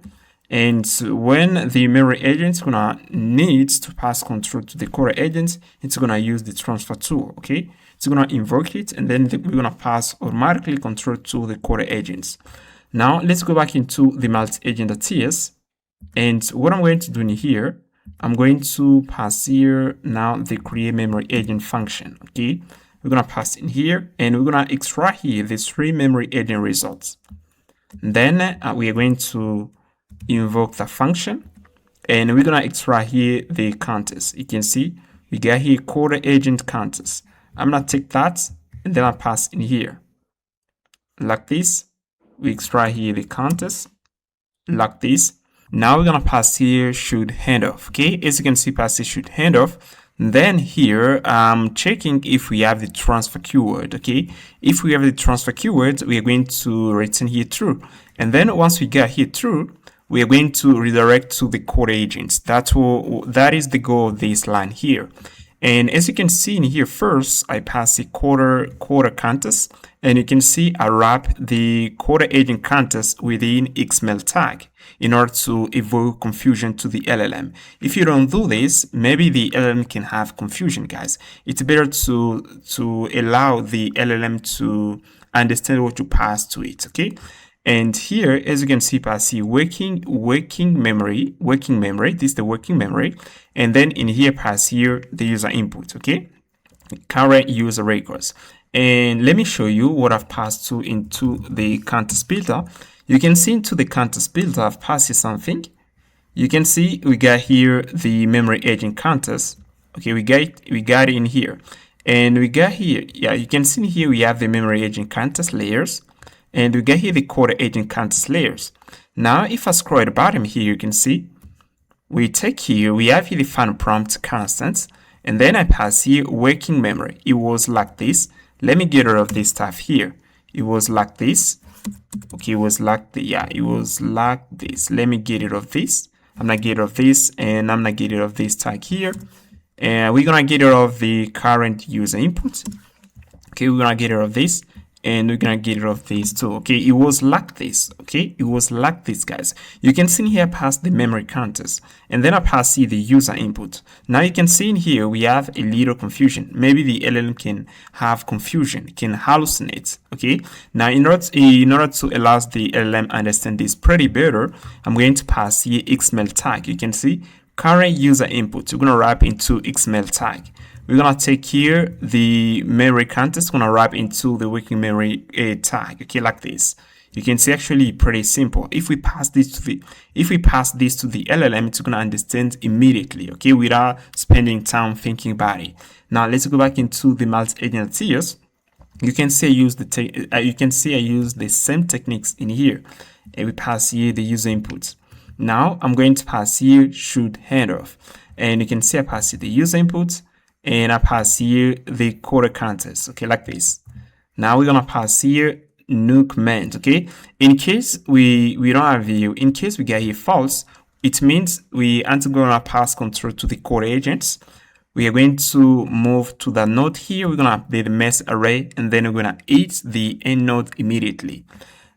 And when the memory agent is gonna need to pass control to the CoderAgent, it's gonna use the transfer tool. Okay, it's gonna invoke it, and then we're gonna pass automatically control to the CoderAgents. Now let's go back into the multi-agent.ts, and what I'm going to do in here, I'm going to pass here now the create memory agent function. Okay, we're gonna pass in here, and we're gonna extract here the three memory agent results. Then we are going to invoke the function, and we're gonna extract here the context. You can see we got here CoderAgent context. I'm gonna take that, and then I pass in here like this. We extract here the context like this. Now we're gonna pass here should handoff. Okay, as you can see, pass here should handoff. Then here I'm checking if we have the transfer keyword. Okay, if we have the transfer keyword, we are going to return here true. And then once we get here true, we are going to redirect to the CoderAgent. That is the goal of this line here. And as you can see in here, first I pass the quarter context, And you can see I wrap the CoderAgent context within XML tag in order to avoid confusion to the LLM. If you don't do this, maybe the LLM can have confusion, guys. It's better to allow the LLM to understand what you pass to it, okay? And here, as you can see, pass here working memory. This is the working memory. And then in here, pass here the user input, okay? Current user records. And let me show you what I've passed to into the context builder. You can see into the context builder, I've passed here something. You can see we got here the memory agent context. Okay, we got it in here. And we got here, yeah, you can see here we have the memory agent context layers. And we got here the CoderAgent context layers. Now, if I scroll at the bottom here, you can see we have here the final prompt constant. And then I pass here working memory. It was like this. Let me get rid of this stuff here. It was like this. Okay, it was like this. Let me get rid of this. I'm gonna get rid of this, and I'm gonna get rid of this tag here. And we're gonna get rid of the current user input. Okay, we're gonna get rid of this. And we're gonna get rid of this too. Okay, it was like this. Okay, it was like this, guys. You can see in here past the memory context, and then I pass here the user input. Now you can see in here we have a little confusion. Maybe the LLM can have confusion, can hallucinate. Okay, now in order to allow the LLM understand this pretty better, I'm going to pass here XML tag. You can see current user input. We're gonna wrap into XML tag. We're gonna take here the memory context, gonna wrap into the working memory tag. Okay, like this. You can see actually pretty simple. If we pass this to the LLM, it's gonna understand immediately. Okay, without spending time thinking about it. Now let's go back into the multi-agent tiers. You can see I use the same techniques in here, and we pass here the user input. Now I'm going to pass here should handoff, and you can see I pass here the user input. And I pass here the coder context, okay, like this. Now we're gonna pass here new command, okay. In case we don't have view, in case we get here false, it means we aren't gonna pass control to the CoderAgents. We are going to move to the node here. We're gonna update the mess array, and then we're gonna eat the end node immediately.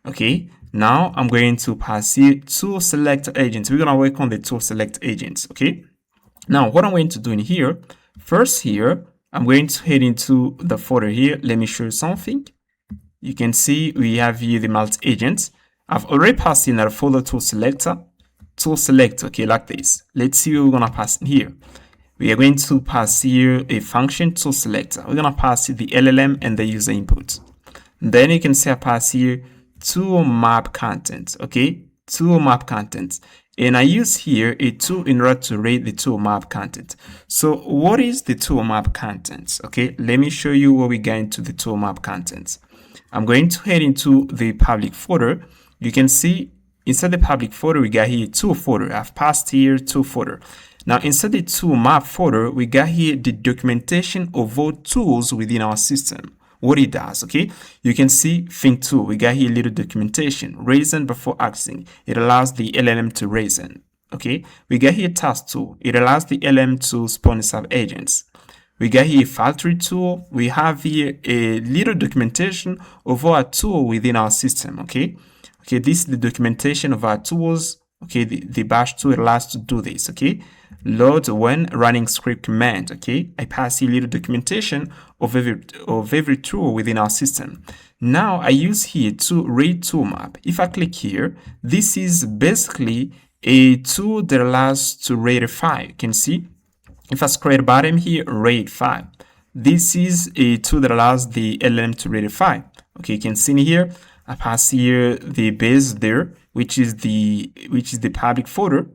Okay. Now I'm going to pass here tool select agents. We're gonna work on the tool select agents, okay. Now what I'm going to do in here. First here, I'm going to head into the folder here. Let me show you something. You can see we have here the multi-agents. I've already passed in our folder tool selector, okay, like this. Let's see what we're gonna pass in here. We are going to pass here a function tool selector. We're gonna pass the LLM and the user input. Then you can see I pass here tool map content, okay, tool map content. And I use here a tool in order to read the tool map content. So what is the tool map content? Okay, let me show you what we get into the tool map content. I'm going to head into the public folder. You can see inside the public folder, we got here tool folder. I've passed here tool folder. Now inside the tool map folder, we got here the documentation of all tools within our system. What it does, okay? You can see think tool. We got here a little documentation. Reason before accessing. It allows the LLM to reason, okay? We got here task tool. It allows the LLM to spawn subagents. We got here file tree tool. We have here a little documentation of our tool within our system, okay? Okay, this is the documentation of our tools. Okay, the bash tool allows to do this, okay? Load when running script command, okay? I pass here little documentation of every tool within our system. Now I use here to read tool map. If I click here, this is basically a tool that allows to read a file. You can see if I scroll at the bottom here, read file. This is a tool that allows the LLM to read a file. Okay, you can see in here, I pass here the base there, which is the public folder,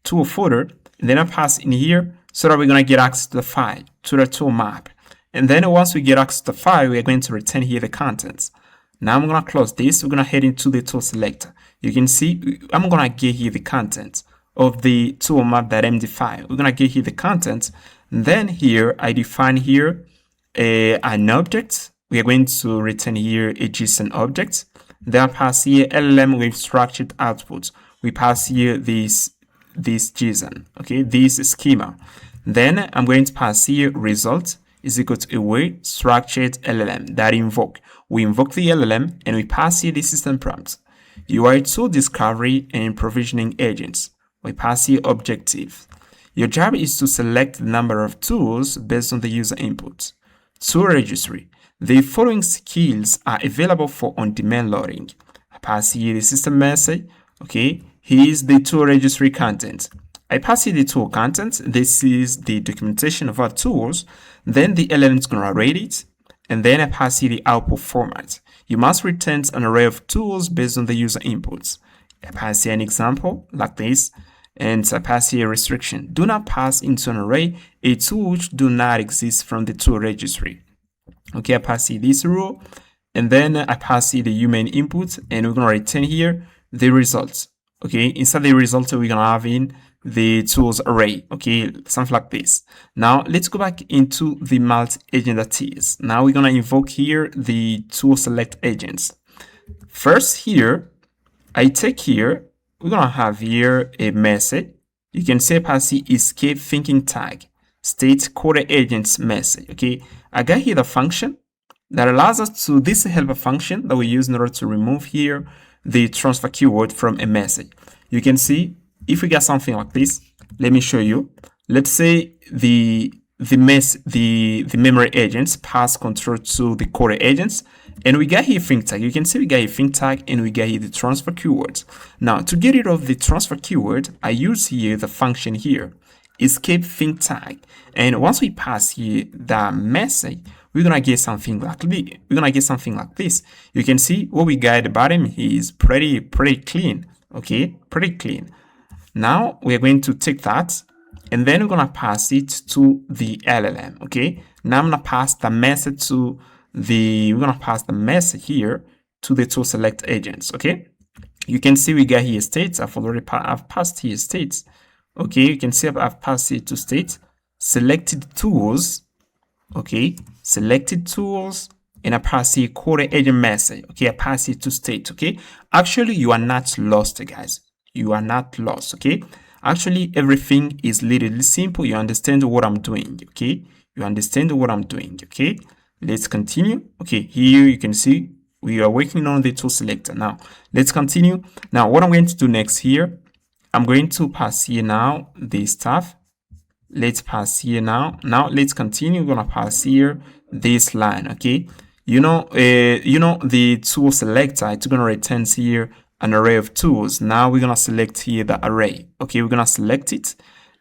tool folder. And then I pass in here so that we're going to get access to the file, to the tool map. And then once we get access to the file, we are going to return here the contents. Now I'm going to close this. We're going to head into the tool selector. You can see I'm going to get here the contents of the tool map.md file. We're going to get here the contents. And then here I define here an object. We are going to return here a JSON object. Then I pass here LLM with structured output. We pass here this JSON, okay, this schema. Then I'm going to pass here result. is equal to await structured LLM that invoke. We invoke the LLM and we pass here the system prompt. UI tool discovery and provisioning agents. We pass here objective. Your job is to select the number of tools based on the user input. Tool registry. The following skills are available for on-demand loading. I pass here the system message. Okay, here's the tool registry content. I pass here the tool content. This is the documentation of our tools. Then the LLM is going to read it. And then I pass here the output format. You must return an array of tools based on the user inputs. I pass here an example like this. And I pass here a restriction. Do not pass into an array a tool which do not exist from the tool registry. Okay, I pass here this rule. And then I pass here the human input. And we're going to return here the results. Okay, inside the results, we're going to have in the tools array. Okay, something like this. Now, let's go back into the multi-agent that is. Now, we're going to invoke here the tool select agents. First here, I take here, we're going to have here a message. You can say pass here escape thinking tag, state CoderAgent's message. Okay, I got here the function that allows us to, this helper function that we use in order to remove here the transfer keyword from a message. You can see if we get something like this, let me show you. Let's say the memory agents pass control to the CoderAgents, and we got here think tag. You can see we got here think tag and we got here the transfer keyword. Now to get rid of the transfer keyword, I use here the function here, escape think tag. And once we pass here the message, we're gonna get something like this. You can see what we got at the bottom is pretty clean. Okay, pretty clean. Now we're going to take that and then we're going to pass it to the LLM. Okay, now I'm going to pass the message to we're going to pass the message here to the tool select agents. Okay, you can see we got here states. I've passed here states. Okay, you can see I've passed it to states, selected tools. Okay, selected tools, and I pass here CoderAgent message. Okay, I pass it to state. Okay, actually you are not lost, guys. You are not lost. Okay, actually everything is literally simple. You understand what I'm doing. Okay, you understand what I'm doing. Okay, let's continue. Okay, here you can see we are working on the tool selector. Now let's continue. Now what I'm going to do next here, I'm going to pass here now the stuff. Let's pass here now. Now let's continue. We're gonna pass here this line. Okay, you know the tool selector, it's gonna return here an array of tools. Now we're gonna select here the array. Okay, we're gonna select it,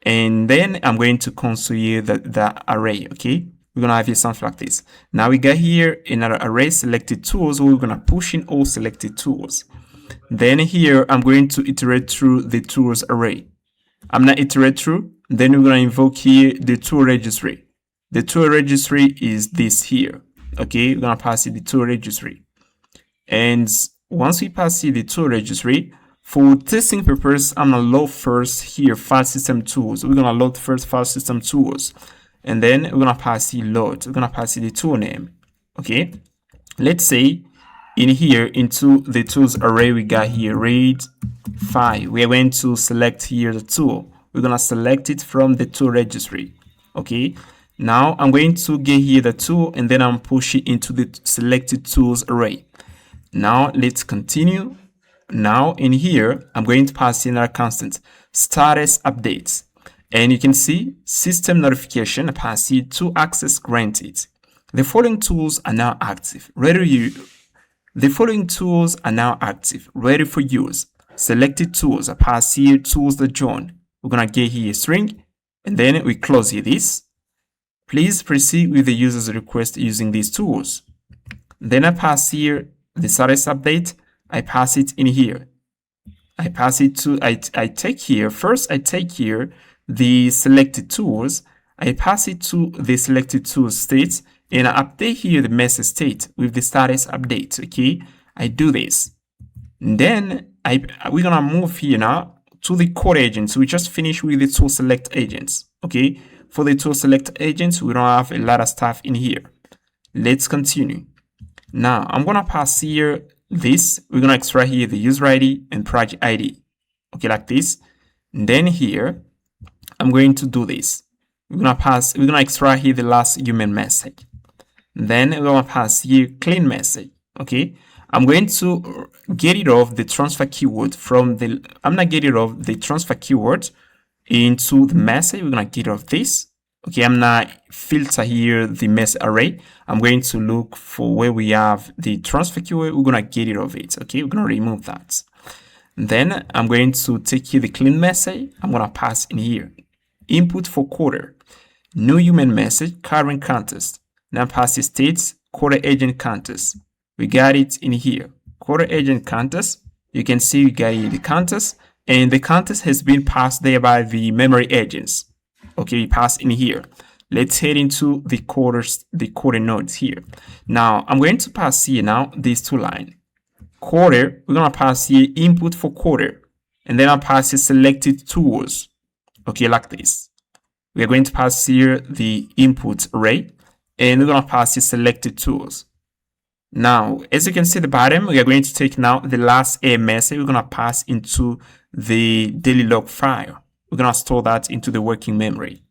and then I'm going to console here the array. Okay, we're gonna have here something like this. Now we got here another array selected tools. We're gonna push in all selected tools. Then here I'm going to iterate through the tools array. I'm gonna iterate through. Then we're gonna invoke here the tool registry. The tool registry is this here. Okay, we're gonna pass it the tool registry, and once we pass here the tool registry, for testing purpose, I'm gonna load first here FileSystem Tools. We're gonna load first FileSystem Tools, and then we're gonna pass here load. We're gonna pass here the tool name. Okay, let's say in here into the tools array we got here read file. We are going to select here the tool. We're gonna select it from the tool registry. Okay, now I'm going to get here the tool, and then I'm pushing into the selected tools array. Now let's continue. Now in here, I'm going to pass in our constant status updates, and you can see system notification. I pass here to access granted. The following tools are now active. The following tools are now active, ready for use. Selected tools. I pass here tools that join. We're gonna get here a string, and then we close here this. Please proceed with the user's request using these tools. Then I pass here the status update. I pass it in here. I pass it to, I take here the selected tools. I pass it to the selected tools state, and I update here the message state with the status update. Okay, I do this. And then we're gonna move here now to the CoderAgent. So we just finished with the tool select agents. Okay, for the tool select agents, we don't have a lot of stuff in here. Let's continue. Now I'm gonna pass here this. We're gonna extract here the user ID and project ID. Okay, like this. And then here I'm going to do this. we're gonna extract here the last human message. Then we're gonna pass here clean message. Okay, I'm going to get rid of the transfer keyword from the, I'm gonna get rid of the transfer keyword into the message. We're gonna get rid of this. Okay, I'm gonna filter here the message array. I'm going to look for where we have the transfer keyword. We're gonna get rid of it. Okay, we're gonna remove that. Then I'm going to take here the clean message. I'm gonna pass in here input for coder, new human message, current context. Now pass the states CoderAgent context. We got it in here. CoderAgent context. You can see we got here the context, and the context has been passed there by the memory agents. Okay, pass in here. Let's head into the coder nodes here. Now I'm going to pass here now these two lines. Coder, we're gonna pass here input for coder, and then I'll pass here selected tools. Okay, like this. We are going to pass here the input array, and we're gonna pass here selected tools. Now, as you can see at the bottom, we are going to take now the last A message. We're gonna pass into the daily log file. We're gonna store that into the working memory.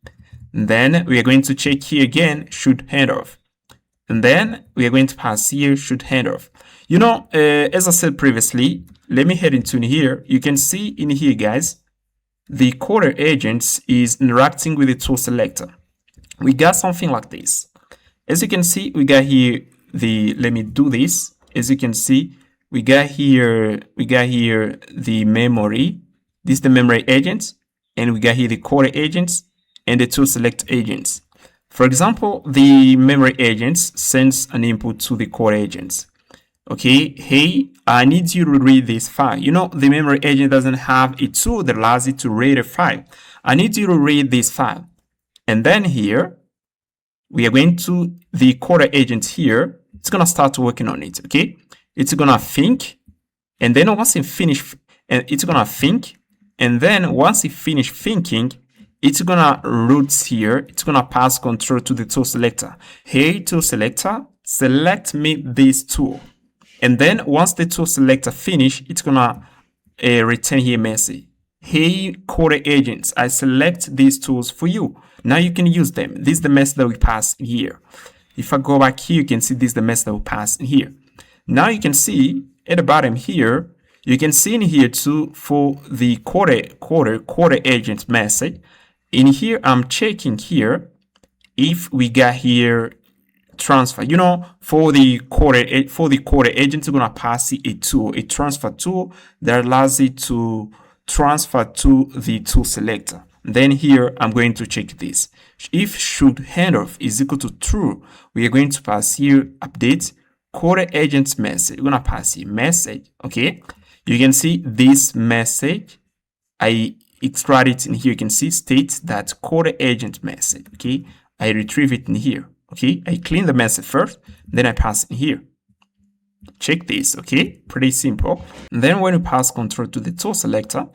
And then we are going to check here again, should handoff. And then we are going to pass here, should handoff. You know, as I said previously, let me head into here. You can see in here, guys, the CoderAgent is interacting with the tool selector. We got something like this. As you can see, we got here the, let me do this. As you can see, we got here the memory. This is the memory agent, and we got here the CoderAgent and the tool select agents. For example, the memory agents sends an input to the CoderAgent. Okay, hey, I need you to read this file. You know, the memory agent doesn't have a tool that allows it to read a file. I need you to read this file. And then here, we are going to the CoderAgent here. It's going to start working on it, okay? It's going to think, and then once it finish, it's going to think, and then once it finish thinking, it's going to root here. It's going to pass control to the tool selector. Hey, tool selector, select me this tool. And then once the tool selector finish, it's gonna return here message. Hey, CoderAgents, I select these tools for you. Now you can use them. This is the message that we pass in here. If I go back here, you can see this is the message that we pass in here. Now you can see at the bottom here, you can see in here too for the CoderAgent message. In here, I'm checking here if we got here transfer. You know, for the CoderAgent, we're gonna pass it a tool, a transfer tool that allows it to transfer to the tool selector. Then here I'm going to check this. If should handoff is equal to true, we are going to pass here update CoderAgent message. We're gonna pass here message. Okay, you can see this message. I extract it in here. You can see state that CoderAgent message. Okay, I retrieve it in here. Okay, I clean the message first, then I pass in here. Check this, okay? Pretty simple. And then when we pass control to the tool selector,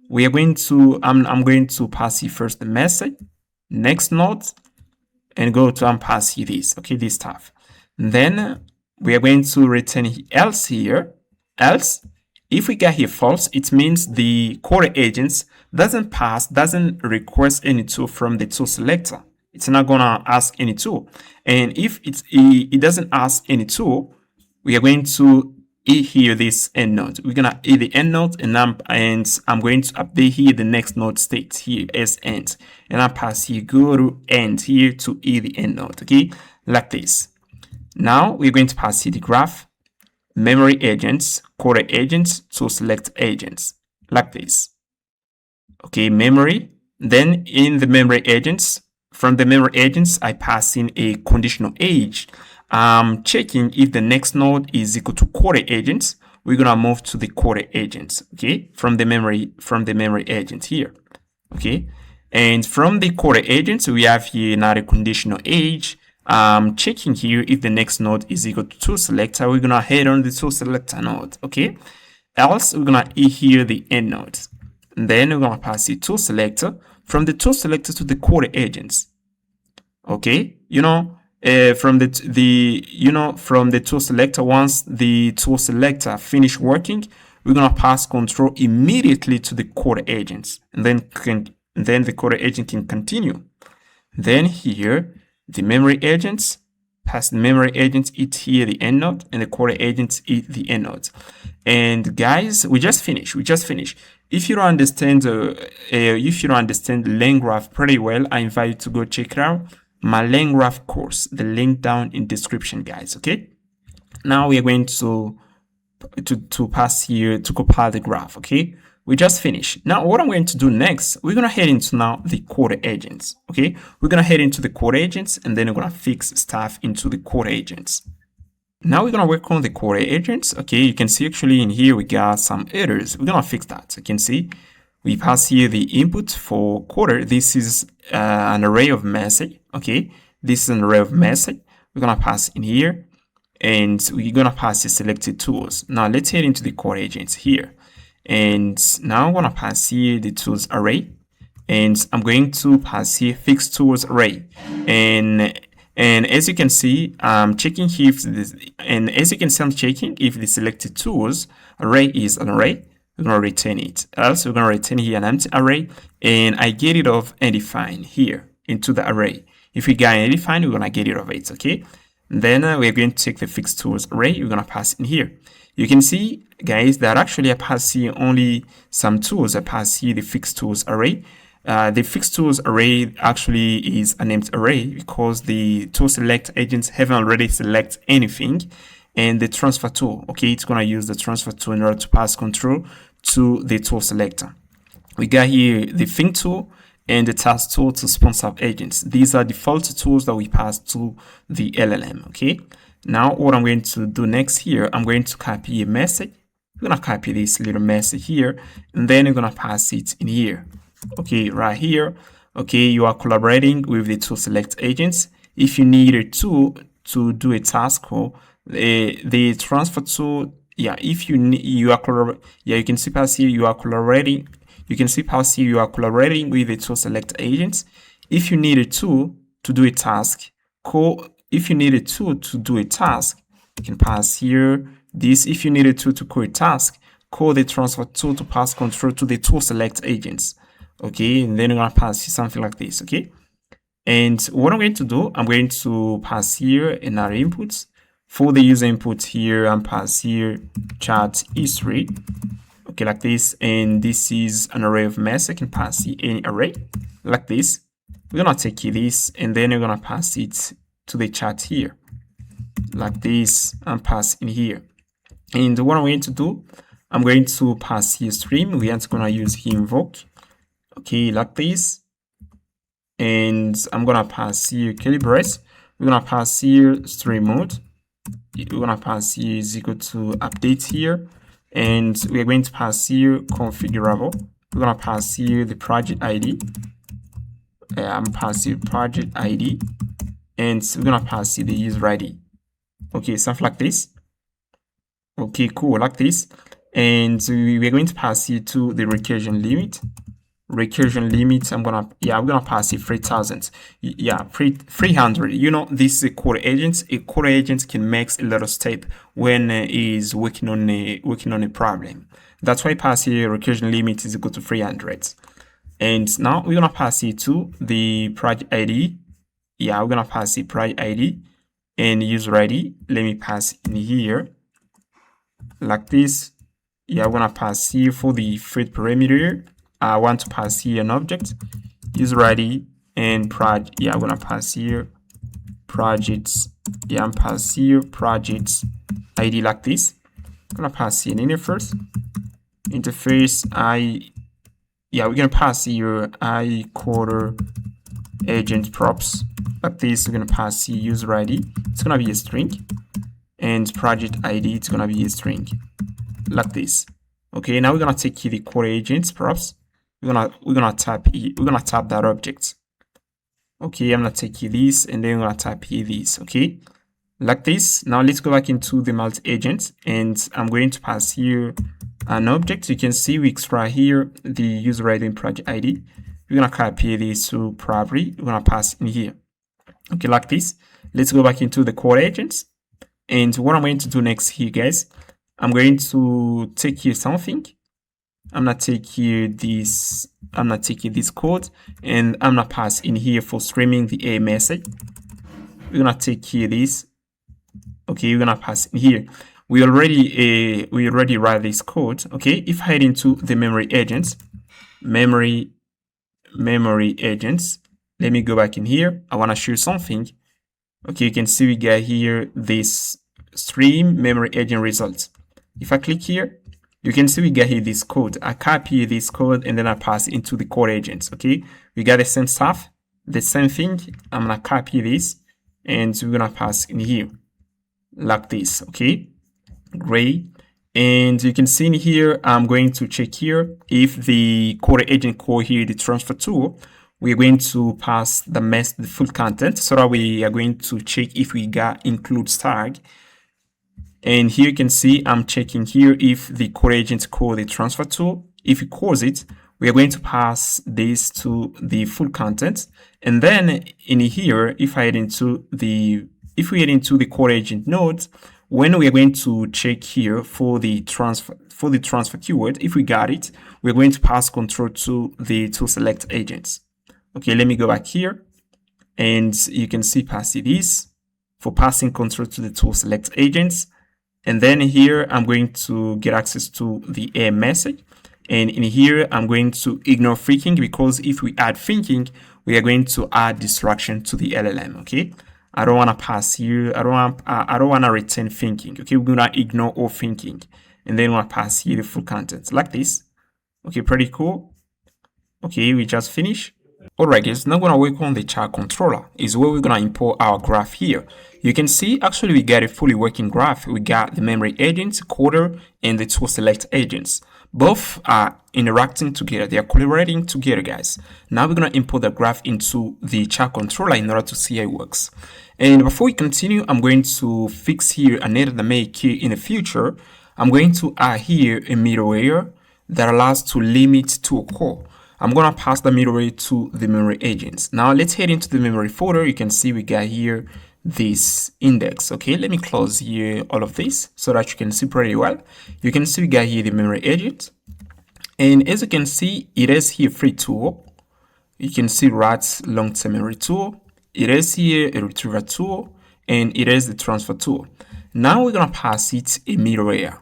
we are going to, I'm going to pass here first the message, next node, and go to pass here this, okay, this stuff. And then we are going to return else here, else. If we get here false, it means the CoderAgent doesn't request any tool from the tool selector. It's not gonna ask any tool. And if it doesn't ask any tool, we are going to here this end node. We're gonna the end node, and I'm going to update here the next node state here as end, and I pass here go to end here to the end node. Okay, like this. Now we're going to pass here the graph, memory agents, CoderAgents, tool select agents, like this. Okay, memory. Then in the memory agents. From the memory agents, I pass in a conditional age. Checking if the next node is equal to CoderAgents. We're gonna move to the CoderAgents. Okay, from the memory agent here. Okay, and from the CoderAgents, we have here another conditional age. Checking here if the next node is equal to tool selector. We're gonna head on the tool selector node. Okay, else we're gonna here the end node. And then we're gonna pass the tool selector. From the tool selector to the CoderAgents. Okay, you know, from the tool selector, once the tool selector finish working, we're gonna pass control immediately to the CoderAgents, and then the CoderAgent can continue. Then here, the memory agents, pass the memory agents, it here the end node, and the CoderAgent it the end node. And guys, we just finished. If you don't understand LangGraph pretty well, I invite you to go check it out. My LangGraph course, the link down in description, guys. Okay. Now we are going to pass here to compile the graph. Okay. We just finished. Now what I'm going to do next, we're gonna head into now the CoderAgents. Okay. We're gonna head into the CoderAgents, and then we're gonna fix stuff into the CoderAgents. Now we're gonna work on the CoderAgents. Okay, you can see actually in here we got some errors. We're gonna fix that. You can see we pass here the input for Coder. This is an array of message. Okay, this is an array of message. We're gonna pass in here, and we're gonna pass the selected tools. Now let's head into the CoderAgents here, and now I'm gonna pass here the tools array, and I'm going to pass here fixed tools array, and as you can see, I'm checking if this, and as you can see, I'm checking if the selected tools array is an array. We're gonna return it. Else, we're gonna return here an empty array, and I get rid of undefined here into the array. If we got undefined, we're gonna get rid of it. Okay. Then we're going to take the fixed tools array. We're gonna pass in here. You can see, guys, that actually I pass here only some tools. I pass here the fixed tools array. The fixed tools array actually is an empty array because the tool select agents haven't already select anything, and the transfer tool, okay, it's gonna use the transfer tool in order to pass control to the tool selector. We got here the thing tool and the task tool to spawn SubAgents. These are default tools that we pass to the LLM. Okay. Now what I'm going to do next here, I'm going to copy a message. We're gonna copy this little message here, and then we're gonna pass it in here. Okay, right here. Okay, you are collaborating with the tool select agents. If you need a tool to do a task, or the transfer tool, yeah, if you need, you can see pass here you are collaborating. You can see pass here you are collaborating with the tool select agents. If you need a tool to do a task, you can pass here this. If you need a tool to call a task, call the transfer tool to pass control to the tool select agents. Okay, and then I'm gonna pass something like this. Okay, and what I'm going to do, I'm going to pass here another inputs for the user input here. I'm pass here chat history. Okay, like this, and this is an array of mess. I can pass here any array like this. We're gonna take this, and then we're gonna pass it to the chat here like this, and pass in here. And what I'm going to do, I'm going to pass here stream. We are gonna use here invoke. Okay, like this, and I'm gonna pass here calibrate. We're gonna pass here stream mode. We're gonna pass here is equal to update here, and we're going to pass here configurable. We're gonna pass here the project ID. I'm passing project ID, and we're gonna pass here the user ID. Okay, stuff like this. Okay, cool, like this, and we're going to pass here to the recursion limit. I'm gonna pass it 3000. Yeah, 300. You know, this is a CoderAgent. A CoderAgent can make a lot of steps when is working on a problem. That's why pass here recursion limit is equal to 300. And now we're gonna pass it to the project ID. Yeah, we're gonna pass the project ID and user ID. Let me pass in here like this. Yeah, I'm gonna pass here for the third parameter. I want to pass here an object, user ID, and project. Yeah, I'm gonna pass here projects. Yeah, I'm pass here projects ID like this. I'm gonna pass here an interface. We're gonna pass here CoderAgent props like this. We're gonna pass here user ID. It's gonna be a string, and project ID. It's gonna be a string like this. Okay, now we're gonna take here the CoderAgent props. We're gonna tap that object. Okay, I'm gonna take here this, and then we're gonna tap here this. Okay, like this. Now let's go back into the multi-agent, and I'm going to pass here an object. You can see we extract here the user ID and project ID. We're gonna copy this to property. We're gonna pass in here. Okay, like this. Let's go back into the CoderAgents, and what I'm going to do next here, guys, I'm going to take here something. I'm gonna take here this I'm gonna take this code and I'm gonna pass in here for streaming the A message. We're gonna take here this. Okay, we're gonna pass in here. We already write this code. Okay, if I head into the memory agents, memory agents, let me go back in here. I want to show you something. Okay, you can see we got here this stream memory agent results. If I click here, you can see we got here this code. I copy this code and then I pass into the CoderAgent. Okay, we got the same stuff, the same thing. I'm gonna copy this and we're gonna pass in here like this. Okay, great. And you can see in here, I'm going to check here if the CoderAgent call here, the transfer tool, we're going to pass the full content, so that we are going to check if we got includes tag. And here you can see I'm checking here if the CoderAgent call the transfer tool. If it calls it, we are going to pass this to the full content. And then in here, if we head into the CoderAgent node, when we are going to check here for the transfer keyword, if we got it, we're going to pass control to the ToolSelect agents. Okay, let me go back here and you can see pass this for passing control to the ToolSelect agents. And then here I'm going to get access to the A message. And in here I'm going to ignore thinking, because if we add thinking, we are going to add distraction to the LLM. Okay, I don't want to pass here. I don't want to return thinking. Okay, we're gonna ignore all thinking, and then we'll pass here the full content like this. Okay, pretty cool. Okay, we just finished. Alright guys, now we're gonna work on the ChatController. Is where we're gonna import our graph here. You can see actually we got a fully working graph. We got the memory agents, coder, and the ToolSelect agents. Both are interacting together. They are collaborating together, guys. Now we're gonna import the graph into the ChatController in order to see how it works. And before we continue, I'm going to fix here an error that may occur in the future. I'm going to add here a middleware that allows to limit to a call. I'm going to pass the middleware to the memory agents. Now let's head into the memory folder. You can see we got here this index. Okay, let me close here all of this so that you can see pretty well. You can see we got here the memory agent. And as you can see, it is here free tool. You can see RAT's long-term memory tool. It is here a retrieval tool, and it is the transfer tool. Now we're going to pass it a middleware.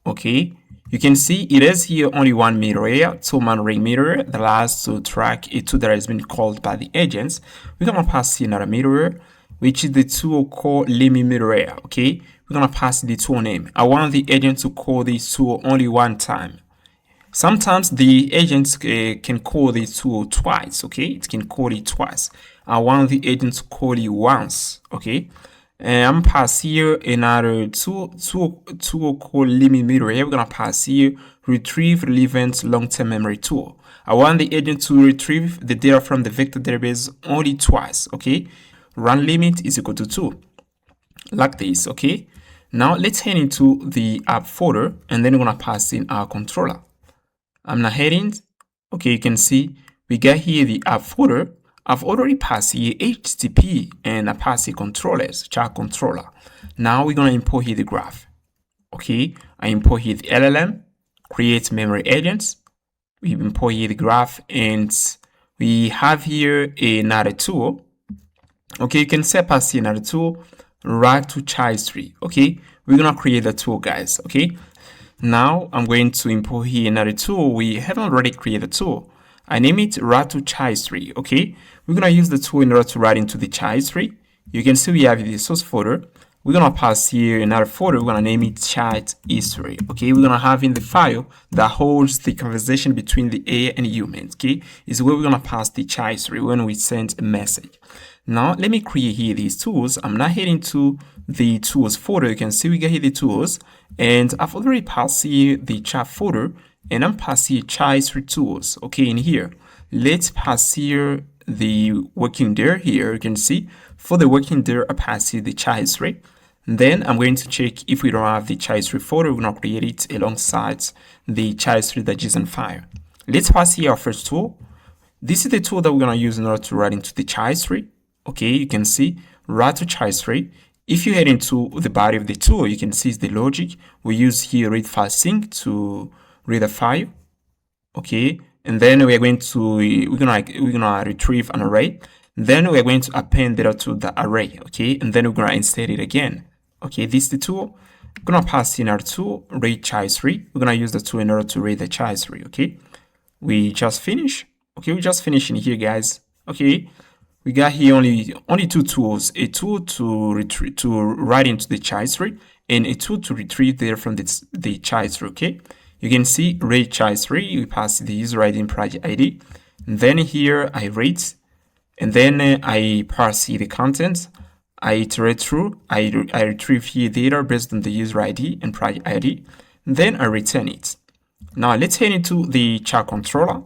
Okay. You can see it is here only one middleware, two-man ring middleware that allows to track a tool that has been called by the agents. We're going to pass here another middleware, which is the tool called limit middleware. Okay, we're going to pass the tool name. I want the agent to call this tool only one time. Sometimes the agents can call the tool twice. Okay, it can call it twice. I want the agent to call it once. Okay. And I'm pass here another tool called limit middleware. We're gonna pass here retrieve relevant long-term memory tool. I want the agent to retrieve the data from the vector database only twice. Okay, run limit is equal to 2, like this. Okay, now let's head into the app folder and then we're gonna pass in our controller. I'm not heading. Okay, you can see we got here the app folder. I've already passed here HTTP and I pass the controllers, ChatController. Now we're going to import here the graph. Okay, I import here the LLM, create memory agents. We import here the graph and we have here another tool. Okay, you can set pass here another tool, right to Registry. Okay, we're going to create the tool, guys. Okay, now I'm going to import here another tool. We haven't already created a tool. I name it write to Registry. Okay, we're gonna use the tool in order to write into the Registry. You can see we have the source folder. We're gonna pass here another folder. We're gonna name it chat history. Okay, we're gonna have in the file that holds the conversation between the AI and human. Okay, is where we're gonna pass the chat history when we send a message. Now let me create here these tools. I'm not heading to the tools folder. You can see we got here the tools, and I've already passed here the chat folder. And I'm passing here chat history tools. Okay, in here, let's pass here the working dir here. You can see for the working dir, I pass here the chat history. And then I'm going to check if we don't have the chat history folder. We're going to create it alongside the chat history.json file. Let's pass here our first tool. This is the tool that we're going to use in order to write into the chat history. Okay, you can see write to chat history. If you head into the body of the tool, you can see the logic. We use here read file sync to read a file. Okay, and then we're gonna retrieve an array. Then we're going to append data to the array, okay, and then we're gonna insert it again. Okay, this is the tool. We're gonna pass in our tool, read child3. We're gonna use the tool in order to read the child3. Okay, we just finish. Okay, we just finished in here, guys. Okay, we got here only two tools: a tool to write into the child3, and a tool to retrieve data from the child3. Okay, you can see read child3. We pass the user ID and project ID, and then here I read, and then I parse the content. I iterate through. I retrieve here data based on the user ID and project ID, and then I return it. Now let's head into the ChatController.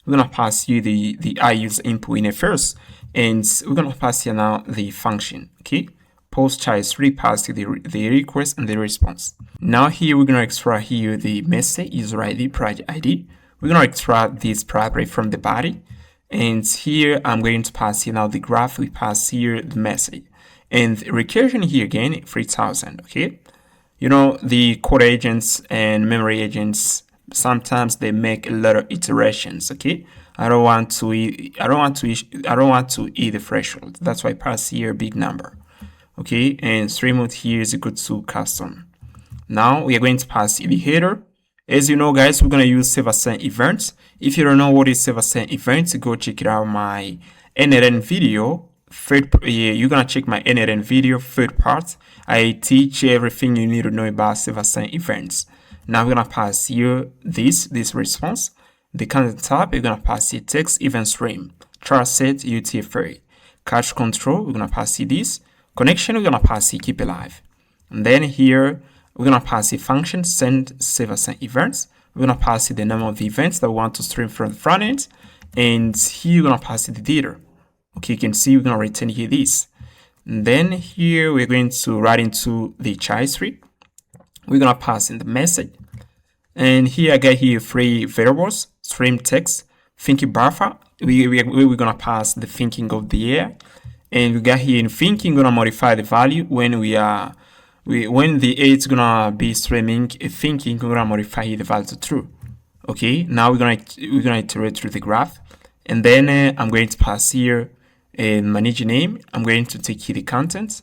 We're gonna pass here the IUse input in it first, and we're gonna pass here now the function. Okay, post child3 pass the request and the response. Now here we're gonna extract here the message, user ID, project ID. We're gonna extract this property from the body, and here I'm going to pass here now the graph. We pass here the message, and recursion here again 3000. Okay, you know the code agents and memory agents, sometimes they make a lot of iterations. Okay, I don't want to eat the threshold. That's why I pass here a big number. Okay, and stream mode here is equal to custom. Now we are going to pass the header. As you know, guys, we're going to use save-as-sent events. If you don't know what is save-as-sent events, go check it out my NRN video. You're going to check my NRN video, third part. I teach everything you need to know about save-as-sent events. Now we're going to pass here this response. The content tab, you're going to pass here text event stream, char set UTF-3. Cache control, we're going to pass here this. Connection, we're going to pass here keep alive. And then here, we're going to pass here function send save-as-sent events. We're going to pass here the number of the events that we want to stream from the front end. And here, we're going to pass here the data. Okay, you can see we're going to return here this. And then here, we're going to write into the child3. We're going to pass in the message. And here I got here three variables: stream text, thinking buffer. We're going to pass the thinking of the AI. And we got here in thinking, going to modify the value when when the AI is going to be streaming a thinking, we're going to modify here the value to true. Okay, now we're going to iterate through the graph. And then I'm going to pass here a manager name. I'm going to take here the content.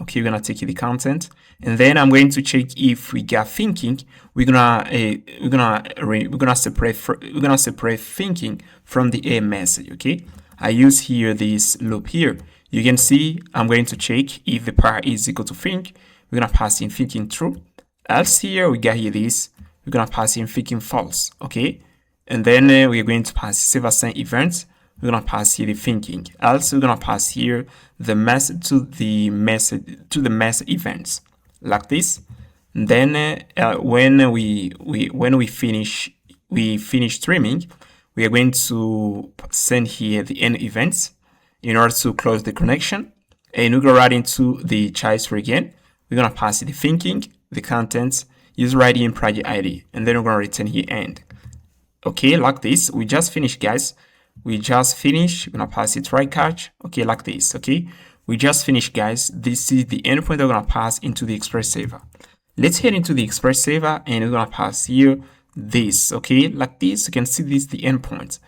Okay, we're gonna take the content, and then I'm going to check if we got thinking. We're gonna separate thinking from the A message. Okay, I use here this loop here. You can see I'm going to check if the par is equal to think. We're gonna pass in thinking true. Else here we got here this. We're gonna pass in thinking false. Okay, and then we're going to pass save-as-sent events. We're gonna pass here the thinking. Else we're gonna pass here the message to the message events like this. And then when we finish streaming, we are going to send here the end events in order to close the connection. And we're gonna write into the child3 again. We're gonna pass the thinking, the contents, user ID and project ID, and then we're gonna return here end. Okay, like this. We just finished, guys. We just finished. We're gonna pass it try catch. Okay, like this. Okay, we just finished, guys. This is the endpoint that we're gonna pass into the Express Saver. Let's head into the Express Saver and we're gonna pass here this. Okay, like this. You can see this the endpoint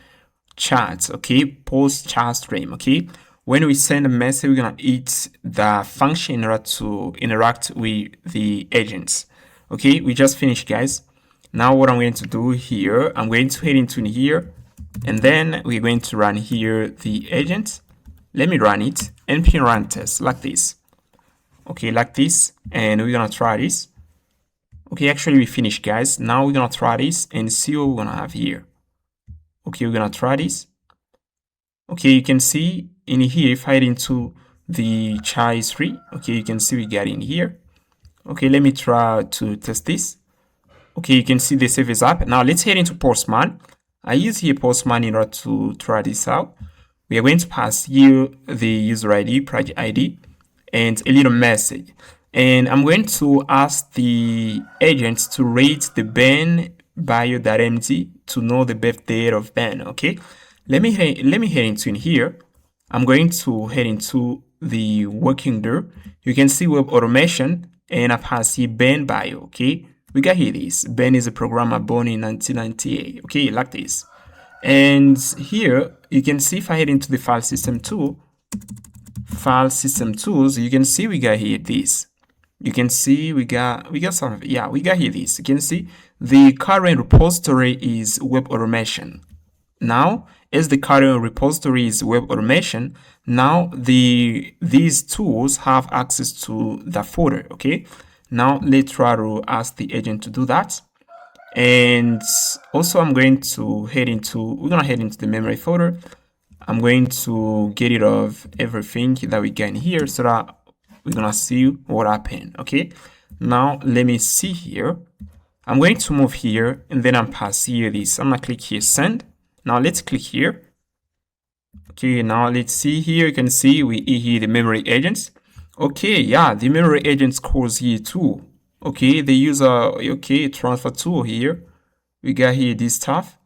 chat. Okay, post chat stream. Okay, when we send a message, we're gonna hit the function in order to interact with the agents. Okay, we just finished, guys. Now what I'm going to do here, I'm going to head into here. And then we're going to run here the agent. Let me run it. npm run test like this. Okay, like this. And we're gonna try this. Okay, actually we finished, guys. Now we're gonna try this and see what we're gonna have here. Okay, we're gonna try this. Okay, you can see in here, if I head into the child3, okay, you can see we got in here. Okay, let me try to test this. Okay, you can see the save is up. Now let's head into Postman. I use here Postman in order to try this out. We are going to pass here the user ID, project ID, and a little message. And I'm going to ask the agents to rate the Ben bio.md to know the birth date of Ben. Okay, let me head into in here. I'm going to head into the working there. You can see web automation, and I pass here Ben bio. Okay, we got here this. Ben is a programmer born in 1998. Okay, like this. And here you can see if I head into the file system tools, you can see we got here this. You can see we got some, yeah, we got here this. You can see the current repository is web automation. Now, as the current repository is web automation, now these tools have access to the folder. Okay. Now let's try to ask the agent to do that. And also we're gonna head into the memory folder. I'm going to get rid of everything that we got in here so that we're gonna see what happened. Okay, now let me see here. I'm going to move here and then I'm pass here this. I'm gonna click here send. Now let's click here. Okay, now let's see here. You can see we here the memory agents. Okay, yeah, the memory agents calls here too. Okay, the user, okay, transfer tool here. We got here this stuff.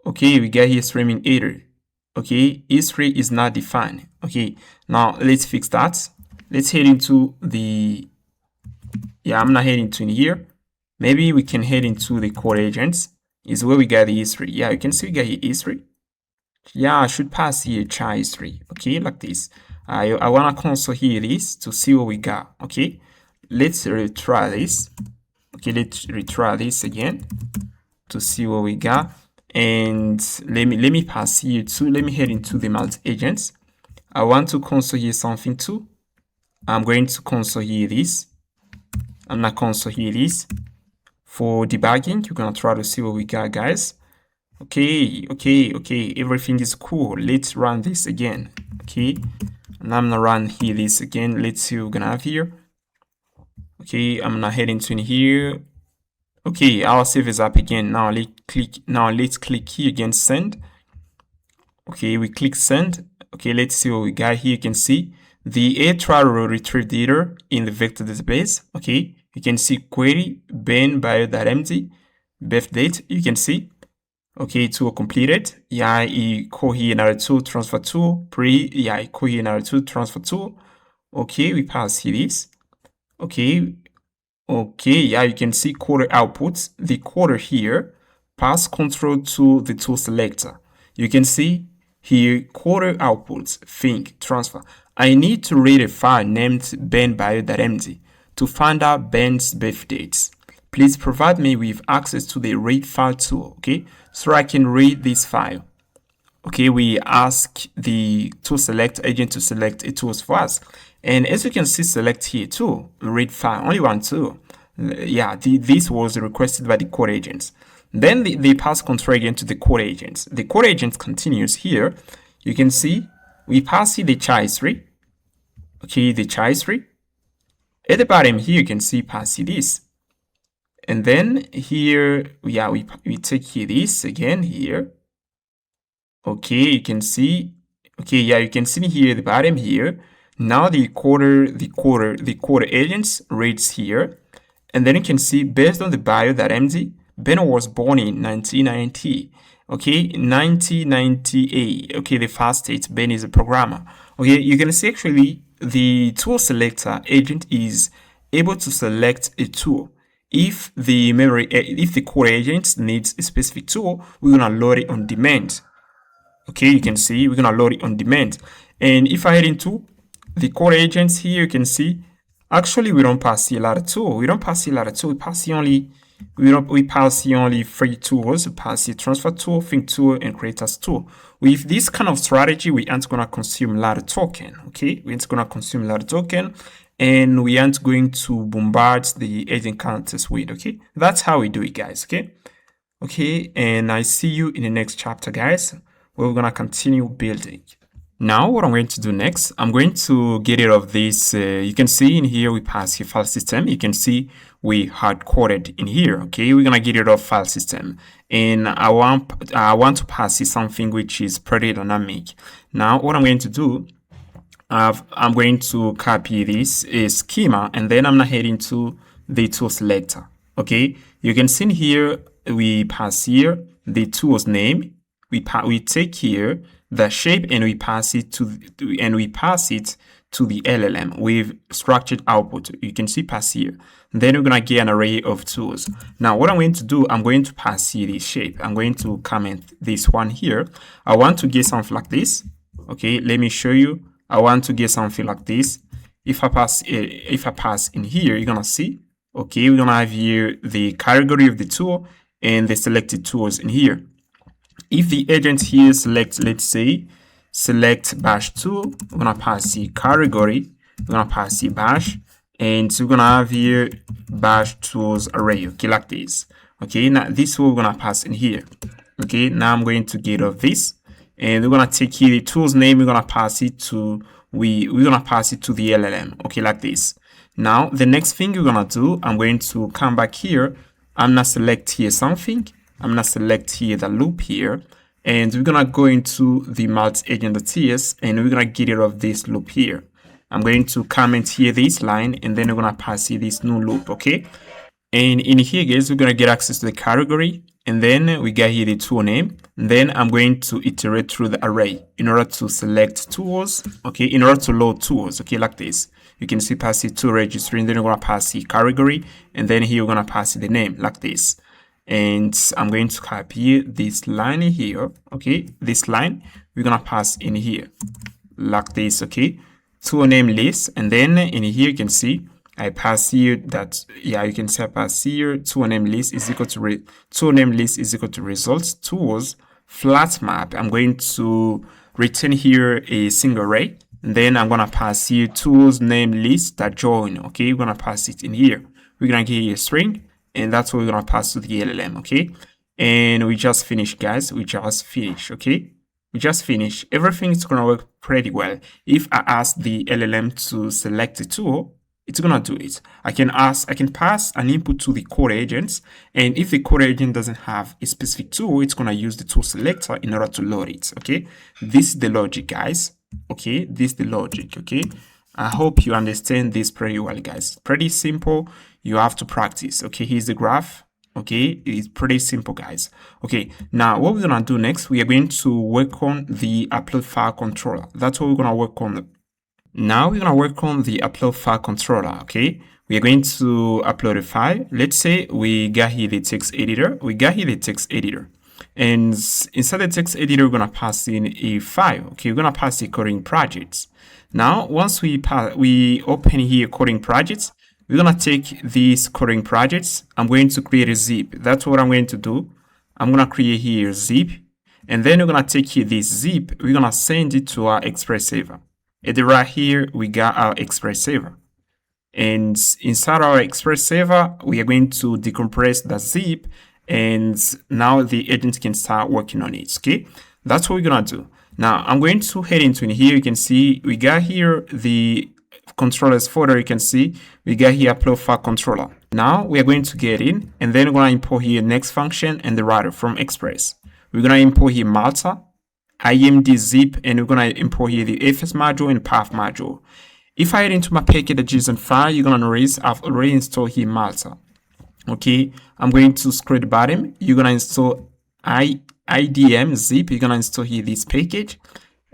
Okay, we got here streaming header. Okay, history is not defined. Okay, now let's fix that. Let's head into the, yeah, I'm not heading to in here. Maybe we can head into the CoderAgent. Is where we got the history. Yeah, you can see we got here history. Yeah, I should pass here child history. Okay, like this. I wanna console here this to see what we got. Okay, let's retry this. Okay, let's retry this again to see what we got. And let me pass here too. Let me head into the multi agents. I want to console here something too. I'm going to console here this. I'm not console here this. For debugging, you're gonna try to see what we got, guys. Okay, everything is cool. Let's run this again. Okay, and I'm gonna run here this again. Let's see what we're gonna have here. Okay, I'm gonna head into in here. Okay, our save is up again. Now let's click here again, send. Okay, we click send. Okay, let's see what we got here. You can see the trial retrieve data in the vector database. Okay, you can see query ben bio.md birth date. You can see. Okay, tool completed. Yeah, I call here another tool transfer tool pre. Yeah, I call here another tool transfer tool. Okay, we pass here this. Okay, yeah, you can see coder outputs. The coder here pass control to the tool selector. You can see here coder outputs think transfer. I need to read a file named ben.bio.md to find out Ben's birth dates. Please provide me with access to the read file tool, okay, so I can read this file. Okay, we ask the tool select agent to select a tool for us. And as you can see, select here too, read file, only one tool. Yeah, this was requested by the CoderAgent. Then they pass control agent to the CoderAgent. The CoderAgent continues here. You can see we pass here the child history. Okay, the child history. At the bottom here, you can see pass here this. And then here, yeah, we take here this again here. Okay, you can see. Okay, yeah, you can see here at the bottom here. Now the CoderAgent reads here. And then you can see based on the bio.md, Ben was born in 1990. Okay, 1998. Okay, the first state, Ben is a programmer. Okay, you can see actually the tool selector agent is able to select a tool. If the CoderAgent needs a specific tool, we're gonna load it on demand. Okay, you can see we're gonna load it on demand. And if I head into the CoderAgents here, you can see actually we don't pass here a lot of tools. We don't pass here a lot of tools. We pass here only 3 tools. We pass here transfer tool, think tool, and creators tool. With this kind of strategy, we aren't gonna consume a lot of token. Okay, we aren't gonna consume a lot of token. And we aren't going to bombard the agent counters with. Okay, that's how we do it, guys. Okay, and I see you in the next chapter, guys, where we're gonna continue building. Now, what I'm going to do next, I'm going to get rid of this. You can see in here we pass here file system. You can see we hard coded in here. Okay, we're gonna get rid of file system, and I want to pass here something which is pretty dynamic. Now, what I'm going to do, I'm going to copy this schema, and then I'm gonna head into the tool selector. Okay, you can see here we pass here the tool's name. we take here the shape and we pass it to the LLM with structured output. You can see pass here. Then we're gonna get an array of tools. Now what I'm going to do, I'm going to pass here this shape. I'm going to comment this one here. I want to get something like this. Okay, let me show you. I want to get something like this. If I pass in here, you're gonna see. Okay, we're gonna have here the category of the tool and the selected tools in here. If the agent here select, let's say, select bash tool, we're gonna pass the category, we're gonna pass the bash, and so we're gonna have here bash tools array, okay, like this. Okay, now this we're gonna pass in here. Okay, now I'm going to get off this, and we're gonna take here the tools name, we're gonna pass it to we're gonna pass it to the LLM, okay, like this. Now the next thing we're gonna do, I'm going to come back here, I'm gonna select here something. I'm gonna select here the loop here, and we're gonna go into the multi-agent.ts and we're gonna get rid of this loop here. I'm going to comment here this line, and then we're gonna pass here this new loop, okay? And in here, guys, we're gonna get access to the category, and then we get here the tool name. And then I'm going to iterate through the array in order to select tools, okay? In order to load tools, okay, like this. You can see pass it to registry, and then we're gonna pass the category, and then here we're gonna pass the name like this. And I'm going to copy this line here, okay? This line we're gonna pass in here like this, okay? Tool name list, and then in here you can see I pass here that, yeah, you can see I pass here tool name list is equal to tool name list is equal to results tools flat map. I'm going to return here a single array, and then I'm gonna pass here tools name list that join, okay? We're gonna pass it in here. We're gonna get here a string, and that's what we're gonna pass to the LLM, okay? And we just finished, guys. We just finished, okay? We just finished. Everything is gonna work pretty well. If I ask the LLM to select a tool, it's gonna do it. I can pass an input to the CoderAgent, and if the CoderAgent doesn't have a specific tool, it's gonna use the tool selector in order to load it, okay? This is the logic, guys. Okay, this is the logic, okay? I hope you understand this pretty well, guys. Pretty simple. You have to practice. Okay, here's the graph. Okay, it's pretty simple, guys. Okay, now what we're gonna do next, we are going to work on the UploadFileController. That's what we're gonna work on. Now we're gonna work on the UploadFileController. Okay, we are going to upload a file. Let's say we got here the text editor. And inside the text editor, we're gonna pass in a file. Okay, we're gonna pass the coding projects. Now, once we open here coding projects, we're gonna take these coding projects. I'm going to create a zip. That's what I'm going to do. I'm gonna create here zip, and then we're gonna take here this zip. We're gonna send it to our Express server. And right here, we got our Express server. And inside our Express server, we are going to decompress the zip, and now the agent can start working on it. Okay, that's what we're gonna do. Now I'm going to head into in here. You can see we got here the controllers folder. You can see we got here UploadFileController. Now we are going to get in, and then we're going to import here next function and the writer from Express. We're going to import here Malta, IMD zip, and we're going to import here the FS module and path module. If I head into my package.json file, you're going to notice I've already installed here Malta. Okay, I'm going to scroll the bottom. You're going to install IDM zip. You're going to install here this package,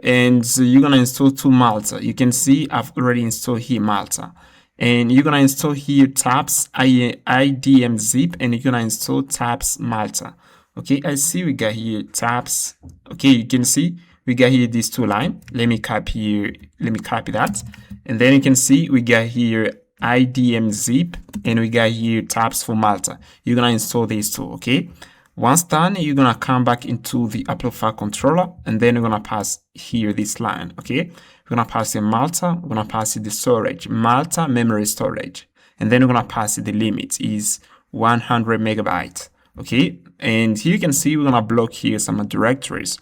and you're going to install to Malta. You can see I've already installed here Malta, and you're going to install here tabs IDM zip, and you're going to install tabs Malta. Okay, I see we got here tabs. Okay, you can see we got here these two lines. Let me copy that, and then you can see we got here IDM zip, and we got here tabs for Malta. You're gonna install these two. Okay, once done, you're gonna come back into the UploadFileController, and then you're gonna pass here this line. Okay, we're gonna pass in Malta. We're gonna pass the storage, Malta memory storage, and then we're gonna pass the limit is 100 megabytes. Okay, and here you can see we're gonna block here some directories.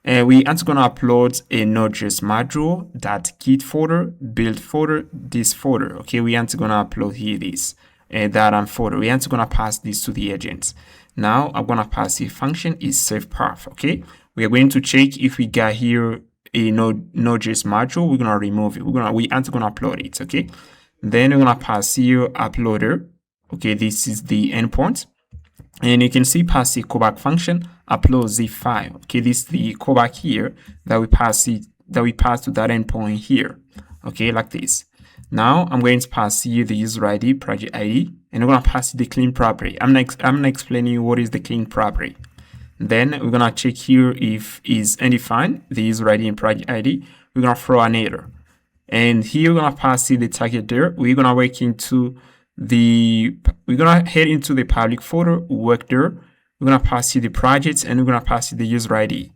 And we are going to upload a Node.js module, that Git folder, build folder, this folder. Okay, we are going to upload here this that folder. We are going to pass this to the agent. Now I'm going to pass the function is save path. Okay, we are going to check if we got here a Node.js module. We're going to remove it. We aren't going to upload it. Okay, then we're going to pass here uploader. Okay, this is the endpoint. And you can see pass the callback function. upload zip file. Okay, this is the callback here that we pass to that endpoint here. Okay, like this. Now I'm going to pass here the user ID, project ID, and we're gonna pass the clean property. I'm gonna explain you what is the clean property. Then we're gonna check here if is undefined, the user ID and project ID. We're gonna throw an error. And here we're gonna pass the target there. We're gonna head into the public folder, work there. We're gonna pass the projects and we're gonna pass the user ID.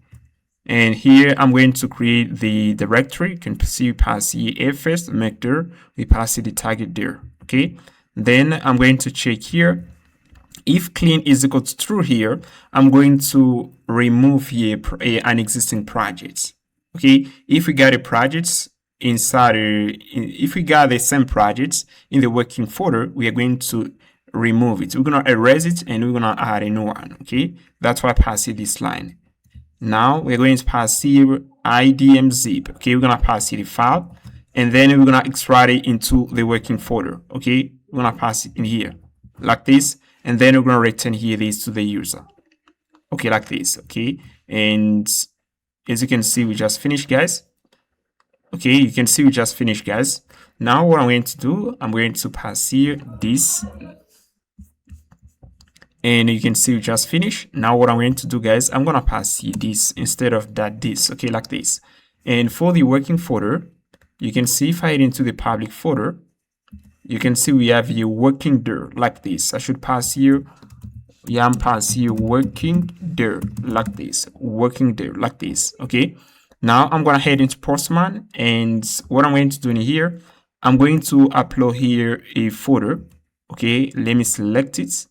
And here I'm going to create the directory. You can see we pass the first, make there, we pass the target there. Okay. Then I'm going to check here. If clean is equal to true here, I'm going to remove here an existing project. Okay. If we got a project inside, if we got the same projects in the working folder, we are going to remove it. We're going to erase it and we're going to add a new one. Okay. That's why I pass this line. Now we're going to pass here idm zip. Okay, we're gonna pass here the file, and then we're gonna extract it into the working folder. Okay, we're gonna pass it in here like this, and then we're gonna return here this to the user. Okay, like this. Okay, and as you can see, we just finished, guys. Okay, you can see we just finished, guys. Now what I'm going to do, I'm going to pass here this. And you can see we just finished. Now what I'm going to do, guys, I'm going to pass here this instead of this. Okay, like this. And for the working folder, you can see if I head into the public folder, you can see we have here working there like this. I should pass here, I'm pass here working there like this, working there like this. Okay. Now I'm going to head into Postman, and what I'm going to do in here, I'm going to upload here a folder. Okay, let me select it.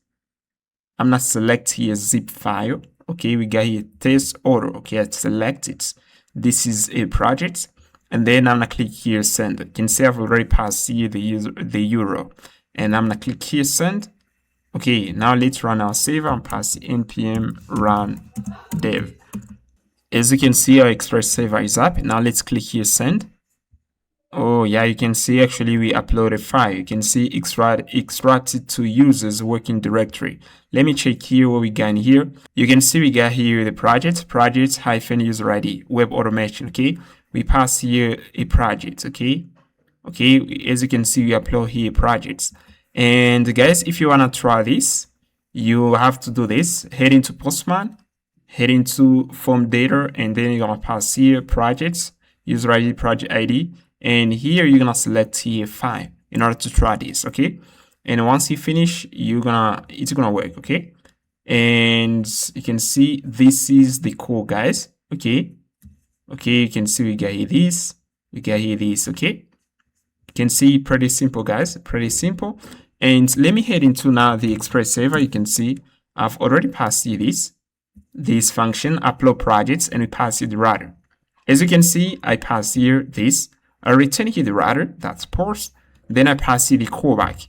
I'm not select here zip file. Okay, we got here test order. Okay, I select it. This is a project, and then I'm gonna click here send. You can see I've already passed here the URL, and I'm gonna click here send. Okay, now let's run our server and pass npm run dev. As you can see, our Express server is up. Now let's click here send. Oh yeah, you can see actually we upload a file. You can see extracted to users working directory. Let me check here what we got in here. You can see we got here the project -user ID, web automation. Okay, we pass here a project. Okay, as you can see we upload here projects. And guys, if you wanna try this, you have to do this. Head into Postman, head into form data, and then you're gonna pass here projects, user ID, project ID. And here you're gonna select here file in order to try this. Okay, and once you finish, it's gonna work. Okay, and you can see this is the code, guys. Okay, you can see we got here this, okay, you can see pretty simple, guys, pretty simple. And let me head into now the Express server. You can see I've already passed here this function upload projects, and we pass it the router. As you can see, I pass here this. I return here the router, that's post. Then I pass here the callback.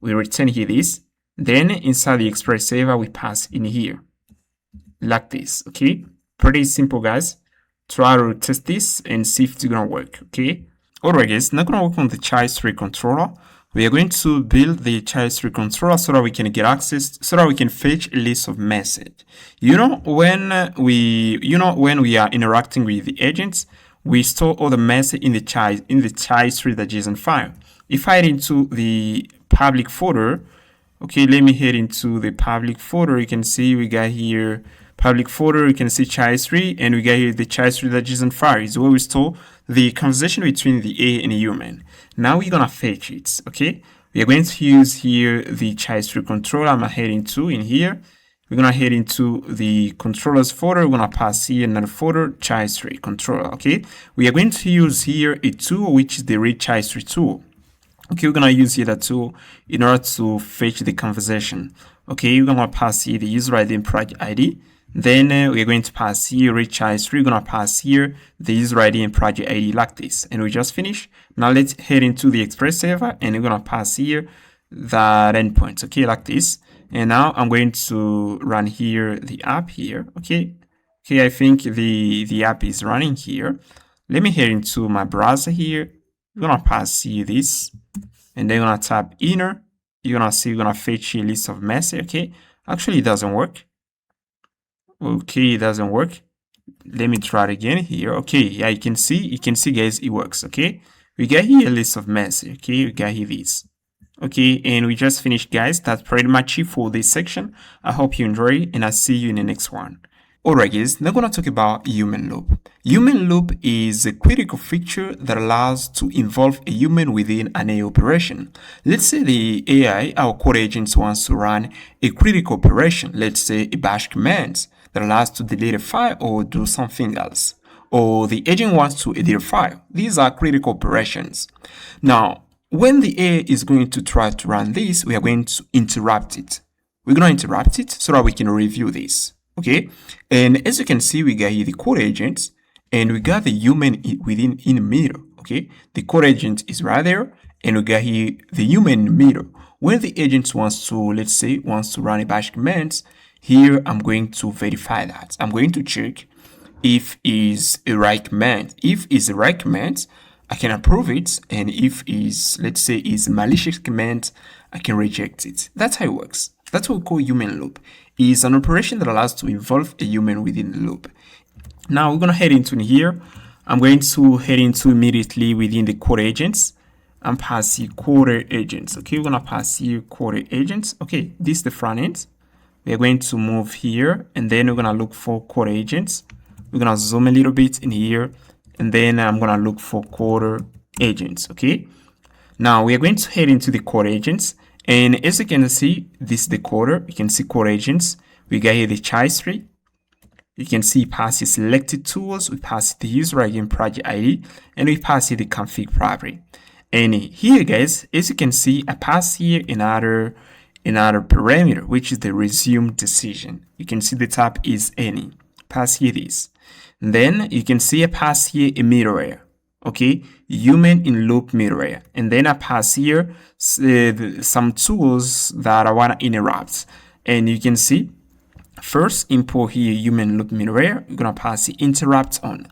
We return here this. Then inside the Express server, we pass in here like this. Okay, pretty simple, guys. Try to test this and see if it's gonna work. Okay. Alright, guys, now gonna work on the child3 controller. We are going to build the child3 controller so that we can get access, so that we can fetch a list of messages. When we are interacting with the agents, we store all the message in the child3.json file. If I head into the public folder, okay, let me head into the public folder. You can see we got here public folder. You can see child3, and we got here the child3.json file is where we store the conversation between the A and the human. Now we're gonna fetch it. Okay, we are going to use here the child3 controller. I'm gonna head into in here. We're gonna head into the controllers folder. We're gonna pass here another folder, child3 controller. Okay, we are going to use here a tool which is the read child3 tool. Okay, we're gonna use here that tool in order to fetch the conversation. Okay, we're gonna pass here the user ID and project ID. Then we're going to pass here read child3. We're gonna pass here the user ID and project ID like this, and we just finished. Now let's head into the Express server, and we're gonna pass here that endpoint. Okay, like this. And now I'm going to run here the app here. Okay, I think the app is running here. Let me head into my browser here. We're gonna pass here this, and then you're gonna tap inner. You're gonna see we're gonna fetch a list of messages. Okay, actually it doesn't work. Okay, it doesn't work. Let me try it again here. Okay, yeah, you can see guys, it works. Okay, we got here a list of messages. Okay, we got here this. Okay, and we just finished, guys. That's pretty much it for this section. I hope you enjoy, and I'll see you in the next one. Alright guys, now I'm gonna talk about human loop. Human loop is a critical feature that allows to involve a human within an AI operation. Let's say the AI, our code agent, wants to run a critical operation, let's say a bash command that allows to delete a file or do something else. Or the agent wants to edit a file. These are critical operations. Now, when the AI is going to try to run this, we are going to interrupt it. We're going to interrupt it so that we can review this. Okay, and as you can see, we got here the code agent and we got the human in the middle. Okay, the code agent is right there and we got here the human in the middle. When the agent wants to, let's say, wants to run a bash command, here I'm going to verify that. I'm going to check if is a right command. If it's a right command, I can approve it, and if is, let's say, is a malicious command, I can reject it. That's how it works. That's what we call human loop. It's an operation that allows to involve a human within the loop. Now we're gonna head into here. I'm going to head into immediately within the code agents and pass here CoderAgent. Okay, we're gonna pass here CoderAgent. Okay, this is the front end. We are going to move here and then we're gonna look for CoderAgent. We're gonna zoom a little bit in here and then I'm gonna look for CoderAgent. Okay, now we are going to head into the CoderAgent. And as you can see, this is the coder. You can see CoderAgents. We got here the Registry. You can see passes Selected Tools. We pass the user ID project ID, and we pass here the config property. And here, guys, as you can see, I pass here another parameter, which is the resume decision. You can see the type is any. Pass here this. And then you can see I pass here a middleware. Okay, human in loop middleware, and then I pass here some tools that I want to interrupt. And you can see first import here human loop middleware. You're gonna pass the interrupt on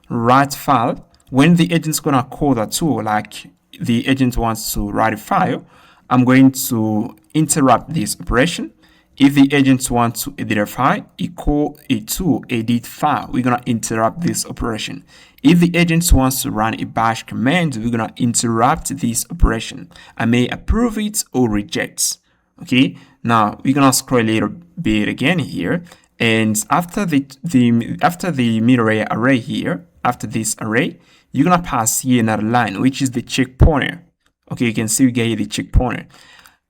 write file. When the agent's gonna call that tool, like the agent wants to write a file, I'm going to interrupt this operation. If the agent wants to edit a file, equal a tool edit file, we're gonna interrupt this operation. If the agent wants to run a bash command, we're gonna interrupt this operation. I may approve it or reject. Okay, now we're gonna scroll a little bit again here, and after the middleware array here, after this array, you're gonna pass here another line, which is the check pointer. Okay, you can see we get here the check pointer.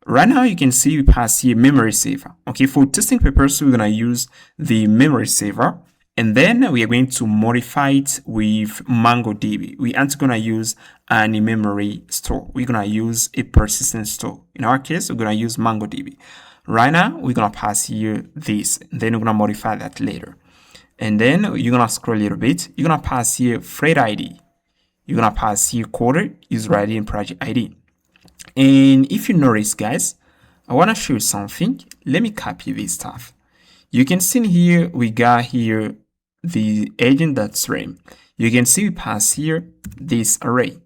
Right now, you can see we pass here memory saver. Okay, for testing purposes, we're gonna use the memory saver, and then we are going to modify it with MongoDB. We aren't gonna use any memory store. We're gonna use a persistent store. In our case, we're gonna use MongoDB. Right now, we're gonna pass here this, and then we're gonna modify that later. And then you're gonna scroll a little bit. You're gonna pass here thread ID. You're gonna pass here coder, user ID, and project ID. And if you notice, guys, I want to show you something. Let me copy this stuff. You can see here, we got here the agent.stream. You can see we pass here this array.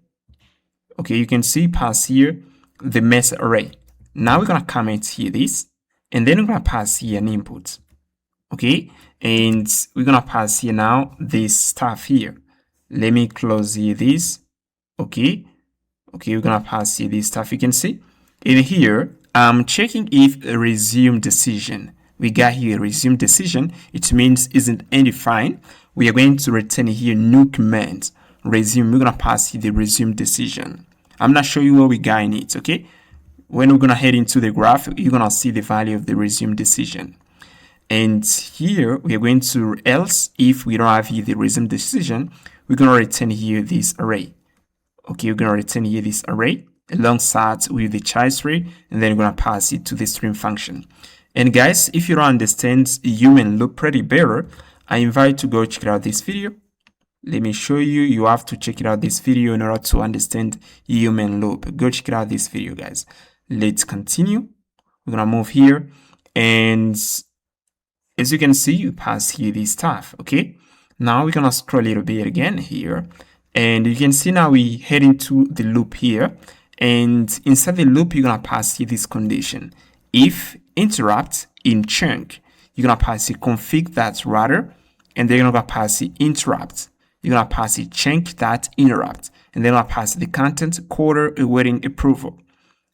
Okay, you can see pass here the mess array. Now we're going to comment here this, and then we're going to pass here an input. Okay, and we're going to pass here now this stuff here. Let me close here this. Okay, we're gonna pass here this stuff. You can see in here, I'm checking if a resume decision. We got here resume decision. It means isn't undefined. We are going to return here new command resume. We're gonna pass here the resume decision. I'm not showing you what we got in it. Okay, when we're gonna head into the graph, you're gonna see the value of the resume decision. And here we are going to else if we don't have here the resume decision, we're gonna return here this array. Okay, we're going to return here this array alongside with the child array, and then we're going to pass it to the stream function. And guys, if you don't understand human loop pretty better, I invite you to go check out this video. Let me show you. You have to check it out this video in order to understand human loop. Go check it out this video, guys. Let's continue. We're going to move here. And as you can see, you pass here this stuff. Okay, now we're going to scroll a little bit again here. And you can see now we head into the loop here, and inside the loop, you're gonna pass here this condition. If interrupt in chunk, you're gonna pass it config that router, and then you're gonna pass it interrupt. You're gonna pass it change that interrupt, and then you're gonna pass the content coder awaiting approval.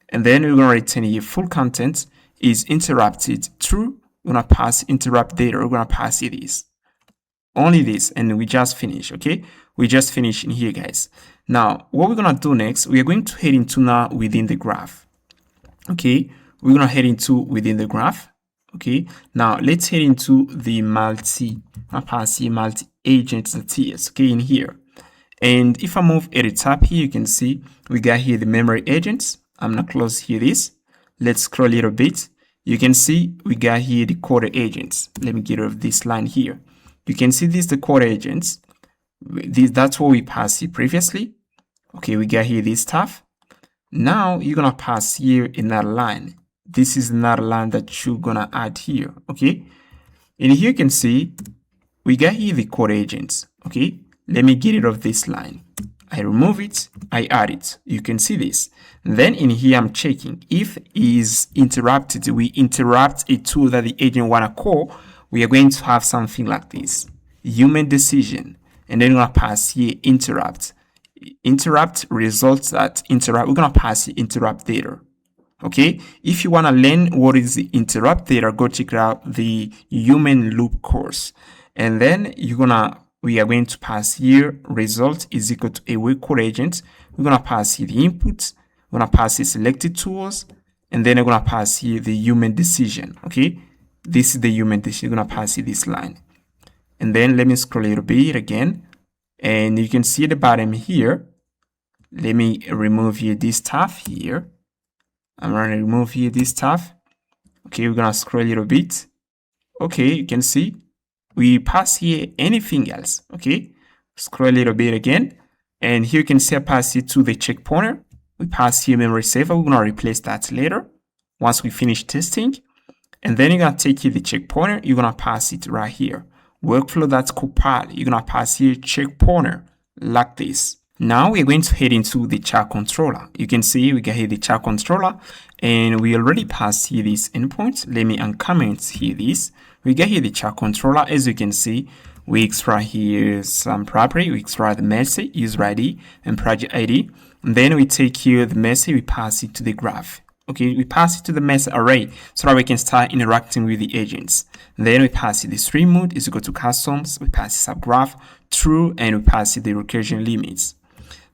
And then we're gonna return here full content is interrupted true. We're gonna pass interrupt data. We're gonna pass it this. Only this, and we just finished. Okay, we just finished in here, guys. Now what we're gonna do next, we are going to head into now within the graph. Okay, we're gonna head into within the graph. Okay, now let's head into the multi-agent.ts. Okay, in here, and if I move at the top here, you can see we got here the memory agents. I'm gonna close here this. Let's scroll a little bit. You can see we got here the CoderAgents. Let me get rid of this line here. You can see this the CoderAgents. That's what we passed here previously. Okay, we got here this stuff. Now you're gonna pass here another line. This is another line that you're gonna add here. Okay, and here you can see we got here the CoderAgents. Okay, let me get rid of this line. I remove it, I add it. You can see this. Then in here, I'm checking if is interrupted. We interrupt a tool that the agent wanna call. We are going to have something like this: human decision, and then we're gonna pass here interrupt. Interrupt results that interrupt. We're gonna pass the interrupt data. Okay. If you wanna learn what is the interrupt data, go check out the human loop course, and then we are going to pass here result is equal to await CoderAgent. We're going to pass here the input. We're going to pass here selected tools. And then we're going to pass here the human decision. Okay. This is the human decision. We're going to pass here this line. And then let me scroll a little bit again. And you can see at the bottom here. Let me remove here this stuff here. I'm going to remove here this stuff. Okay. We're going to scroll a little bit. Okay. You can see we pass here anything else. Okay, scroll a little bit again, and here you can see I pass it to the check pointer. We pass here memory saver. We're gonna replace that later once we finish testing, and then you're gonna take here the check pointer. You're gonna pass it right here. Workflow that's compiled. You're gonna pass here check pointer like this. Now we're going to head into the ChatController. You can see we got here the ChatController, and we already passed here this endpoint. Let me uncomment here this. We get here the ChatController. As you can see, we extract here some property. We extract the message, user ID, and project ID. And then we take here the message, we pass it to the graph. Okay, we pass it to the message array so that we can start interacting with the agents. And then we pass it the stream mode is equal to customs. We pass it subgraph, true, and we pass it the recursion limits.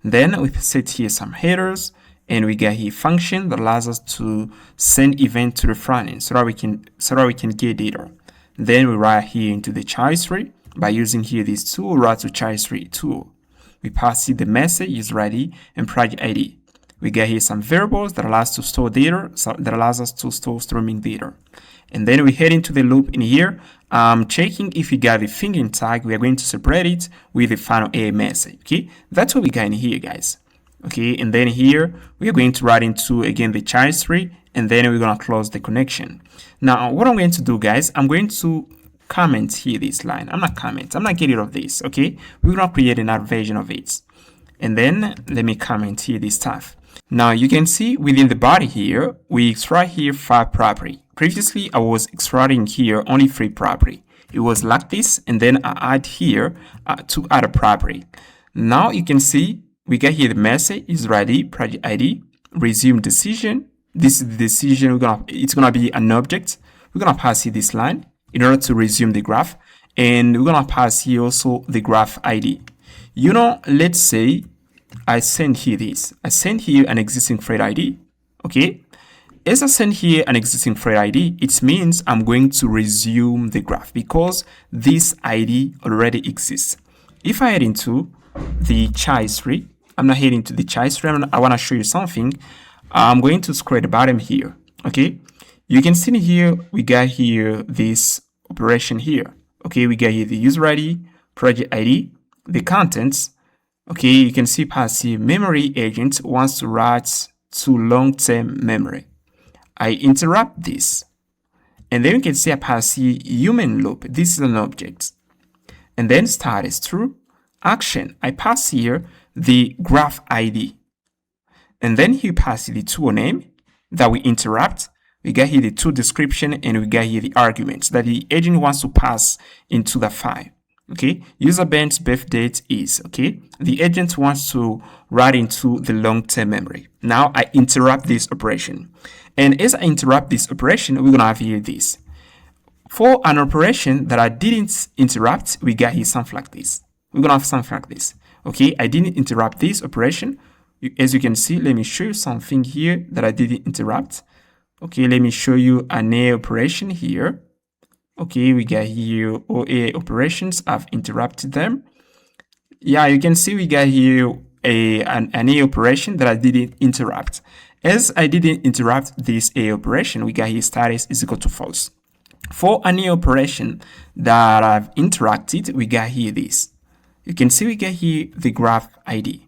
Then we set here some headers, and we get here function that allows us to send event to the front end so that we can get data. Then we write here into the child tree by using here this tool, write to child tree tool. We pass here the message, user ID, and project ID. We get here some variables that allows us to store data, that allows us to store streaming data. And then we head into the loop in here, checking if we got the finger tag. We are going to separate it with the final A message. Okay, that's what we got in here, guys. Okay, and then here we are going to write into again the child tree, and then we're going to close the connection. Now what I'm going to do, guys, I'm going to comment here this line. I'm not getting rid of this. Okay, we're going to create another version of it, and then let me comment here this stuff. Now you can see within the body here we extract here 5 property. Previously I was extracting here only 3 property. It was like this, and then I add here 2 other property. Now you can see we get here the message, user ID, project ID, resume decision. This is the decision. It's gonna be an object. We're gonna pass here this line in order to resume the graph, and we're gonna pass here also the graph ID. You know, let's say I send here this. I send here an existing thread ID. Okay. As I send here an existing thread ID, it means I'm going to resume the graph because this ID already exists. If I head into the child tree, I'm not heading to the child tree. I want to show you something. I'm going to scroll at the bottom here. Okay. You can see here, we got here this operation here. Okay. We got here the user ID, project ID, the contents. Okay. You can see pass here memory agent wants to write to long-term memory. I interrupt this, and then you can see I pass here human loop. This is an object, and then start is true. Action, I pass here the graph ID, and then he passes the tool name that we interrupt. We got here the tool description, and we got here the arguments that the agent wants to pass into the file. Okay, user Ben's birth date is, okay, the agent wants to write into the long-term memory. Now I interrupt this operation, and as I interrupt this operation, we're gonna have here this. For an operation that I didn't interrupt, we got here something like this. We're gonna have something like this. Okay, I didn't interrupt this operation. As you can see, let me show you something here that I didn't interrupt. Okay, let me show you an A operation here. Okay, we got here OA operations. I've interrupted them. Yeah, you can see we got here an A operation that I didn't interrupt. As I didn't interrupt this A operation, we got here status is equal to false. For an A operation that I've interacted, we got here this. You can see we get here the graph ID.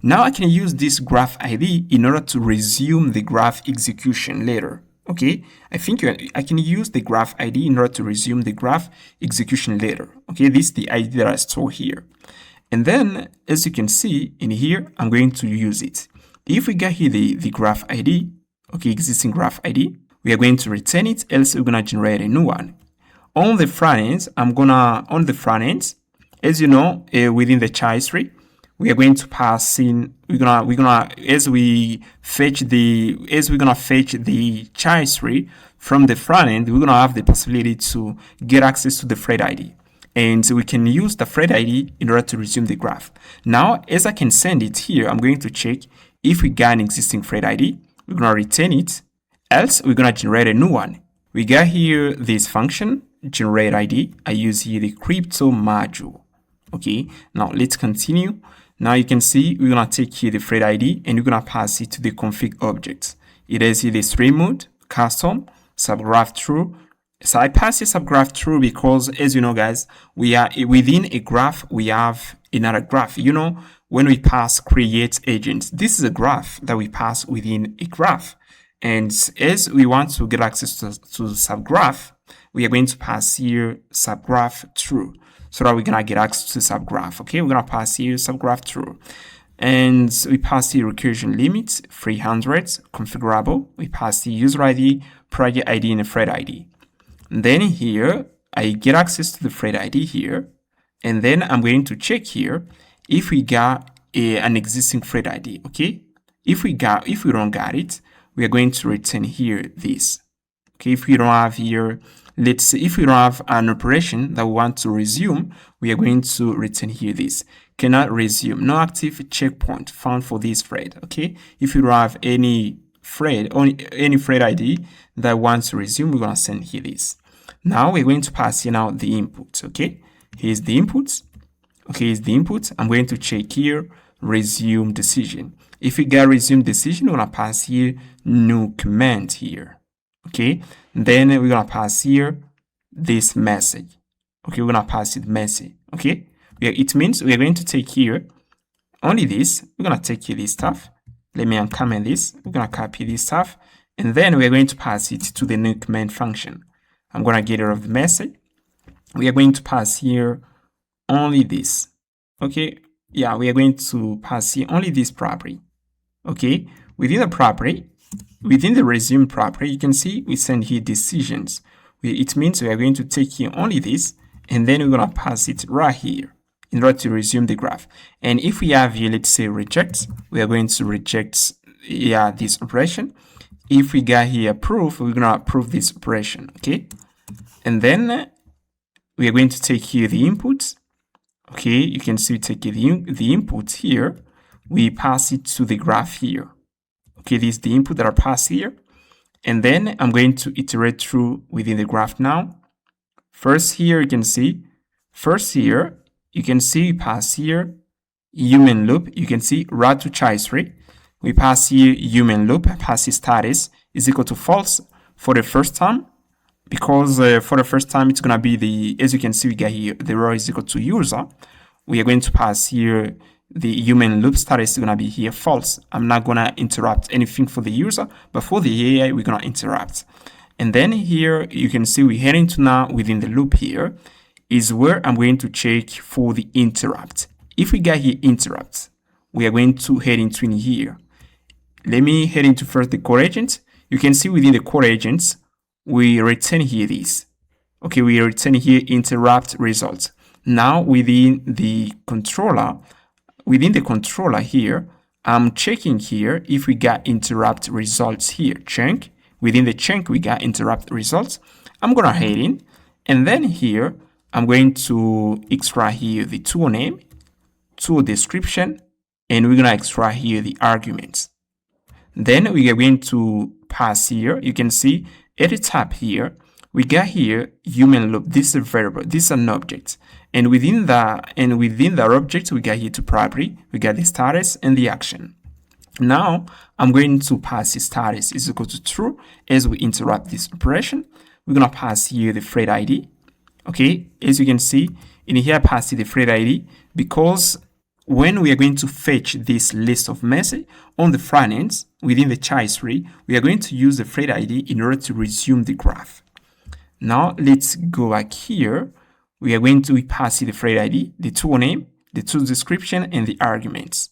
Now I can use this graph ID in order to resume the graph execution later. Okay, I think I can use the graph ID in order to resume the graph execution later. Okay, this is the ID that I store here. And then, as you can see in here, I'm going to use it. If we get here the graph ID, okay, existing graph ID, we are going to return it, else we're going to generate a new one. On the front end, as you know, within the child tree, we are going to pass in, as we're gonna fetch the child tree from the front end, we're gonna have the possibility to get access to the thread ID. And we can use the thread ID in order to resume the graph. Now, as I can send it here, I'm going to check if we got an existing thread ID. We're gonna return it, else we're gonna generate a new one. We got here this function, generate ID. I use here the crypto module. Okay, now let's continue. Now you can see we're gonna take here the thread ID and we're gonna pass it to the config object. It is here the stream mode, custom, subgraph true. So I pass the subgraph true because, as you know, guys, we are within a graph, we have another graph. You know, when we pass create agent, this is a graph that we pass within a graph. And as we want to get access to subgraph, we are going to pass here subgraph true, so that we're gonna get access to subgraph. Okay, we're gonna pass here subgraph true, and we pass here recursion limit 300 configurable. We pass the user ID, project ID, and the thread ID. And then here I get access to the thread ID here, and then I'm going to check here if we got an existing thread ID. Okay, if we don't got it, we are going to return here this. Okay, if we don't have here, let's say if we don't have an operation that we want to resume, we are going to return here this. Cannot resume, no active checkpoint found for this thread. Okay, if you don't have any thread ID that wants to resume, we're gonna send here this. Now we're going to pass in out the input. Okay, here's the input. Okay, here's the input. I'm going to check here resume decision. If we get resume decision, we're gonna pass here new command here. Okay, then we're gonna pass here this message. Okay, we're gonna pass it message. Okay, it means we are going to take here only this. We're gonna take here this stuff. Let me uncomment this. We're gonna copy this stuff, and then we are going to pass it to the new command function. I'm gonna get rid of the message. We are going to pass here only this. Okay, yeah, we are going to pass here only this property. Okay, within the property, within the resume property, you can see we send here decisions. It means we are going to take here only this, and then we're going to pass it right here in order to resume the graph. And if we have here, let's say reject, we are going to reject this operation. If we got here approve, we're going to approve this operation. Okay, and then we are going to take here the inputs. Okay, you can see we take the inputs here. We pass it to the graph here. Okay, this is the input that are passed here. And then I'm going to iterate through within the graph now. First here, you can see we pass here human loop. You can see route to child tree. We pass here human loop, pass status is equal to false for the first time. Because for the first time, it's going to be as you can see, we got here, the row is equal to user. We are going to pass here the human loop status is going to be here false. I'm not going to interrupt anything for the user, but for the AI, we're going to interrupt. And then here, you can see we're heading to now within the loop here is where I'm going to check for the interrupt. If we got here interrupt, we are going to head into in here. Let me head into first the CoderAgent. you can see within the CoderAgent, we return here this. Okay, we return here interrupt results. Now within the controller here, I'm checking here if we got interrupt results here. Chunk. Within the chunk, we got interrupt results. I'm gonna head in, and then here I'm going to extract here the tool name, tool description, and we're gonna extract here the arguments. Then we are going to pass here. You can see at the top here, we got here human loop. This is a variable. This is an object. And within that object, we got here two property. We got the status and the action. Now I'm going to pass the status is equal to true as we interrupt this operation. We're gonna pass here the thread ID. Okay, as you can see in here, I pass the thread ID because when we are going to fetch this list of message on the front end within the child tree, we are going to use the thread ID in order to resume the graph. Now let's go back here. We are going to pass the thread ID, the tool name, the tool description, and the arguments.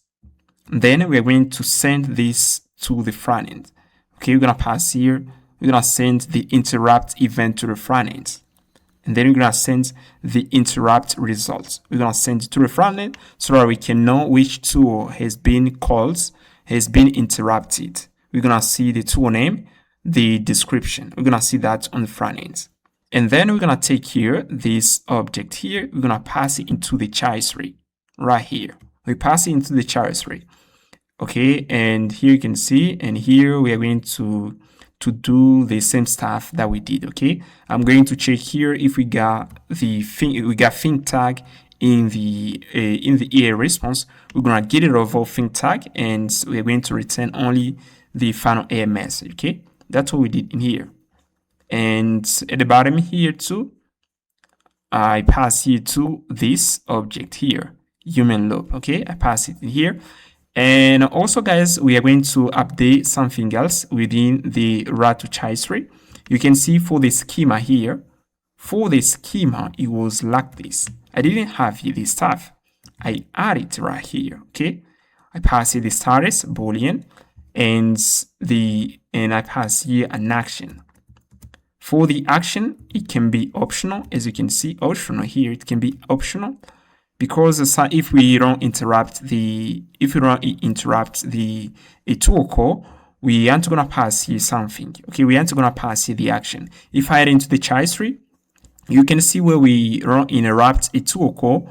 Then we are going to send this to the front end. Okay, we're gonna pass here. We're gonna send the interrupt event to the front end. And then we're gonna send the interrupt results. We're gonna send it to the front end so that we can know which tool has been called, has been interrupted. We're gonna see the tool name, the description. We're gonna see that on the front end. And then we're gonna take here this object here. We're gonna pass it into the child tree right here. We pass it into the child tree. Okay, and here you can see, and here we are going to do the same stuff that we did. Okay, I'm going to check here if we got the thing tag in the EA response. We're gonna get rid of all thing tag, and we're going to return only the final error message. Okay, that's what we did in here. And at the bottom here too, I pass here to this object here, human loop. Okay, I pass it in here. And also, guys, we are going to update something else within the route to child tree. You can see for the schema here, for the schema, it was like this. I didn't have here this stuff. I add it right here. Okay, I pass here the status boolean, and I pass here an action. For the action, it can be optional. As you can see, optional here, it can be optional. Because if we don't interrupt a tool call, we aren't gonna pass here something. Okay, we aren't gonna pass here the action. If I head into the child tree, you can see where we don't interrupt a tool call,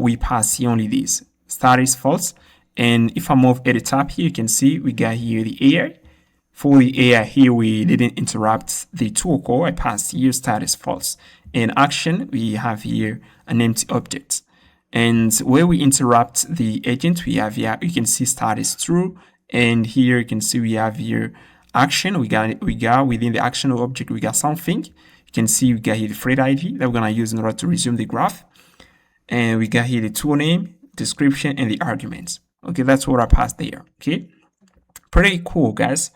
we pass here only this. Status false. And if I move at the top here, you can see we got here the AI. For the AI here, we didn't interrupt the tool call. I passed here status false. In action, we have here an empty object. And where we interrupt the agent, we have here, you can see status true. And here you can see we have here action. We got within the action object, we got something. You can see we got here the thread ID that we're gonna use in order to resume the graph. And we got here the tool name, description, and the arguments. Okay, that's what I passed there. Okay, pretty cool, guys.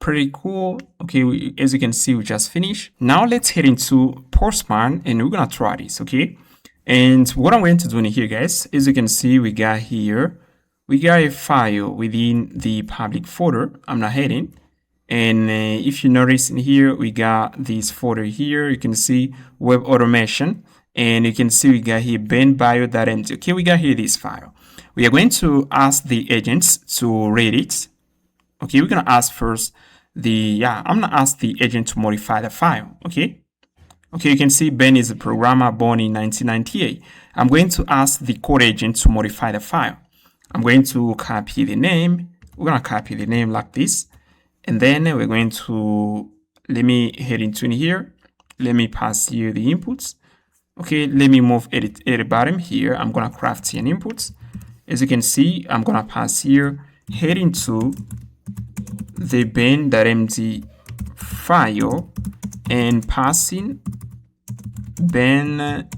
Pretty cool. Okay, as you can see, we just finished. Now let's head into Postman and we're gonna try this. Okay. And what I'm going to do in here, guys, as you can see, we got a file within the public folder. I'm not heading. And if you notice in here, we got this folder here. You can see web automation. And you can see we got here ben.bio.md. Okay, we got here this file. We are going to ask the agents to read it. Okay, we're going to ask first I'm going to ask the agent to modify the file. Okay. Okay, you can see Ben is a programmer born in 1998. I'm going to ask the CoderAgent to modify the file. I'm going to copy the name. We're going to copy the name like this. And then we're going to, let me head into here. Let me pass here the inputs. Okay, let me move at the bottom here. I'm going to craft an inputs. As you can see, I'm going to pass here, head into the ben.md file and passing ben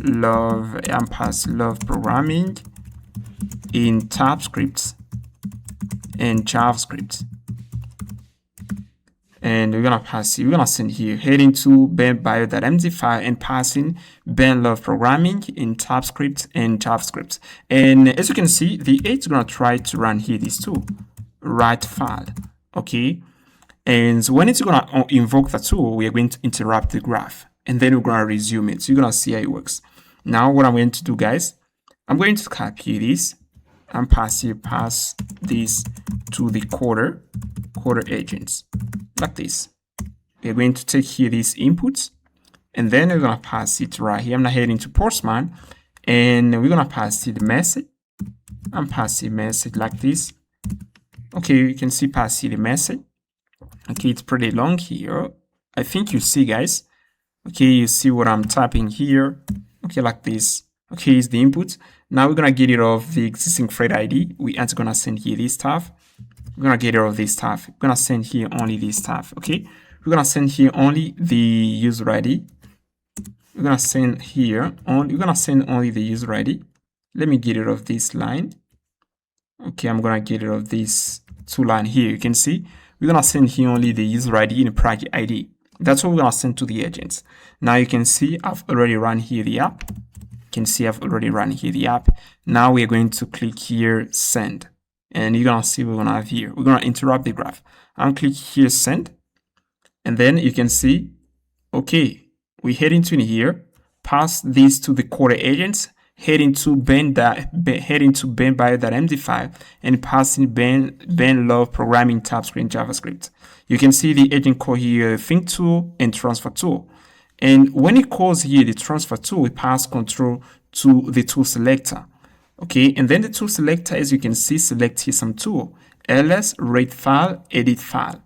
love programming in TypeScript and JavaScript. and we're gonna send here heading to ben.bio.md file and passing ben love programming in TypeScript and JavaScript. And as you can see, the A is gonna try to run here this tool, write file, okay? And when it's gonna invoke the tool, we are going to interrupt the graph, and then we're gonna resume it. So you're gonna see how it works. Now what I'm going to do, guys, I'm going to copy this and pass this to the CoderAgents like this. We're going to take here these inputs, and then we're gonna pass it right here. I'm not heading to Postman, and we're gonna pass it the message and pass the message like this. Okay, you can see pass the message. Okay, it's pretty long here. I think you see, guys. Okay, you see what I'm typing here. Okay, like this. Okay, is the input. Now we're gonna get rid of the existing thread ID. We aren't gonna send here this stuff. We're gonna get rid of this stuff. We're gonna send here only this stuff. Okay, we're gonna send here only the user ID. We're gonna send here only. We're gonna send only the user ID. Let me get rid of this line. Okay, I'm gonna get rid of this two line here. You can see we're gonna send here only the user ID and the project ID. That's what we're gonna send to the agents. Now you can see I've already run here the app. You can see I've already run here the app. Now we're going to click here send, and you're gonna see what we're gonna have here. We're gonna interrupt the graph. I'm click here send, and then you can see, okay, we head into here, pass this to the CoderAgents, heading to ben.bio.md file and passing ben love programming TypeScript and JavaScript. You can see the agent call here think tool and transfer tool. And when it calls here the transfer tool, we pass control to the tool selector. Okay, and then the tool selector, as you can see, select here some tool, ls, rate file, edit file.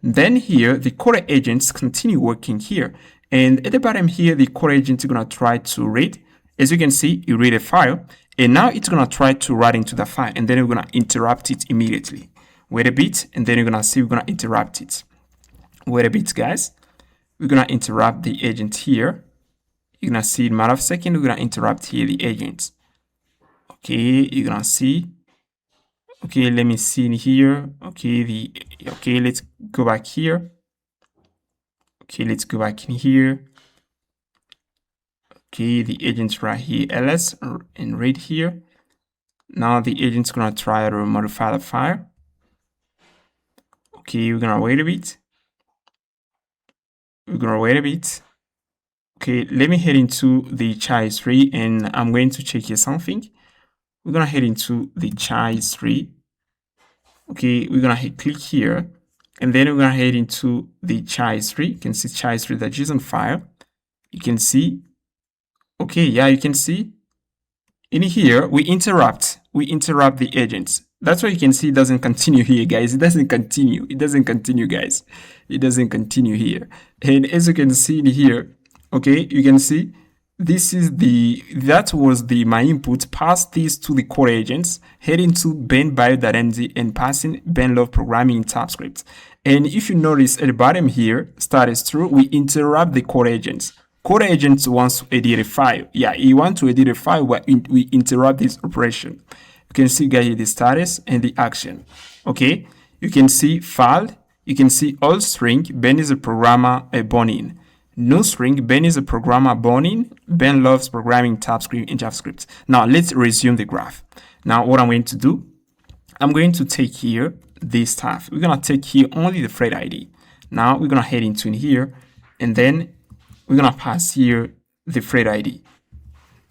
Then here, the CoderAgents continue working here. And at the bottom here, the CoderAgent is gonna try to read. As you can see, you read a file, and now it's gonna try to write into the file, and then we're gonna interrupt it immediately. Wait a bit, and then you're gonna see we're gonna interrupt it. Wait a bit, guys. We're gonna interrupt the agent here. You're gonna see in a matter of seconds, we're gonna interrupt here the agent. Okay, you're gonna see. Okay, let me see in here. Okay, let's go back here. Okay, let's go back in here. Okay, the agent's right here, ls, and read here. Now the agent's gonna try to modify the file. Okay, we're gonna wait a bit. Okay, let me head into the chai3, and I'm going to check here something. We're gonna head into the chai3. Okay, we're gonna click here, and then we're gonna head into the chai3. You can see chai3, the JSON file. You can see. Okay, yeah, you can see in here we interrupt the agents. That's why you can see it doesn't continue here, guys. It doesn't continue, guys. It doesn't continue here. And as you can see in here, okay, you can see this is that was my input. Pass this to the CoderAgents, heading to ben.bio.md and passing ben love programming in TypeScript. And if you notice at the bottom here, status true, we interrupt the CoderAgents. CoderAgent wants to edit a file. Yeah, you want to edit a file, but we interrupt this operation. You can see, guys, the status and the action. Okay, you can see file. You can see all string. Ben is a programmer born in. No string. Ben is a programmer born in. Ben loves programming TypeScript and JavaScript. Now let's resume the graph. Now what I'm going to do, I'm going to take here this stuff. We're gonna take here only the thread ID. Now we're gonna head into here, and then we're gonna pass here the thread ID.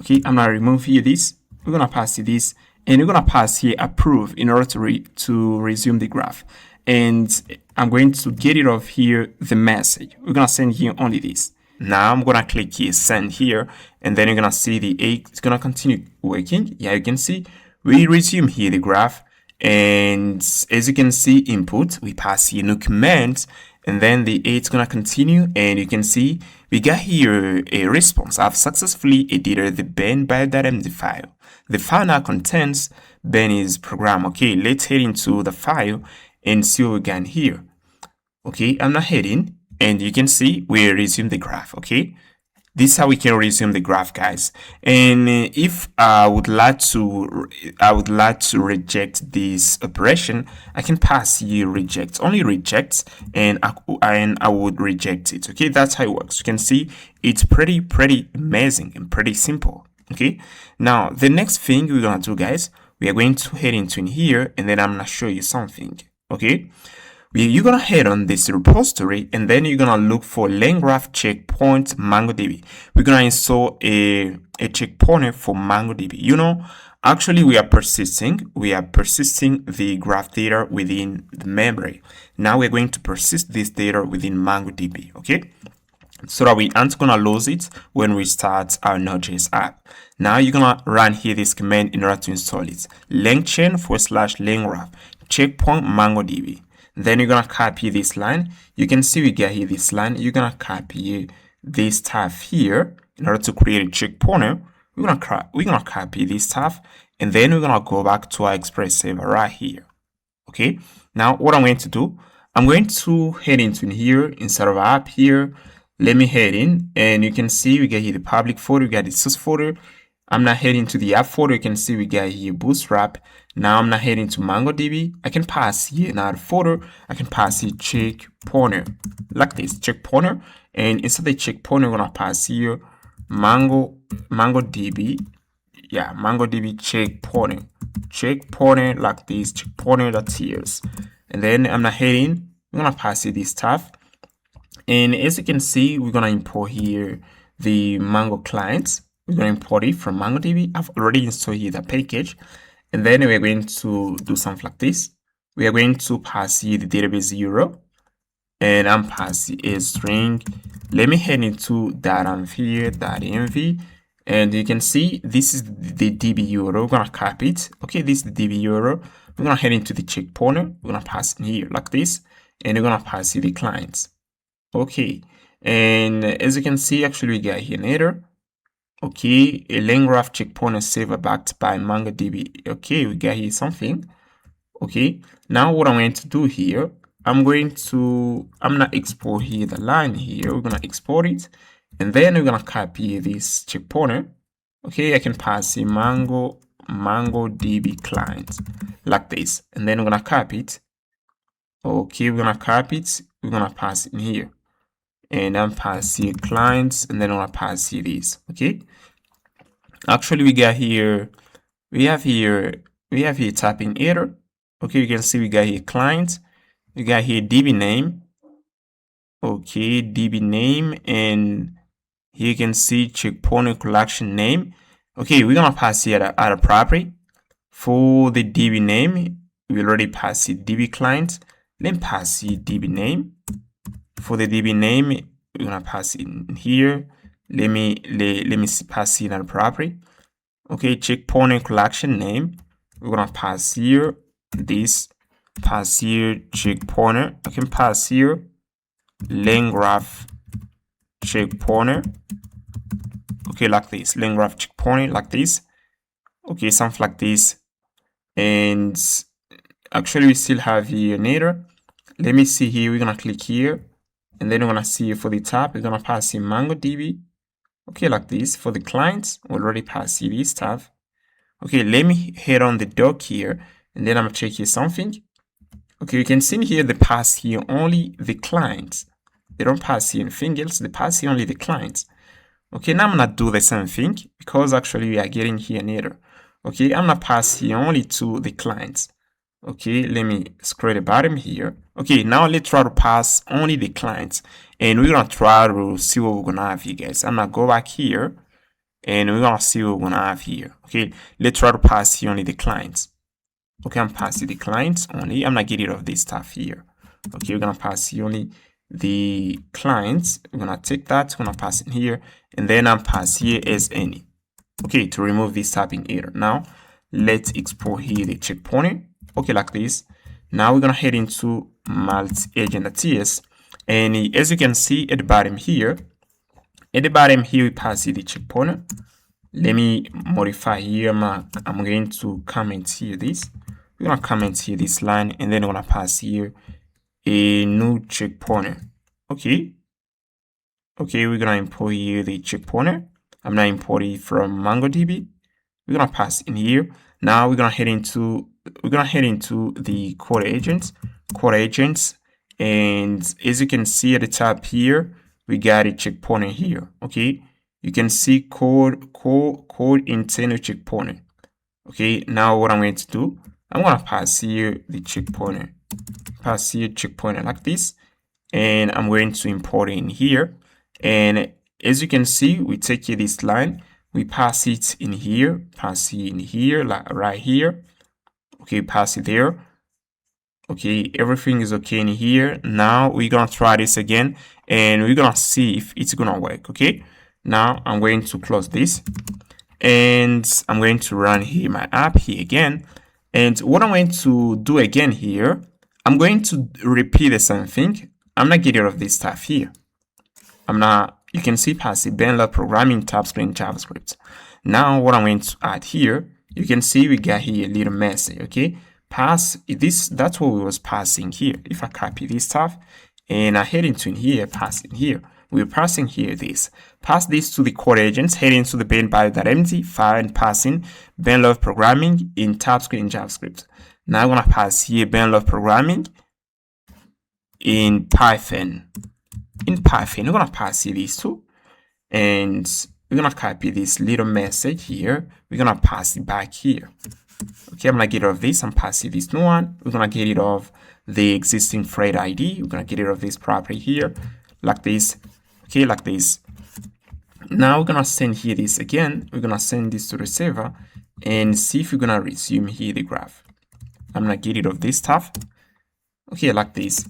Okay, I'm gonna remove here this. We're gonna pass this, and we're gonna pass here approve in order to resume the graph. And I'm going to get rid of here the message. We're gonna send here only this. Now I'm gonna click here send here, and then you're gonna see the A is gonna continue working. Yeah, you can see we resume here the graph, and as you can see input, we pass here no command, and then the A is gonna continue, and you can see we got here a response. I've successfully edited the ben.bio.md file. The file now contains Ben's program. Okay, let's head into the file and see what we got here. Okay, I'm not heading, and you can see we resume the graph. Okay, This is how we can resume the graph, guys. And if I would like to reject this operation, I can pass here reject, only reject, and I would reject it. Okay, that's how it works. You can see it's pretty amazing and pretty simple. Okay, now the next thing we're gonna do, guys, we are going to head into in here, and then I'm gonna show you something. Okay, you're gonna head on this repository, and then you're gonna look for LangGraph checkpoint MongoDB. We're gonna install a checkpointer for MongoDB. You know, actually we are persisting the graph data within the memory. Now we're going to persist this data within MongoDB. Okay, so that we aren't gonna lose it when we start our Node.js app. Now you're gonna run here this command in order to install it: LangChain /LangGraph checkpoint MongoDB. Then you're gonna copy this line. You can see we get here this line. You're gonna copy this stuff here in order to create a checkpointer. We're gonna copy this stuff, and then we're gonna go back to our Express server right here. Okay. Now what I'm going to do, I'm going to head into in here inside of our app here. Let me head in, and you can see we get here the public folder, we got the source folder. I'm not heading to the app folder. You can see we got here Bootstrap. Now I'm not heading to MongoDB. I can pass here another folder. I can pass here checkpointer like this, checkpointer. And instead of the checkpointer, we're gonna pass here MongoDB. Yeah, MongoDB checkpointer like this, checkpointer.ts. And then I'm not heading. We're gonna pass here this stuff. And as you can see, we're gonna import here the Mongo clients. We're going to import it from MongoDB. I've already installed here the package. And then we're going to do something like this. We are going to pass here the database URL. And I'm passing a string. Let me head into .env here, .env. And you can see this is the DB URL. We're going to copy it. Okay, this is the DB URL. We're going to head into the checkpointer. We're going to pass in here like this. And we're going to pass here the clients. Okay. And as you can see, actually, we got here an header. Okay, a LangGraph checkpointer server backed by MongoDB. Okay, we got here something. Okay, now what I'm going to do here, I'm gonna export here the line here. We're gonna export it, and then we're gonna copy this checkpointer. Okay, I can pass in MongoDB client like this, and then we're gonna copy it. Okay, we're gonna copy it. We're gonna pass it in here. And I'm passing clients, and then I'm gonna pass here this. Okay. Actually, we have here typing error. Okay, you can see we got here client. We got here DB name. Okay, DB name, and here you can see checkpointer collection name. Okay, we're gonna pass here other property for the DB name. We already passed it DB client. Then pass here DB name. For the DB name, we're gonna pass in here. Let me pass in a property. Okay, checkpointer collection name. We're gonna pass here this. Pass here checkpointer. I can pass here LangGraph checkpointer. Okay, like this. LangGraph checkpointer like this. Okay, something like this. And actually, we still have here an error. Let me see here. We're gonna click here. And then we're gonna see for the tab, we're gonna pass in MongoDB. Okay, like this. For the clients, we already passed here this tab. Okay, let me head on the dock here, and then I'm gonna check here something. Okay, you can see here they pass here only the clients. They don't pass here anything else. They pass here only the clients. Okay, now I'm gonna do the same thing because actually we are getting here an error. Okay, I'm gonna pass here only to the clients. Okay, let me scroll the bottom here. Okay, now let's try to pass only the clients, and we're gonna try to see what we're gonna have here, guys. I'm gonna go back here, and we're gonna see what we're gonna have here. Okay, let's try to pass here only the clients. Okay, I'm passing the clients only. I'm not getting rid of this stuff here. Okay, we're gonna pass here only the clients. We're gonna take that, we're gonna pass it here, and then I'm pass here as any. Okay, to remove this typing error. Now let's export here the checkpointer. Okay, like this. Now we're gonna head into multi-agent.ts, and as you can see at the bottom here, we pass here the checkpointer. Let me modify here. I'm going to comment here this. We're gonna comment here this line, and then we're gonna pass here a new checkpointer. Okay. Okay, we're gonna import here the check pointer. I'm gonna import it from MongoDB. We're gonna pass in here. Now we're gonna head into the CoderAgent, and as you can see at the top here, we got a check pointer here. Okay, you can see code internal check pointer. Okay, now what I'm going to do, I'm gonna pass here the check pointer, like this, and I'm going to import it in here. And as you can see, we take here this line, we pass it in here, like right here. Okay, pass it there. Okay, everything is okay in here. Now we're gonna try this again, and we're gonna see if it's gonna work. Okay, now I'm going to close this, and I'm going to run here my app here again. And what I'm going to do again here, I'm going to repeat the same thing. I'm not getting rid of this stuff here. You can see passive benlove programming TypeScript and JavaScript. Now what I'm going to add here, you can see we got here a little message. Okay, pass this, that's what we was passing here. If I copy this stuff and I head into here, pass it here, we're passing here this. Pass this to the CoderAgent, head into the benbio.md file and passing benlove programming in TypeScript and JavaScript. Now I'm gonna pass here benlove programming in Python. We're gonna pass here these two, and we're gonna copy this little message here. We're gonna pass it back here. Okay, I'm gonna get rid of this and pass it this new one. We're gonna get rid of the existing thread ID. We're gonna get rid of this property here, like this. Okay, like this. Now we're gonna send here this again. We're gonna send this to the server and see if we're gonna resume here the graph. I'm gonna get rid of this stuff. Okay, like this.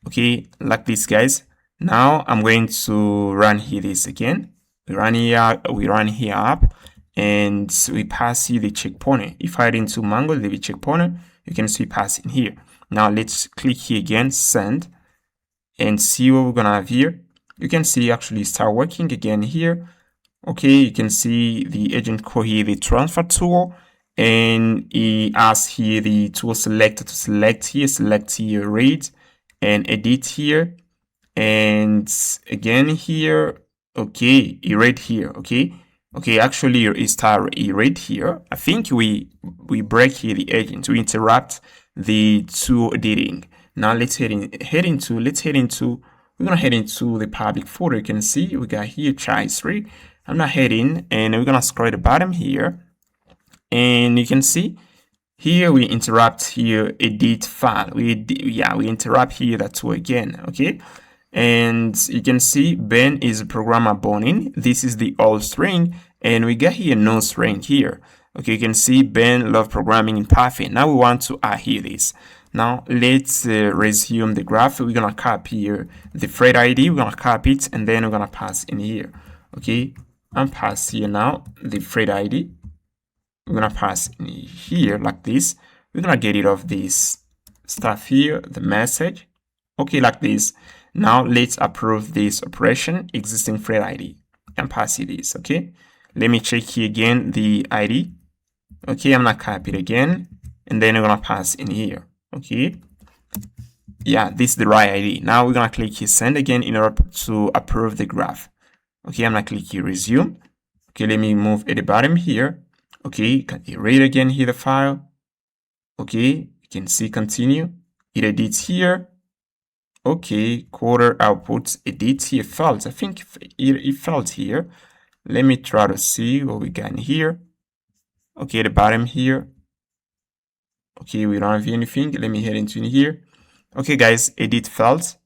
Okay, like this, guys. Now I'm going to run here this again. We run here up, and we pass here the check pointer. If I head into MongoDB check pointer, you can see pass in here. Now let's click here again, send, and see what we're gonna have here. You can see actually start working again here. Okay, you can see the agent code here, the transfer tool, and he asks here the tool selector to select here, read and edit here, and again here. Okay, he read here. Okay, actually he read here. I think we break here the agent, we interrupt the tool editing. Now let's head into we're gonna head into the public folder. You can see we got here try3. I'm not heading, and we're gonna scroll the bottom here, and you can see here we interrupt here edit file. We interrupt here that tool again. Okay, and you can see Ben is a programmer boning. This is the old string, and we got here no string here. Okay, you can see Ben love programming in Python. Now we want to add here this. Now let's resume the graph. We're gonna copy here the thread ID. We're gonna copy it, and then we're gonna pass in here. Okay, I'm pass here now the thread ID. We're gonna pass in here like this. We're gonna get rid of this stuff here, the message. Okay, like this. Now let's approve this operation, existing thread ID, and pass it this. Okay, let me check here again the ID. Okay, I'm gonna copy it again, and then we're gonna pass in here. Okay, yeah, this is the right ID. Now we're gonna click here send again in order to approve the graph. Okay, I'm gonna click here resume. Okay, let me move at the bottom here. Okay, can you read again here the file? Okay, you can see continue. It edits here. Okay, quarter output edits here failed. I think it failed here. Let me try to see what we got in here. Okay, at the bottom here. Okay, we don't have anything. Let me head into here. Okay, guys, edit failed.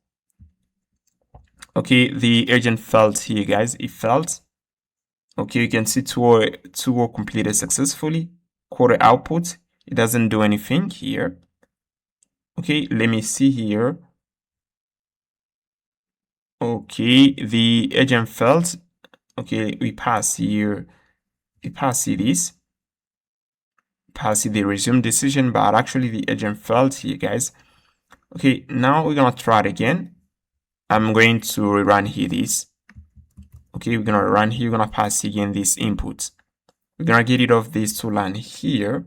Okay, the agent failed here, guys. It failed. Okay, you can see tool completed successfully. Quarter output, it doesn't do anything here. Okay, let me see here. Okay, the agent failed. Okay, we pass here. We pass this. Pass the resume decision, but actually the agent failed here, guys. Okay, now we're gonna try it again. I'm going to rerun here this. Okay, we're gonna run here. We're gonna pass again this input. We're gonna get rid of this two line here.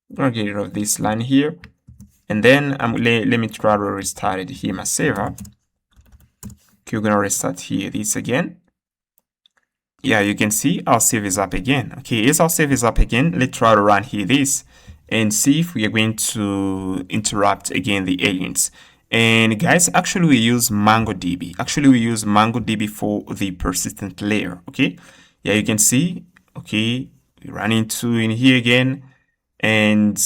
We're gonna get rid of this line here, and then let me try to restart it here my server. Okay, we're gonna restart here this again. Yeah, you can see our save is up again. Okay, as our save is up again, let's try to run here this and see if we are going to interrupt again the agents. And guys, actually we use MongoDB. Actually we use MongoDB for the persistent layer. Okay, yeah, you can see. Okay, we run into in here again, and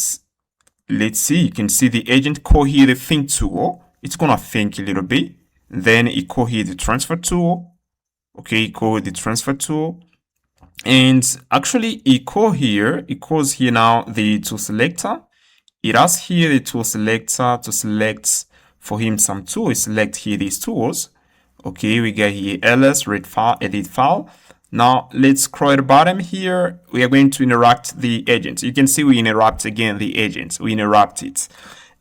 let's see. You can see the agent call here the think tool. It's gonna think a little bit. Then it call here the transfer tool. Okay, call the transfer tool, and actually it calls here now the tool selector. It asks here the tool selector to select for him some tools. Select here these tools. Okay, we get here ls read file, edit file. Now let's scroll at the bottom here. We are going to interrupt the agent. You can see we interrupt again the agent. We interrupt it,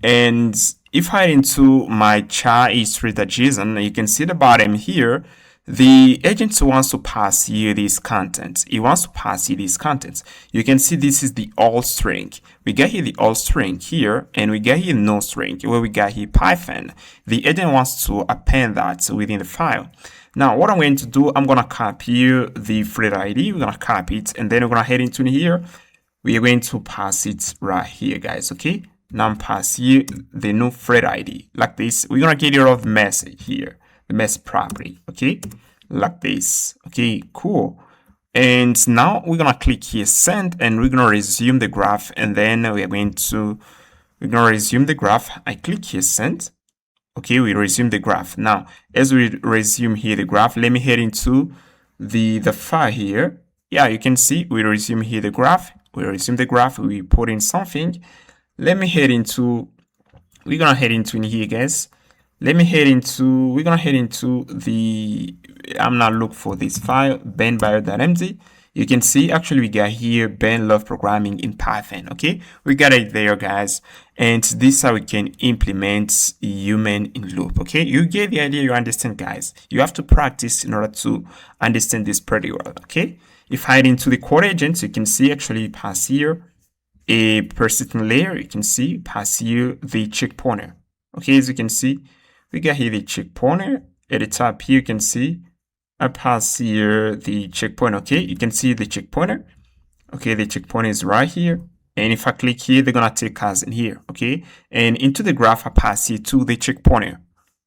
and if I head into my char history.json, you can see the bottom here. The agent wants to pass here this content. It wants to pass here these contents. You can see this is the all string. We get here the all string here, and we get here no string where we got here Python. The agent wants to append that within the file. Now, what I'm going to do, I'm going to copy the thread ID. We're going to copy it, and then we're going to head into here. We are going to pass it right here, guys. Okay. Now I'm pass here the new thread ID like this. We're going to get rid of the message here. The message property, okay, like this. Okay, cool. And now we're gonna click here send, and we're gonna resume the graph, and then we're gonna resume the graph. I click here send. Okay, we resume the graph. Now as we resume here the graph, let me head into the file here. Yeah, you can see we resume here the graph. We resume the graph. We put in something. Let me head into. We're gonna head into in here, guys. We're gonna head into the, I'm not look for this file, ben.bio.md. You can see actually we got here Ben love programming in Python. Okay, we got it there, guys, and this is how we can implement human in loop. Okay, you get the idea, you understand, guys. You have to practice in order to understand this pretty well. Okay, if I head into the CoderAgent, you can see actually pass here a persistent layer. You can see pass here the check pointer. Okay, as you can see, we got here the check pointer. At the top here, you can see I pass here the check pointer. Okay, you can see the check pointer. Okay, the check pointer is right here. And if I click here, they're gonna take us in here. Okay, and into the graph, I pass here to the check pointer.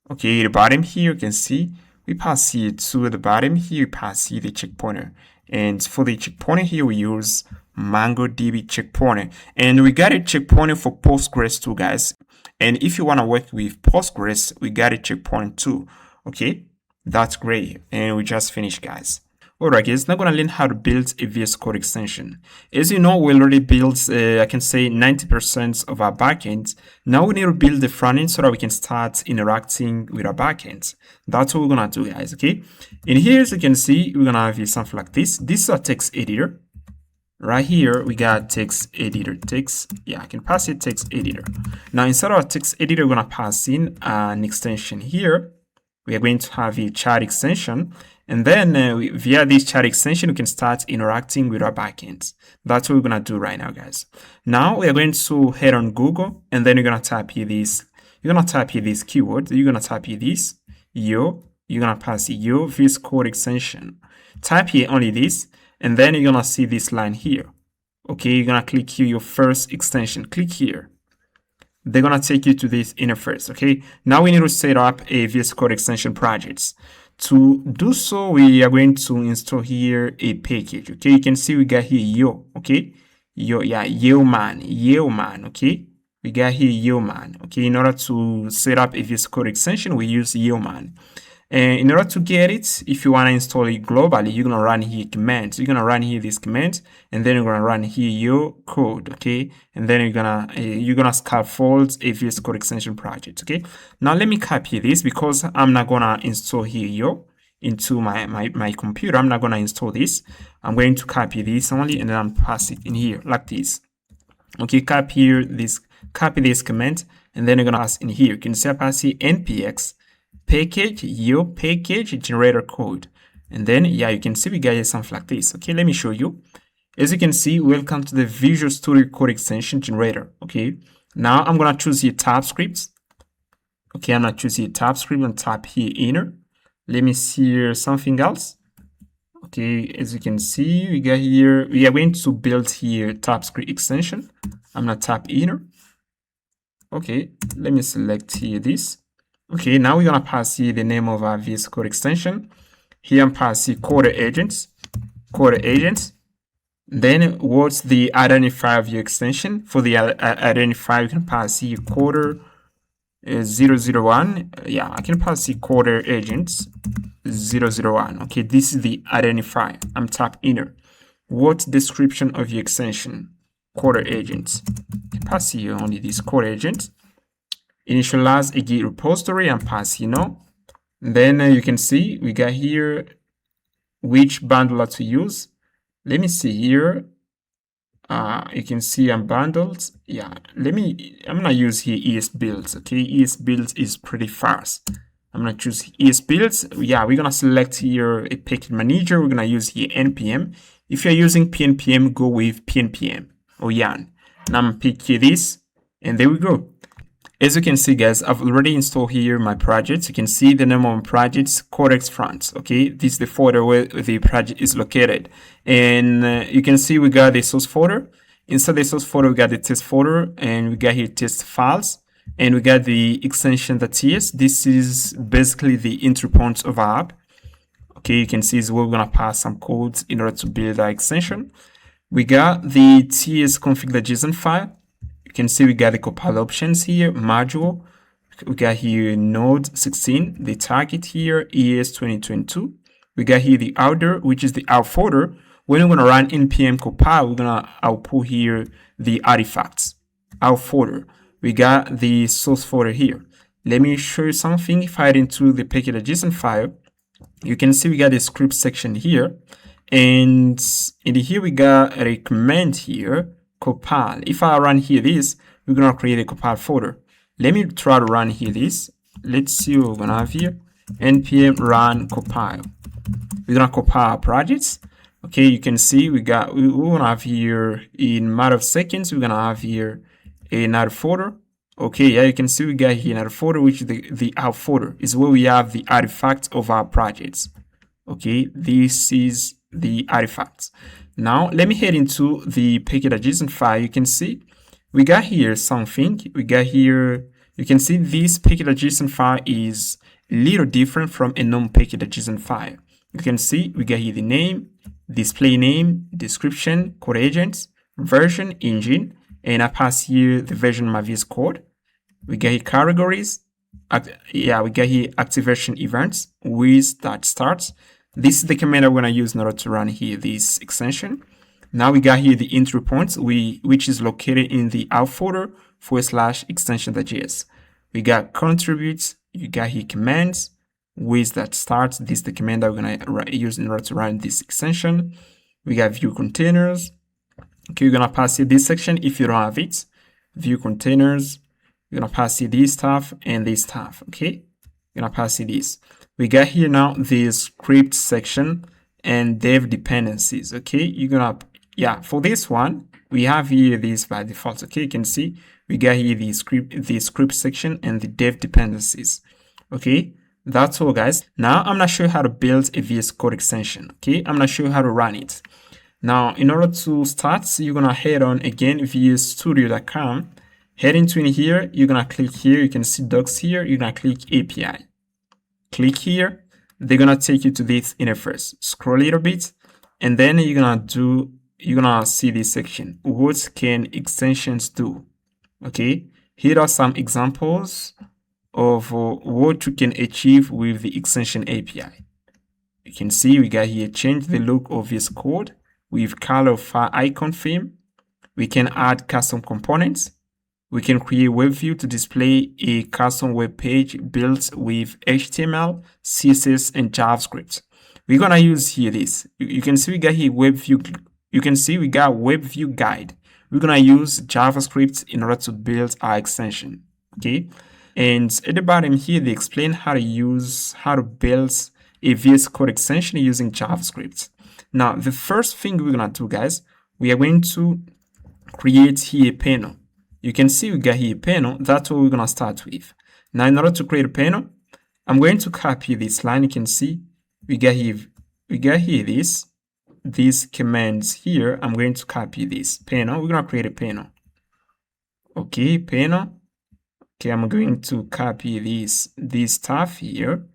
Okay, the bottom here, you can see we pass here to the bottom here, we pass here the check pointer. And for the check pointer here, we use MongoDB check pointer. And we got a check pointer for Postgres too, guys. And if you want to work with Postgres, we got a checkpoint too. Okay, that's great. And we just finished, guys. Alright, guys, now we're going to learn how to build a VS Code extension. As you know, we already built, I can say 90% of our backend. Now we need to build the front end so that we can start interacting with our backend. That's what we're going to do, guys. Okay, and here, as you can see, we're going to have something like this. This is our text editor. Right here, we got text editor, text. Yeah, I can pass it text editor. Now, inside our text editor, we're going to pass in an extension here. We are going to have a chat extension. And then via this chat extension, we can start interacting with our backends. That's what we're going to do right now, guys. Now, we are going to head on Google, and then you're going to type here this. You're going to type here this keyword. You're going to type here this. You're going to pass your VS Code extension. Type here only this. And then you're going to see this line here. Okay, you're going to click here your first extension. Click here. They're going to take you to this interface. Okay, now we need to set up a VS Code extension project. To do so, we are going to install here a package. Okay, you can see we got here Yo. Okay, Yo, yeah, Yeoman. Okay, we got here Yeoman. Okay, in order to set up a VS Code extension, we use Yeoman. And in order to get it, if you want to install it globally, you're going to run here command. You're going to run here this command, and then you're going to run here your code, okay? And then you're going to scaffold a VS Code extension project, okay? Now let me copy this because I'm not going to install here yo into my computer. I'm not going to install this. I'm going to copy this only, and then I'm pass it in here like this. Okay, copy this command, and then you're going to pass in here. You can see I pass here npx package your package generator code, and then yeah, you can see we got something like this. Okay, let me show you. As you can see, welcome to the Visual Studio Code extension generator. Okay, now I'm gonna choose here TypeScript. Okay, I'm gonna choose here TypeScript and type here inner. Let me see here something else. Okay, as you can see, we got here, we are going to build here TypeScript extension. I'm gonna tap inner. Okay, let me select here this. Okay, now we're gonna pass here the name of our VS Code extension. Here I'm passing CoderAgent. Then what's the identifier of your extension? For the identifier, you can pass here Coder 001. Yeah, I can pass here CoderAgent 001. Okay, this is the identifier. I'm tap inner. What's description of your extension? CoderAgent. Pass here only this CoderAgent. Initialize a Git repository and pass no. Then you can see we got here which bundler to use. Let me see here. You can see I'm bundled. Yeah, I'm gonna use here ESBuilds. Okay, ESBuilds is pretty fast. I'm gonna choose ESBuilds. Yeah, we're gonna select here a package manager. We're gonna use here npm. If you're using pnpm, go with pnpm or yarn. Now I'm gonna pick here this, and there we go. As you can see, guys, I've already installed here my project. You can see the name of my project, Codex Front. Okay, this is the folder where the project is located. And you can see we got the source folder. Inside the source folder, we got the test folder, and we got here test files. And we got the extension.ts. This is basically the entry point of our app. Okay, you can see is where we're going to pass some codes in order to build our extension. We got the ts.config.json file. You can see we got the compile options here, module. We got here node 16, the target here, ES 2022. We got here the outer, which is the out folder. When we're going to run npm compile, we're going to output here the artifacts, out folder. We got the source folder here. Let me show you something. If I head into the package.json file, you can see we got the script section here. And in here, we got a command here, compile. If I run here this, we're going to create a compile folder. Let me try to run here this. Let's see what we're going to have here. npm run compile. We're going to compile our projects. Okay, you can see we're going to have here in matter of seconds, we're going to have here another folder. Okay, yeah, you can see we got here another folder, which is the out folder is where we have the artifacts of our projects. Okay, this is the artifacts. Now let me head into the package.json file. You can see we got here something. We got here, you can see this package.json file is a little different from a non-package.json file. You can see we got here the name, display name, description, CoderAgent, version, engine, and I pass here the version of my VS Code. We got here categories. We got here activation events with that starts. This is the command I'm going to use in order to run here this extension. Now we got here the entry points, which is located in the out folder /extension.js. We got contributes. You got here commands with that starts. This is the command that we're going to use in order to run this extension. We got view containers. Okay, you're going to pass here this section if you don't have it. View containers. You're going to pass here this stuff and this stuff. Okay, you're going to pass here this. We got here now the script section and dev dependencies. Okay, you're going to, for this one, we have here this by default. Okay, you can see we got here the script section and the dev dependencies. Okay, that's all, guys. Now I'm going to show you how to build a VS Code extension. Okay, I'm going to show you how to run it. Now, in order to start, you're going to head on again vsstudio.com. Head into in here, you're going to click here. You can see docs here. You're going to click API. Click here. They're going to take you to this interface. Scroll a little bit, and then you're going to see this section. What can extensions do? Okay, here are some examples of what you can achieve with the extension API. You can see we got here change the look of VS Code with color file icon theme. We can add custom components. We can create web view to display a custom web page built with HTML, CSS, and JavaScript. We're gonna use here this. You can see we got here web view. You can see we got web view guide. We're gonna use JavaScript in order to build our extension. Okay, and at the bottom here they explain how to build a VS Code extension using JavaScript. Now the first thing we're gonna do, guys, we are going to create here a panel. You can see we got here a panel. That's what we're gonna start with. Now in order to create a panel, I'm going to copy this line. You can see we got here these commands here. I'm going to copy this panel. We're going to create a panel. Okay, panel. Okay, I'm going to copy this stuff here.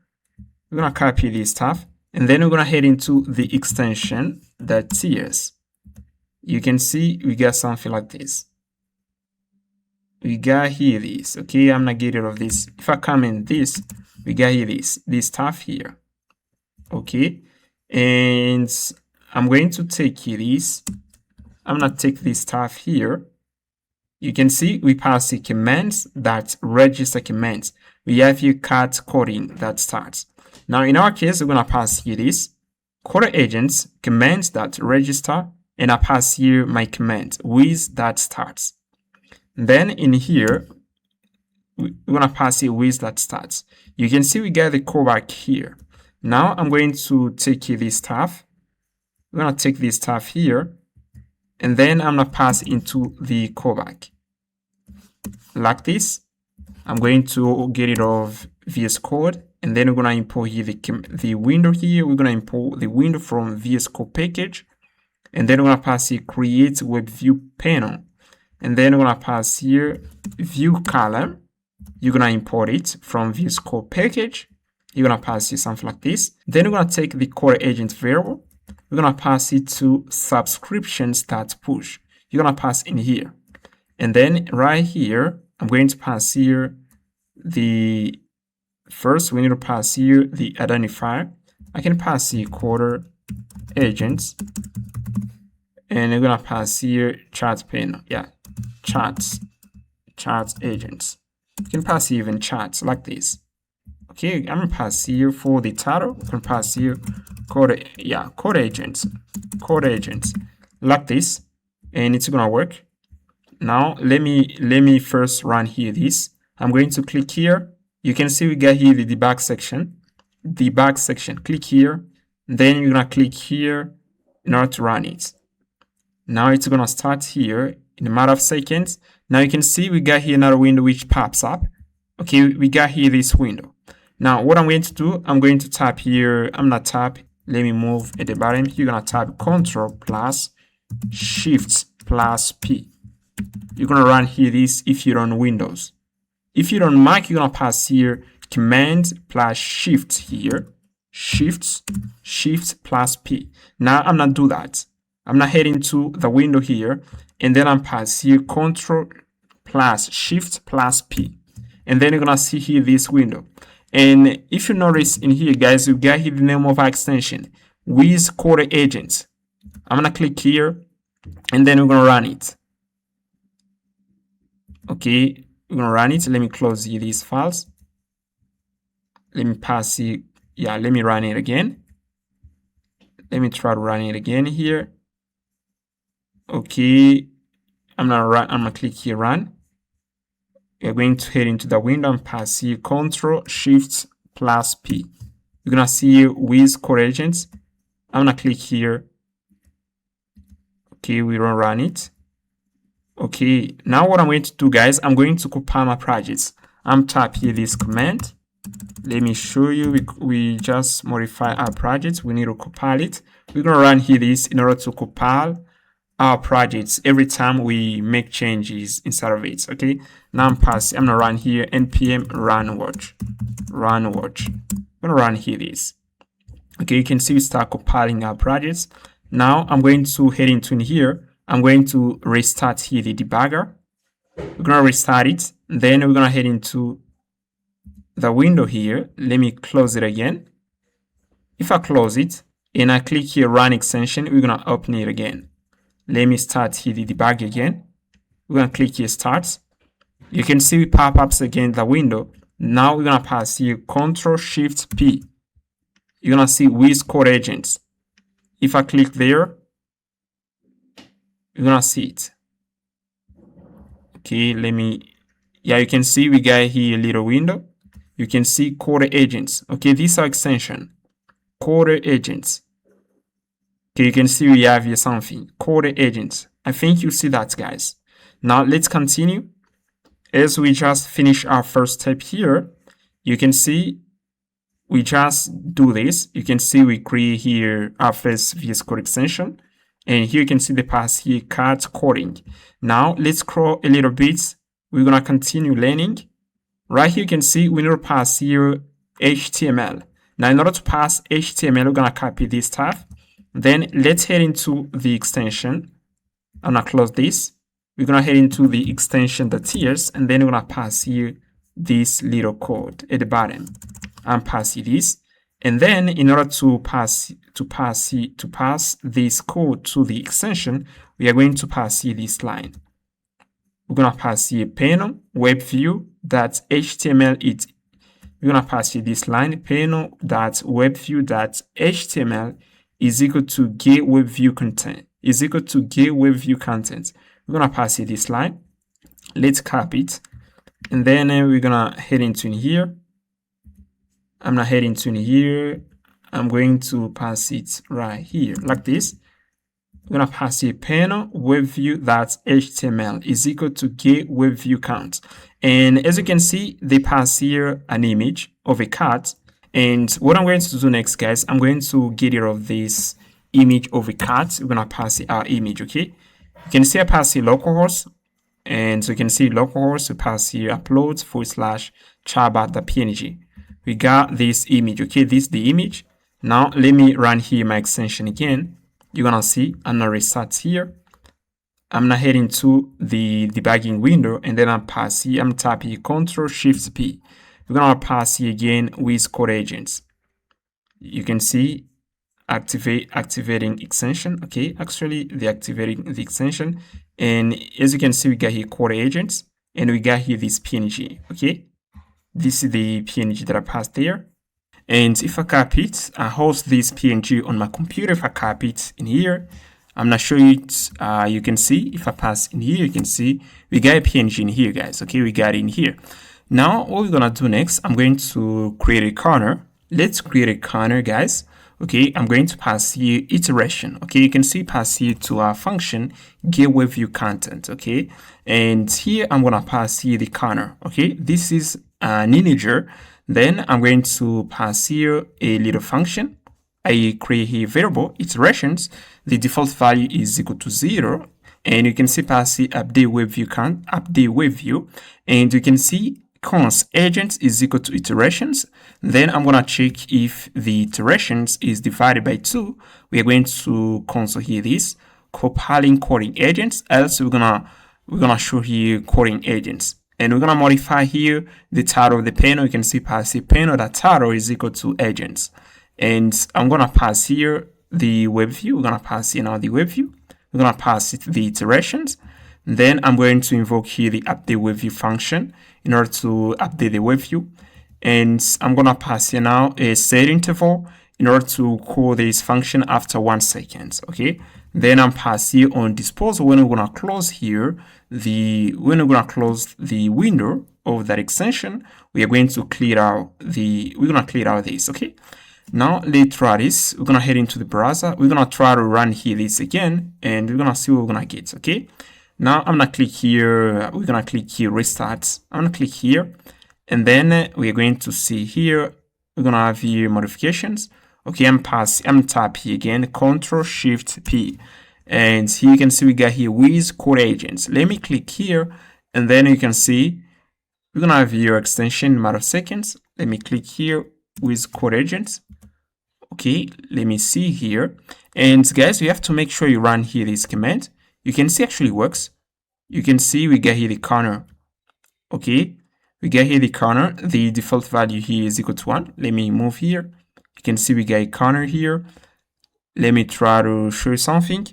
We're going to copy this stuff, and then we're going to head into the extension .ts. You can see we got something like this. We got here this. Okay, I'm not getting rid of this. If I come in this, we got here this stuff here. Okay, and I'm going to take this. I'm gonna take this stuff here. You can see we pass the commands that register commands. We have here cat coding that starts. Now in our case, we're gonna pass here this CoderAgent commands that register, and I pass here my command with that starts. Then in here, we're gonna pass here with that starts. You can see we got the callback here. Now I'm going to take this stuff. We're gonna take this stuff here, and then I'm gonna pass into the callback like this. I'm going to get rid of VS Code, and then we're gonna import here the window here. We're gonna import the window from VS Code package, and then we're gonna pass here create web view panel, and then we're gonna pass here view column. You're gonna import it from VS Code package. You're gonna pass here something like this. Then we're gonna take the CoderAgent variable. We're gonna pass it to subscription.push. You're gonna pass in here, and then right here I'm going to pass here the first. We need to pass here the identifier. I can pass here CoderAgent, and we're gonna pass here chat panel. Yeah, chat agents. You can pass even chats like this. Okay, I'm gonna pass here for the title. I can pass here CoderAgent like this, and it's gonna work. Now let me first run here this. I'm going to click here. You can see we got here the debug section. Click here, then you're gonna click here in order to run it. Now it's gonna start here in a matter of seconds. Now you can see we got here another window which pops up. Okay, we got here this window. Now what I'm going to do, I'm going to tap here. I'm gonna tap, let me move at the bottom. You're gonna tap Ctrl plus Shift plus P. You're gonna run here this if you're on Windows. If you're on Mac, you're gonna pass here Command plus Shift here. Shift plus P. Now I'm gonna do that. I'm gonna head into the window here, and then I'm pass here Ctrl plus Shift plus P. And then you're gonna see here this window. And if you notice in here, guys, you got here the name of our extension with CoderAgent. I'm gonna click here, and then we're gonna run it. Okay, we're gonna run it. Let me close here these files. Let me pass it. Yeah, let me run it again. Let me try to run it again here. Okay, I'm gonna click here run. We're going to head into the window and pass here Ctrl Shift plus P. You're gonna see with CoderAgent. I'm gonna click here. Okay, we're gonna run it. Okay, now what I'm going to do, guys, I'm going to compile my projects. I'm tap here this command. Let me show you. We just modify our projects. We need to compile it. We're gonna run here this in order to compile our projects every time we make changes inside of it. Okay, now I'm gonna run here npm run watch. I'm gonna run here this. Okay, you can see we start compiling our projects. Now I'm going to head into in here. I'm going to restart here the debugger. We're gonna restart it, then we're gonna head into the window here. Let me close it again. If I close it and I click here run extension, we're gonna open it again. Let me start here the debug again. We're gonna click here start. You can see we pop ups again the window. Now we're gonna pass here Ctrl Shift P. You're gonna see with CoderAgent. If I click there, you're gonna see it. Okay, you can see we got here a little window. You can see CoderAgent. Okay, this is our extension. CoderAgent. Okay, you can see we have here something. CoderAgent. I think you see that, guys. Now let's continue. As we just finish our first step here, you can see we just do this. You can see we create here our first VS Code extension, and here you can see the pass here cat coding. Now let's scroll a little bit. We're gonna continue learning. Right here you can see we need to pass here HTML. Now in order to pass HTML, we're gonna copy this stuff. Then let's head into the extension. I'm gonna close this. We're gonna head into the extension.ts, and then we're gonna pass here this little code at the bottom. I'm passing this, and then in order to pass this code to the extension, we are going to pass here this line. We're gonna pass here panel webview.html. We're gonna pass here this line panel.webview.html is equal to get webview content. Is equal to get webview content. We're gonna pass here this line. Let's copy it, and then we're gonna head into in here. I'm not heading to in here. I'm going to pass it right here like this. We're gonna pass here panel webview.html is equal to get webview count. And as you can see, they pass here an image of a cat. And what I'm going to do next, guys, I'm going to get rid of this image of a cat. We're gonna pass our image, okay? You can see I pass here localhost, and so you can see localhost. We pass here upload/chatbot.png. We got this image, okay? This is the image. Now let me run here my extension again. You're gonna see I'm gonna restart here. I'm gonna head into the debugging window, and then I'm pass here. I'm tapping Ctrl+Shift+P. We're gonna pass here again with CoderAgent. You can see activating extension. Okay, actually the activating the extension, and as you can see, we got here CoderAgent, and we got here this PNG. Okay, this is the PNG that I passed there. And if I copy it, I host this PNG on my computer. If I copy it in here, I'm not sure it. You can see if I pass in here, you can see we got a PNG in here, guys. Okay, we got it in here. Now what we're gonna do next, I'm going to create a corner. Let's create a corner, guys. Okay, I'm going to pass here iteration. Okay, you can see pass here to our function get webview content. Okay, and here I'm gonna pass here the corner. Okay, this is an integer. Then I'm going to pass here a little function. I create here variable iterations. The default value is equal to 0, and you can see pass here update webview, and you can see const agent is equal to iterations. Then I'm gonna check if the iterations is divided by 2. We are going to console here this compiling coding agents. Else we're gonna show here coding agents. And we're gonna modify here the title of the panel. You can see pass here panel.title is equal to agents. And I'm gonna pass here the web view. We're gonna pass here now the web view. We're gonna pass it the iterations. And then I'm going to invoke here the update web view function in order to update the web view. And I'm gonna pass here now a set interval in order to call this function after 1 second. Okay. Then I'm pass here on disposal when we're gonna close here when we're gonna close the window of that extension. We are going to clear out this. Okay. Now let's try this. We're gonna head into the browser. We're gonna try to run here this again, and we're gonna see what we're gonna get. Okay. Now I'm gonna click here. We're gonna click here restart. I'm gonna click here, and then we're going to see here. We're gonna have here modifications. Okay, I'm tap here again, Ctrl+Shift+P, and here you can see we got here with CoderAgent. Let me click here, and then you can see we're gonna have your extension in a matter of seconds. Let me click here with CoderAgent. Okay, let me see here, and guys, you have to make sure you run here this command. You can see actually works. You can see we got here the corner. Okay, we got here the corner. The default value here is equal to 1. Let me move here. You can see we got a corner here. Let me try to show you something.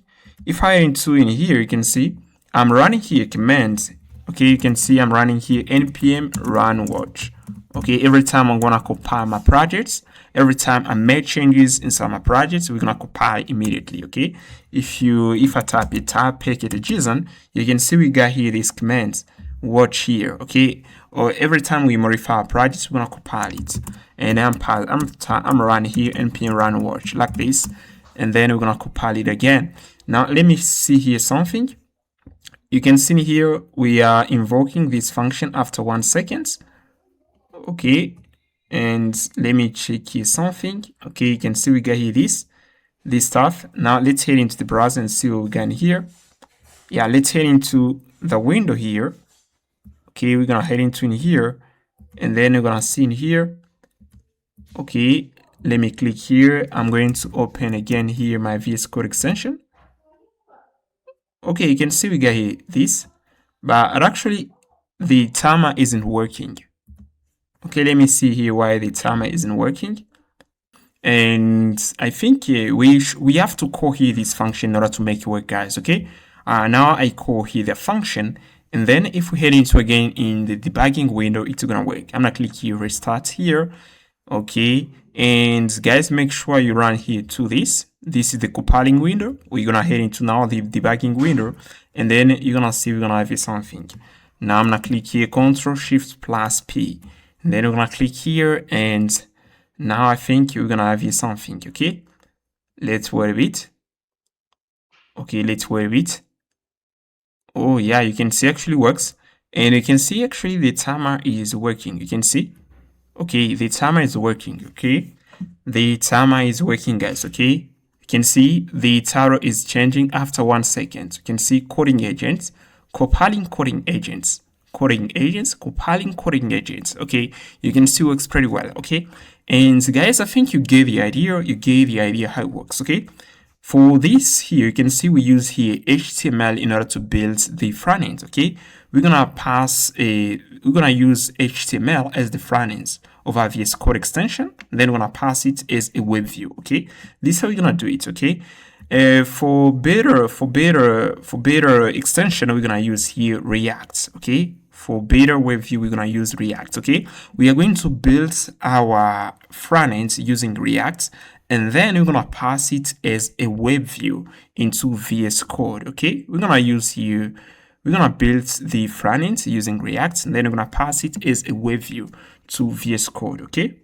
If I enter in here, you can see I'm running here command. Okay, you can see I'm running here npm run watch. Okay, every time I'm gonna compile my projects, every time I make changes inside my projects, we're gonna compile immediately. Okay, if I type a tab package.json, you can see we got here this command watch here. Okay, or every time we modify our projects, we're gonna compile it. And I'm running here npm run watch like this, and then we're gonna compile it again. Now let me see here something. You can see here we are invoking this function after 1 second. Okay, And let me check here something. Okay, you can see we got here this stuff. Now let's head into the browser and see what we got in here. Yeah, let's head into the window here. Okay, we're gonna head into in here, and then we're gonna see in here. Okay, let me click here. I'm going to open again here my VS Code extension. Okay, you can see we got here this, but actually the timer isn't working. Okay, let me see here why the timer isn't working. And I think we have to call here this function in order to make it work, guys. Okay, now I call here the function, and then if we head into again in the debugging window, it's gonna work. I'm gonna click here restart here. Okay, and guys, make sure you run here to this. This is the compiling window. We're gonna head into now the debugging window, and then you're gonna see we're gonna have here something. Now I'm gonna click here Ctrl+Shift+P, and then we're gonna click here, and now I think you're gonna have here something. Okay, let's wait a bit. Okay, let's wait a bit. Oh yeah, you can see actually works, and you can see actually the timer is working. You can see. Okay, the timer is working. Okay, the timer is working, guys. Okay, you can see the title is changing after 1 second. You can see coding agents, compiling coding agents, compiling coding agents. Okay, you can see works pretty well. Okay, and guys, I think you get the idea. You get the idea how it works. Okay, for this here, you can see we use here HTML in order to build the front end. Okay, we're gonna use HTML as the front ends of our VS Code extension. Then we're gonna pass it as a web view. Okay, this is how we're gonna do it. Okay, for better extension, we're gonna use here React. Okay, for better web view, we're gonna use React. Okay, we are going to build our front ends using React, and then we're gonna pass it as a web view into VS Code. Okay, we're gonna build the front end using React, and then we're gonna pass it as a web view to VS Code. Okay,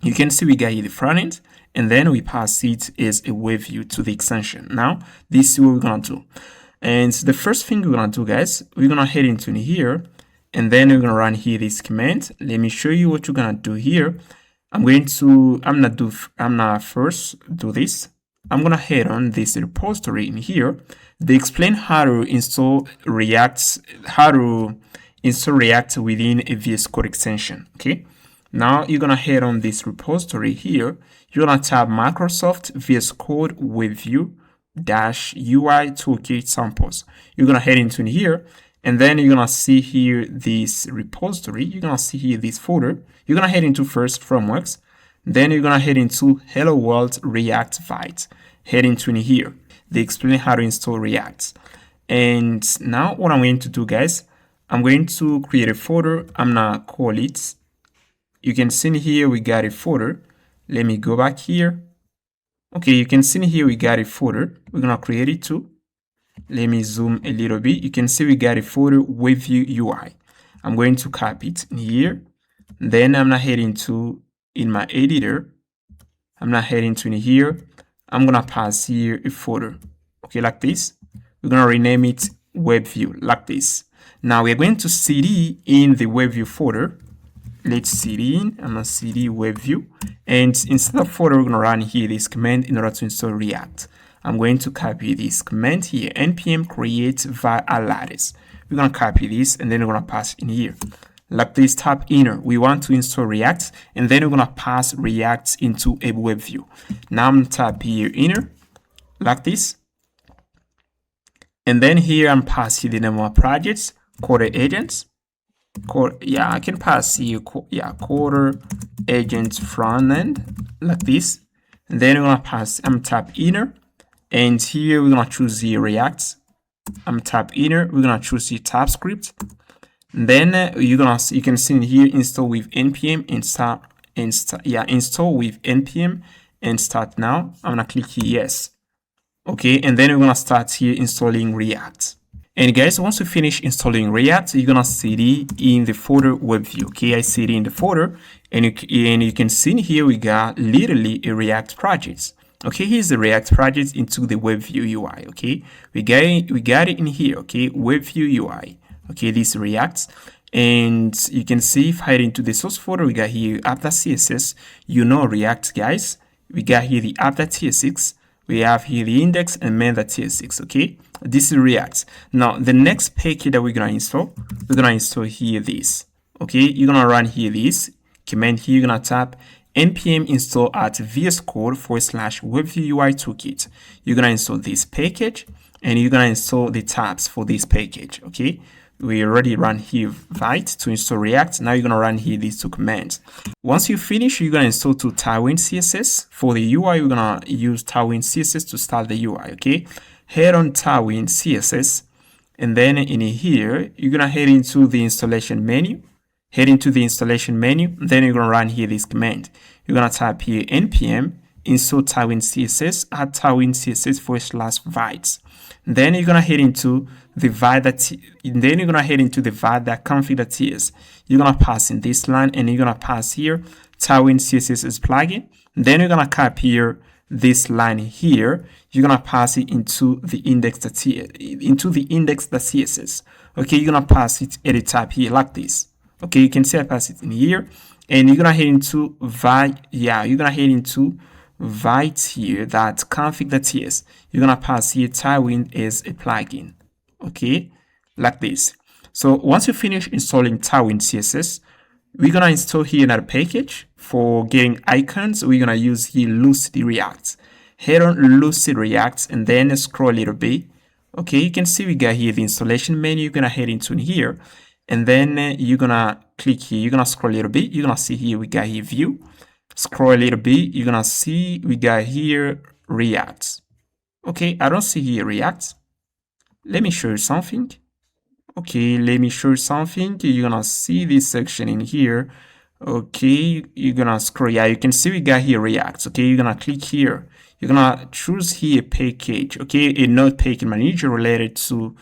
you can see we got here the front end, and then we pass it as a web view to the extension. Now this is what we're gonna do, and the first thing we're gonna do, guys, we're gonna head into here, and then we're gonna run here this command. Let me show you what you're gonna do here. I'm gonna first do this. I'm gonna head on this repository in here. They explain how to install React, within a VS Code extension. Okay, now you're gonna head on this repository here. You're gonna tab Microsoft VS Code WebView -UI Toolkit samples. You're gonna head into here, and then you're gonna see here this repository. You're gonna see here this folder. You're gonna head into first frameworks, then you're gonna head into Hello World React Vite. Head into here. They explain how to install React. And now what I'm going to do, guys, I'm going to create a folder. I'm gonna call it. You can see here we got a folder. Let me go back here. Okay, you can see here we got a folder. We're gonna create it too. Let me zoom a little bit. You can see we got a folder WebView UI. I'm going to copy it in here. Then I'm gonna head into in my editor. I'm gonna head into in here. I'm gonna pass here a folder. Okay, like this. We're gonna rename it WebView like this. Now we're going to cd in the WebView folder. Let's cd in. I'm gonna cd WebView, and instead of folder, we're gonna run here this command in order to install React. I'm going to copy this command here, npm create via lattice. We're gonna copy this, and then we're gonna pass in here. Like this, tap inner. We want to install React, and then we're gonna pass React into a web view. Now I'm gonna tap here inner, like this. And then here I'm passing the name of my projects, CoderAgent. I can pass here, CoderAgent front end, like this. And then we're gonna pass, I'm tap inner. And here we're gonna choose the React. I'm tap inner, we're gonna choose the TypeScript. And then you can see in here install with npm install with npm and start now. I'm gonna click here yes. Okay, and then we're gonna start here installing React. And guys, once you finish installing React, you're gonna cd in the folder WebView. Okay, I cd in the folder, and you can see in here we got literally a React project. Okay, here's the React project into the WebView UI. Okay, we got it in here. Okay, WebView UI. Okay, this React, And you can see if I head into the source folder, we got here app.css, React, guys. We got here the app.tsx, we have here the index and main.tsx, okay? This is React. Now, the next package that we're gonna install here this, okay? You're gonna run here this command here, you're gonna tap npm install at vscode/webview UI toolkit. You're gonna install this package and you're gonna install the tabs for this package, okay? We already run here Vite to install React. Now you're gonna run here these two commands. Once you finish, you're gonna install to Tailwind CSS. For the UI, we're gonna use Tailwind CSS to start the UI, okay? Head on Tailwind CSS, and then in here, you're gonna head into the installation menu. Then you're gonna run here this command. You're gonna type here npm install Tailwind CSS at Tailwind CSS/Vite. Then you're gonna head into the config.ts. You're gonna pass in this line and you're gonna pass here Tailwind CSS is plugin. Then you're gonna copy here this line here. You're gonna pass it into the index.css. Okay, you're gonna pass it at the top here like this. Okay, you can see I pass it in here, and you're gonna head into Vite here, that config.ts. You're gonna pass here Tailwind as a plugin. Okay, like this. So once you finish installing Tailwind CSS, we're gonna install here another package for getting icons. We're gonna use here Lucid React. Head on Lucid React and then scroll a little bit. Okay, you can see we got here the installation menu. You're gonna head into here, and then you're gonna click here. You're gonna scroll a little bit. You're gonna see here we got here View. Scroll a little bit. You're gonna see we got here React. Okay, I don't see here React. Let me show you something. Okay, let me show you something. You're gonna see this section in here. Okay, you're gonna scroll. Yeah, you can see we got here React. Okay, you're gonna click here. You're gonna choose here package. Okay, a node package manager related to.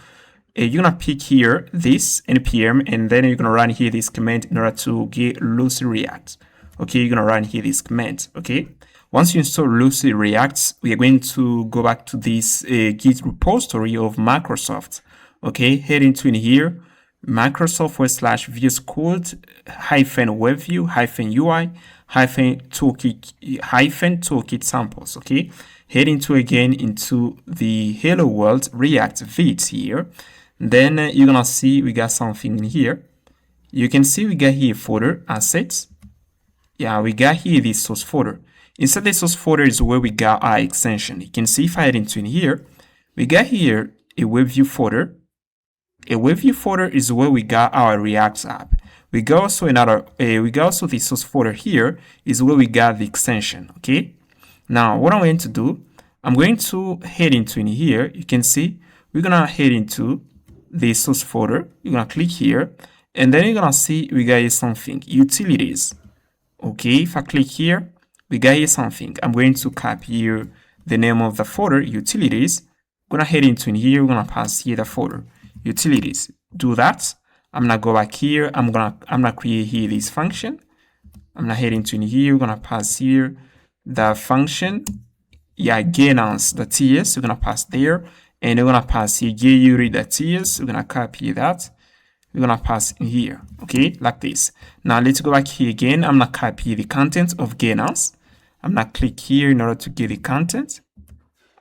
You're gonna pick here this npm, and then you're gonna run here this command in order to get Lucid React. Okay, you're gonna run here this command. Okay, once you install Lucid React, we are going to go back to this Git repository of Microsoft. Okay, head into in here, Microsoft/VS Code -webview-UI -toolkit samples. Okay, head into again into the Hello World React Vite here. Then you're gonna see we got something in here. You can see we got here folder assets. Yeah, we got here this source folder. Inside the source folder is where we got our extension. You can see if I head into in here, we got here a WebView folder. A WebView folder is where we got our React app. We got also the source folder here is where we got the extension. Okay. Now what I'm going to do, I'm going to head into in here. You can see we're gonna head into the source folder. You're gonna click here, and then you're gonna see we got here something utilities. Okay, if I click here, we got here something. I'm going to copy here the name of the folder, utilities. I'm gonna head into in here. We're gonna pass here the folder utilities. Do that. I'm gonna go back here. I'm gonna create here this function. I'm gonna head into in here. We're gonna pass here the function. Yeah, gainance.ts. We're gonna pass there. And we're gonna pass here getURI.ts. We're gonna copy that. We're gonna pass in here. Okay, like this. Now let's go back here again. I'm gonna copy the content of gainance. I'm gonna click here in order to get the content.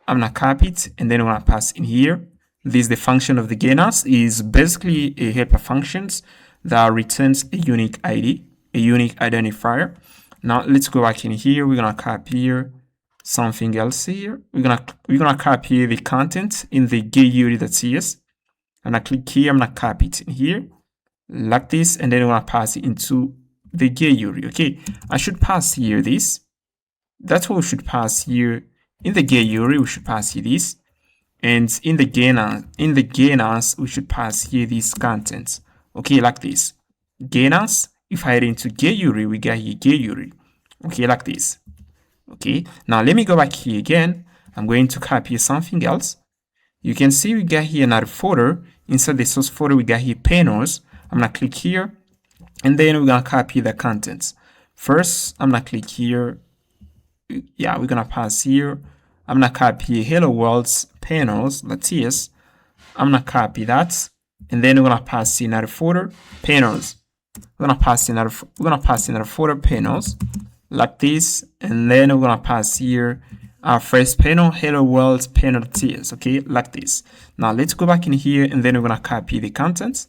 I'm gonna copy it, and then we're gonna pass in here. This is the function of the gainance. Is basically a helper functions that returns a unique ID, a unique identifier. Now let's go back in here. We're gonna copy here something else here. We're gonna copy the content in the getURI.ts. I'm gonna click here. I'm gonna copy it in here like this, and then we're gonna pass it into the getURI. Okay, I should pass here this. That's what we should pass here in the getURI. We should pass here this, and in the gainance, we should pass here this content. Okay, like this. Gainance. If I head into getURI, we got here getURI. Okay, like this. Okay, now let me go back here again. I'm going to copy something else. You can see we got here another folder. Inside the source folder, we got here panels. I'm gonna click here, and then we're gonna copy the contents. First, I'm gonna click here. Yeah, we're gonna pass here. I'm gonna copy hello world's panels.ts. I'm gonna copy that. and then we're gonna pass in another folder, panels. We're gonna pass in another folder, panels, like this, and then we're gonna pass here our first panel, hello world panel.ts, okay, like this. Now let's go back in here, and then we're gonna copy the contents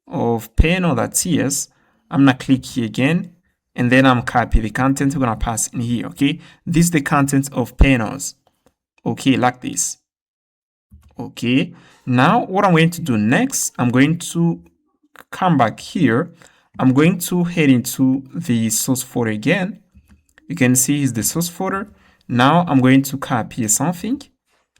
of panel.ts. I'm gonna click here again, and then I'm copy the content. We're gonna pass in here, okay. This is the content of panels, okay, like this. Okay, now what I'm going to do next, I'm going to come back here. I'm going to head into the source folder again. You can see is the source folder. Now I'm going to copy something.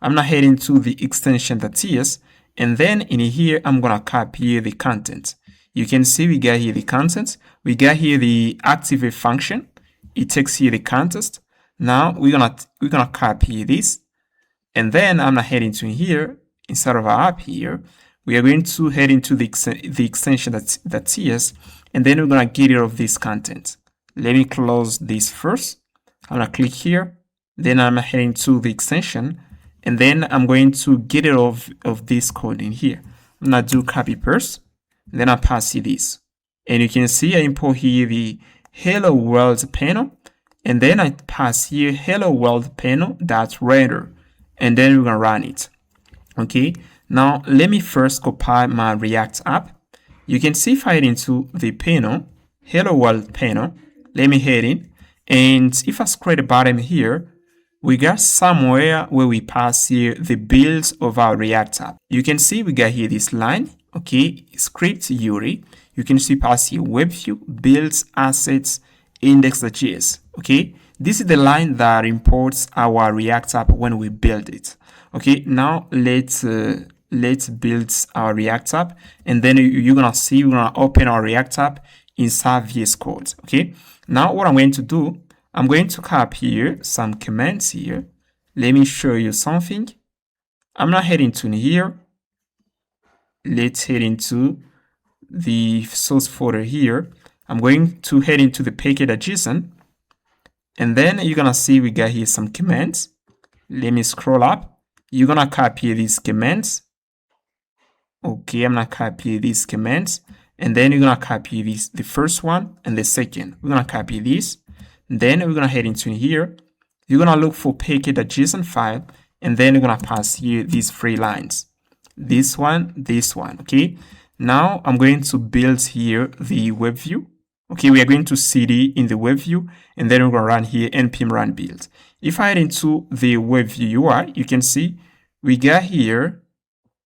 I'm gonna head into the extension.ts, and then in here I'm gonna copy the content. You can see we got here the content. We got here the activate function. It takes here the context. Now we're gonna copy this, and then I'm gonna head into here inside of our app here. We are going to head into the extension.ts, and then we're gonna get rid of this content. Let me close this first. I'm gonna click here. Then I'm heading to the extension, and then I'm going to get rid of this code in here. I'm gonna do copy paste, then I pass you this, and you can see I import here the hello world panel, and then I pass here hello world panel dot render, and then we're gonna run it. Okay, now let me first compile my React app. You can see if I head into the panel, hello world panel, let me head in, and if I scroll the bottom here, we got somewhere where we pass here the builds of our React app. You can see we got here this line, okay, script URI. You can see pass here web view, builds, assets, index.js, okay. This is the line that imports our React app when we build it. Okay, now let's build our React app, and then you're gonna see we're gonna open our React app inside VS Code. Okay, now what I'm going to do, I'm going to copy here some commands here. Let me show you something. I'm not heading to here. Let's head into the source folder here. I'm going to head into the package.json, and then you're gonna see we got here some commands. Let me scroll up. You're gonna copy these commands. Okay, I'm gonna copy these commands, and then you're gonna copy this, the first one and the second. We're gonna copy this. Then we're gonna head into here. You're gonna look for package.json file, and then you're gonna pass here these 3 lines. This one, okay? Now I'm going to build here the web view. Okay, we are going to cd in the web view, and then we're gonna run here npm run build. If I head into the web view UI, you can see we got here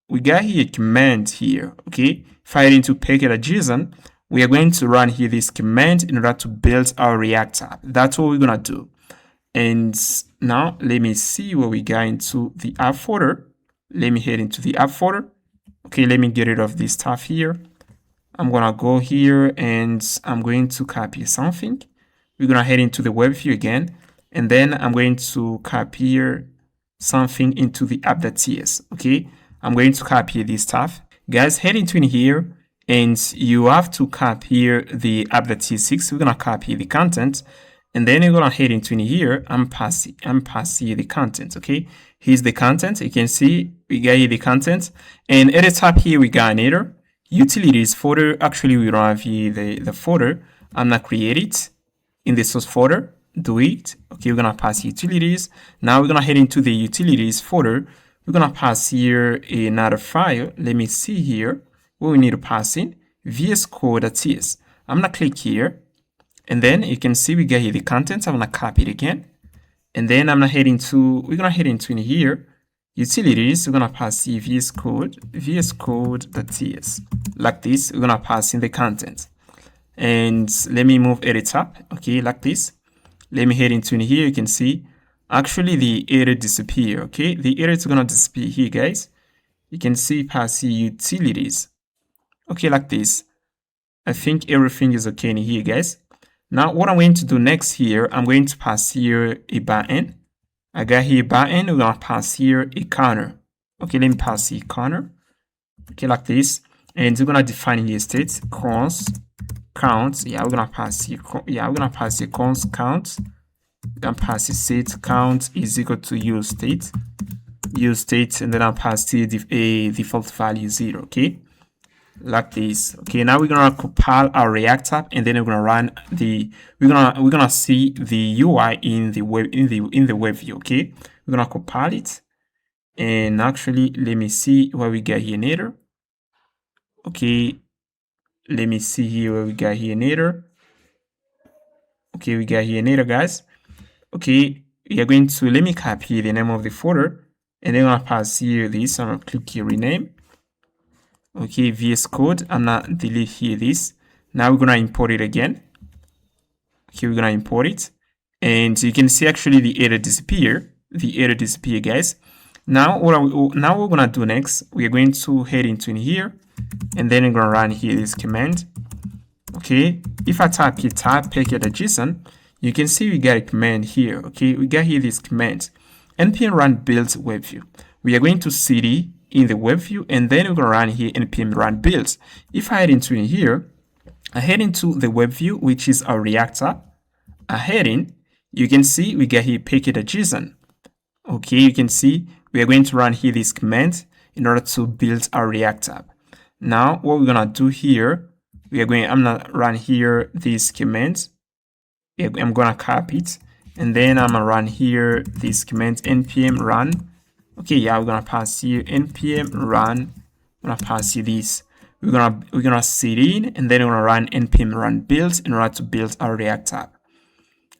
a command here, okay? If I head into package.json, we are going to run here this command in order to build our React app. That's what we're gonna do. And now let me see where we got into the app folder. Let me head into the app folder. Okay, let me get rid of this stuff here. I'm gonna go here and I'm going to copy something. We're gonna head into the web view again, and then I'm going to copy here something into the app.ts. Okay, I'm going to copy this stuff. Guys, head into in here, and you have to copy here the app.ts6. We're gonna copy the content, and then you're gonna head into in here. I'm passing the content. Okay, here's the content. You can see we got here the content, and at the top here we got an header, utilities folder. Actually, we don't have here the folder. I'm gonna create it in the source folder. Do it. Okay, we're gonna pass utilities. Now we're gonna head into the utilities folder. We're gonna pass here another file. Let me see here what we need to pass in. VS Code.ts. I'm gonna click here, and then you can see we get here the contents. I'm gonna copy it again, and then we're gonna head into in here utilities. We're gonna pass here VS Code.ts. Like this, we're gonna pass in the content. And let me move at the top. Okay, like this. Let me head into in here. You can see actually the error disappear. Okay, the error is gonna disappear here, guys. You can see pass here utilities. Okay, like this. I think everything is okay in here, guys. Now what I'm going to do next here, I'm going to pass here a button. I got here button. We're gonna pass here a counter. Okay, let me pass here counter. Okay, like this, and we're gonna define here state const count. Yeah, we're gonna pass here. Yeah, we're gonna pass here const count. Then pass here set count is equal to use state, and then I'll pass here a default value 0. Okay, like this. Okay, now we're gonna compile our React app, and then we're gonna run the we're gonna see the UI in the web view. Okay, we're gonna compile it, and actually let me see what we got here later. Okay, let me see here what we got here later. Okay, we got here later, guys. Okay, we are going to, let me copy the name of the folder, and then I'm gonna pass here this. I'm gonna click here rename. Okay, VS Code. I'm gonna delete here this. Now we're gonna import it again. Okay, we're gonna import it, and you can see actually the error disappear. The error disappear, guys. Now what we're gonna do next? We are going to head into in here, and then we're gonna run here this command. Okay, if I type here type package.json, you can see we got a command here. Okay, we got here this command npm run build web view. We are going to cd in the web view, and then we're going to run here npm run builds. If I head into in here, I head into the web view, which is our React app. I head in, you can see we got here package.json. Okay, you can see we are going to run here this command in order to build our React app. Now what we're gonna do here, I'm gonna run here this command. I'm gonna copy it, and then I'm gonna run here this command npm run. Okay, yeah, we're gonna pass here npm run. I'm gonna pass here this. We're gonna sit in, and then we're gonna run npm run build in order to build our React app.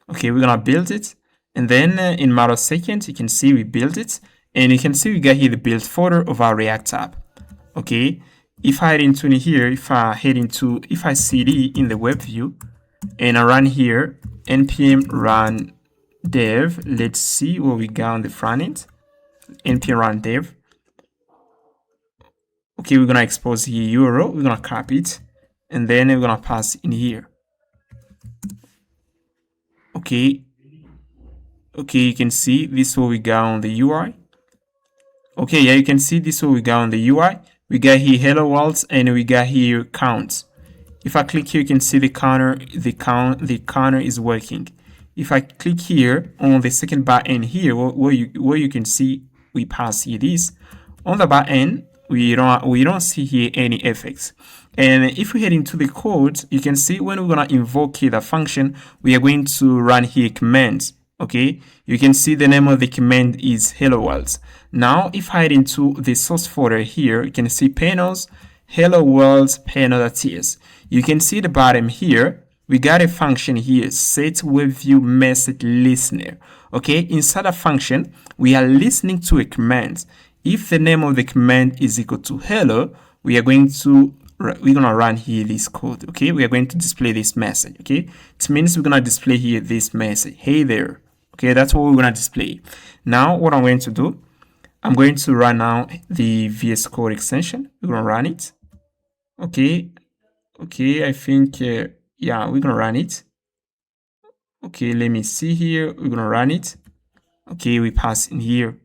Okay, we're gonna build it, and then in a matter of seconds, you can see we built it, and you can see we got here the build folder of our React app. Okay, if I head into here, if I cd in the web view, and I run here npm run dev, let's see what we got on the front end. Npm run dev. Okay, we're gonna expose here URL, we're gonna copy it, and then we're gonna pass in here. Okay, you can see this is what we got on the UI. Okay, yeah, you can see this is what we got on the UI. We got here hello world, and we got here count. If I click here, you can see the counter is working. If I click here on the second button here, where you can see we pass here this on the button, we don't see here any effects. And if we head into the code, you can see when we're gonna invoke here the function, we are going to run here commands. Okay, you can see the name of the command is hello world. Now if I head into the source folder here, you can see panels, hello world panel.ts. You can see the bottom here, we got a function here, set web view message listener. Okay, inside a function, we are listening to a command. If the name of the command is equal to hello, we're gonna run here this code. Okay, we are going to display this message. Okay, it means we're gonna display here this message, hey there. Okay, that's what we're gonna display. Now what I'm going to do, I'm going to run now the VS Code extension. We're gonna run it. Okay, I think yeah, we're gonna run it. Okay, let me see here. We're gonna run it. Okay, we pass in here,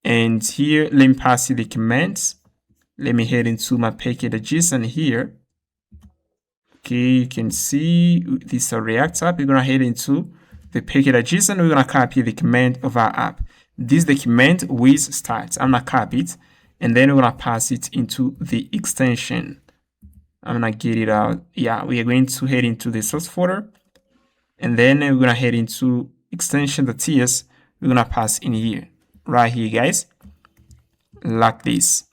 and here let me pass you the commands. Let me head into my package.json here. Okay, you can see this is a React app. We're gonna head into the package.json. We're gonna copy the command of our app. This is the command with start. I'm gonna copy it, and then we're gonna pass it into the extension. I'm gonna get it out. Yeah, we are going to head into the source folder, and then we're gonna head into extension.ts. We're gonna pass in here, right here, guys, like this.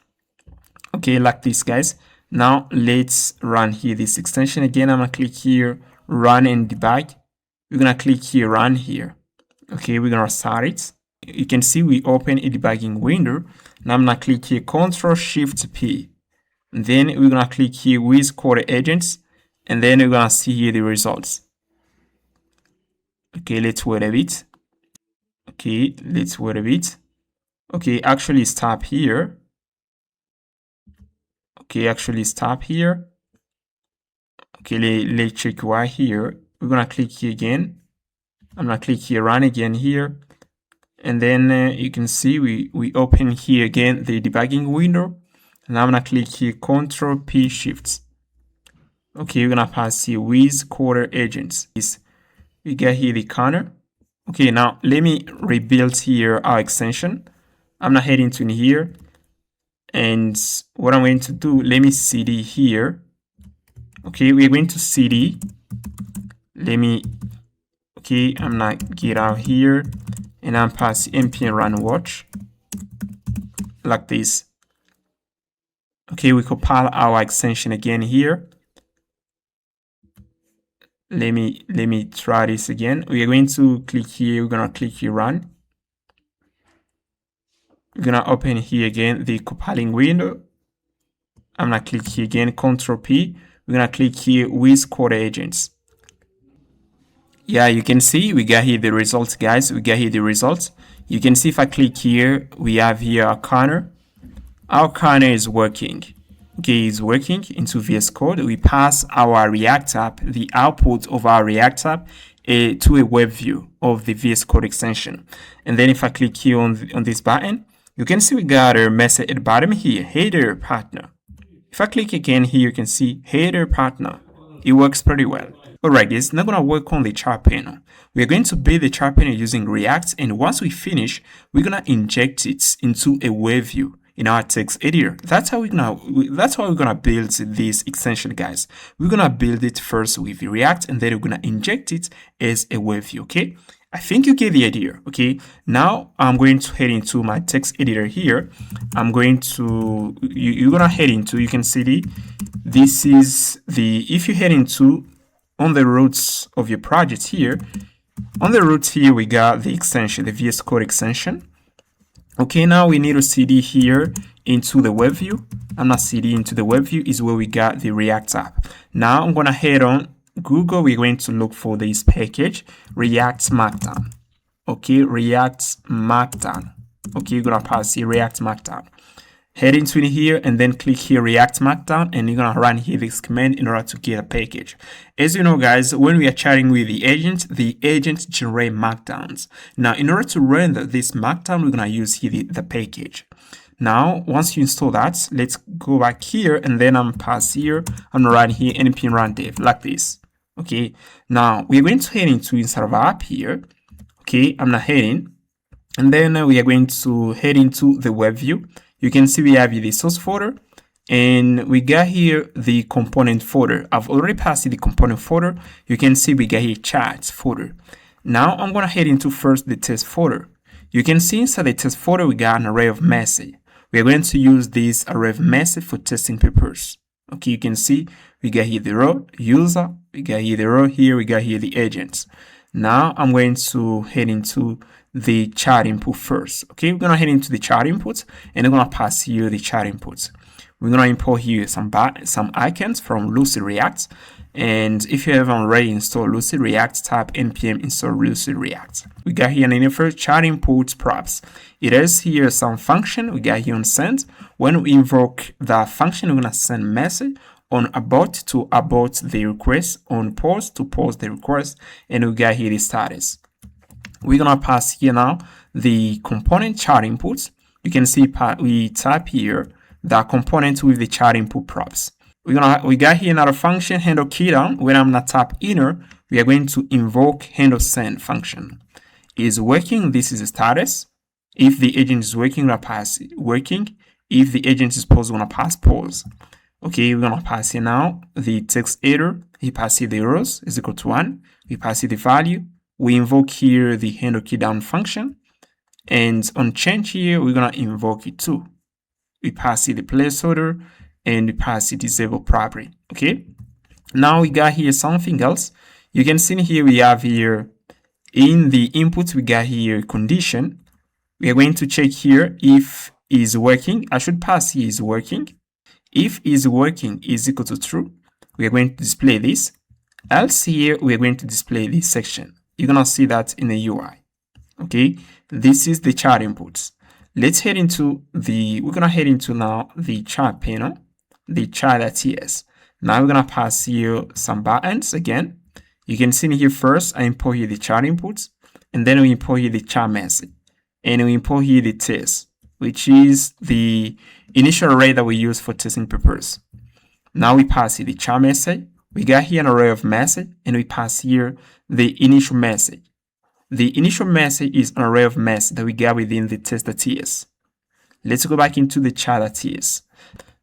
Okay, like this, guys. Now let's run here this extension again. I'm gonna click here, run and debug. We're gonna click here, run here. Okay, we're gonna start it. You can see we open a debugging window. Now I'm gonna click here, Ctrl-Shift-P. Then we're gonna click here with CoderAgent, and then we're gonna see here the results. Okay, let's wait a bit. Okay, let's wait a bit. Okay, actually stop here. Okay, actually stop here. Okay, let's check right here. We're gonna click here again. I'm gonna click here, run again here, and then you can see we open here again the debugging window. And I'm gonna click here, Ctrl-P Shift. Okay, we're gonna pass here with CoderAgent. We got here the counter. Okay, now let me rebuild here our extension. I'm gonna head into here, And what I'm going to do, let me cd here. Okay, we're going to cd. I'm not get out here, and I'm pass npm run watch like this. Okay, we compile our extension again here. Let me try this again. We are going to click here. We're gonna click here run. We're gonna open here again the compiling window. I'm gonna click here again, Ctrl P. We're gonna click here with CoderAgents. Yeah, you can see we got here the results, guys. We got here the results. You can see if I click here, we have here our corner. Our corner is working. Okay, it's working into VS Code. We pass our React app, the output of our React app, to a web view of the VS Code extension. And then if I click here on this button, you can see we got a message at the bottom here, header partner. If I click again here, you can see header partner. It works pretty well. Alright, it's not going to work on the chart panel. We're going to build the chart panel using React, and once we finish, we're going to inject it into a web view in our text editor. That's how we're gonna build this extension, guys. We're gonna build it first with React, and then we're gonna inject it as a web view. Okay, I think you get the idea. Okay, now I'm going to head into my text editor here. I'm going to you're gonna head into, you can see this is the, if you head into on the roots of your project here, on the roots here we got the extension, the VS Code extension. Okay, now we need to cd here into the web view. I'm not cd into the web view is where we got the React app. Now I'm gonna head on Google. We're going to look for this package, React Markdown. Okay, React Markdown. Okay, you're gonna pass here React Markdown. Head into it here and then click here React Markdown, and you're gonna run here this command in order to get a package. As you know, guys, when we are chatting with the agent generate markdowns. Now, in order to render this markdown, we're gonna use here the package. Now, once you install that, let's go back here, and then I'm pass here. I'm gonna run here npm run dev like this. Okay. Now we're going to head into inside of our app here. Okay, I'm not heading, and then we are going to head into the web view. You can see we have the source folder, and we got here the component folder. I've already passed the component folder. You can see we got here chat folder. Now I'm gonna head into first the test folder. You can see inside the test folder we got an array of message. We are going to use this array of message for testing purpose. Okay, you can see we got here the row user, we got here the row here, we got here the agents. Now I'm going to head into the chat input first. Okay, we're gonna head into the chat inputs, and we're gonna pass here the chat inputs. We're gonna import here some icons from Lucid React, and if you haven't already installed Lucid React, type npm install Lucid React. We got here an first chat inputs props. It has here some function. We got here on send. When we invoke that function, we're gonna send message. On abort to abort the request, on pause to pause the request, and we got here the status. We're gonna pass here now the component chat inputs. You can see we type here the component with the chat input props. We got here another function, handle keydown. When I'm gonna tap inner, we are going to invoke handle send function. Is working, this is the status. If the agent is working, we're gonna pass working. If the agent is paused, we're gonna pass pause. Okay, we're gonna pass here now the text editor. He passes here the rows is equal to 1. We pass here the value. We invoke here the handle keydown function, and on change here we're gonna invoke it too. We pass here the placeholder, and we pass the disable property. Okay, now we got here something else. You can see here we have here in the input we got here condition. We are going to check here if is working. I should pass here is working. If is working is equal to true, we are going to display this. Else here we are going to display this section. You're gonna see that in the UI. Okay, this is the chat inputs. Let's head into we're gonna head into now the chat panel, the chat.ts. Now we're gonna pass here some buttons again. You can see here first I import here the chat inputs, and then we import here the chat message, and we import here the test, which is the initial array that we use for testing purpose. Now we pass here the chat message. We got here an array of message, and we pass here the initial message. The initial message is an array of message that we got within the test.ts. Let's go back into the chat.ts.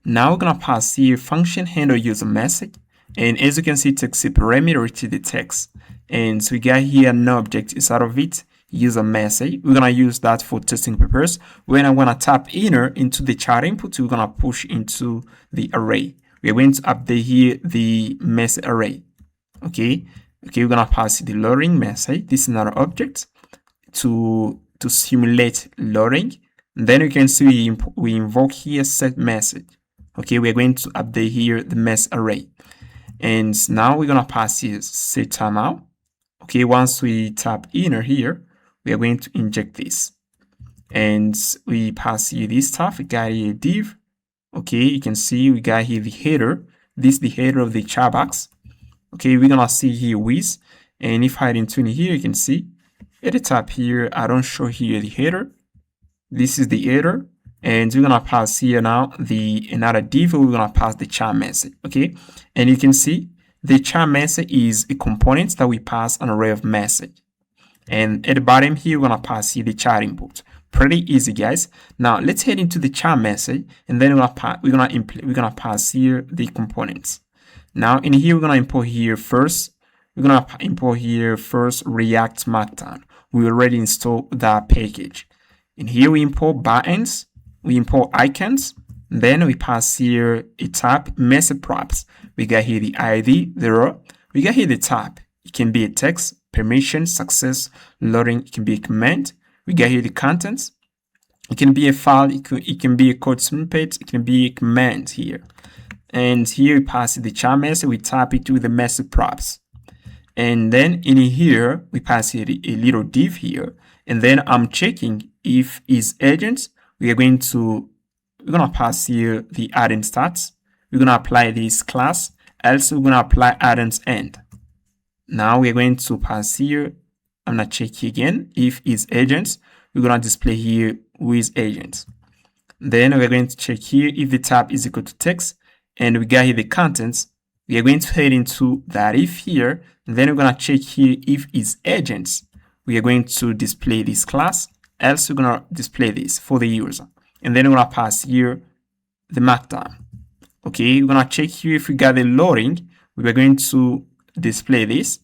Now we're gonna pass here function handle user message, and as you can see, it takes a parameter to the text, and so we got here an object inside of it, user message. We're gonna use that for testing purpose. When I'm gonna tap enter into the chat input, we're gonna push into the array. We're going to update here the message array. Okay, we're gonna pass the loading message. This is another object to simulate loading. And then you can see we invoke here set message. Okay, we're going to update here the mess array. And now we're gonna pass here set timeout. Okay, once we tap enter here, we are going to inject this. And we pass here this stuff. We got here div. Okay, you can see we got here the header. This is the header of the chat box. Okay, we're gonna see here with. And if I hide into here, you can see at the top here, I don't show here the header. This is the header. And we're gonna pass here now another div. We're gonna pass the chat message. Okay, and you can see the chat message is a component that we pass an array of message. And at the bottom here, we're gonna pass here the chat input. Pretty easy, guys. Now let's head into the chat message, and then we're gonna pass here the components. Now in here, we're gonna import here first. We're gonna import here first React Markdown. We already installed that package. In here, we import buttons. We import icons, then we pass here a tab, message props. We got here the ID, the row. We got here the tab. It can be a text, permission, success, loading. It can be a command. We got here the contents. It can be a file. It can be a code snippet. It can be a command here. And here we pass the chat message. We type it to the message props. And then in here, we pass here a little div here. And then I'm checking if is agents. We're gonna pass here the add-in stats. We're gonna apply this class. Also, we're gonna apply add-ins end. Now we're going to pass here. I'm gonna check here again if is agents. We're gonna display here with agents. Then we're going to check here if the tab is equal to text, and we got here the contents. We are going to head into that if here. And then we're gonna check here if is agents. We are going to display this class. Else we're gonna display this for the user, and then we're gonna pass here the markdown. Okay, we're gonna check here if we got the loading. We're going to display this.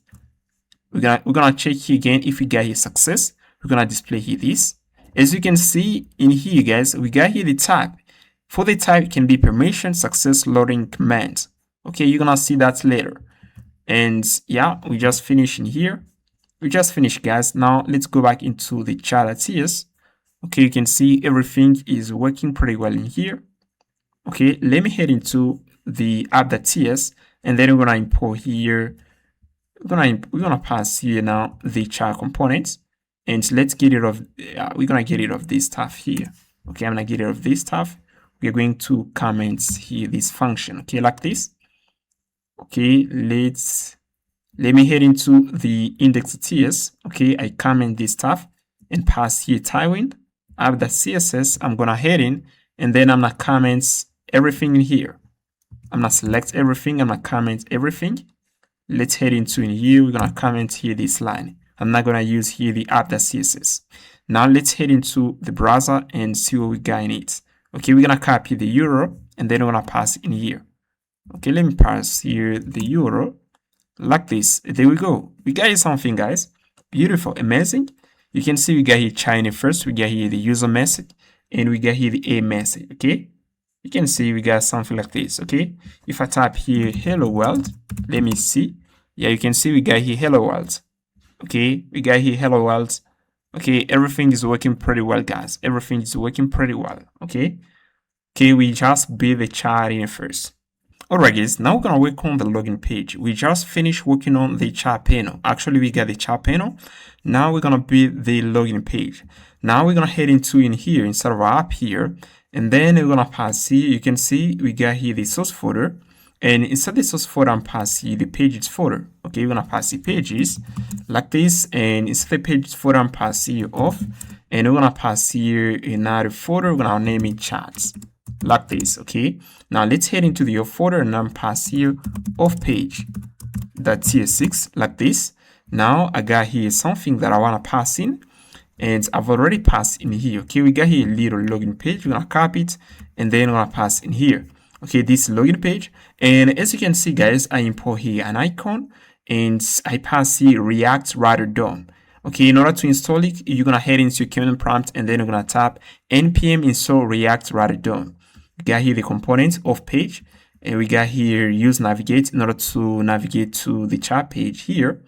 We're gonna check here again if we got here success. We're gonna display here this. As you can see in here, guys, we got here the type. For the type, it can be permission, success, loading, command. Okay, you're gonna see that later. And yeah, we just finished in here. We just finished, guys. Now let's go back into the chat.ts. Okay, you can see everything is working pretty well in here. Okay, let me head into the app.ts, and then we're gonna import here. We're gonna pass here now the chat components, and let's get rid of. We're gonna get rid of this stuff here. Okay, I'm gonna get rid of this stuff. We're going to comment here this function. Okay, like this. Okay, let me head into the index.ts. Okay, I comment this stuff and pass here Tailwind. App.css, I'm gonna head in, and then I'm gonna comment everything in here. I'm gonna select everything, I'm gonna comment everything. Let's head into in here, we're gonna comment here this line. I'm not gonna use here the app.css. Now let's head into the browser and see what we got in it. Okay, we're gonna copy the URL, and then we're gonna pass in here. Okay, let me pass here the URL. Like this. There we go. We got here something, guys. Beautiful, amazing. You can see we got here China first. We got here the user message, and we got here the A message. Okay, you can see we got something like this. Okay, if I type here hello world, let me see. Yeah, you can see we got here hello world. Okay, we got here hello world. Okay, everything is working pretty well, guys. Everything is working pretty well. Okay, we just build the chat in first. Alright, guys, now we're gonna work on the login page. We just finished working on the chat panel. Actually, we got the chat panel. Now we're gonna build the login page. Now we're gonna head into in here instead of our app here, and then we're gonna pass here. You can see we got here the source folder, and inside the source folder, I'm passing the pages folder. Okay, we're gonna pass the pages like this, and inside the pages folder, I'm passing off, and we're gonna pass here another folder. We're gonna name it chats. Like this. Okay, now let's head into the off folder, and I'm pass here off page.ts6 like this. Now I got here something that I want to pass in, and I've already passed in here. Okay, we got here a little login page. We're gonna copy it and then we're gonna pass in here. Okay, this login page, and as you can see, guys, I import here an icon and I pass here React Router DOM. Okay, in order to install it, you're gonna head into your command prompt and then you're gonna tap npm install React Router DOM. We got here the component of page, and we got here use navigate in order to navigate to the chat page here.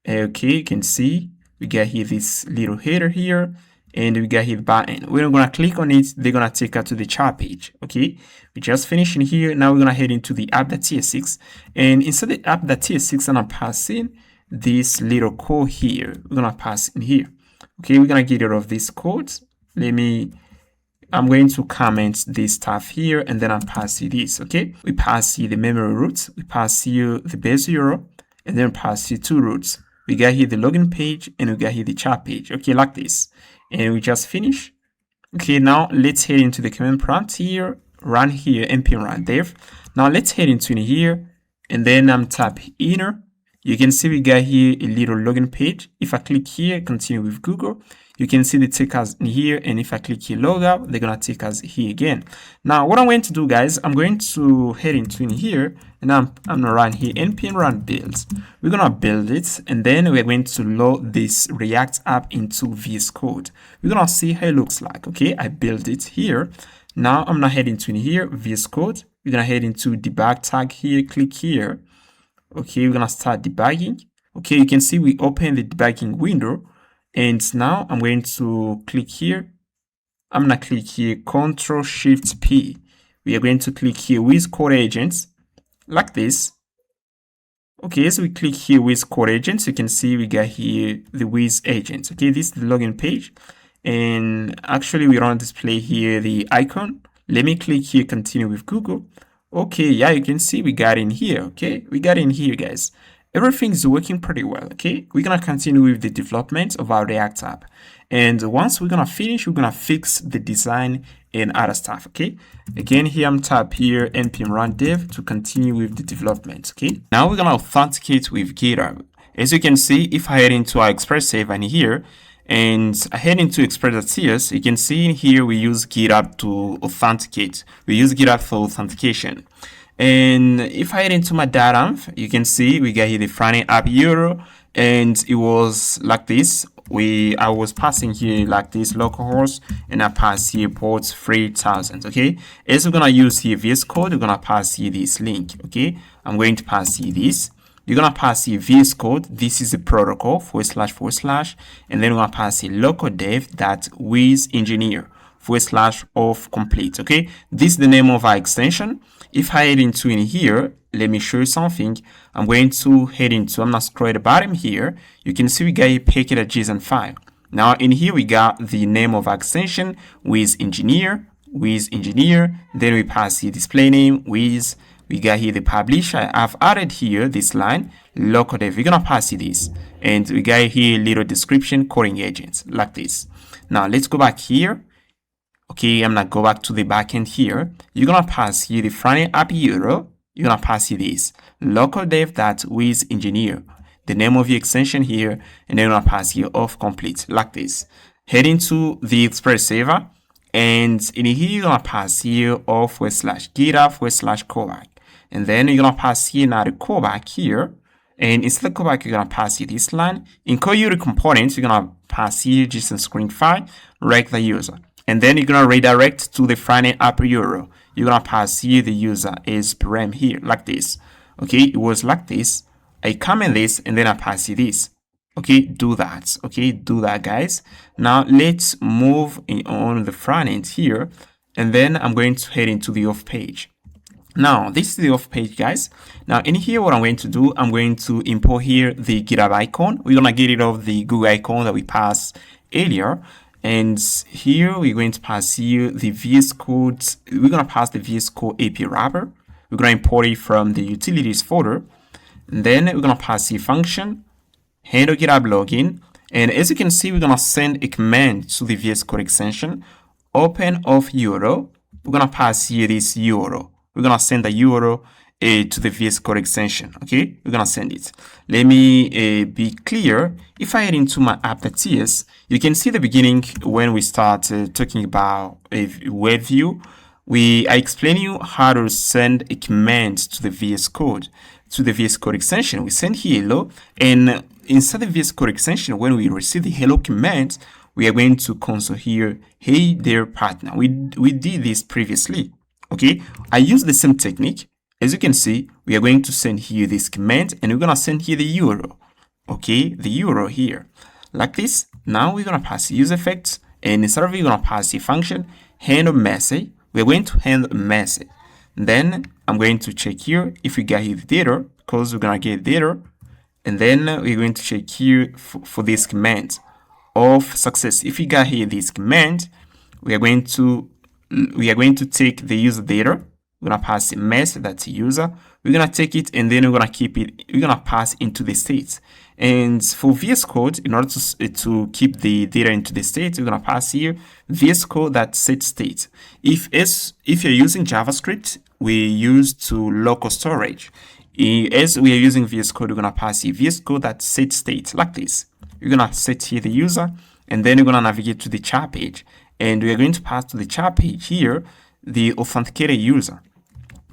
Okay, you can see we got here this little header here, and we got here the button. We're gonna click on it, they're gonna take us to the chat page. Okay, we just finished in here. Now we're gonna head into the app.tsx, and inside the app.tsx, I'm gonna pass in this little code here. We're gonna pass in here. Okay, we're gonna get rid of this code. I'm going to comment this stuff here, and then I'll pass you this. Okay, we pass you the memory roots, we pass you the base URL, and then pass you two roots. We got here the login page and we got here the chat page. Okay, like this. And we just finish. Okay, now let's head into the command prompt here, run here, npm run dev. Now let's head into here, and then I'm tap inner. You can see we got here a little login page. If I click here, continue with Google, you can see they take us in here, and if I click here logout, they're gonna take us here again. Now what I'm going to do, guys, I'm going to head into in here, and I'm gonna run here npm run builds. We're gonna build it, and then we're going to load this React app into VS Code. We're gonna see how it looks like. Okay, I built it here. Now I'm gonna head into in here VS Code. We're gonna head into debug tag here, click here. Okay, we're gonna start debugging. Okay, you can see we open the debugging window, and now I'm going to click here. I'm gonna click here Ctrl+Shift+P. We are going to click here with CoderAgent, like this. Okay, so we click here with CoderAgent. You can see we got here the with agents. Okay, this is the login page, and actually we don't display here the icon. Let me click here, continue with Google. Okay, yeah, you can see we got in here. Okay, we got in here, guys. Everything's working pretty well. Okay, we're gonna continue with the development of our React app, and once we're gonna finish, we're gonna fix the design and other stuff. Okay, again here I'm tap here npm run dev to continue with the development. Okay, now we're gonna authenticate with Github. As you can see, if I head into our Express save in here, and I head into Express.cs, you can see in here we use Github to authenticate. We use Github for authentication. And if I head into my .env, you can see we got here the front-end app URL, and it was like this. I was passing here like this localhost, and I pass here port 3000. Okay, as we're gonna use here VS Code, we're gonna pass here this link. Okay, I'm going to pass here this. You're gonna pass here VS Code. This is the protocol //, and then we're gonna pass here local dev that with engineer /of complete. Okay, this is the name of our extension. If I head into in here, let me show you something. I'm going to head into, I'm gonna scroll at the bottom here. You can see we got a package.json file. Now in here we got the name of our extension with engineer, then we pass here display name with, we got here the publisher. I've added here this line, local dev. We're gonna pass here this, and we got here a little description, CoderAgent, like this. Now let's go back here. Okay, I'm gonna go back to the backend here. You're gonna pass here the front-end app URL. You're gonna pass here this local dev that with engineer, the name of your extension here, and then you're gonna pass here of complete, like this. Head into the Express server, and in here you're gonna pass here of /github /callback, and then you're gonna pass here now the callback here. And instead of callback, you're gonna pass here this line. In CodeURL components, you're gonna pass here JSON screen file, rec the user. And then you're gonna redirect to the front-end app URL. You're gonna pass here the user as param here, like this. Okay, it was like this. I comment this, and then I pass you this. Okay, do that. Okay, do that, guys. Now let's move on the front end here, and then I'm going to head into the off page. Now this is the off page, guys. Now in here, what I'm going to do, I'm going to import here the GitHub icon. We're gonna get rid of the Google icon that we passed earlier. And here we're going to pass here the VS Code. We're going to pass the VS Code API wrapper. We're going to import it from the utilities folder. And then we're going to pass here function, handle GitHub login. And as you can see, we're going to send a command to the VS Code extension, open of URL. We're going to pass here this URL. We're going to send the URL, to the VS Code extension. Okay, we're gonna send it. Let me be clear. If I head into my app.ts, you can see the beginning when we start talking about a web view. I explain you how to send a command to the VS Code, extension. We send here hello, and inside the VS Code extension, when we receive the hello command, we are going to console here, hey there partner. We did this previously. Okay, I use the same technique. As you can see, we are going to send here this command, and we're gonna send here the URL. Okay, the URL here, like this. Now we're gonna pass the use effects, and instead of we're gonna pass the function handle message. We're going to handle a message. Then I'm going to check here if we got here the data, because we're gonna get data, and then we're going to check here for this command of success. If we got here this command, we are going to take the user data. We're gonna pass a message that's a user. We're gonna take it, and then we're gonna keep it. We're gonna pass into the state. And for VS Code, in order to keep the data into the state, we're gonna pass here VS Code that set state. If you're using JavaScript, we use to local storage. As we are using VS Code, we're gonna pass here VS Code that set state like this. You're gonna set here the user, and then you're gonna navigate to the chat page, and we are going to pass to the chat page here the authenticated user.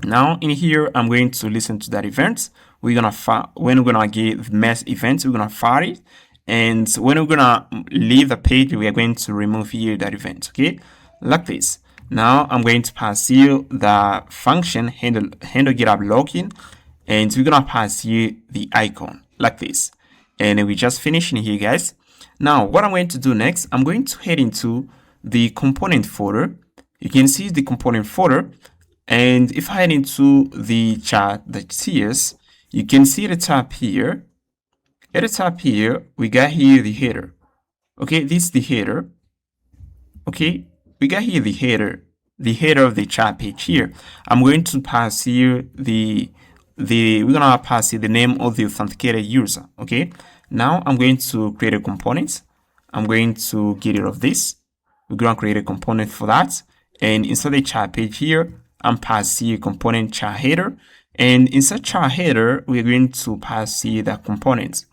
Now in here, I'm going to listen to that event. When we're gonna get mass events, we're gonna fire it, and when we're gonna leave the page, we are going to remove here that event. Okay, like this. Now I'm going to pass here the function handle GitHub login, and we're gonna pass here the icon like this. And we just finished in here, guys. Now what I'm going to do next, I'm going to head into the component folder. You can see the component folder. And if I head into the chat.ts, you can see the tab here. At the top here, we got here the header. Okay, this is the header. Okay, we got here the header of the chat page here. I'm going to pass here we're gonna pass here the name of the authenticated user. Okay, now I'm going to create a component. I'm going to get rid of this. We're gonna create a component for that. And inside the chat page here, I'm passing here component chat header, and inside chat header we're going to pass here the components.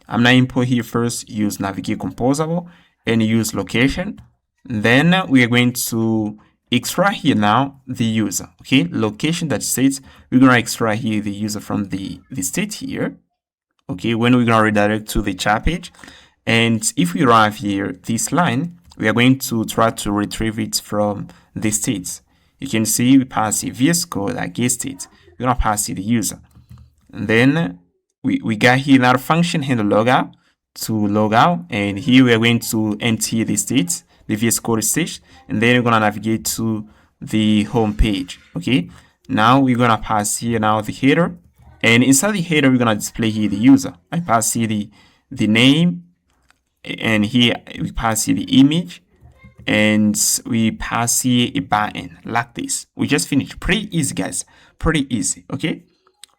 I'm gonna import here first, use navigate composable and use location. Then we are going to extract here now the user. Okay, location that states we're gonna extract here the user from the state here. Okay, when we're gonna redirect to the chat page, and if we arrive here this line, we are going to try to retrieve it from the states. You can see we pass the VS Code that get state. We're gonna pass the user, and then we got here another function handle logout to log out, and here we are going to enter the state, the VS Code state, and then we're gonna navigate to the home page. Okay, now we're gonna pass here now the header, and inside the header we're gonna display here the user. I pass here the name, and here we pass here the image, and we pass here a button like this. We just finished. Pretty easy, guys, pretty easy. Okay,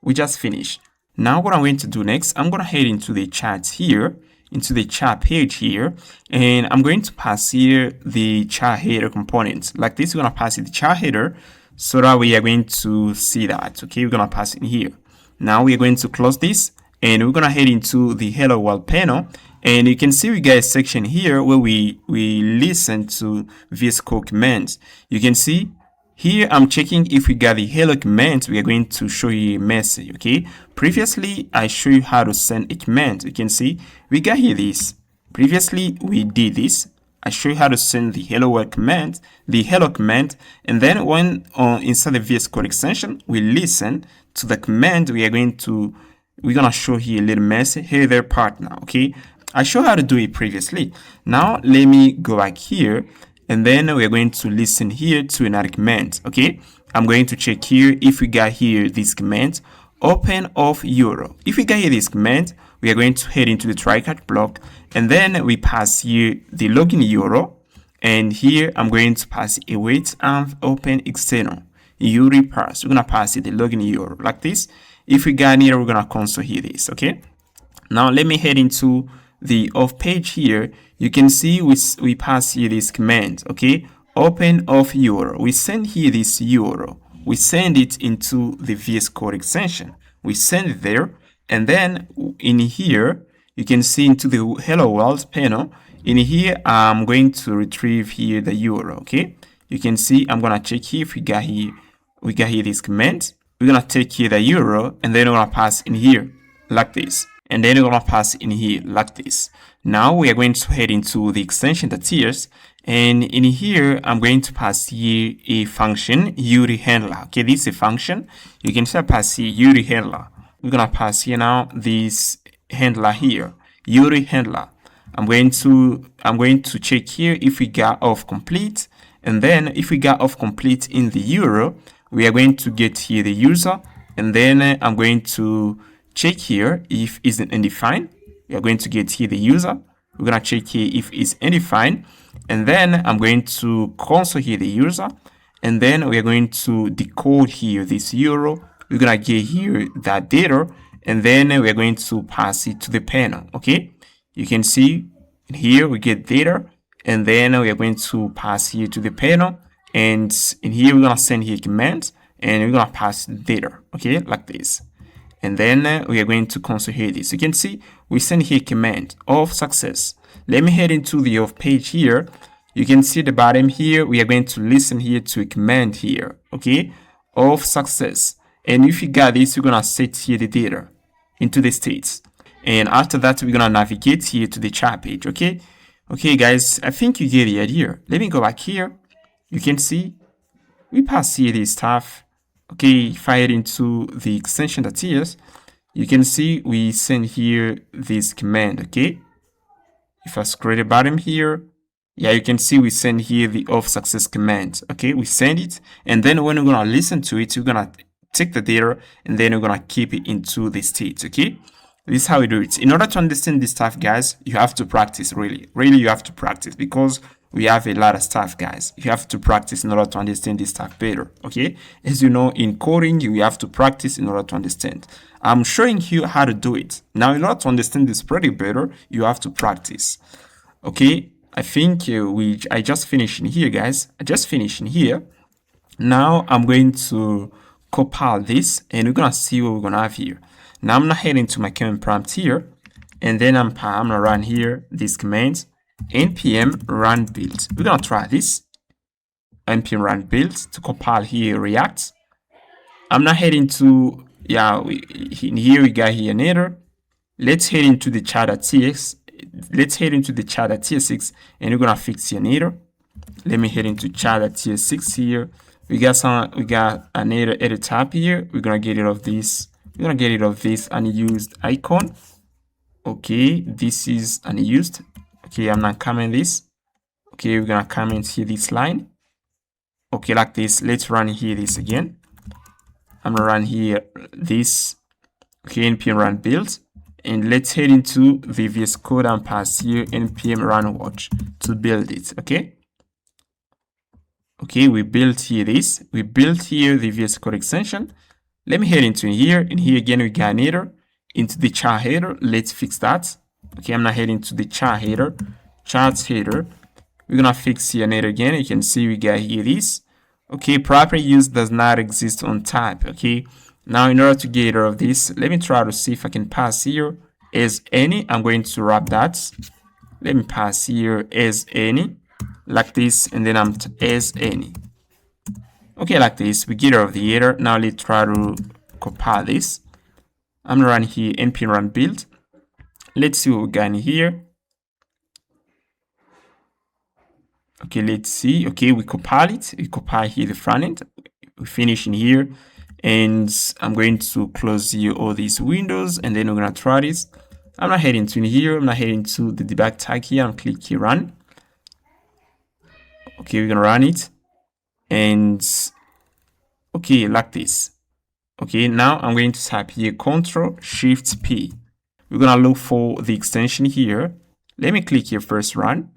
we just finished. Now what I'm going to do next, I'm gonna head into the chat here, into the chat page here, and I'm going to pass here the chat header component like this. We're gonna pass it the chat header so that we are going to see that. Okay, we're gonna pass it in here. Now we are going to close this, and we're gonna head into the hello world panel, and you can see we got a section here where we listen to VS Code commands. You can see here I'm checking if we got the hello command. We are going to show you a message. Okay, previously I showed you how to send a command. You can see we got here this. Previously we did this. I show you how to send the hello world command, and then when inside the VS Code extension we listen to the command, we're gonna show here a little message. Hey there partner. Okay, I showed how to do it previously. Now let me go back here, and then we're going to listen here to another command. Okay, I'm going to check here if we got here this command, open of URL. If we got here this command, we are going to head into the try-catch block, and then we pass here the login URL, and here I'm going to pass await and open external URL pass. We're gonna pass it the login URL like this. If we got here, we're gonna console here this. Okay, now let me head into the off page here. You can see we pass here this command. Okay, open of URL. We send here this URL. we send it into the VS Code extension. We send it there, and then in here, you can see into the Hello World panel. In here, I'm going to retrieve here the URL. Okay, you can see I'm gonna check here if we got here this command. We're gonna take here the URL, and then we're gonna pass in here like this, and then we're gonna pass in here like this. Now we are going to head into the extension .ts, and in here I'm going to pass here a function URI handler. Okay, this is a function. You can start pass here URI handler. We're gonna pass here now this handler here, URI handler. I'm going to check here if we got off complete, and then if we got off complete in the URL, we are going to get here the user, and then I'm going to check here if isn't undefined. We are going to get here the user. We're gonna check here if it's undefined, and then I'm going to console here the user, and then we are going to decode here this URL. We're gonna get here that data, and then we are going to pass it to the panel. Okay, you can see here we get data, and then we are going to pass here to the panel, and in here we're gonna send here commands, and we're gonna pass data. Okay, like this, and then we are going to console here this. You can see we send here command of success. Let me head into the off page here. You can see the bottom here. We are going to listen here to a command here. Okay, of success. And if you got this, you're gonna set here the data into the states, and after that we're gonna navigate here to the chat page. Okay, guys, I think you get the idea. Let me go back here. You can see we pass here this stuff. Okay, if I head into the extension .ts, you can see we send here this command. Okay, if I scroll the bottom here, yeah, you can see we send here the of success command. Okay, we send it, and then when we're gonna listen to it, we're gonna take the data, and then we're gonna keep it into the state. Okay, this is how we do it. In order to understand this stuff, guys, you have to practice. Really you have to practice, because we have a lot of stuff, guys. You have to practice in order to understand this stuff better. Okay, as you know, in coding you have to practice in order to understand. I'm showing you how to do it. Now, in order to understand this pretty better, you have to practice. Okay, I think I just finished in here, guys. I just finished in here. Now I'm going to compile this, and we're gonna see what we're gonna have here. Now I'm gonna head into my command prompt here, and then I'm gonna run here this command npm run build. We're gonna try this npm run build to compile here React. I'm not heading to in here we got here an error. Let's head into the chat.tx. Let's head into the chat.tsx, and we're gonna fix here an error. Let me head into chat.tsx here. We got an error at the top here. We're gonna get rid of this. We're gonna get rid of this unused icon. Okay, this is unused. Okay, I'm not commenting this. Okay, we're gonna comment here this line. Okay, like this. Let's run here this again. I'm gonna run here this. Okay, npm run build, and let's head into the VS Code and pass here npm run watch to build it. Okay, we built here this. We built here the VS Code extension. Let me head into here. In here again, we got an header into the chart header. Let's fix that. Okay, I'm not heading to the chart header. Charts header. We're gonna fix here an header again. You can see we got here this. Okay, proper use does not exist on type. Okay, now in order to get rid of this, let me try to see if I can pass here as any. I'm going to wrap that. Let me pass here as any, like this, and then I'm as any. Okay, like this, we get rid of the error. Now let's try to compile this. I'm gonna run here npm run build. Let's see what we got in here. Okay, let's see. Okay, we compile it. We compile here the front end. We finish in here, and I'm going to close here all these windows, and then we're gonna try this. I'm not heading to in here. I'm not heading to the debug tag here. I'm click here run. Okay, we're gonna run it, and okay, like this. Okay, now I'm going to type here Ctrl-Shift-P. We're gonna look for the extension here. Let me click here first run.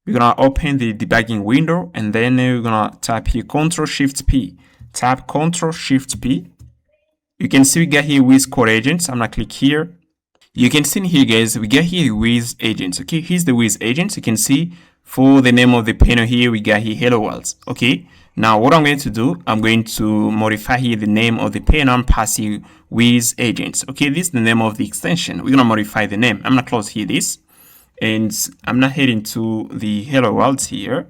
We're gonna open the debugging window, and then we're gonna type here Ctrl-Shift-P. Tap Ctrl-Shift-P. You can see we got here with CoderAgent. I'm gonna click here. You can see here, guys, we got here with agents. Okay, here's the with agents. You can see for the name of the panel here, we got here hello world. Okay, Now, what I'm going to do, I'm going to modify here the name of the panel and pass it with agents. Okay, this is the name of the extension. We're going to modify the name. I'm going to close here this, and I'm not heading to the hello world here.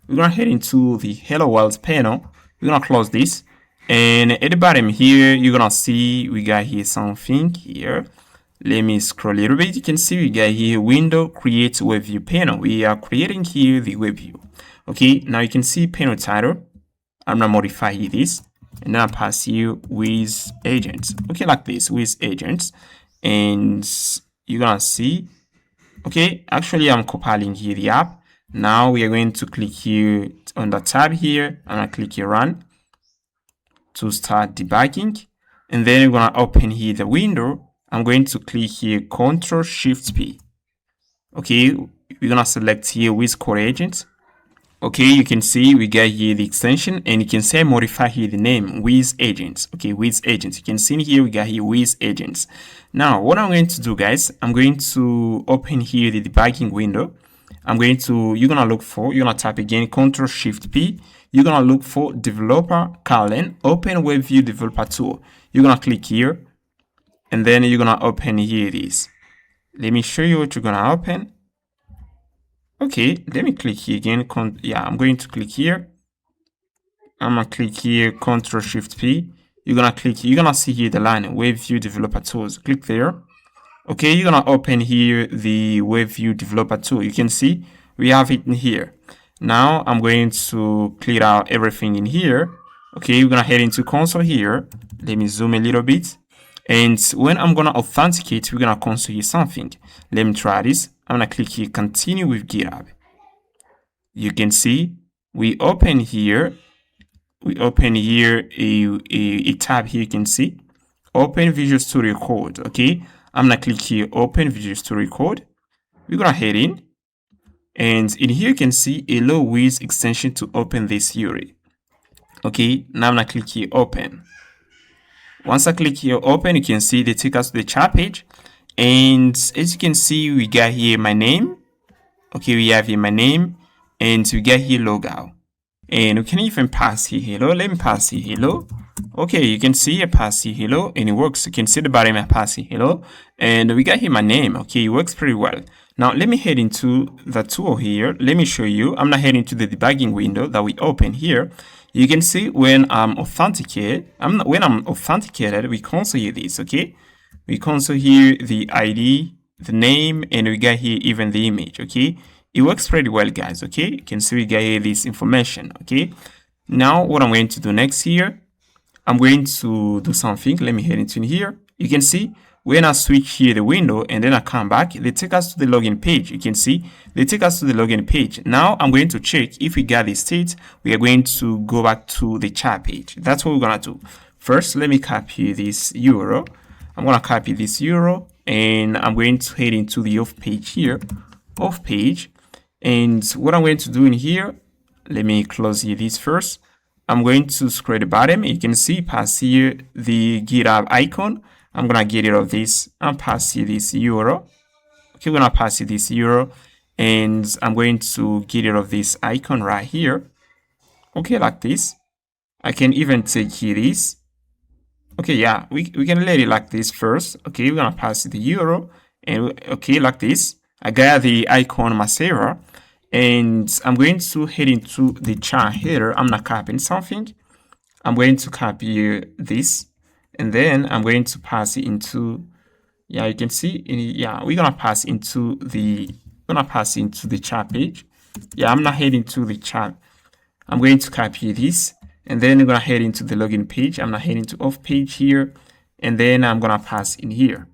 We're going to head into the hello world panel. We're going to close this, and at the bottom here, you're going to see we got here something here. Let me scroll a little bit. You can see we got here window create web view panel. We are creating here the web view. Okay, now you can see panel title. I'm gonna modify this, and then I'll pass you with agents. Okay, like this with agents, and you're gonna see. Okay, actually I'm compiling here the app. Now we are going to click here on the tab here. I'm gonna click here run to start debugging, and then we're gonna open here the window. I'm going to click here Ctrl+Shift+P. Okay, we're gonna select here with CoderAgent. Okay, you can see we got here the extension, and you can say modify here the name with agents. Okay, with agents. You can see here we got here with agents. Now, what I'm going to do, guys, I'm going to open here the debugging window. You're gonna type again Ctrl+Shift+P. You're gonna look for developer colon open web view developer tool. You're gonna click here, and then you're gonna open here this. Let me show you what you're gonna open. Okay, let me click here again. I'm going to click here. I'm gonna click here Ctrl+Shift+P. You're gonna see here the line web view developer tools. Click there. Okay, you're gonna open here the web view developer tool. You can see we have it in here. Now I'm going to clear out everything in here. Okay, we're gonna head into console here. Let me zoom a little bit. And when I'm gonna authenticate, we're gonna console here something. Let me try this. I'm gonna click here continue with Github. You can see we open here a tab here. You can see open Visual Studio Code. Okay, I'm gonna click here open Visual Studio Code. We're gonna head in, and in here you can see a low with extension to open this URI. Okay, now I'm gonna click here open. Once I click here open, you can see they take us to the chat page, and as you can see we got here my name. Okay, we have here my name, and we get here logout, and we can even pass here hello. Let me pass here hello. Okay, you can see I pass here hello, and it works. You can see the bottom I pass here hello, and we got here my name. Okay, it works pretty well. Now let me head into the tool here. Let me show you. I'm not heading to the debugging window that we open here. You can see when I'm authenticated, we console here this. Okay, we console here the ID, the name, and we got here even the image. Okay, it works pretty well, guys. Okay, you can see we got here this information. Okay, now what I'm going to do next here, I'm going to do something. Let me head into here. You can see when I switch here the window and then I come back, they take us to the login page. You can see they take us to the login page. Now I'm going to check if we got the state. We are going to go back to the chat page. That's what we're gonna do. First, let me copy this URL. I'm gonna copy this URL, and I'm going to head into the off page here, off page. And what I'm going to do in here, let me close here this first. I'm going to scroll the bottom. You can see pass here the GitHub icon. I'm gonna get rid of this and pass here this URL. Okay, we're gonna pass here this URL, and I'm going to get rid of this icon right here. Okay, like this. I can even take here this. Okay, yeah, we can let it like this first. Okay, we're gonna pass the URL, and okay, like this. I got the icon on my server, and I'm going to head into the chat header. I'm not copying something. I'm going to copy this, and then I'm going to pass it into, yeah, you can see, we're gonna pass into the chat page. Yeah, I'm not heading to the chat. I'm going to copy this, and then I'm gonna head into the login page. I'm not heading to off page here, and then I'm gonna pass in here.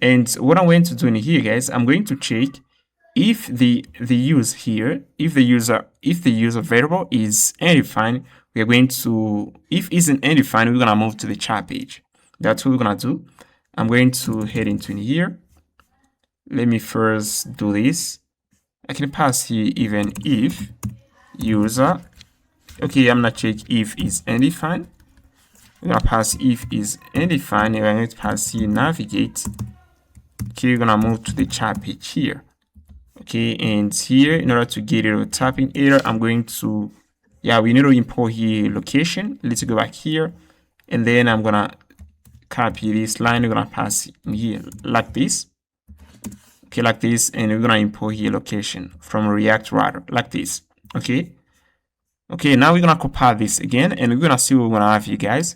And what I'm going to do in here, guys, I'm going to check if the user variable is undefined. We are going to, if isn't undefined, we're gonna move to the chat page. That's what we're gonna do. I'm going to head into here. Let me first do this. I can pass here even if user. Okay, I'm gonna check if is undefined. We're gonna pass if is undefined, and we're going to pass here navigate. Okay, we're gonna move to the chat page here. Okay, and here, in order to get rid of tapping error, I'm going to Yeah, we need to import here location. Let's go back here, and then I'm gonna copy this line. We're gonna pass in here like this. Okay, like this, and we're gonna import here location from React Router like this. Okay. Okay, now we're gonna compile this again, and we're gonna see what we're gonna have here, guys.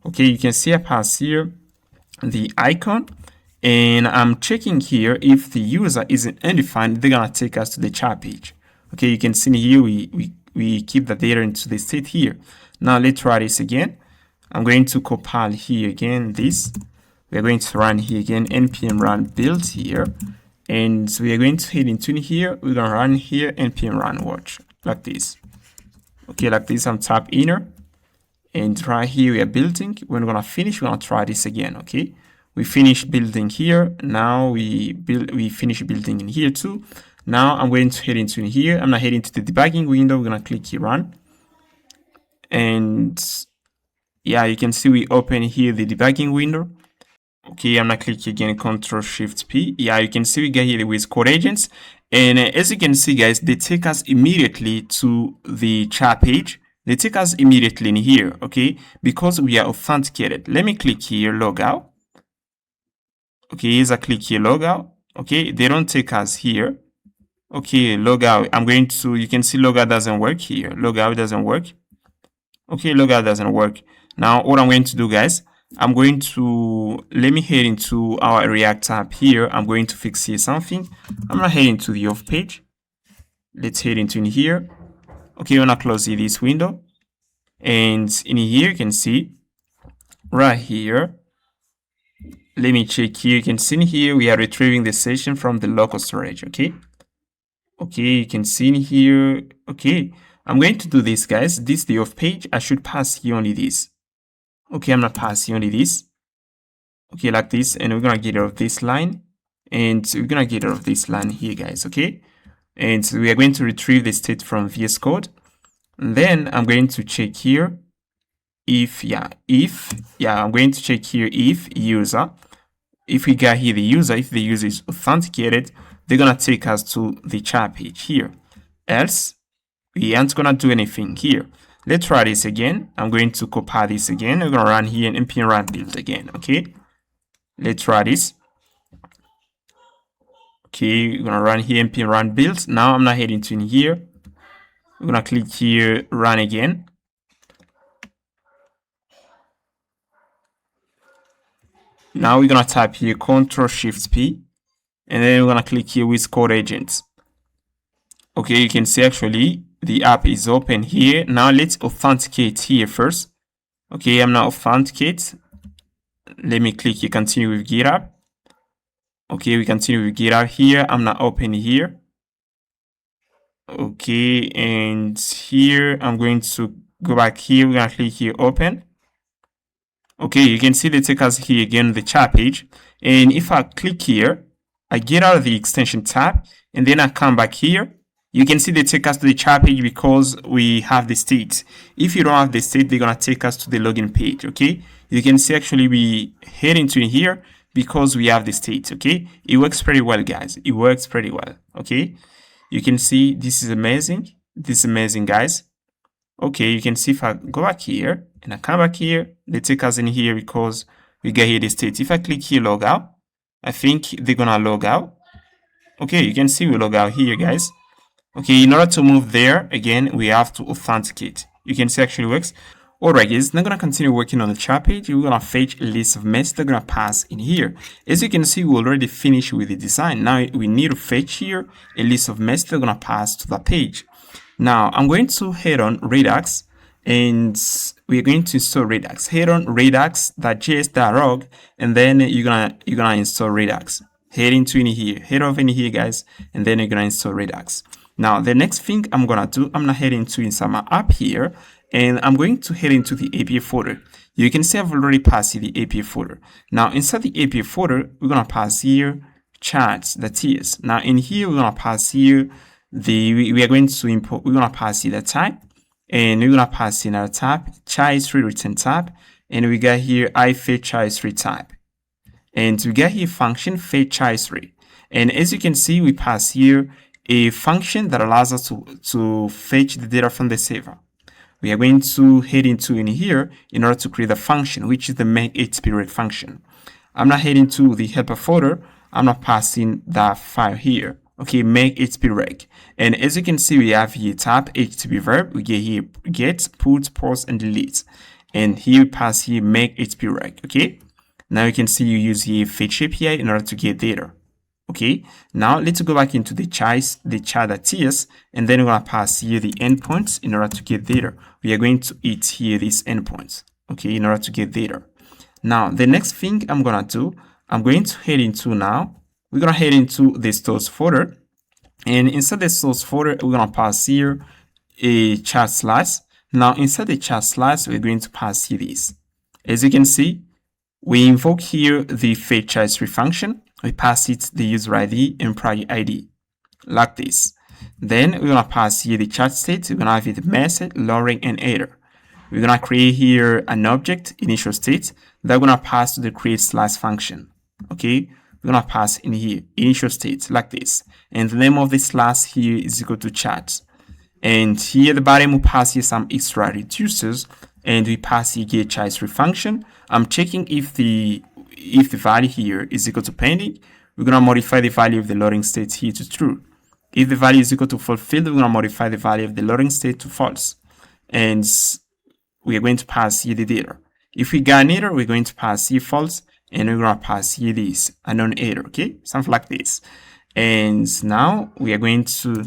Okay, you can see I pass here the icon, and I'm checking here if the user isn't undefined, they're gonna take us to the chat page. Okay, you can see here we keep the data into the state here. Now let's try this again. I'm going to compile here again this. We're going to run here again npm run build here, and we are going to hit into here. We're gonna run here npm run watch like this. Okay, like this. I'm tap enter, and right here we are building. When we're gonna finish, we're gonna try this again. Okay, we finish building here. Now we finish building in here too. Now I'm going to head into here. I'm not heading to the debugging window. We're gonna click here run, and yeah, you can see we open here the debugging window. Okay, I'm gonna click again Ctrl+Shift+P. Yeah, you can see we get here with CoderAgents, and as you can see, guys, they take us immediately to the chat page. They take us immediately in here, okay, because we are authenticated. Let me click here logout. Okay, here's a click here logout. Okay, they don't take us here. Okay, logout. I'm going to, you can see logout doesn't work here. Logout doesn't work. Okay, logout doesn't work. Now, what I'm going to do, guys, I'm going to, let me head into our React tab here. I'm going to fix here something. I'm gonna head into the off page. Let's head into in here. Okay, I'm gonna close this window. And in here, you can see right here. Let me check here. You can see in here, we are retrieving the session from the local storage. Okay. Okay, you can see in here. Okay, I'm going to do this, guys. This is the off page. I should pass here only this. Okay, I'm gonna pass here only this. Okay, like this, and we're gonna get rid of this line, and we're gonna get rid of this line here, guys. Okay, and we are going to retrieve the state from VS Code, and then I'm going to check here if I'm going to check here if user, if we got here the user, if the user is authenticated, they're gonna take us to the chat page here. Else, we aren't gonna do anything here. Let's try this again. I'm going to compile this again. We're gonna run here and npm run build again. Okay, let's try this. Okay, we're gonna run here npm run build. Now I'm not heading to in here. We're gonna click here run again. Now we're gonna type here Ctrl+Shift+P, and then we're gonna click here with CoderAgent. Okay, you can see actually the app is open here. Now let's authenticate here first. Okay, I'm now authenticate. Let me click here continue with Github. Okay, we continue with Github here. I'm now open here. Okay, and here I'm going to go back here. We're gonna click here open. Okay, you can see they take us here again the chat page, and if I click here, I get out of the extension tab, and then I come back here. You can see they take us to the chat page because we have the state. If you don't have the state, they're gonna take us to the login page. Okay, you can see actually we head into here because we have the state. Okay, it works pretty well, guys. It works pretty well. Okay, you can see this is amazing. This is amazing, guys. Okay, you can see if I go back here and I come back here, they take us in here because we get here the state. If I click here log out, I think they're gonna log out. Okay, you can see we log out here, guys. Okay, in order to move there, again, we have to authenticate. You can see actually works. Alright, guys, now I'm gonna continue working on the chat page. We're gonna fetch a list of messages that are gonna pass in here. As you can see, we already finished with the design. Now we need to fetch here a list of messages that are gonna pass to the page. Now I'm going to head on Redux, and we're going to install Redux. Head on redux.js.org, and then you're gonna install Redux. Head into in here, head over in here, guys, and then you're gonna install Redux. Now the next thing I'm gonna do, I'm gonna head into inside my app here, and I'm going to head into the API folder. You can see I've already passed the API folder. Now inside the API folder, we're gonna pass here chats.ts. Now in here, we're gonna pass here we are going to import, we're gonna pass here the type, and we're gonna pass in our type char3 return type, and we got here fetch char3 type, and we got here function fetch char3, and as you can see, we pass here a function that allows us to fetch the data from the server. we are going to head into in here in order to create a function, which is the make HTTP function. I'm not heading to the helper folder. I'm not passing that file here. Okay, make HTTP. And as you can see, we have here type HTTP verb. We get here get, put, post, and delete. And here we pass here make HTTP. Okay. Now you can see you use here fetch API in order to get data. Okay. Now let's go back into the chat.ts, and then we're gonna pass here the endpoints in order to get data. We are going to hit here these endpoints. Okay, in order to get data. Now, the next thing I'm going to do, I'm going to head into now, we're going to head into the source folder. And inside the source folder, we're going to pass here a chat slice. Now, inside the chat slice, we're going to pass here this. As you can see, we invoke here the fetch chat function. We pass it the user ID and project ID, like this. Then we're going to pass here the chat state. We're going to have it message, lorem, and header. We're going to create here an object, initial state, that we're going to pass to the create slice function. Okay, we're going to pass in here, initial state, like this. And the name of the slice here is equal to chat. And here at the bottom, we pass here some extra reducers, and we pass here get chat function. I'm checking if the value here is equal to pending. We're going to modify the value of the loading state here to true. If the value is equal to fulfilled, we're going to modify the value of the loading state to false. And we are going to pass here the data. If we got an error, we're going to pass here false, and we're going to pass here this unknown error, okay? Something like this. And now we are going to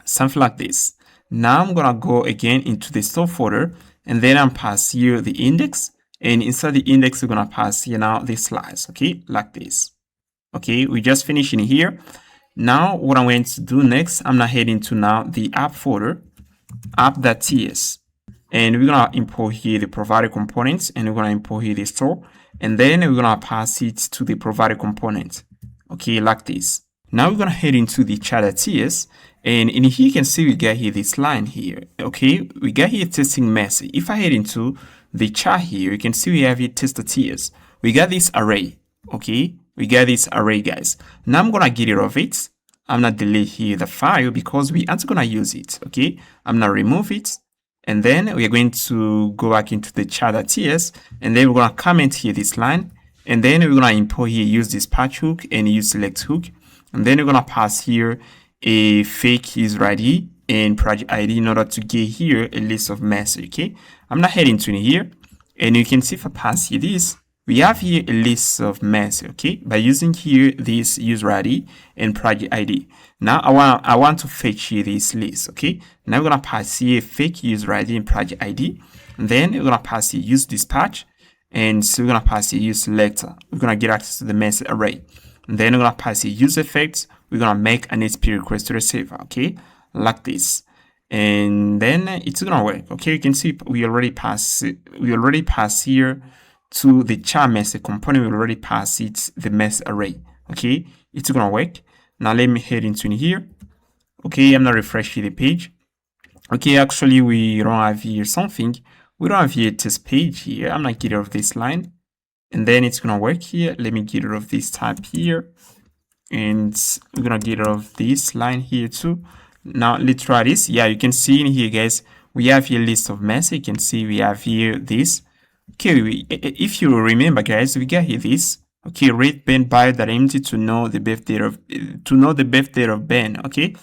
something like this. Now I'm going to go again into the store folder, and then I'm pass here the index, and inside the index, we're going to pass here now the slice, okay? Like this. Okay, we just finished in here. Now what I'm going to do next, I'm going to head into now the app folder, app.ts. And we're going to import here the provided components, and we're going to import here the store, and then we're going to pass it to the provided component. Okay, like this. Now we're going to head into the chat.ts, and in here you can see we got here this line here. Okay, we got here testing message. If I head into the chat here, you can see we have here test.ts. We got this array. Okay, we got this array, guys. Now I'm going to get rid of it. I'm going to delete here the file because we aren't going to use it. Okay, I'm going to remove it. And then we are going to go back into the chat.ts, and then we're going to comment here this line, and then we're going to import here, use this patch hook and use select hook, and then we're going to pass here a fake user ID and project ID in order to get here a list of messages. Okay, I'm not heading to here, and you can see if I pass here this, we have here a list of messages. Okay, by using here this user ID and project ID. Now I want to fetch here this list. Okay, now we're gonna pass here fake user ID and project ID, and then we're gonna pass here use dispatch, and so we're gonna pass here use selector. We're gonna get access to the message array, and then we're gonna pass here use effects. We're gonna make an HTTP request to receiver. Okay, like this, and then it's gonna work. Okay, you can see we already pass here to the chat message component. We already pass it the message array. Okay, it's gonna work. Now let me head into here. Okay, I'm not refreshing the page. Okay, actually we don't have here something. We don't have here test page here. I'm not getting rid of this line, and then it's gonna work here. Let me get rid of this type here, and we're gonna get rid of this line here too. Now let's try this. Yeah, you can see in here, guys, we have here list of messages. You can see we have here this. Okay, if you remember, guys, we got here this. Okay, rate Ben by that empty to know the birth date of Ben. Okay,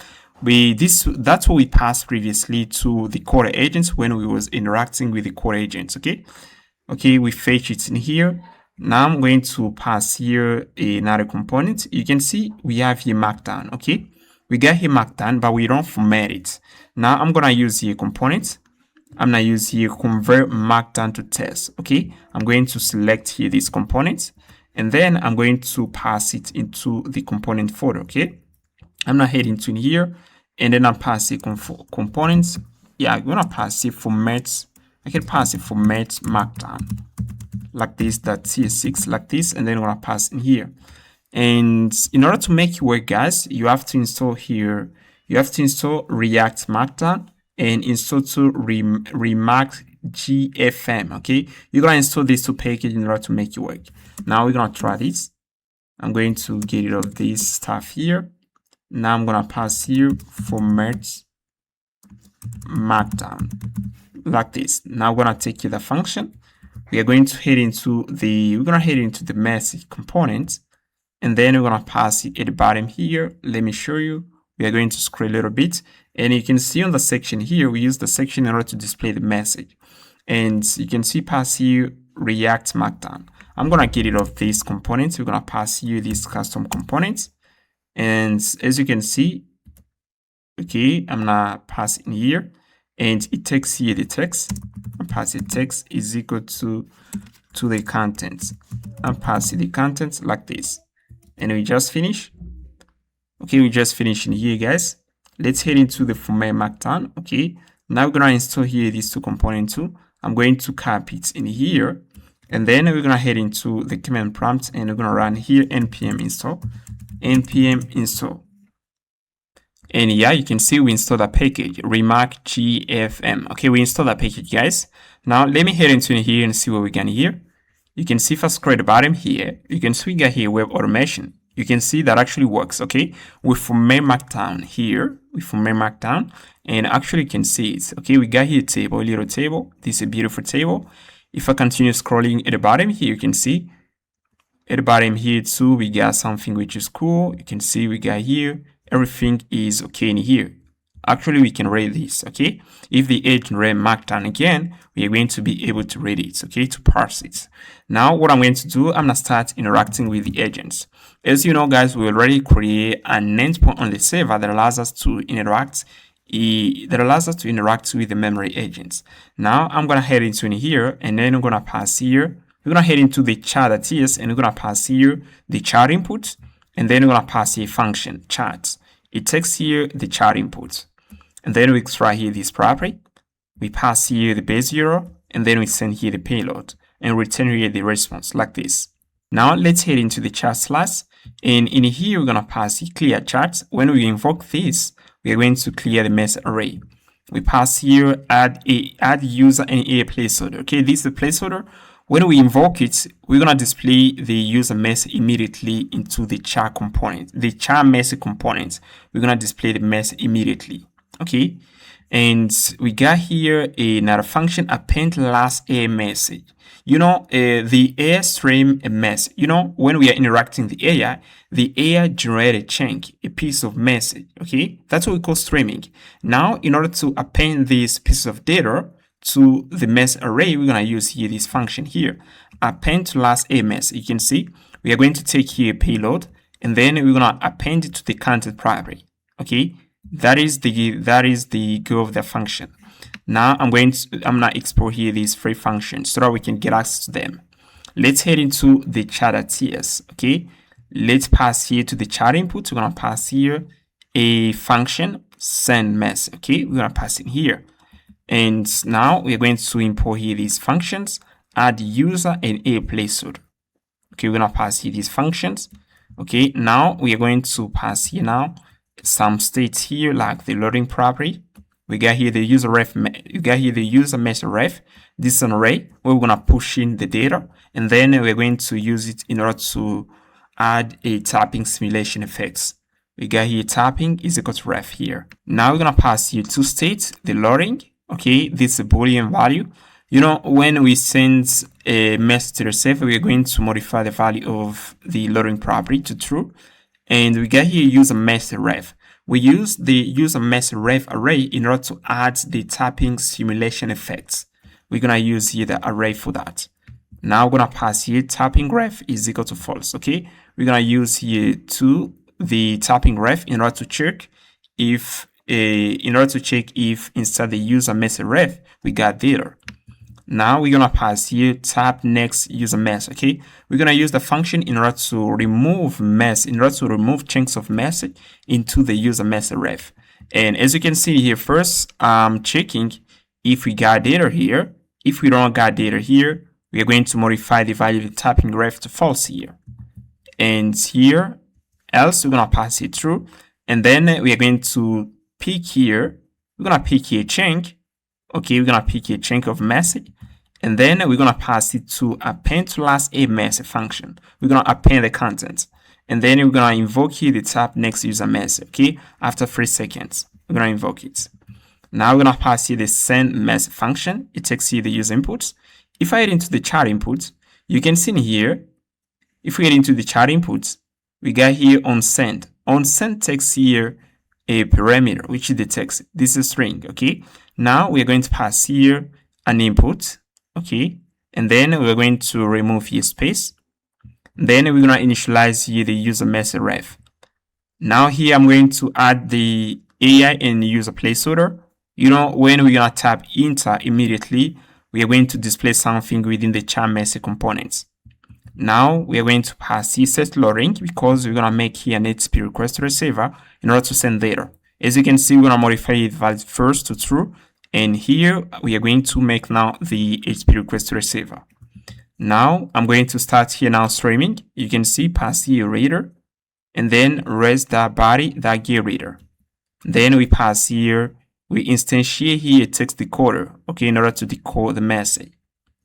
that's what we passed previously to the CoderAgent when we was interacting with the CoderAgent. Okay, we fetch it in here. Now I'm going to pass here another component. You can see we have here markdown. Okay, we got here markdown, but we don't format it. Now I'm gonna use here component. I'm gonna use here convert markdown to test. Okay, I'm going to select here this component, and then I'm going to pass it into the component folder. Okay, I'm gonna head into here, and then I'll pass it components. Yeah, I'm gonna pass it format. I can pass it format markdown like this, .cs6 like this, and then I'm gonna pass in here. And in order to make it work, guys, you have to install here. You have to install React Markdown and install to Remark GFM. Okay, you're gonna install these two packages in order to make it work. Now we're gonna try this. I'm going to get rid of this stuff here. Now I'm gonna pass here format markdown like this. Now we're gonna take the function. We are going to head into the message component, and then we're gonna pass it at the bottom here. Let me show you. We are going to scroll a little bit, and you can see on the section here, we use the section in order to display the message. And you can see pass here React Markdown. I'm gonna get rid of this component. We're gonna pass here this custom component, and as you can see, okay, I'm gonna pass in here, and it takes here the text. And pass it text is equal to the content. And pass the content like this, and we just finish. Okay, we just finished in here, guys. Let's head into the format markdown. Okay, now we're gonna install here these two components too. I'm going to copy it in here, and then we're gonna head into the command prompt, and we're gonna run here npm install. And yeah, you can see we installed a package, remark.gfm. Okay, we installed that package, guys. Now let me head into here and see what we got here. You can see if I scroll at the bottom here, you can see we got here web automation. You can see that actually works, okay? With format markdown here, and actually you can see it. Okay, we got here a little table. This is a beautiful table. If I continue scrolling at the bottom here, you can see at the bottom here too, we got something which is cool. You can see we got here, everything is okay in here. Actually, we can read this, okay? If the agent read markdown again, we are going to be able to read it, okay, to parse it. Now, what I'm going to do, I'm going to start interacting with the agents. As you know, guys, we already create an endpoint on the server that allows us to interact with the memory agents. Now, I'm going to head into here, and then I'm going to pass here. We're going to head into the chat.ts, and we're going to pass here the chat input, and then we're going to pass here function chat. It takes here the chat input. And then we extract here this property. We pass here the base URL, and then we send here the payload and return here the response like this. Now let's head into the chat class, and in here we're gonna pass the clear chat. When we invoke this, we are going to clear the mess array. We pass here add user and a placeholder. Okay, this is the placeholder. When we invoke it, we're gonna display the user mess immediately into the chat component, the chat message component. We're gonna display the mess immediately. Okay, and we got here another function, append last a message. You know, the AI stream a message. You know, when we are interacting the AI generate a chunk, a piece of message. Okay, that's what we call streaming. Now, in order to append this piece of data to the mess array, we're gonna use here this function here, append to last a message. You can see we are going to take here payload, and then we're gonna append it to the content property. Okay. That is the goal of the function. Now I'm gonna export here these three functions so that we can get access to them. Let's head into the chat.ts. Okay, let's pass here to the chat input. We're gonna pass here a function send mess. Okay, we're gonna pass it here, and now we're going to import here these functions, add user and a placeholder. Okay, we're gonna pass here these functions. Okay, now we are going to pass here now some states here like the loading property. We got here the user ref. You got here the user message ref. This is an array where we're gonna push in the data, and then we're going to use it in order to add a tapping simulation effects. We got here tapping is equal to ref here. Now we're gonna pass here two states, the loading. Okay, this is a Boolean value. You know, when we send a message to the server, we are going to modify the value of the loading property to true. And we got here user message ref. We use the user message ref array in order to add the tapping simulation effects. We're gonna use here the array for that. Now we're gonna pass here tapping ref is equal to false. Okay, we're gonna use here the tapping ref in order to check if inside the user message ref we got data. Now we're gonna pass here tap next user mess. Okay, we're gonna use the function in order to remove chunks of message into the user message ref. And as you can see here, first I'm checking if we got data here. If we don't got data here, we are going to modify the value of the tapping ref to false here. And here else we're gonna pass it true, and then we are going to pick here. We're gonna pick here chunk. Okay, we're gonna pick a chunk of message, and then we're gonna pass it to append to last a message function. We're gonna append the content, and then we're gonna invoke here the tap next user message. Okay, after 3 seconds, we're gonna invoke it. Now we're gonna pass here the send message function. It takes here the user inputs. If I head into the chat inputs, you can see in here, if we head into the chat inputs, we got here on send. On send takes here a parameter, which is the text. This is a string, okay? Now we're going to pass here an input, okay? And then we're going to remove here space. Then we're gonna initialize here the user message ref. Now here I'm going to add the AI and user placeholder. You know, when we're gonna tap enter immediately, we are going to display something within the chat message components. Now we are going to pass here set loading because we're gonna make here an HTTP request to receiver in order to send data. As you can see, we're gonna modify it valid first to true, and here we are going to make now the HTTP request to receiver. Now I'm going to start here now streaming. You can see pass here reader, and then res.body.get reader. Then we pass here, we instantiate here a text decoder, okay, in order to decode the message.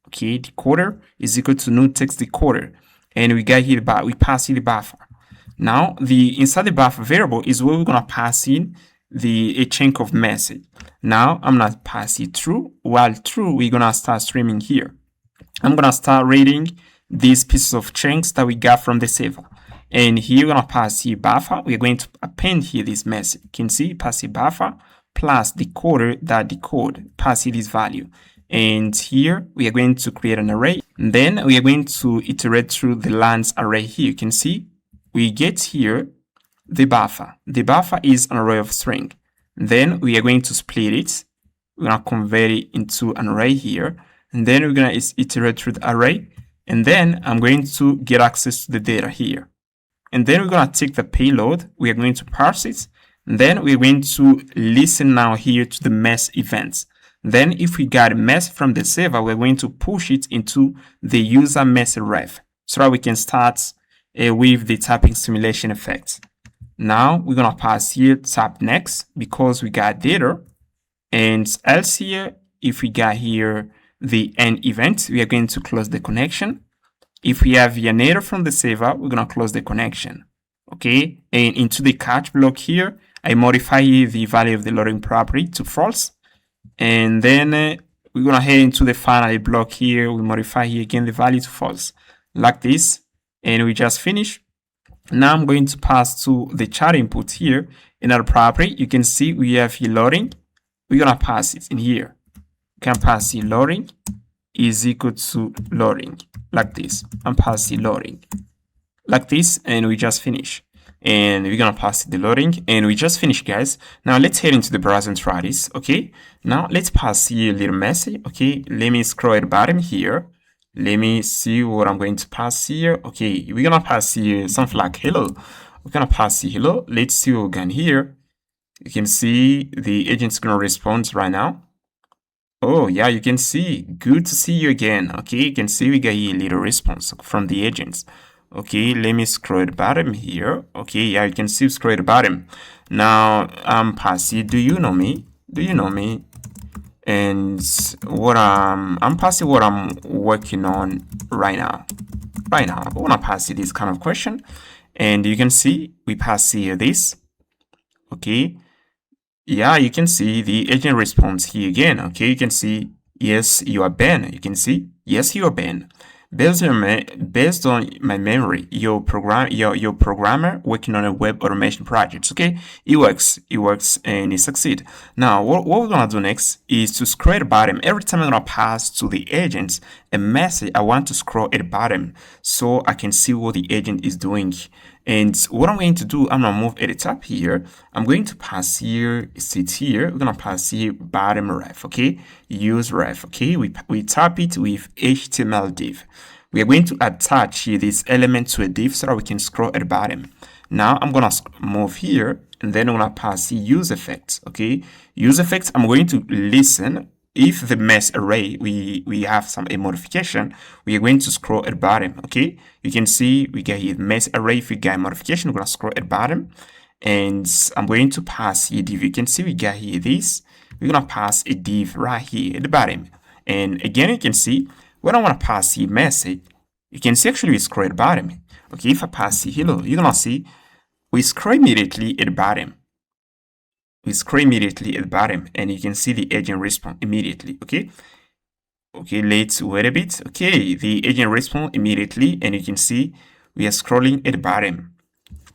Okay, decoder is equal to new text decoder, and we got here we pass here the buffer. Now the inside the buffer variable is where we're gonna pass in a chunk of message. Now I'm gonna pass it true. While true, we're gonna start streaming here. I'm gonna start reading these pieces of chunks that we got from the server, and here we're gonna pass here buffer. We're going to append here this message. You can see pass here buffer plus decoder that decode, pass here this value. And here we are going to create an array. And then we are going to iterate through the lines array here. You can see we get here the buffer. The buffer is an array of string. Then we are going to split it. We're going to convert it into an array here. And then we're going to iterate through the array. And then I'm going to get access to the data here. And then we're going to take the payload. We are going to parse it. And then we're going to listen now here to the mess events. Then if we got a mess from the server, we're going to push it into the user message ref so that we can start with the tapping simulation effect. Now we're going to pass here tap next because we got data, and else here, if we got here the end event, we are going to close the connection. If we have an error from the server, we're going to close the connection. Okay, and into the catch block here, I modify here the value of the loading property to false. And then we're going to head into the final block here. We modify here again the value to false like this. And we just finish. Now I'm going to pass to the chat input here. Another property, you can see we have here loading. We're going to pass it in here. We can pass here loading is equal to loading like this. I'm passing loading like this. And we just finish. And we're gonna pass the loading, and we just finished, guys. Now let's head into the browser and try this. Okay, now let's pass here a little message. Okay, let me scroll at the bottom here. Let me see what I'm going to pass here. Okay, we're gonna pass here something like hello. We're gonna pass here hello. Let's see what we got here. You can see the agent's gonna respond right now. Oh yeah, you can see, good to see you again. Okay, you can see we got here a little response from the agents. Okay, let me scroll at the bottom here. Okay, yeah, you can see scroll at the bottom. Now I'm passing. Do you know me? Do you know me? And what I'm passing what I'm working on right now. Right now, I wanna pass you this kind of question, and you can see we pass here this. Okay, yeah, you can see the agent responds here again. Okay, you can see yes, you are Ben. You can see yes, you are Ben. Based on my memory, your programmer working on a web automation project. Okay, it works, and it succeeds. Now, what we're gonna do next is to scroll at the bottom. Every time I'm gonna pass to the agent a message, I want to scroll at the bottom so I can see what the agent is doing. And what I'm going to do, I'm gonna move at the top here. I'm going to pass here, sit here. We're gonna pass here bottom ref, okay? Use ref, okay? We tap it with HTML div. We are going to attach here this element to a div so that we can scroll at the bottom. Now I'm gonna move here, and then I'm gonna pass here use effects, okay? Use effects, I'm going to listen. If the mess array, we have a modification, we are going to scroll at the bottom, okay? You can see we get here mess array. If we get a modification, we're going to scroll at the bottom. And I'm going to pass here div. You can see we got here this. We're going to pass a div right here at the bottom. And again, you can see when I want to pass here message, you can see actually we scroll at the bottom. Okay, if I pass here hello, you're going to see we scroll immediately at the bottom. we scroll immediately at the bottom, and you can see the agent respond immediately. Okay, let's wait a bit. Okay, the agent respond immediately, and you can see we are scrolling at the bottom.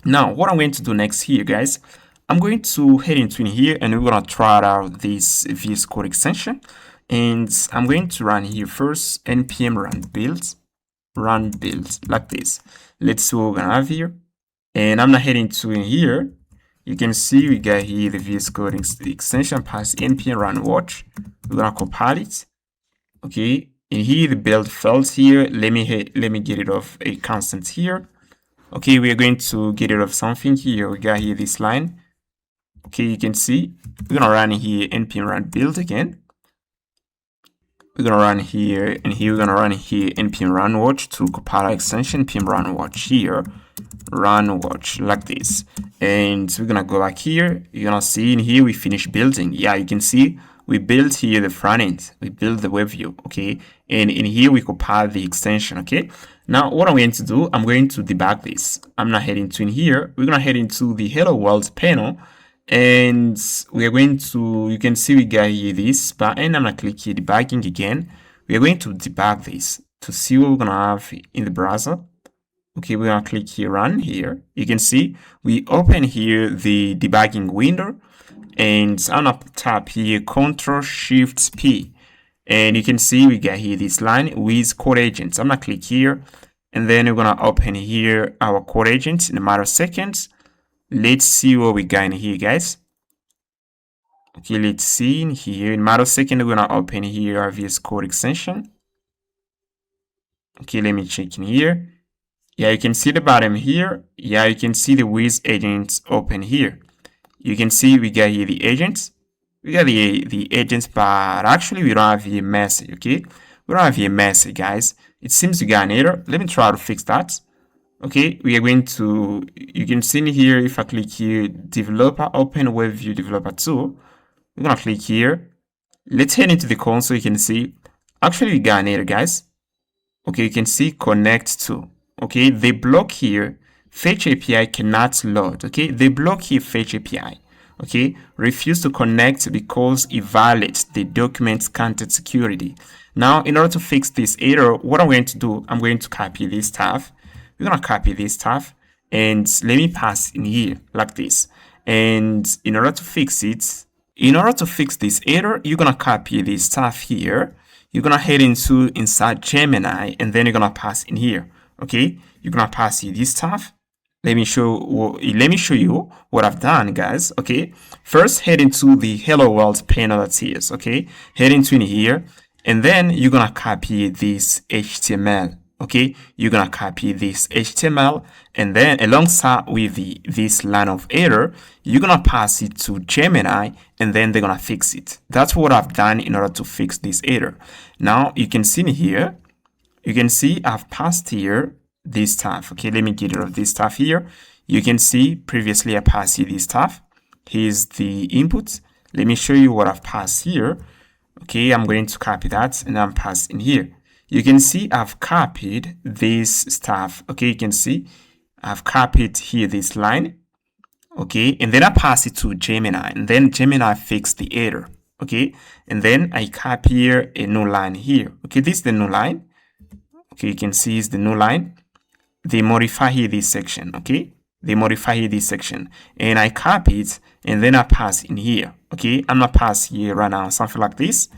Now, what I'm going to do next here, guys, I'm going to head into in here, and we're going to try out this VS Code extension. And I'm going to run here first npm run build like this. Let's see what we're going to have here. And I'm not heading to in here. You can see we got here the VS Code extension pass npm run watch. We're going to compile it. Okay, and here the build failed here. Let me get rid of a constant here. Okay, we are going to get rid of something here. We got here this line. Okay, you can see we're gonna run here npm run build again. We're gonna run here, and here we're gonna run here npm run watch to compile our extension npm run watch here, run watch like this. And we're gonna go back here. You're gonna see in here we finish building. Yeah, you can see we built here the front end, we built the web view. Okay, and in here we compile the extension. Okay, now what I'm going to do, I'm going to debug this. I'm not heading to in here. We're gonna head into the hello world panel, and we are going to, you can see we got here this button. I'm gonna click here debugging again. We are going to debug this to see what we're gonna have in the browser. Okay, we're gonna click here run here. You can see we open here the debugging window, and I'm gonna tap here Ctrl+Shift+P, and you can see we got here this line with CoderAgent. I'm gonna click here, and then we're gonna open here our CoderAgent in a matter of seconds. Let's see what we got in here, guys. Okay, let's see in here in a matter of seconds. We're gonna open here our VS Code extension. Okay, let me check in here. Yeah, you can see the bottom here. Yeah, you can see the with agents open here. You can see we got here the agents. We got the agents, but actually we don't have a message. Okay, we don't have a message, guys. It seems we got an error. Let me try to fix that. Okay, we are going to, you can see in here, if I click here developer open web view developer tool, we're gonna click here. Let's head into the console. You can see actually we got an error, guys. Okay, you can see connect to. Okay, they block here fetch API cannot load. Okay, they block here fetch API. Okay, refuse to connect because it violates the document content security. Now, in order to fix this error, what I'm going to do, I'm going to copy this stuff. We're gonna copy this stuff, and let me pass in here like this. And in order to fix this error, you're gonna copy this stuff here. You're gonna head into inside Gemini, and then you're gonna pass in here. Okay, you're gonna pass here this stuff. Let me show you what I've done, guys. Okay, first head into the hello world panel that's here. Okay, head into in here, and then you're gonna copy this HTML. Okay, you're gonna copy this HTML, and then alongside with this line of error, you're gonna pass it to Gemini, and then they're gonna fix it. That's what I've done in order to fix this error. Now you can see here, you can see I've passed here this stuff. Okay, let me get rid of this stuff here. You can see previously I passed here this stuff. Here's the input. Let me show you what I've passed here. Okay, I'm going to copy that, and I'm passing here. You can see I've copied this stuff. Okay, you can see I've copied here this line. Okay, and then I pass it to Gemini, and then Gemini fixed the error. Okay, and then I copy here a new line here. Okay, this is the new line. Okay, you can see it's the new line. They modify here this section. Okay, they modify here this section, and I copy it, and then I pass in here. Okay, I'm gonna pass here right now, something like this.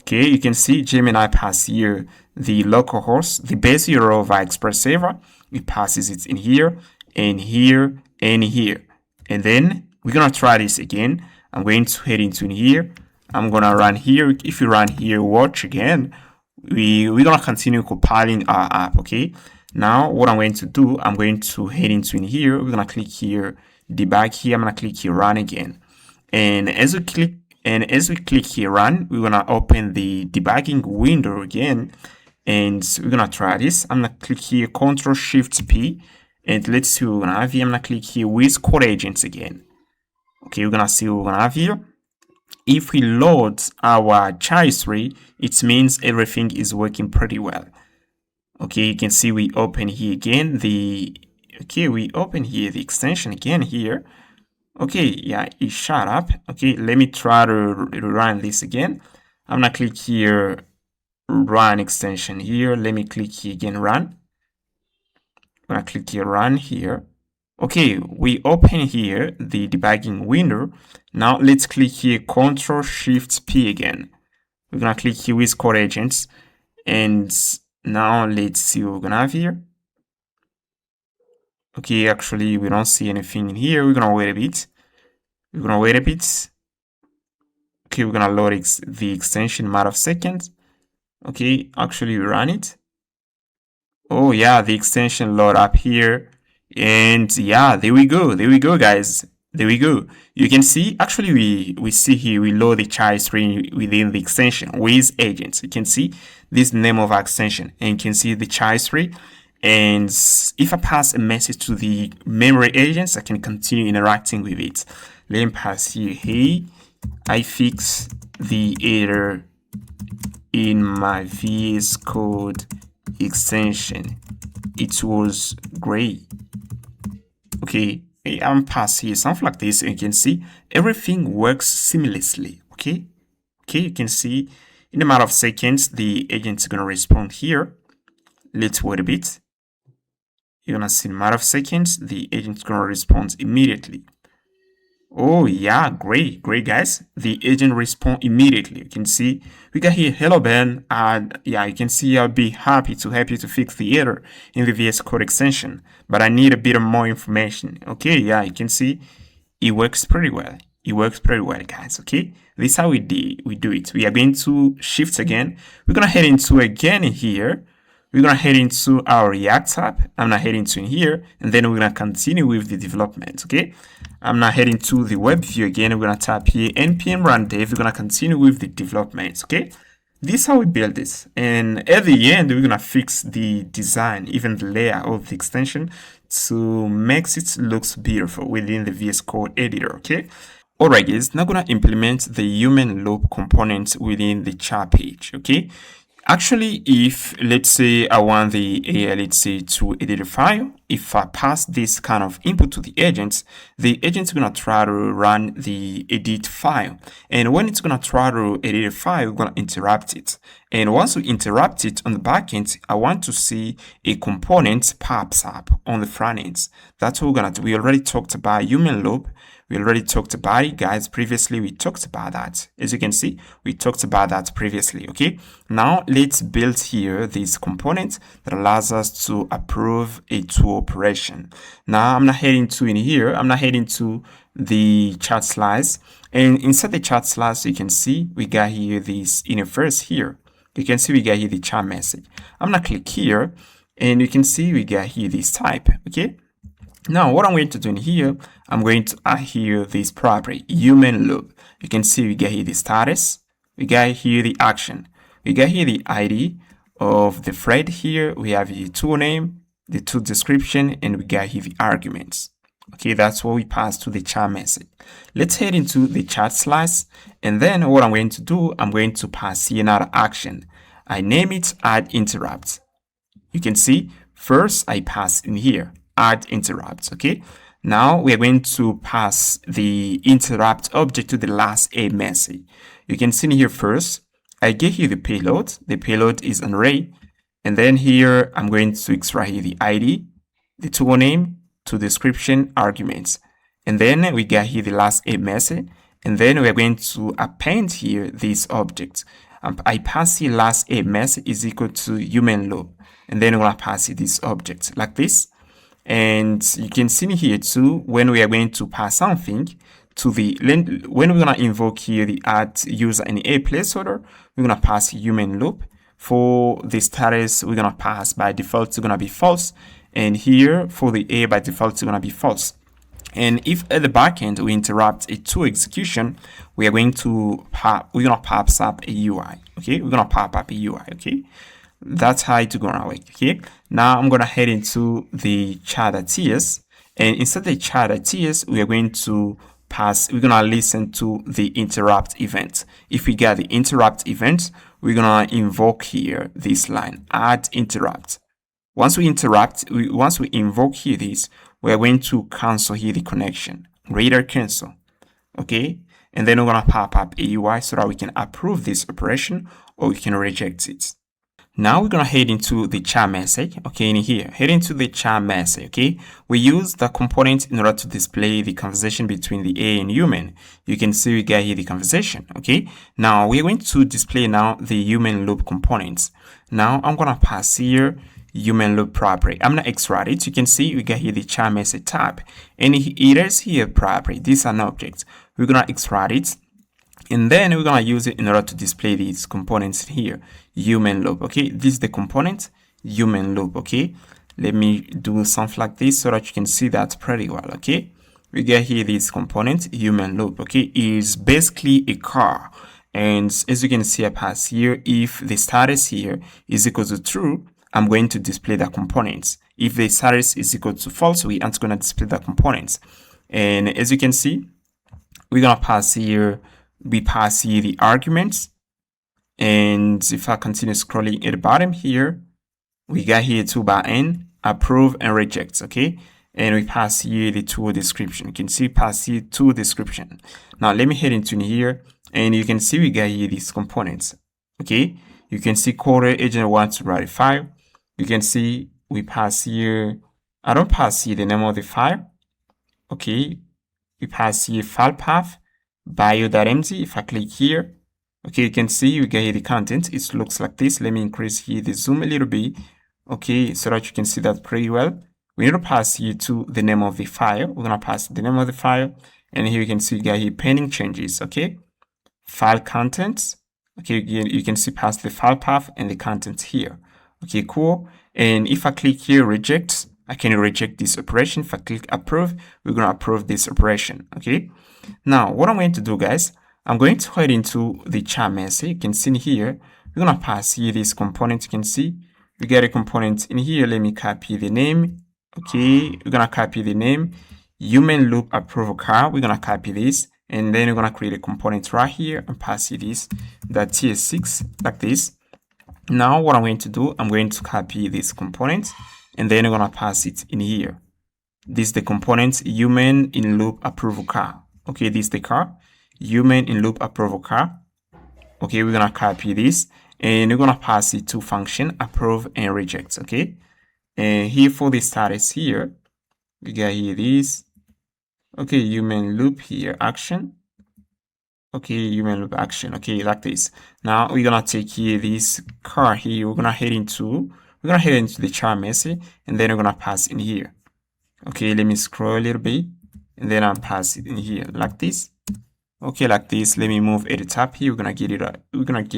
Okay, you can see Gemini pass here the localhost, the base URL via Express server. It passes it in here, and here, and here. And then we're gonna try this again. I'm going to head into in here. I'm gonna run here. If you run here, watch again. We're gonna continue compiling our app. Okay. Now what I'm going to do, I'm going to head into in here. We're gonna click here, debug here. I'm gonna click here, run again. And as we click here, run, we're gonna open the debugging window again, and we're gonna try this. I'm gonna click here, Ctrl+Shift+P, and let's see what we're gonna have here. I'm gonna click here with CoderAgent again. Okay, we're gonna see what we're gonna have here. If we load our history, it means everything is working pretty well. Okay, you can see we open here again we open here the extension again here. Okay, yeah, it shut up. Okay, let me try to run this again. I'm gonna click here, run extension here. Let me click here again, run. I'm gonna click here, run here. Okay, we open here the debugging window. Now let's click here, Ctrl-Shift-P again. We're gonna click here with CoderAgent, and now let's see what we're gonna have here. Okay, actually we don't see anything in here. We're gonna wait a bit. Okay, we're gonna load the extension in a matter of seconds. Okay, actually we run it. Oh yeah, the extension load up here. And yeah, there we go, guys. There we go. You can see, actually we see here, we load the child string within the extension with agents. You can see this name of our extension, and you can see the child string. And if I pass a message to the memory agents, I can continue interacting with it. Let me pass here, hey, I fix the error in my VS Code extension. It was great. Okay, I'm past here, something like this, and you can see everything works seamlessly. Okay, you can see in a matter of seconds the agent is gonna respond here. Let's wait a bit. You're gonna see in a matter of seconds the agent is gonna respond immediately. Oh yeah, great guys. The agent respond immediately. You can see we got here, hello Ben, and yeah, you can see I'll be happy to help you to fix the error in the VS Code extension, but I need a bit of more information. Okay, yeah, you can see it works pretty well. Guys. Okay, this is how we do it. We are going to shift again. We're gonna head into again here. We're gonna head into our React app. I'm gonna head into in here, and then we're gonna continue with the development. Okay, I'm gonna head into the web view again. We're gonna tap here npm run dev. We're gonna continue with the development. Okay, this is how we build this, and at the end we're gonna fix the design, even the layer of the extension, to make it looks beautiful within the VS Code editor. Okay. Alright guys, now gonna implement the human loop component within the chat page. Okay. Actually, if let's say I want let's say to edit a file, if I pass this kind of input to the agent is gonna try to run the edit file. And when it's gonna try to edit a file, we're gonna interrupt it. And once we interrupt it on the back end, I want to see a component pops up on the front end. That's what we're gonna do. We already talked about human loop. We already talked about it, guys. Previously, we talked about that. As you can see, we talked about that previously, okay? Now, let's build here this component that allows us to approve a tool operation. Now, I'm not heading to in here. I'm not heading to the chat slice. And inside the chat slice, you can see we got here this interface here. You can see we got here the chat message. I'm going to click here, and you can see we got here this type, okay? Now, what I'm going to do in here, I'm going to add here this property, human loop. You can see we get here the status, we got here the action, we got here the ID of the thread here, we have the tool name, the tool description, and we got here the arguments. Okay, that's what we pass to the chat message. Let's head into the chat slice, and then what I'm going to do, I'm going to pass here another action. I name it add interrupt. You can see first I pass in here add interrupt. Okay, now we are going to pass the interrupt object to the last a message. You can see here first I get here the payload. The payload is an array, and then here I'm going to extract here the ID, the tool name, tool description, arguments, and then we get here the last a message, and then we are going to append here this object. I pass here last a message is equal to human loop, and then we're gonna pass here this object like this. And you can see here too, when we are going to pass something to the, when we're going to invoke here the add user in a placeholder, we're going to pass human loop. For the status, we're going to pass by default, it's going to be false. And here for the a by default, it's going to be false. And if at the backend we interrupt a tool execution, we are going to pass up a UI. Okay, we're going to pop up a UI. Okay. That's how it's gonna work. Okay, now I'm gonna head into the chat.ts, and inside the chat.ts we are going to we're gonna listen to the interrupt event. If we get the interrupt event, we're gonna invoke here this line add interrupt. Once we invoke here this, we are going to cancel here the connection. greater cancel. Okay, and then we're gonna pop up a UI so that we can approve this operation or we can reject it. Now we're gonna head into the chat message. Okay, in here, head into the chat message. Okay, we use the component in order to display the conversation between the A and human. You can see we got here the conversation. Okay, now we're going to display now the human loop components. Now I'm gonna pass here human loop property. I'm gonna extract it. You can see we got here the chat message tab, and it is here property. These are an object. We're gonna extract it, and then we're gonna use it in order to display these components here. Human loop. Okay, this is the component human loop. Okay, let me do something like this so that you can see that pretty well. Okay, we get here this component human loop. Okay, is basically a car. And as you can see, I pass here, if the status here is equal to true, I'm going to display the components. If the status is equal to false, we aren't going to display the components. And as you can see, we're going to pass here, we pass here the arguments. And if I continue scrolling at the bottom here, we got here toolbar approve and reject. Okay. And we pass here the tool description. You can see pass here tool description. Now let me head into here, and you can see we got here these components. Okay. You can see CoderAgent wants to write a file. You can see we pass here, I don't pass here the name of the file. Okay, we pass here file path, bio.md. If I click here, okay, you can see we get here the content. It looks like this. Let me increase here the zoom a little bit. Okay, so that you can see that pretty well. We need to pass here to the name of the file. We're gonna pass the name of the file, and here you can see we got here pending changes. Okay, file contents. Okay, you can see past the file path and the contents here. Okay, cool. And if I click here reject, I can reject this operation. If I click approve, we're going to approve this operation. Okay. Now, what I'm going to do, guys, I'm going to head into the chat message. You can see here, we're going to pass here this component. You can see we get a component in here. Let me copy the name. Okay, we're going to copy the name, human loop approval car. We're going to copy this. And then we're going to create a component right here and pass it this, that TS6 like this. Now what I'm going to do, I'm going to copy this component, and then I'm going to pass it in here. This is the component human in loop approval car. Okay, this is the car, human in loop approval car. Okay, we're going to copy this, and we're going to pass it to function approve and reject. Okay, and here for the status here, we got here this. Okay, human loop here action. Okay, human loop action. Okay, like this. Now we're gonna take here this car here. We're gonna head into the chat message, and then we're gonna pass in here. Okay, let me scroll a little bit, and then I'll pass it in here like this. Okay, like this. Let me move at the top here. We're gonna get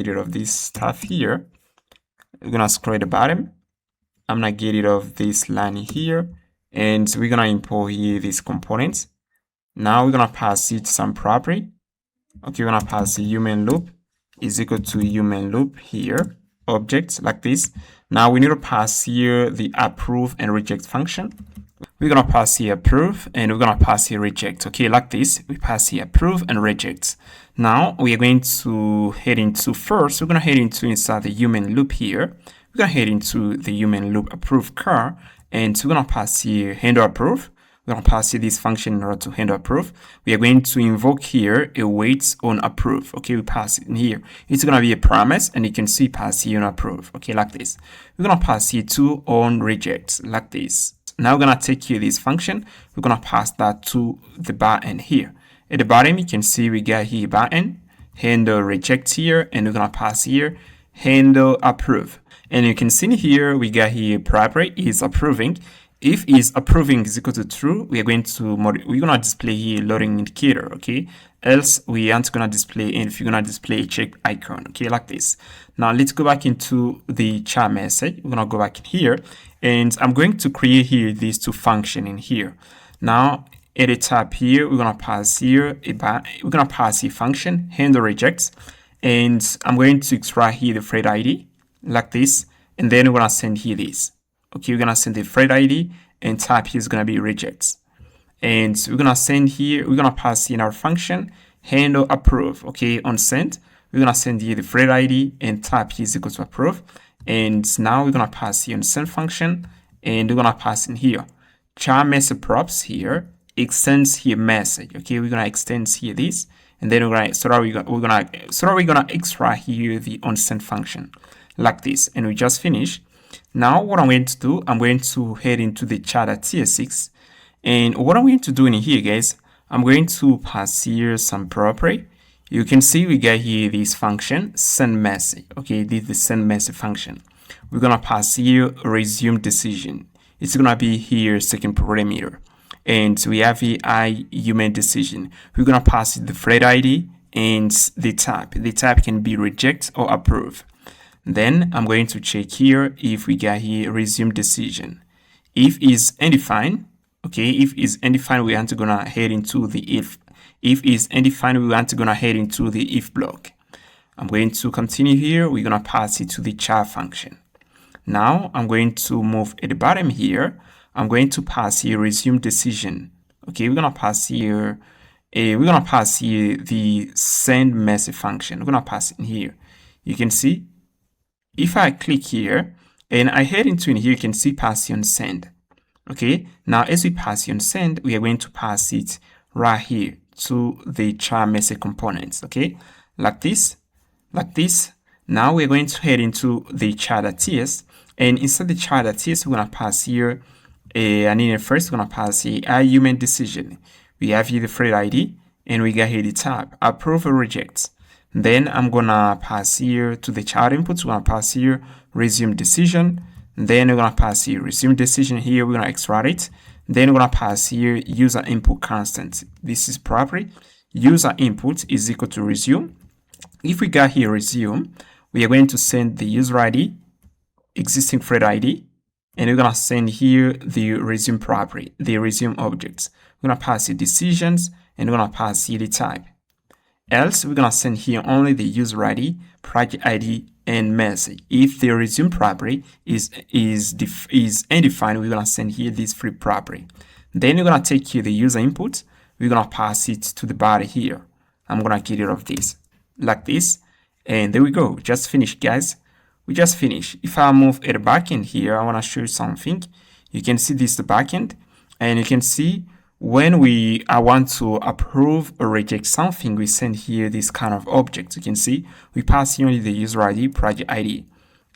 rid of this stuff here. We're gonna scroll at the bottom. I'm gonna get rid of this line here, and we're gonna import here these components. Now we're gonna pass it some property. Okay, we're gonna pass the human loop is equal to human loop here, objects like this. Now we need to pass here the approve and reject function. We're gonna pass here approve, and we're gonna pass here reject. Okay, like this, we pass here approve and reject. Now we are going to head into first, we're gonna head into inside the human loop here. We're gonna head into the human loop approve car, and we're gonna pass here handle approve. We're going to pass here this function in order to handle approve. We are going to invoke here a wait on approve. Okay, we pass it in here. It's going to be a promise, and you can see pass here on approve. Okay, like this. We're going to pass here to on reject, like this. Now we're going to take here this function. We're going to pass that to the button here. At the bottom, you can see we got here button, handle reject here, and we're going to pass here handle approve. And you can see here we got here property is approving. If is approving is equal to true, we're gonna display here loading indicator. Okay, else we aren't gonna display, and if you're gonna display a check icon. Okay, like this. Now let's go back into the chat message. We're gonna go back in here, and I'm going to create here these two functions in here. Now at the top here, we're gonna pass here a function handle rejects, and I'm going to extract here the thread ID like this, and then we're gonna send here this. Okay, we're gonna send the thread ID, and type here is gonna be rejects. And we're gonna send here, we're gonna pass in our function handle approve. Okay, on send, we're gonna send here the thread ID, and type here is equal to approve. And now we're gonna pass here on send function, and we're gonna pass in here chat message props here extend here message. Okay, we're gonna extend here this, and then we're gonna extract here the onSend function like this, and we just finished. Now what I'm going to do, I'm going to head into the chat.tsx, and what I'm going to do in here, guys, I'm going to pass here some property. You can see we get here this function send message. Okay, this is the send message function. We're gonna pass here resume decision. It's gonna be here second parameter, and we have here human decision. We're gonna pass the thread ID and the type. The type can be reject or approve. Then I'm going to check here if we get here resume decision. If is undefined, okay, if is undefined, we want to gonna head into the if. If is undefined, we want to gonna head into the if block. I'm going to continue here. We're gonna pass it to the chat function. Now I'm going to move at the bottom here. I'm going to pass here resume decision. Okay, we're gonna pass here the send message function. We're gonna pass it in here. You can see if I click here and I head into in here, you can see pass on send. Okay, now as we pass on send, we are going to pass it right here to the chat message components. Okay, like this. Now we're going to head into the chat.ts, and inside the chat.ts, we're gonna pass here and in first we're gonna pass here a human decision. We have here the thread ID, and we got here the tab approve or reject. Then I'm gonna pass here to the chat inputs. We're gonna pass here resume decision. Then we're gonna pass here resume decision. Here we're gonna extract it. Then we're gonna pass here user input constant. This is property. User input is equal to resume. If we got here resume, we are going to send the user ID, existing thread ID, and we're gonna send here the resume property, the resume objects. We're gonna pass here decisions, and we're gonna pass here the type. Else, we're gonna send here only the user ID, project ID, and message. If the resume property is undefined, we're gonna send here this free property. Then we're gonna take here the user input. We're gonna pass it to the body here. I'm gonna get rid of this like this, and there we go. Just finished, guys. We just finished. If I move at the backend here, I want to show you something. You can see this the backend, and you can see when I want to approve or reject something, we send here this kind of object. You can see we pass here only the user ID, project ID,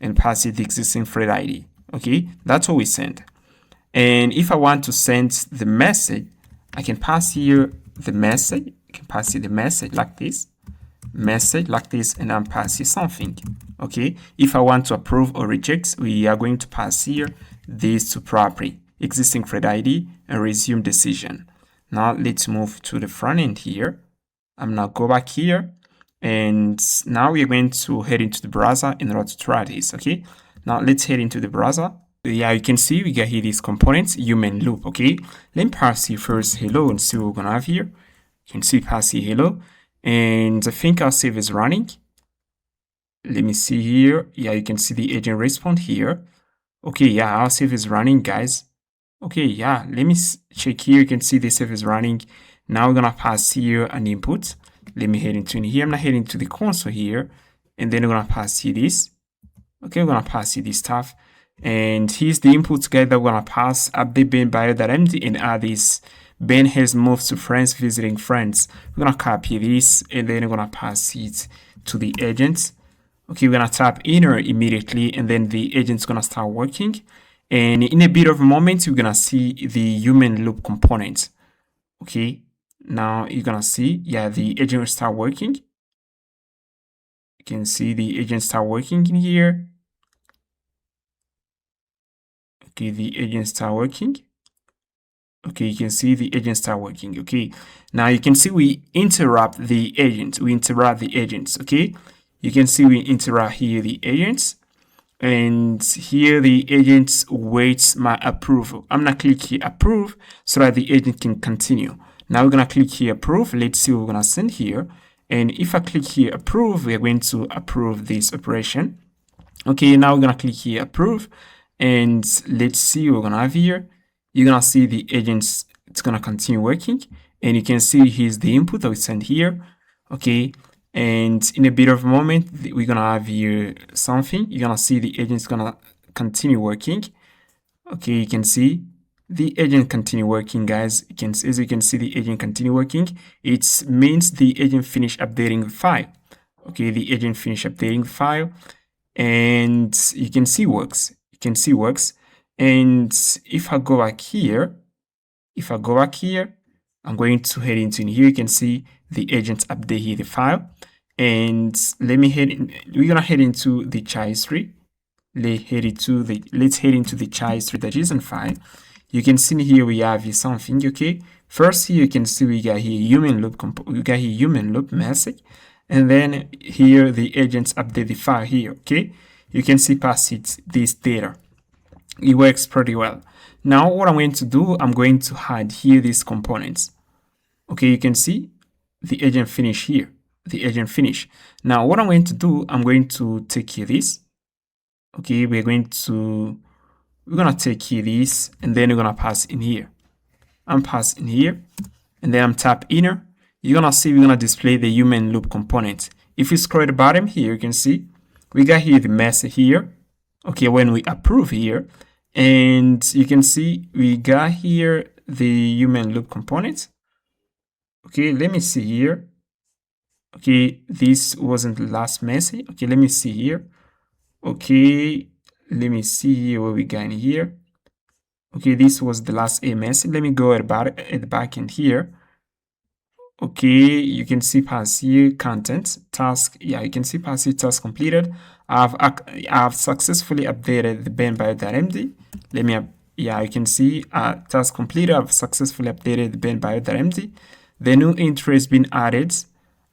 and pass it the existing thread ID. Okay, that's what we send. And if I want to send the message, I can pass here the message. I can pass here the message like this. And I'm passing something. Okay, if I want to approve or reject, we are going to pass here these two property, existing thread ID and resume decision. Now let's move to the front end here. I'm now go back here, and now we are going to head into the browser in order to try this. Okay, now let's head into the browser. Yeah, you can see we got here these components, human loop. Okay, let me pass here first hello and see what we're gonna have here. You can see pass here hello. And I think our save is running. Let me see here. Yeah, you can see the agent response here. Okay, yeah, our save is running, guys. Okay, yeah, let me check here. You can see the save is running. Now we're gonna pass here an input. Let me head into here. I'm gonna head into the console here, and then we're gonna pass here this. Okay, we're gonna pass here this stuff. And here's the inputs, guys, that we're gonna pass update bin bio.empty and add this. Ben has moved to friends visiting friends. We're gonna copy this, and then we're gonna pass it to the agent. Okay, we're gonna tap enter immediately, and then the agent's gonna start working. And in a bit of a moment, you're gonna see the human loop component. Okay, now you're gonna see, yeah, the agent will start working. You can see the agent start working in here. Okay, the agent start working. Okay, you can see the agent start working. Okay, now you can see we interrupt the agent. Okay, you can see we interrupt here the agents, and here the agent waits my approval. I'm gonna click here approve so that the agent can continue. Now we're gonna click here approve. Let's see what we're gonna send here. And if I click here approve, we are going to approve this operation. Okay, now we're gonna click here approve, and let's see what we're gonna have here. You're gonna see the agents, it's gonna continue working, and you can see here's the input that we sent here. Okay, and in a bit of a moment, we're gonna have here something. You're gonna see the agent's gonna continue working. Okay, you can see the agent continue working, guys. As you can see, the agent continue working. It means the agent finished updating the file. Okay, the agent finished updating the file, and you can see works. You can see works. And if I go back here, I'm going to head into in here. You can see the agent update here the file. And let me head in. We're gonna head into the child history. Let's head into the child history.json file. You can see here we have here something. Okay, first here you can see we got here human loop message, and then here the agents update the file here. Okay, you can see pass it this data. It works pretty well. Now what I'm going to do, I'm going to add here these components. Okay, you can see the agent finish here. The agent finish. Now what I'm going to do, I'm going to take here this. Okay, we're gonna take here this, and then we're gonna pass in here. I'm pass in here, and then I'm tap inner. You're gonna see we're gonna display the human loop component. If you scroll at the bottom here, you can see we got here the message here. Okay, when we approve here, and you can see we got here the human loop component. Okay, let me see here. Okay, this wasn't the last message. Okay, let me see here. Okay, let me see here what we got in here. Okay, this was the last message. Let me go at the back end here. Okay, you can see pass here content task. Yeah, you can see pass here task completed. I've successfully updated the ben.bio.md. Yeah, you can see task completed. I've successfully updated the ben.bio.md. The new entry has been added.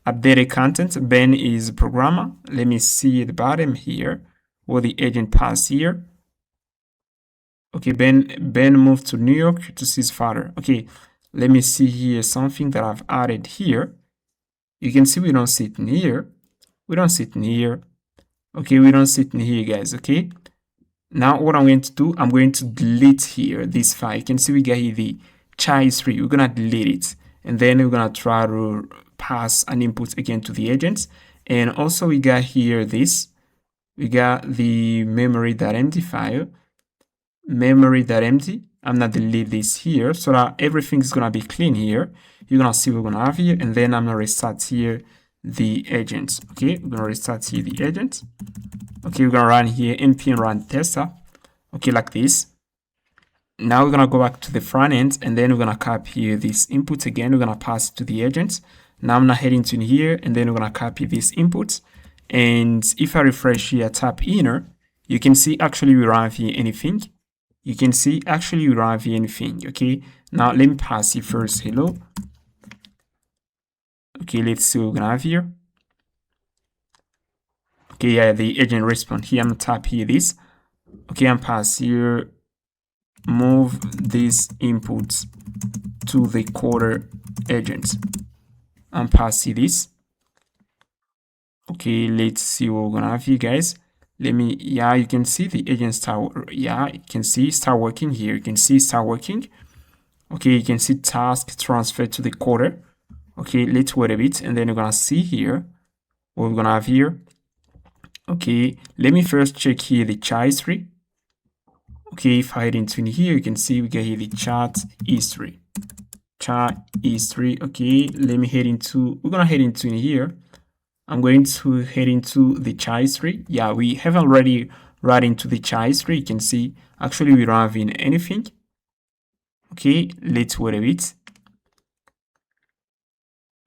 Updated content. Ben is a programmer. Let me see at the bottom here what the agent passed here. Okay, Ben moved to New York to see his father. Okay, let me see here something that I've added here. You can see we don't sit in here. We don't sit in here. Okay, we don't sit in here, guys. Okay. Now what I'm going to do, I'm going to delete here this file. You can see we got here the child history. We're gonna delete it, and then we're gonna try to pass an input again to the agents. And also we got here this. We got the memory.md file. Memory.md. I'm gonna delete this here so that everything is gonna be clean here. You're gonna see what we're gonna have here, and then I'm gonna restart here the agent. Okay, we're gonna restart here the agent. Okay, we're gonna run here npm run tester. Okay, like this. Now we're gonna go back to the front end, and then we're gonna copy here this input again. We're gonna pass it to the agent. Now I'm gonna head into here, and then we're gonna copy this input. And if I refresh here, tap inner, you can see actually we don't have here anything. You can see actually we don't have here anything. Okay, now let me pass here first hello. Okay, let's see what we're gonna have here. Okay, yeah, the agent response here. I'm gonna tap here this. Okay, I'm pass here move these inputs to the CoderAgent. I'm pass here this. Okay, let's see what we're gonna have here, guys. Yeah, you can see the agent start. Yeah, you can see start working here. You can see start working. Okay, you can see task transfer to the coder. Okay, let's wait a bit, and then we're gonna see here what we're gonna have here. Okay, let me first check here the child history. Okay, if I head into here, you can see we get here the chat history. Chat history. Okay, let me head into. We're gonna head into here. I'm going to head into the child history. Yeah, we have already run into the child history. You can see actually we don't have anything. Okay, let's wait a bit.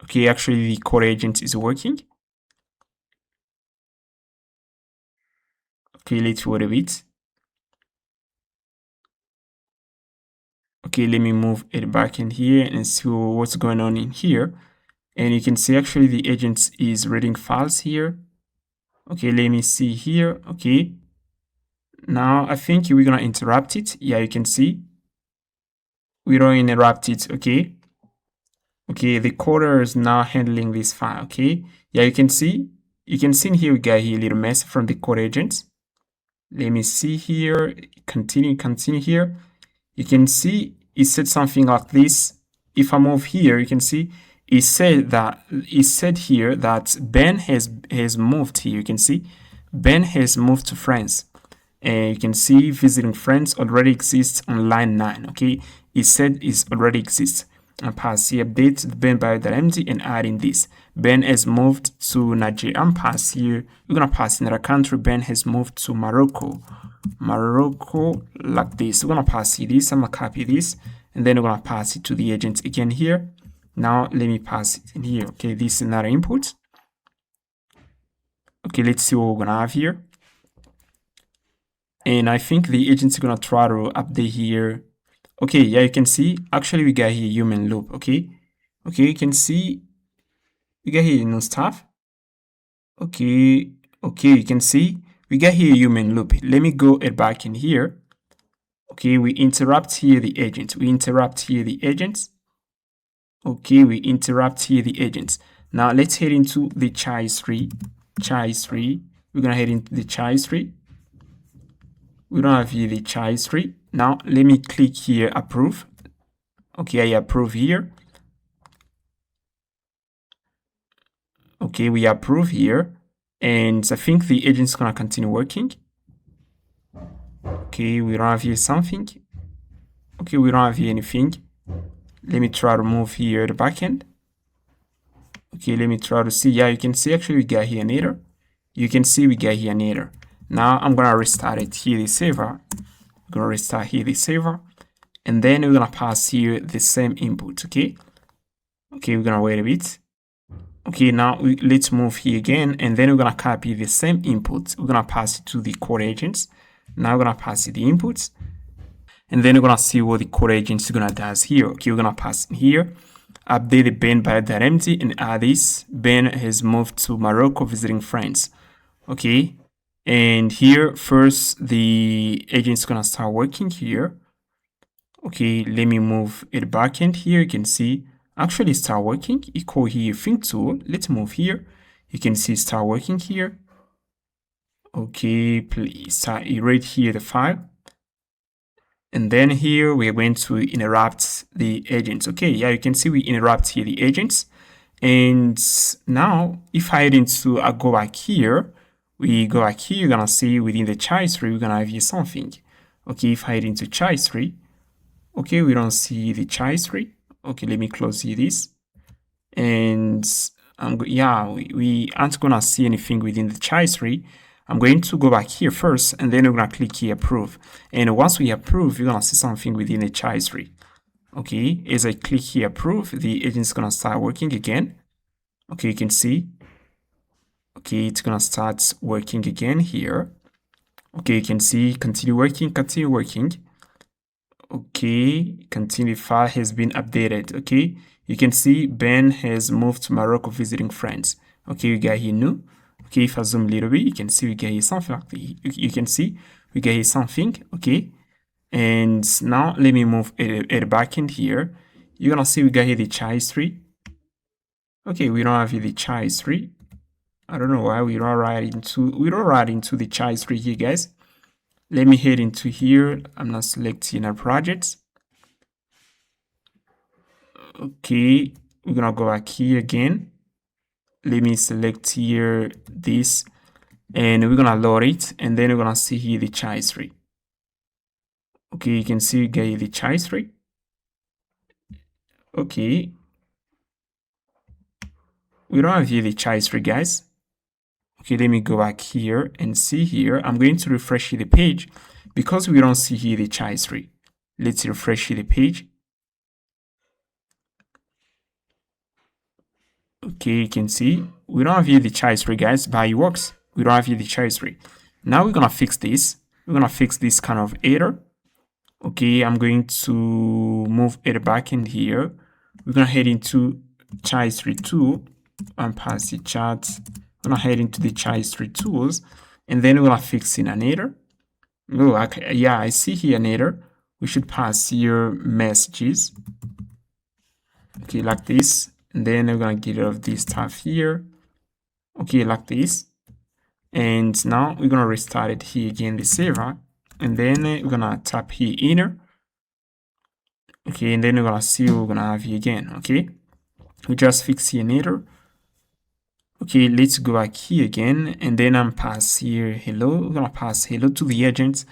Okay, actually the CoderAgent is working. Okay, let's wait a bit. Okay, let me move it back in here and see what's going on in here. And you can see actually the agent is reading files here. Okay, let me see here. Okay, now I think we're gonna interrupt it. Yeah, you can see we don't interrupt it. Okay, the coder is now handling this file. Okay, yeah, you can see in here we got here a little message from the CoderAgent. Let me see here. Continue here. You can see it said something like this. If I move here, you can see it said here that Ben has moved here. You can see Ben has moved to France. and you can see visiting friends already exists on line 9. Okay, it said it already exists. And pass here update the Ben bio.md and add in this. Ben has moved to Nigeria. And pass here, we're gonna pass another country. Ben has moved to Morocco. Morocco, like this. We're gonna pass here this. I'm gonna copy this, and then we're gonna pass it to the agent again here. Now let me pass it in here. Okay, this is another input. Okay, let's see what we're gonna have here. And I think the agent's gonna try to update here. Okay, yeah, you can see actually we got here human loop. Okay, you can see we got here new stuff. Okay, you can see we got here human loop. Let me go back in here. Okay, we interrupt here the agent. Okay, we interrupt here the agents. Now let's head into the child tree. We're gonna head into the child tree. We don't have here the child tree. Now let me click here approve. Okay, I approve here. Okay, we approve here, and I think the agent's gonna continue working. Okay, we don't have here something. Okay, we don't have here anything. Let me try to move here the backend. Okay, let me try to see. Yeah, you can see actually we got here an error. You can see we got here an error. Now I'm gonna restart it here the server. I'm gonna restart here the server, and then we're gonna pass here the same input. Okay, we're gonna wait a bit. Okay, now let's move here again, and then we're gonna copy the same input. We're gonna pass it to the CoderAgent. Now we're gonna pass it the inputs, and then we're gonna see what the CoderAgent is gonna does here. Okay, we're gonna pass in here, update the Ben bio.md and add this. Ben has moved to Morocco visiting friends. Okay, and here first the agent's gonna start working here. Okay, let me move it backend here. You can see actually start working. Equal here think tool. Let's move here. You can see start working here. Okay, please start erase here the file. And then here we are going to interrupt the agents. Okay, yeah, you can see we interrupt here the agents. And now if I head into go back here, you're gonna see within the child tree, we're gonna have here something. Okay, if I head into child tree, okay, we don't see the child tree. Okay, let me close here this. And we aren't gonna see anything within the child tree. I'm going to go back here first, and then we're gonna click here approve. And once we approve, you're gonna see something within the child tree. Okay, as I click here approve, the agent's gonna start working again. Okay, you can see. Okay, it's gonna start working again here. Okay, you can see continue working. Okay, continue file has been updated. Okay, you can see Ben has moved to Morocco visiting friends. Okay, we got here new. Okay, if I zoom a little bit, you can see we get here something like that. You can see we get here something. Okay, and now let me move at the back end here. You're gonna see we got here the child tree. Okay, we don't have here the child tree. I don't know why we don't write into the child tree here, guys. Let me head into here. I'm not selecting our projects. Okay, we're gonna go back here again. Let me select here this, and we're gonna load it, and then we're gonna see here the child tree. Okay, you can see we get the child tree. Okay, we don't have here the child tree, guys. Okay, let me go back here and see here. I'm going to refresh the page because we don't see here the child tree. Let's refresh the page. Okay, you can see we don't have here the child tree, guys, but it works. We don't have here the child tree. Now we're gonna fix this. We're gonna fix this kind of error. Okay, I'm going to move it back in here. We're gonna head into child tree tool and pass the chat. I'm gonna head into the child tree tools, and then we're gonna fix in an error. Oh, okay, yeah, I see here an error. We should pass here messages. Okay, like this. And then we're gonna get rid of this stuff here. Okay, like this. And now we're gonna restart it here again, the server. And then we're gonna tap here inner. Okay, and then we're gonna see what we're gonna have here again. Okay, we just fix here an error. Okay, let's go back here again, and then I'm pass here hello. We're gonna pass hello to the agent,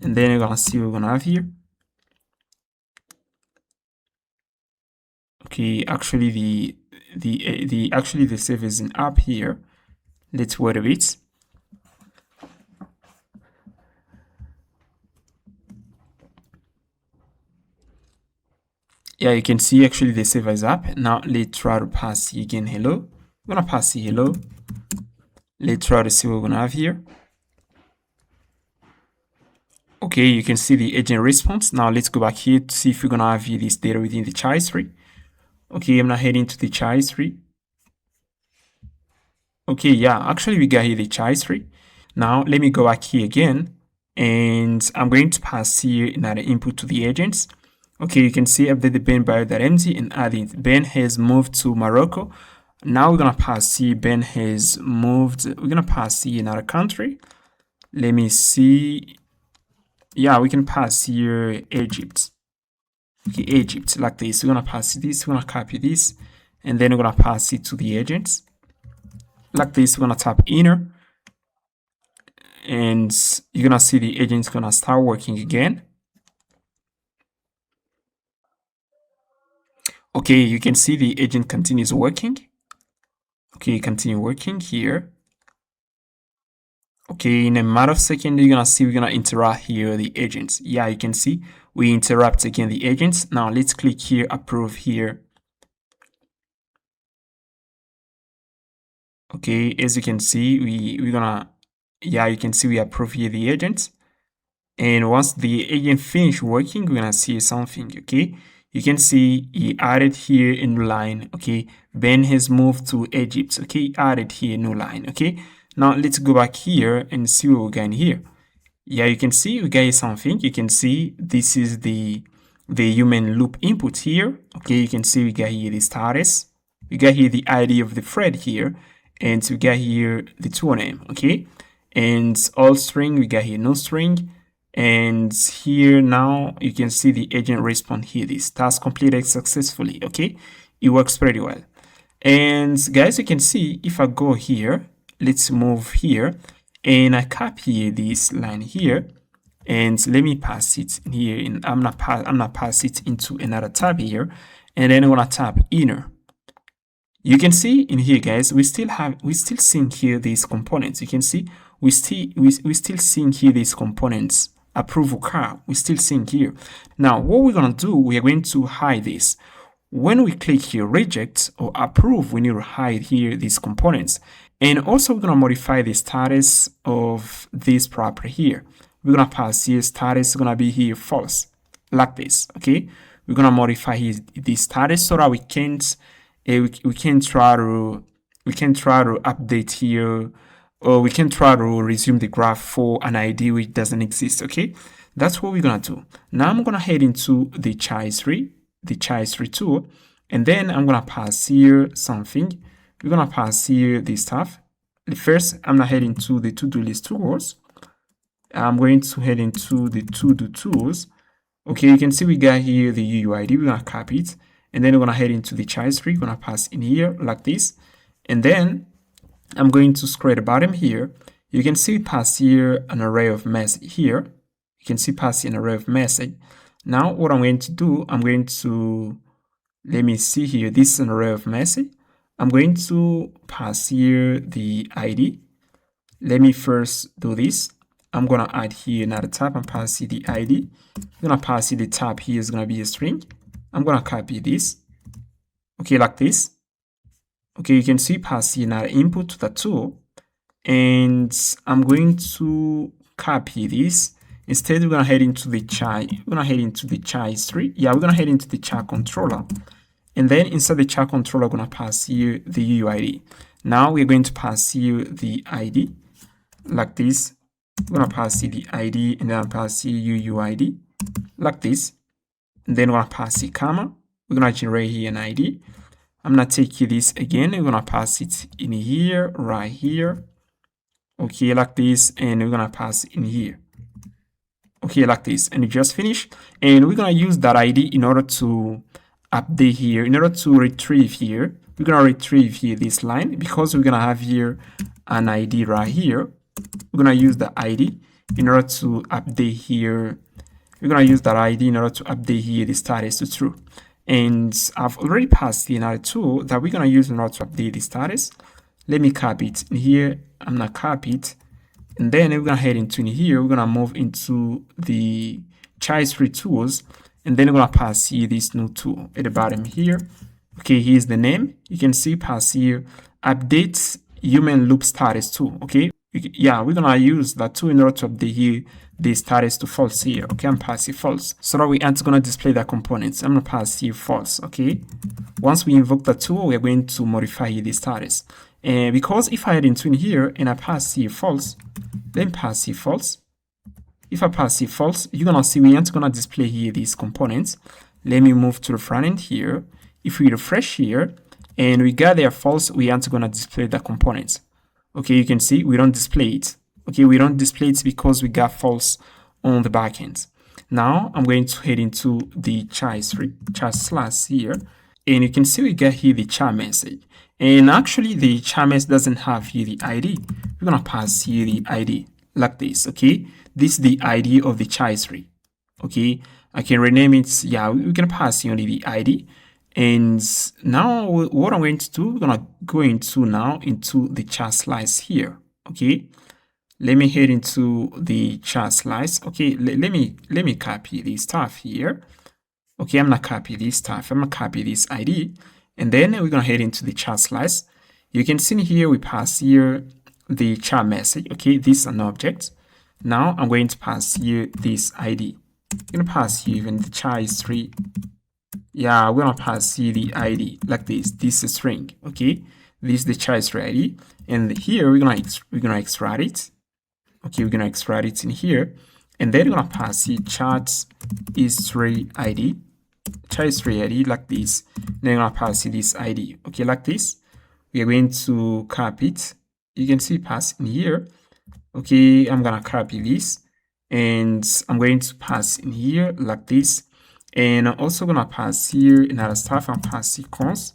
and then we're gonna see what we're gonna have here. Okay, actually the save isn't up here. Let's wait a bit. Yeah, you can see actually the save is up. Now let's try to pass again hello. We're gonna pass hello. Let's try to see what we're gonna have here. Okay, you can see the agent response. Now let's go back here to see if we're gonna have this data within the child tree. Okay, I'm now heading to the child tree. Okay, yeah, actually we got here the child tree. Now let me go back here again, and I'm going to pass here another input to the agents. Okay, you can see update the Ben bio.md and add it. Ben has moved to Morocco. Now we're gonna pass here Ben has moved. We're gonna pass here another country. Let me see. Yeah, we can pass here Egypt. Okay, Egypt, like this. We're gonna pass this, we're gonna copy this, and then we're gonna pass it to the agents. Like this, we're gonna tap inner, and you're gonna see the agent's gonna start working again. Okay, you can see the agent continues working. Okay, continue working here. Okay, in a matter of seconds, you're gonna see we're gonna interrupt here the agents. Yeah, you can see we interrupt again the agents. Now let's click here, approve here. Okay, as you can see, we're gonna, yeah, you can see we approve here the agents. And once the agent finish working, we're gonna see something. Okay, you can see he added here a new line. Okay, Ben has moved to Egypt. Okay, he added here a new line. Okay, now let's go back here and see what we got in here. Yeah, you can see we got something. You can see this is the human loop input here. Okay, you can see we got here the status. We got here the ID of the thread here, and we got here the tool name. Okay, and all string, we got here no string. And here now you can see the agent respond here. This task completed successfully. Okay, it works pretty well. And guys, you can see if I go here, let's move here, and I copy this line here, and let me pass it in here. And I'm not pass it into another tab here, and then I'm gonna tap inner. You can see in here, guys, we still seeing here these components. You can see we still seeing here these components. Approval car, we still seeing here. Now what we're gonna do, we are going to hide this. When we click here reject or approve, we need to hide here these components. And also we're gonna modify the status of this property here. We're gonna pass here status is gonna be here false, like this. Okay, we're gonna modify here the status so that we can try to update here, or we can try to resume the graph for an ID which doesn't exist. Okay, that's what we're gonna do. Now I'm gonna head into the child tree tool, and then I'm gonna pass here something. We're gonna pass here this stuff. First, I'm gonna head into the TodoList Tools. I'm going to head into the TodoList Tools. Okay, you can see we got here the UUID. We're gonna copy it, and then we're gonna head into the child tree. We're gonna pass in here like this, and then I'm going to scroll at the bottom here. You can see pass here an array of message here. You can see pass an array of message. Now what I'm going to do, I'm going to, let me see here, this is an array of message. I'm going to pass here the ID. Let me first do this. I'm gonna add here another tab and pass here the ID. I'm gonna pass here the tab here is gonna be a string. I'm gonna copy this. Okay, like this. Okay, you can see pass here another input to the tool, and I'm going to copy this. Instead, we're gonna head into the child. We're gonna head into the child tree. Yeah, we're gonna head into the ChatController, and then inside the ChatController, we're gonna pass here the UUID. Now we're going to pass here the ID, like this. We're gonna pass here the ID, and then pass here UUID, like this. And then we're gonna pass the comma. We're gonna generate here an ID. I'm gonna take this again. We're gonna pass it in here, right here. Okay, like this, and we're gonna pass in here. Okay, like this, and we just finish. And we're gonna use that ID in order to update here, in order to retrieve here we're gonna retrieve here this line because we're gonna have here an ID right here. We're gonna use the ID in order to update here. We're gonna use that ID in order to update here the status to true. And I've already passed the another tool that we're gonna use in order to update the status. Let me copy it in here. I'm gonna copy it, and then we're gonna head into in here. We're gonna move into the Registry tools, and then we're gonna pass here this new tool at the bottom here. Okay, here's the name. You can see pass here update human loop status tool. Okay, yeah, we're gonna use that tool in order to update here the status to false here. Okay, I'm passing false so that we aren't gonna display the components. I'm gonna pass here false. Okay, once we invoke the tool, we're going to modify here the status. And because if I head into in here and I pass here false, then pass here false. If I pass here false, you're gonna see we aren't gonna display here these components. Let me move to the front end here. If we refresh here and we got there false, we aren't gonna display the components. Okay, you can see we don't display it. Okay, we don't display it because we got false on the backend. Now I'm going to head into the chat slash here, and you can see we got here the chat message. And actually the chat message doesn't have here the ID. We're gonna pass here the ID like this. Okay, this is the ID of the chat tree. Okay, I can rename it. Yeah, we're gonna pass here only the ID. And now what I'm going to do, we're gonna go into the chat slice here. Okay, let me head into the chat slice. Okay, let me copy this stuff here. Okay, I'm gonna copy this stuff. I'm gonna copy this ID, and then we're gonna head into the chat slice. You can see here we pass here the chat message. Okay, this is an object. Now I'm going to pass here this ID. I'm gonna pass here even the chat history. Yeah, we're gonna pass here the ID like this. This is a string. Okay, this is the chat history ID, and here we're gonna extract it. Okay, we're gonna extract it in here, and then we're gonna pass here chat history ID, like this. Then we're gonna pass here this ID. Okay, like this. We are going to copy it. You can see pass in here. Okay, I'm gonna copy this, and I'm going to pass in here like this. And I'm also gonna pass here another stuff. I'm passing cons.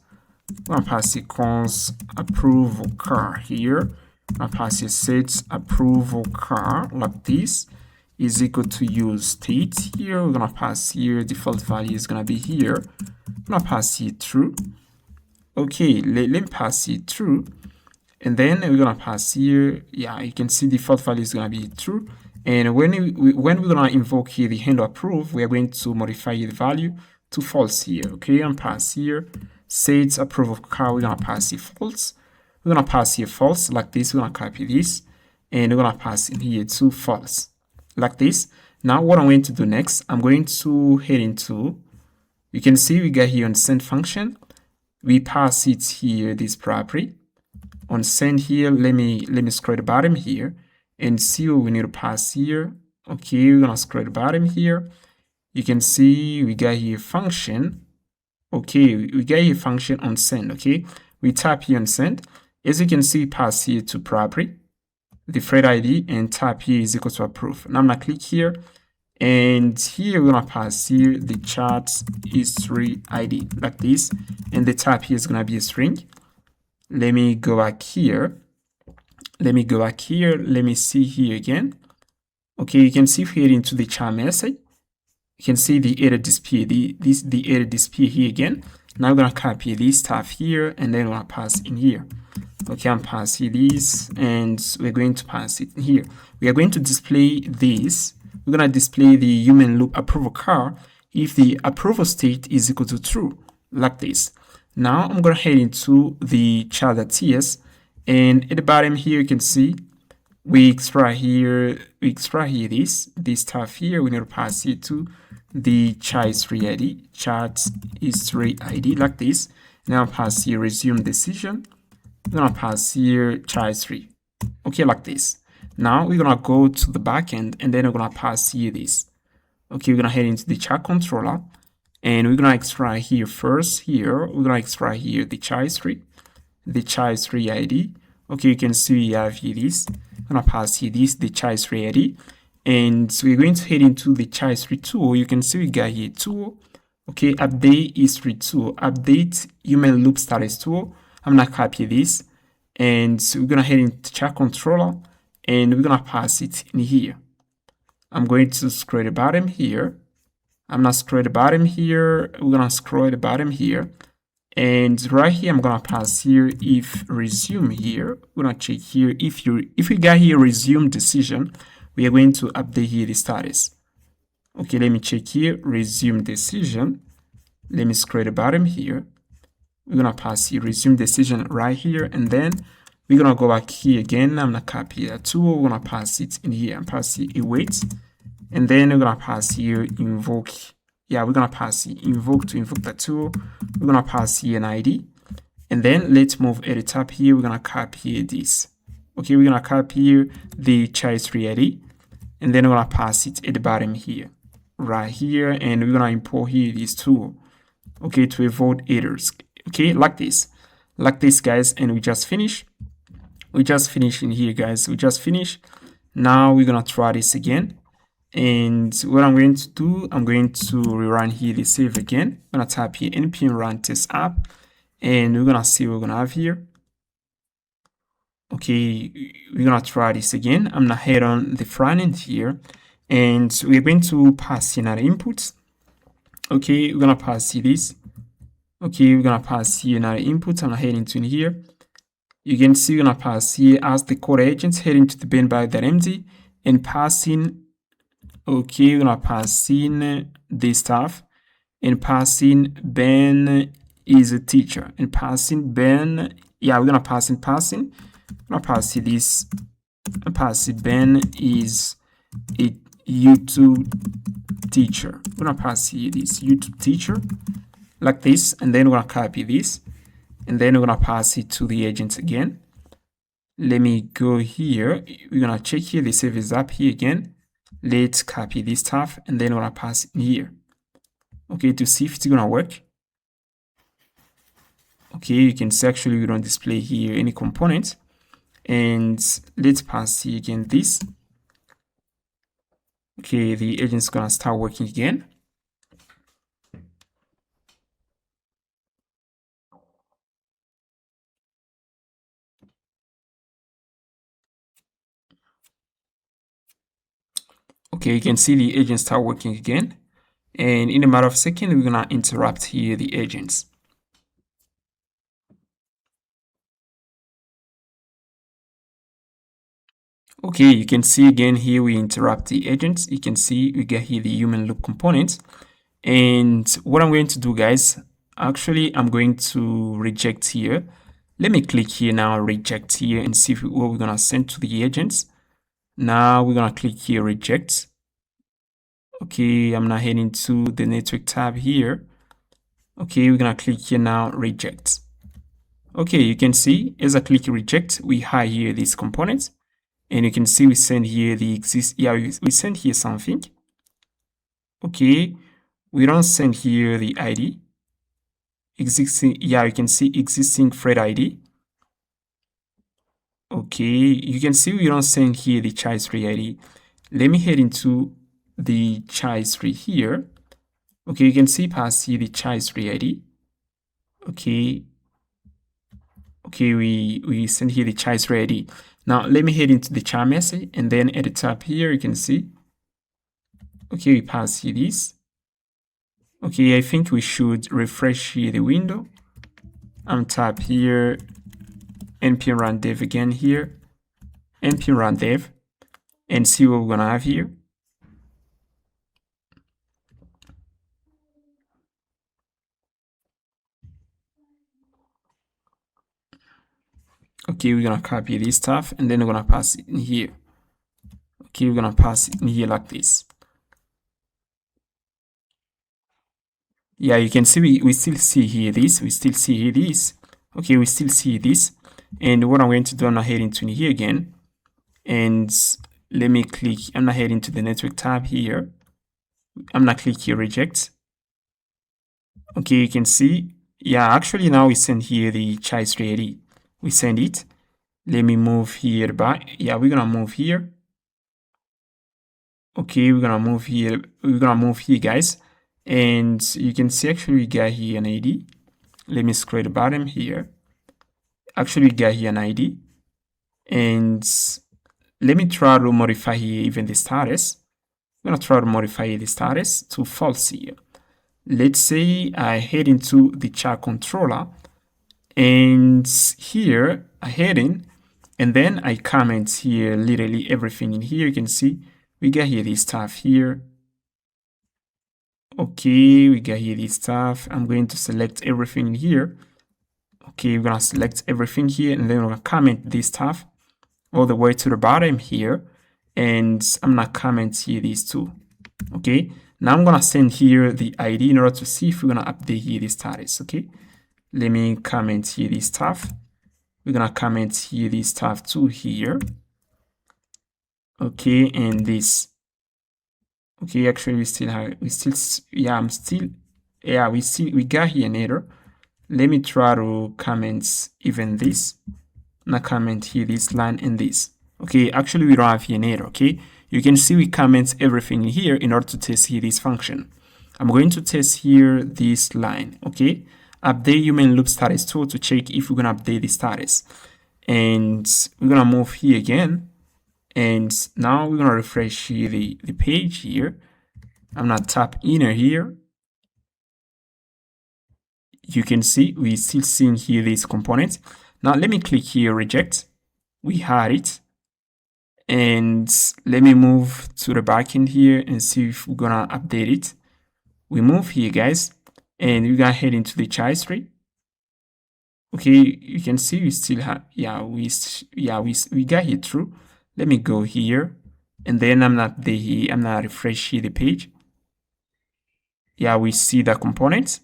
I'm gonna pass the cons approval car here. I'm passing set approval car like this is equal to use state here. We're gonna pass here default value is gonna be here. I'm gonna pass it true. Okay, let me pass it true, and then we're gonna pass here. Yeah, you can see default value is gonna be true. And when we're gonna invoke here the handle approve, we are going to modify the value to false here. Okay, and pass here set approval car. We're gonna pass here false. We're gonna pass here false like this. We're gonna copy this, and we're gonna pass in here to false like this. Now what I'm going to do next, I'm going to head into. You can see we got here on send function. We pass it here this property on send here. Let me scroll the bottom here and see what we need to pass here. Okay, we're gonna scroll the bottom here. You can see we got here function. Okay, we got here function on send. Okay, we tap here on send. As you can see, pass here to property, the thread ID, and tap here is equal to approve. Now I'm gonna click here, and here we're gonna pass here the chat history ID like this, and the tab here is gonna be a string. Let me go back here. Let me see here again. Okay, you can see here into the chat message. You can see the error display, the error display here again. Now we're gonna copy this stuff here, and then we're gonna pass in here. Okay, I'm passing this, and we're going to pass it in here. We are going to display this. We're gonna display the human loop approval car if the approval state is equal to true, like this. Now I'm gonna head into the chat.ts, and at the bottom here you can see we extract here this stuff here. We need to pass it to the chat history ID like this. Now pass here resume decision. We're gonna pass here chat history. Okay, like this. Now we're gonna go to the backend, and then we're gonna pass here this. Okay, we're gonna head into the ChatController, and we're gonna extract here first. Here we're gonna extract here the chat history ID. Okay, you can see we have here this. I'm gonna pass here this the chat history ID, and so we're going to head into the chat history tool. You can see we got here tool. Okay, update history tool, update human loop status tool. I'm gonna copy this, and we're gonna head into ChatController, and we're gonna pass it in here. I'm going to scroll the bottom here. I'm gonna scroll the bottom here. We're gonna scroll the bottom here. And right here, I'm gonna pass here if resume here. We're gonna check here if we got here resume decision, we are going to update here the status. Okay, let me check here resume decision. Let me scroll the bottom here. We're gonna pass here resume decision right here, and then we're gonna go back here again. I'm gonna copy that tool. We're gonna pass it in here and pass here await, and then we're gonna pass here invoke. Yeah, we're gonna pass here invoke to invoke that tool. We're gonna pass here an ID, and then let's move at the top here. We're gonna copy here this. Okay, we're gonna copy here the child ID, and then we're gonna pass it at the bottom here, right here, and we're gonna import here this tool. Okay, to avoid errors. Okay, like this, guys, and we just finished. We just finished in here, guys. We just finished. Now we're gonna try this again. And what I'm going to do, I'm going to rerun here the save again. I'm gonna type here npm run test app, and we're gonna see what we're gonna have here. Okay, we're gonna try this again. I'm gonna head on the front end here, and we're going to pass in our inputs. Okay, we're gonna pass here this. Okay, we're gonna pass here our inputs. I'm gonna head into here. You can see we're gonna pass here as the CoderAgent heading to the bin.empty and passing. Okay, we're gonna pass in this stuff and passing Ben is a teacher and passing Ben. Yeah, we're gonna pass in passing. I'm gonna pass this. Pass it Ben is a YouTube teacher. We're gonna pass here this YouTube teacher like this, and then we're gonna copy this, and then we're gonna pass it to the agent again. Let me go here. We're gonna check here the save is up here again. Let's copy this stuff, and then we're gonna pass it in here. Okay, to see if it's gonna work. Okay, you can see actually we don't display here any component, and let's pass here again this. Okay, the agent's gonna start working again. Okay, you can see the agent start working again, and in a matter of seconds, we're gonna interrupt here the agents. Okay, you can see again here we interrupt the agents. You can see we get here the human loop component, and what I'm going to do, guys, actually I'm going to reject here. Let me click here now, reject here, and see what we're gonna send to the agents. Now we're gonna click here, reject. Okay, I'm now heading to the network tab here. Okay, we're gonna click here now, reject. Okay, you can see as I click reject, we hide here this component, and you can see we send here the we send here something. Okay, we don't send here the ID. Existing, yeah, you can see existing thread ID. Okay, you can see we don't send here the child tree ID. Let me head into the child tree here. Okay, you can see pass here the child tree ID. Okay, we send here the child tree ID. Now let me head into the child message, and then at the top here you can see. Okay, we pass here this. Okay, I think we should refresh here the window. I'm tap here npm run dev again here, npm run dev, and see what we're gonna have here. Okay, we're gonna copy this stuff, and then we're gonna pass it in here. Okay, we're gonna pass it in here like this. Yeah, you can see we still see here this, we still see here this. Okay, we still see this. And what I'm going to do, I'm gonna head into here again, and let me click, I'm gonna head into the network tab here. I'm gonna click here, reject. Okay, you can see, yeah, actually now we send here the child tree ID. We send it. Let me move here back. Yeah, we're gonna move here. Okay, we're gonna move here, guys. and you can see actually we got here an ID. Let me scroll the bottom here. Actually we got here an ID, and let me try to modify here even the status. I'm gonna try to modify the status to false here. Let's say I head into the ChatController, and here I head in, and then I comment here literally everything in here. You can see we got here this stuff here. Okay, we got here this stuff. I'm going to select everything in here. Okay, we're gonna select everything here, and then we're gonna comment this stuff all the way to the bottom here, and I'm gonna comment here these two. Okay, now I'm gonna send here the ID in order to see if we're gonna update here the status. Okay, let me comment here this stuff. We're gonna comment here this stuff too here. Okay, and this. Okay, actually we got here an error. Let me try to comment even this. Now comment here this line and this. Okay, actually we don't have here an error. Okay, you can see we comment everything here in order to test here this function. I'm going to test here this line. Okay, update human loop status tool to check if we're gonna update the status, and we're gonna move here again, and now we're gonna refresh here the page here. I'm gonna tap inner here. You can see we still seeing here this component. Now let me click here reject. We had it, and let me move to the backend here and see if we're gonna update it. We move here, guys, and we're gonna head into the child tree. Okay, you can see we still have we got here true. Let me go here, and then I'm not refresh here the page. Yeah, we see the component.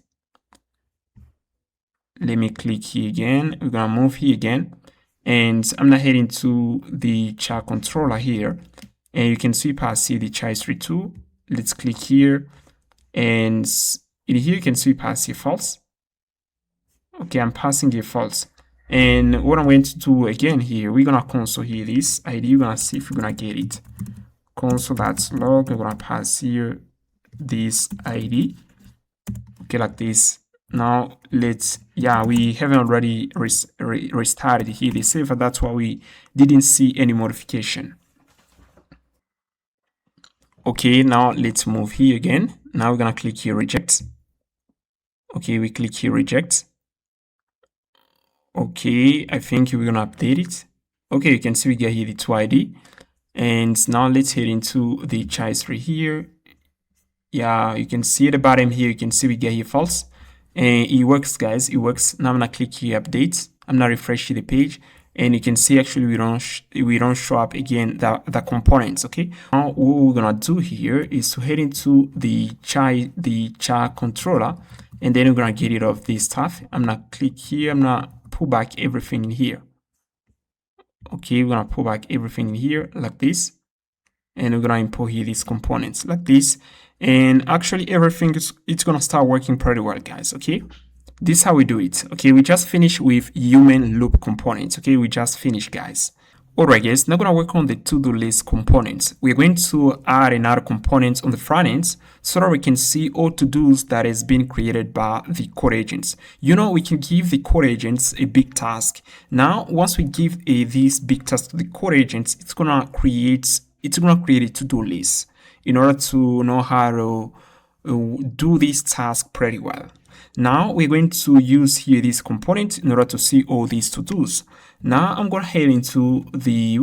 Let me click here again. We're gonna move here again, and I'm gonna head into the ChatController here, and you can see pass here the child tree tool. Let's click here, and in here you can see pass here false. Okay, I'm passing here false, and what I'm going to do again here, we're gonna console here this ID. We're gonna see if we're gonna get it. Console.log. We're gonna pass here this ID. Okay, like this. Now we haven't already restarted here the server. That's why we didn't see any modification. Okay, now let's move here again. Now we're gonna click here reject. Okay, we click here reject. Okay, I think we're gonna update it. Okay, you can see we get here the 2ID, and now let's head into the child tree here. Yeah, you can see at the bottom here, you can see we get here false. And it works, guys, it works. Now I'm gonna click here update. I'm gonna refresh the page, and you can see actually we don't show up again the components. Okay, now what we're gonna do here is to head into the ChatController, and then we're gonna get rid of this stuff. I'm gonna click here. I'm gonna pull back everything in here. Okay, we're gonna pull back everything in here like this, and we're gonna import here these components like this. And actually everything it's gonna start working pretty well, guys. Okay, this is how we do it. Okay, we just finished with human loop components. Okay, we just finished, guys. Alright, guys, now gonna work on the TodoList components. We're going to add another component on the front end so that we can see all to-dos that has been created by the code agents. You know, we can give the code agents a big task. Now once we give this big task to the code agents, it's gonna create a to-do list in order to know how to do this task pretty well. Now we're going to use here this component in order to see all these to-dos. Now I'm gonna head into the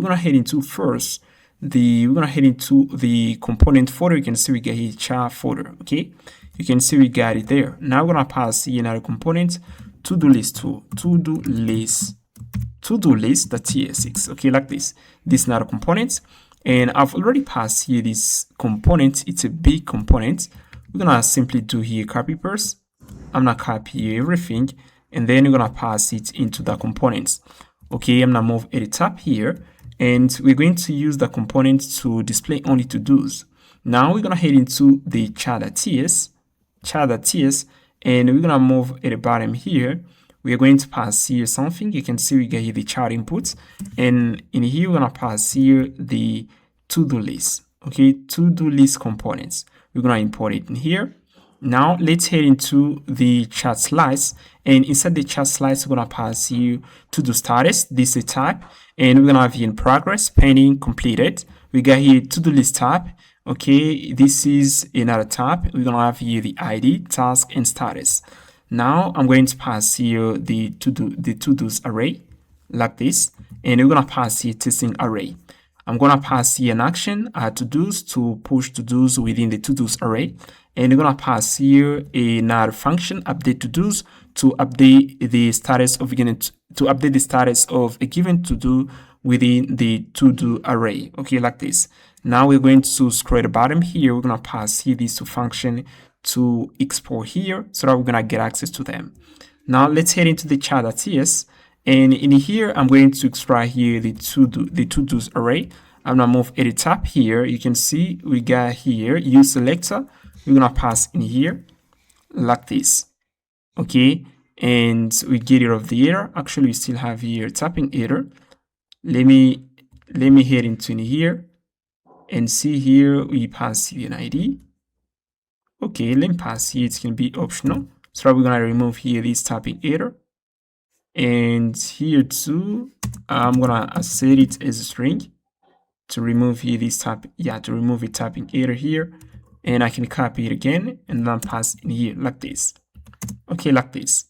component folder. You can see we get here chat folder. Okay, you can see we got it there. Now we're gonna pass here another component, TodoList tool, TodoList.tsx. Okay, like this. This is another component. And I've already passed here this component. It's a big component. We're gonna simply do here copy paste. I'm gonna copy everything, and then we're gonna pass it into the components. Okay, I'm gonna move at the top here, and we're going to use the component to display only to-dos. Now we're gonna head into the chat.ts, and we're gonna move at the bottom here. We are going to pass here something. You can see we get here the chat inputs, and in here we're gonna pass here the to-do list. Okay, to-do list components. We're gonna import it in here, Now let's head into the chat slice, and inside the chat slice, we're gonna pass you to-do status. This is a tab, and we're gonna have here in progress, pending, completed. We got here to-do list tab. Okay, this is another tab. We're gonna have here the ID, task, and status. Now I'm going to pass here the to-dos array like this, and we're gonna pass here testing array. I'm gonna pass here an action to-dos to push to-dos within the to-dos array, and we're gonna pass here another function update to-dos to update the status of a given to-do within the to-do array. Okay, like this. Now we're going to scroll at the bottom here. We're gonna pass here these two functions to export here so that we're gonna get access to them. Now let's head into the chat.ts, and in here I'm going to extract here the to-dos array. I'm gonna move edit tab here. You can see we got here use selector. We're gonna pass in here like this. Okay, and we get rid of the error. Actually, we still have here tapping error. Let me head into in here and see here we pass here an ID. Okay, let me pass here. It's gonna be optional. So we're gonna remove here this tapping error, and here too I'm gonna set it as a string to remove here this to remove a tapping error here, and I can copy it again and then pass in here like this. Okay, like this.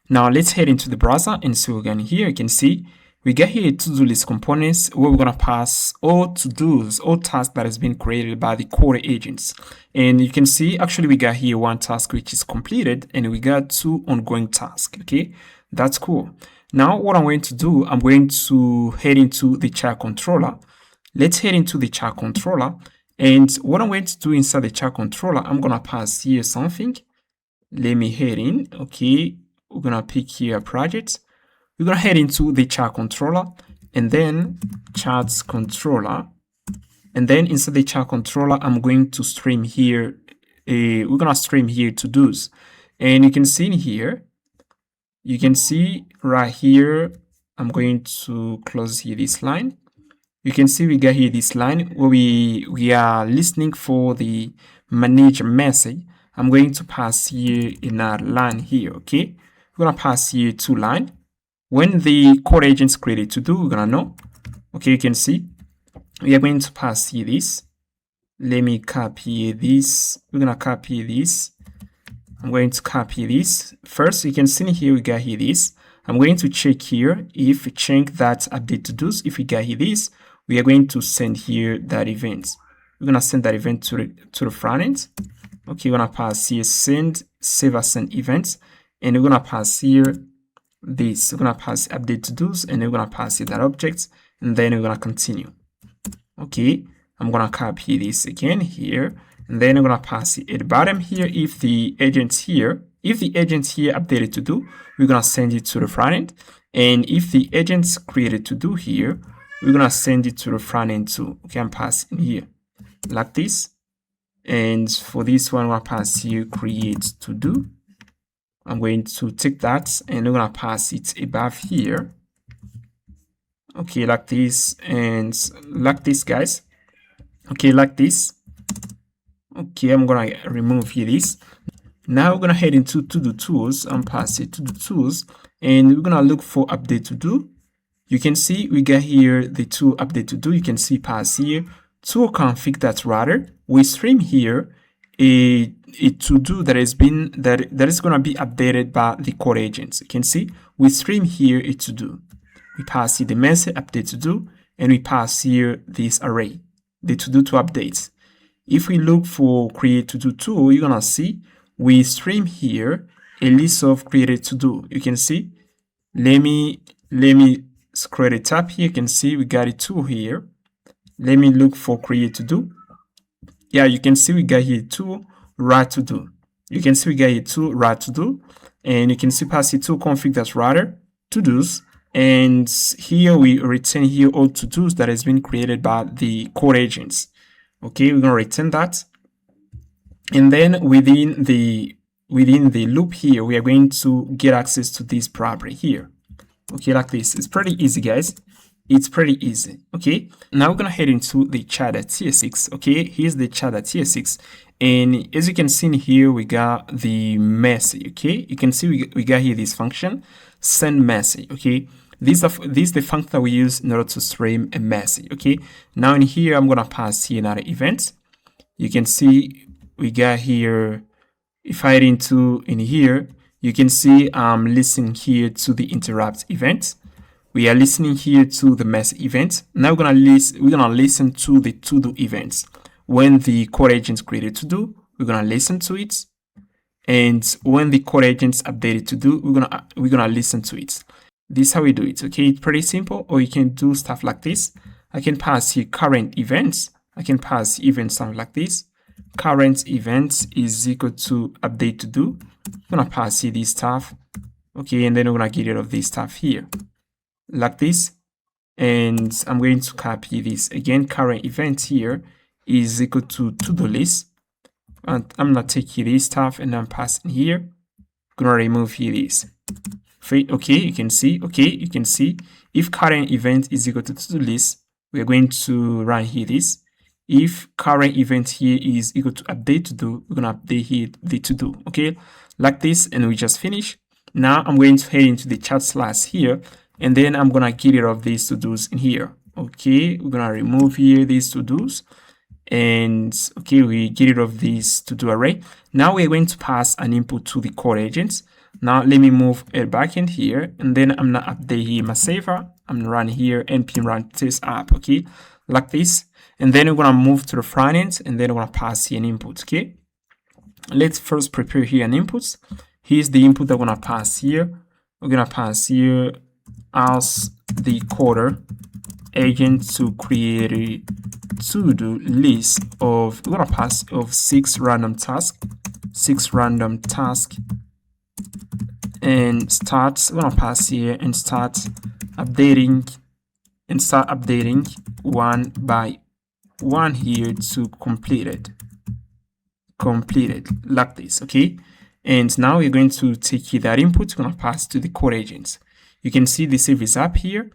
Now let's head into the browser and see again here. You can see we get here TodoList components where we're gonna pass all to-dos, all tasks that has been created by the CoderAgents. And you can see actually we got here one task which is completed, and we got two ongoing tasks. Okay, that's cool. Now what I'm going to do, I'm going to head into the ChatController. Let's head into the ChatController, and what I'm going to do inside the ChatController, I'm gonna pass here something. Let me head in. Okay, we're gonna pick here a project. We're gonna head into the ChatController, and then ChatController, and then inside the ChatController, I'm going to stream here. We're gonna stream here to-dos, and you can see in here. You can see right here. I'm going to close here this line. You can see we got here this line where we are listening for the manager message. I'm going to pass here another line here. Okay, we're gonna pass here two line. When the CoderAgent is created to do, we're gonna know. Okay, you can see we are going to pass here this. Let me copy this. We're gonna copy this. I'm going to copy this. First, you can see here we got here this. I'm going to check here if we check that update to do's. If we got here this, we are going to send here that event. We're gonna send that event to the front end. Okay, we're gonna pass here send save as send events, and we're gonna pass here this. We're gonna pass update to do's, and we're gonna pass here that object, and then we're gonna continue. Okay, I'm gonna copy this again here, and then I'm gonna pass it at the bottom here. If the agent's here updated to do, we're gonna send it to the front end, and if the agent's created to do here, we're gonna send it to the front end too. Okay, I'm passing here like this, and for this one, I'm gonna pass here create to do. I'm going to take that, and we're gonna pass it above here. Okay, like this, and like this, guys. Okay, like this. Okay, I'm gonna remove here this. Now we're gonna head into To-Do Tools and pass it To-Do Tools, and we're gonna look for update to do. You can see we got here the two update to do. You can see pass here to config that router. We stream here a to do that is going to be updated by the CoderAgent. You can see we stream here a to do. We pass here the message update to do, and we pass here this array, the to do to update. If we look for create to do tool, you're gonna see we stream here a list of created to do. You can see. Let me scroll the tab here. You can see we got a tool here. Let me look for create to do. Yeah, you can see we got here tool write to do. You can see we got here tool write to do, and you can see pass it to config that router to do's, and here we return here all to do's that has been created by the CoderAgents. Okay, we're gonna return that, and then within the loop here, we are going to get access to this property here. Okay, like this. It's pretty easy, guys. It's pretty easy. Okay, now we're gonna head into the chat.tsx. Okay, here's the chat.tsx, And as you can see in here, we got the message. Okay, you can see we got here this function, send message. Okay, this is the function that we use in order to stream a message. Okay, now in here, I'm gonna pass here another event. You can see we got here, if I head into in here, you can see I'm listening here to the interrupt event. We are listening here to the message event. Now we're gonna listen to the to do events. When the CoderAgent created to do, we're gonna listen to it. And when the CoderAgent updated to do, we're gonna listen to it. This is how we do it. Okay, it's pretty simple. Or you can do stuff like this. I can pass here current events. I can pass events something like this. Current events is equal to update to do. I'm gonna pass here this stuff. Okay, and then we're gonna get rid of this stuff here, like this. And I'm going to copy this again. Current event here is equal to TodoList. And I'm gonna take here this stuff and I'm passing here. I'm gonna remove here this. Okay, you can see. Okay, you can see if current event is equal to TodoList, we're going to run here this. If current event here is equal to update to do, we're gonna update here the to do. Okay, like this, and we just finish. Now I'm going to head into the chat slash here, and then I'm gonna get rid of these to dos in here. Okay, we're gonna remove here these to dos, and okay, we get rid of this to do array. Now we're going to pass an input to the CoderAgent. Now let me move a backend here, and then I'm gonna update here my server. I'm gonna run here npm run test app. Okay, like this. And then we're gonna move to the front end, and then we're gonna pass here an input. Okay, let's first prepare here an input. Here's the input that we're gonna pass here. We're gonna pass here as the CoderAgent to create a to-do list of, we're gonna pass of 6 random tasks, and start. We're gonna pass here and start updating one by one here to completed, like this. Okay, and now we're going to take that input, we're going to pass to the CoderAgent. You can see the save is up here.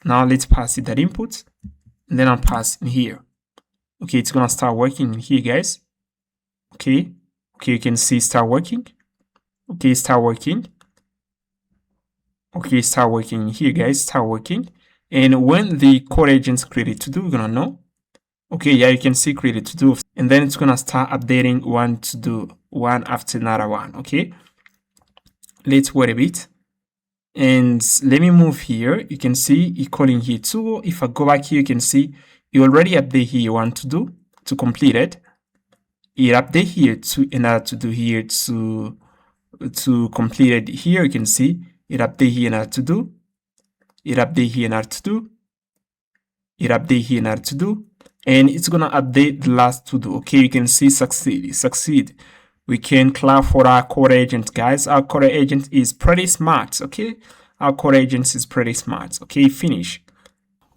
Now let's pass it that input, and then I'll pass in here. Okay, it's gonna start working in here, guys. Okay, you can see start working. Okay, start working. Okay, start working here, guys. Start working. And when the CoderAgent created to do, we're gonna know. Okay, yeah, you can see created to do, and then it's gonna start updating one to do, one after another one. Okay, let's wait a bit, and let me move here. You can see it calling here to. If I go back here, you can see you already update here one to do to complete it. It update here to another to do here to complete it. Here you can see it update here another to do. It update here another to do. It update here another to do. And it's gonna update the last to do. Okay, you can see succeed. We can clap for our CoderAgent, guys. Our CoderAgent is pretty smart. Okay, our CoderAgent is pretty smart. Okay, finish.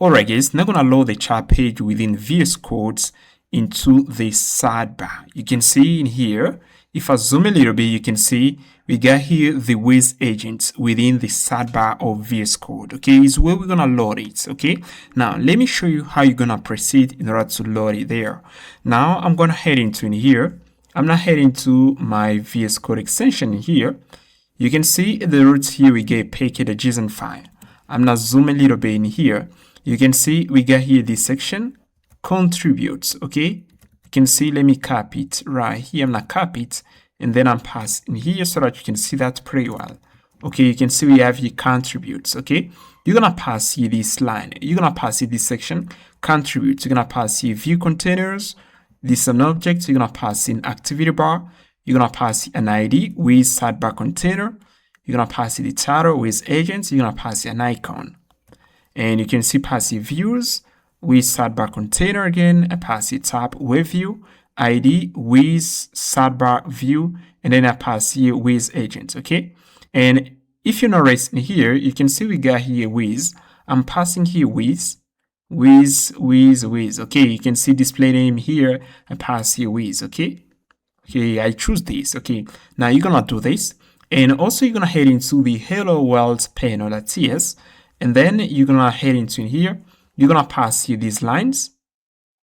Alright, guys, now gonna load the chat page within VS Codes into the sidebar. You can see in here, if I zoom a little bit, you can see we got here the Wiz agent within the sidebar of VS Code. Okay, is where we're gonna load it. Okay, now let me show you how you're gonna proceed in order to load it there. Now I'm gonna head into in here. I'm gonna head into my VS Code extension in here. You can see the root here we get package.json file. I'm gonna zoom a little bit in here. You can see we got here this section contributes. Okay, you can see, let me copy it right here. I'm gonna copy it, and then I'm passing here so that you can see that pretty well. Okay, you can see we have here contributes. Okay, you're gonna pass here this line, you're gonna pass here this section contributes, you're gonna pass here view containers, this is an object, you're gonna pass in activity bar, you're gonna pass an ID with sidebar container, you're gonna pass the title with agents, you're gonna pass an icon, and you can see pass views with sidebar container again, I pass tab with view, ID with sidebar view, and then I pass here with agents. Okay, and if you notice in here, you can see we got here with, I'm passing here with. Okay, you can see display name here, I pass here with. Okay, I choose this. Okay, now you're gonna do this, and also you're gonna head into the hello world panel.ts, and then you're gonna head into here, you're gonna pass here these lines,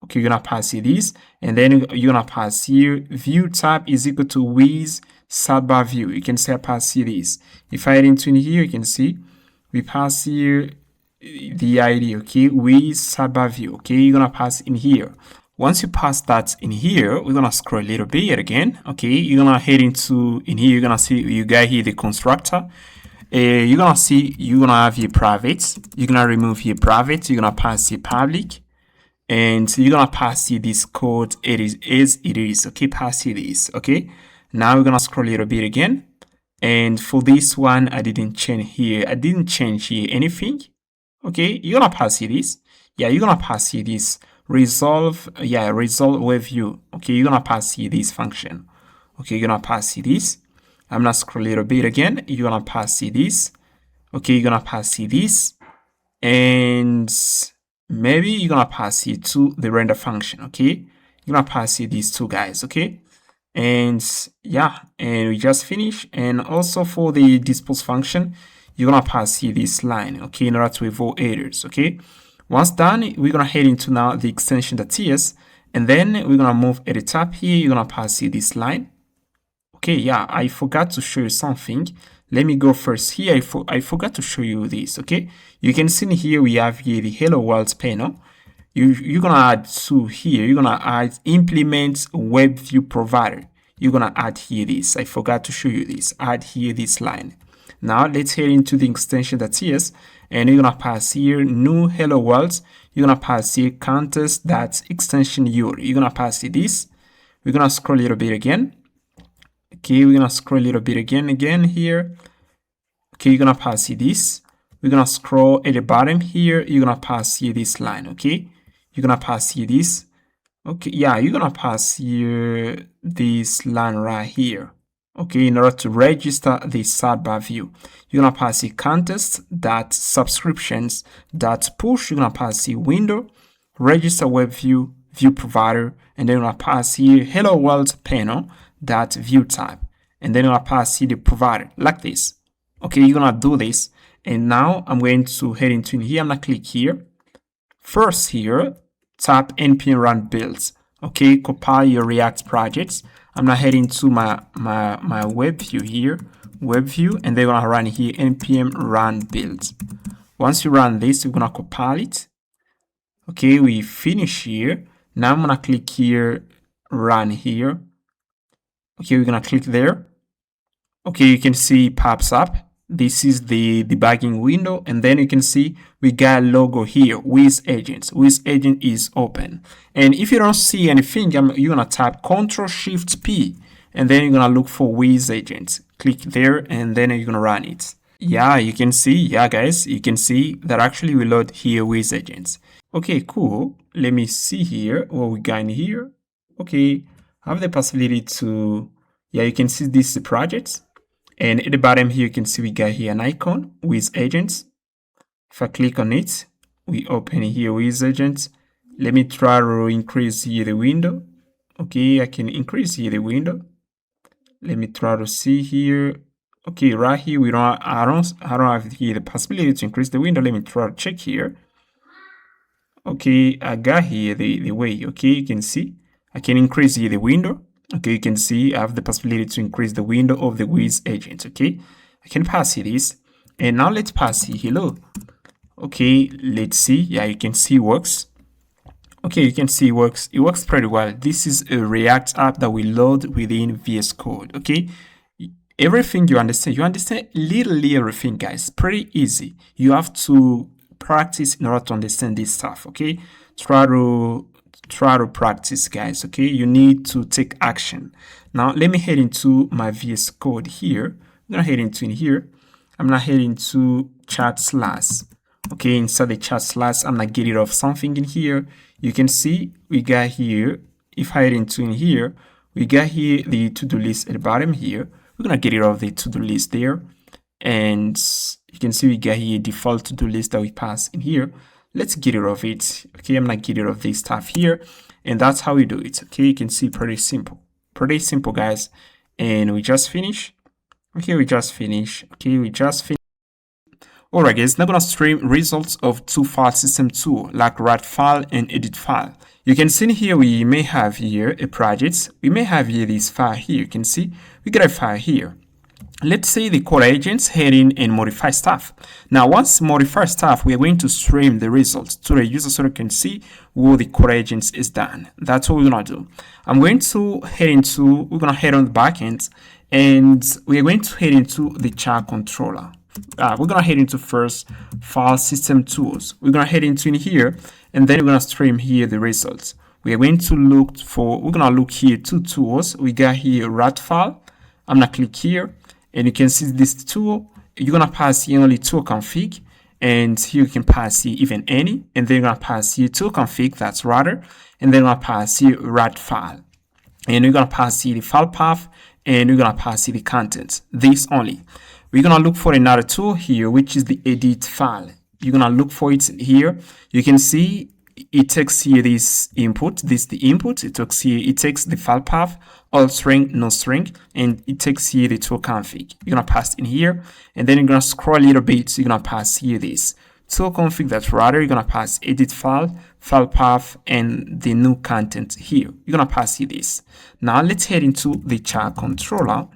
Okay, you're gonna pass here this, and then you're gonna pass here view type is equal to with sidebar view. You can say I pass here this. If I head into in here, you can see we pass here the ID, okay, with sidebar view. Okay, you're gonna pass in here. Once you pass that in here, we're gonna scroll a little bit again. Okay, you're gonna head into in here. You're gonna see you got here the constructor. You're gonna see you're gonna have here private. You're gonna remove here private. You're gonna pass here public. And you're gonna pass here this code it is okay, pass here this. Okay, now we're gonna scroll a little bit again, and for this one I didn't change here anything. Okay, you're gonna pass here this. Yeah, you're gonna pass here this resolve web view. Okay, you're gonna pass here this function. Okay, you're gonna pass here this. I'm gonna scroll a little bit again. You're gonna pass here this. Okay, you're gonna pass here this, and maybe you're gonna pass here to the render function. Okay, you're gonna pass here these two guys. Okay, and yeah, and we just finished. And also for the dispose function, you're gonna pass here this line. Okay, in order to avoid errors. Okay, once done, we're gonna head into now the extension.ts, and then we're gonna move at the top here. You're gonna pass here this line. Okay, yeah, I forgot to show you something. Let me go first here. I forgot to show you this. Okay, you can see here we have here the Hello World panel. You're gonna add to here. You're gonna add implement web view provider. You're gonna add here this. I forgot to show you this. Add here this line. Now let's head into the extension.ts, and you're gonna pass here new Hello World. You're gonna pass here contest.extension URL. You're gonna pass here this. We're gonna scroll a little bit again. Okay, we're gonna scroll a little bit again here. Okay, you're gonna pass here this. We're gonna scroll at the bottom here. You're gonna pass here this line. Okay, you're gonna pass here this. Okay, yeah, you're gonna pass here this line right here. Okay, in order to register the sidebar view, you're gonna pass here contest.subscriptions.push. You're gonna pass here window, register web view provider, and then you're gonna pass here hello world panel that view type, and then I'll pass here the provider like this. Okay, you're gonna do this, and now I'm going to head into in here. I'm gonna click here. First here, tap npm run builds. Okay, compile your React projects. I'm gonna head into my web view here, web view, and then we're gonna run here npm run builds. Once you run this, we're gonna compile it. Okay, we finish here. Now I'm gonna click here, run here. Okay, we're gonna click there. Okay, you can see it pops up. This is the debugging window, and then you can see we got a logo here with agents. With agent is open, and if you don't see anything, you're gonna type Ctrl+Shift+P, and then you're gonna look for with agent. Click there, and then you're gonna run it. Yeah, you can see. Yeah, guys, you can see that actually we load here with agents. Okay, cool. Let me see here what we got in here. Okay. Have the possibility to, yeah, you can see this project, and at the bottom here you can see we got here an icon with agents. If I click on it, we open here with agents. Let me try to increase here the window. Okay, I can increase here the window. Let me try to see here. Okay, right here we don't I don't have here the possibility to increase the window. Let me try to check here. Okay, I got here the way. Okay, you can see I can increase here the window. Okay, you can see I have the possibility to increase the window of the with agent. Okay, I can pass here this, and now let's pass here hello. Okay, let's see. Yeah, you can see it works. Okay, you can see it works. It works pretty well. This is a React app that we load within VS Code. Okay, everything you understand literally everything, guys. Pretty easy. You have to practice in order to understand this stuff. Okay, try to practice, guys. Okay, you need to take action. Now let me head into my VS Code here. I'm gonna head into in here. I'm gonna head into chat slash. Okay, inside the chat slash, I'm gonna get rid of something in here. You can see we got here. If I head into in here, we got here the to-do list at the bottom here. We're gonna get rid of the to-do list there, and you can see we got here default to-do list that we pass in here. Let's get rid of it. Okay, I'm gonna get rid of this stuff here, and that's how we do it. Okay, you can see pretty simple, guys. And we just finished. Okay, we just finished. Okay, we just finished. Alright guys, now gonna stream results of two file system tools like write file and edit file. You can see here we may have here a project. We may have here this file here. You can see we got a file here. Let's say the CoderAgent head in and modify stuff. Now, once modify stuff, we are going to stream the results to the user so they can see what the CoderAgent is done. That's what we're gonna do. I'm going to head into, we're gonna head on the backend, and we are going to head into the ChatController. We're gonna head into first FileSystem Tools. We're gonna head into in here, and then we're gonna stream here the results. We are going to look for, we're gonna look here two tools. We got here write file. I'm gonna click here. And you can see this tool, you're gonna pass here only tool config, and here you can pass here even any, and then you're gonna pass here tool config, that's router, and then you're gonna pass here write file. And you're gonna pass here the file path, and you're gonna pass here the contents. This only. We're gonna look for another tool here, which is the edit file. You're gonna look for it here. You can see it takes here this input, this the input, it takes the file path, all string, no string, and it takes here the tool config. You're gonna pass in here, and then you're gonna scroll a little bit, so you're gonna pass here this tool config, that's router, you're gonna pass edit file, file path, and the new content here. You're gonna pass here this. Now let's head into the ChatController.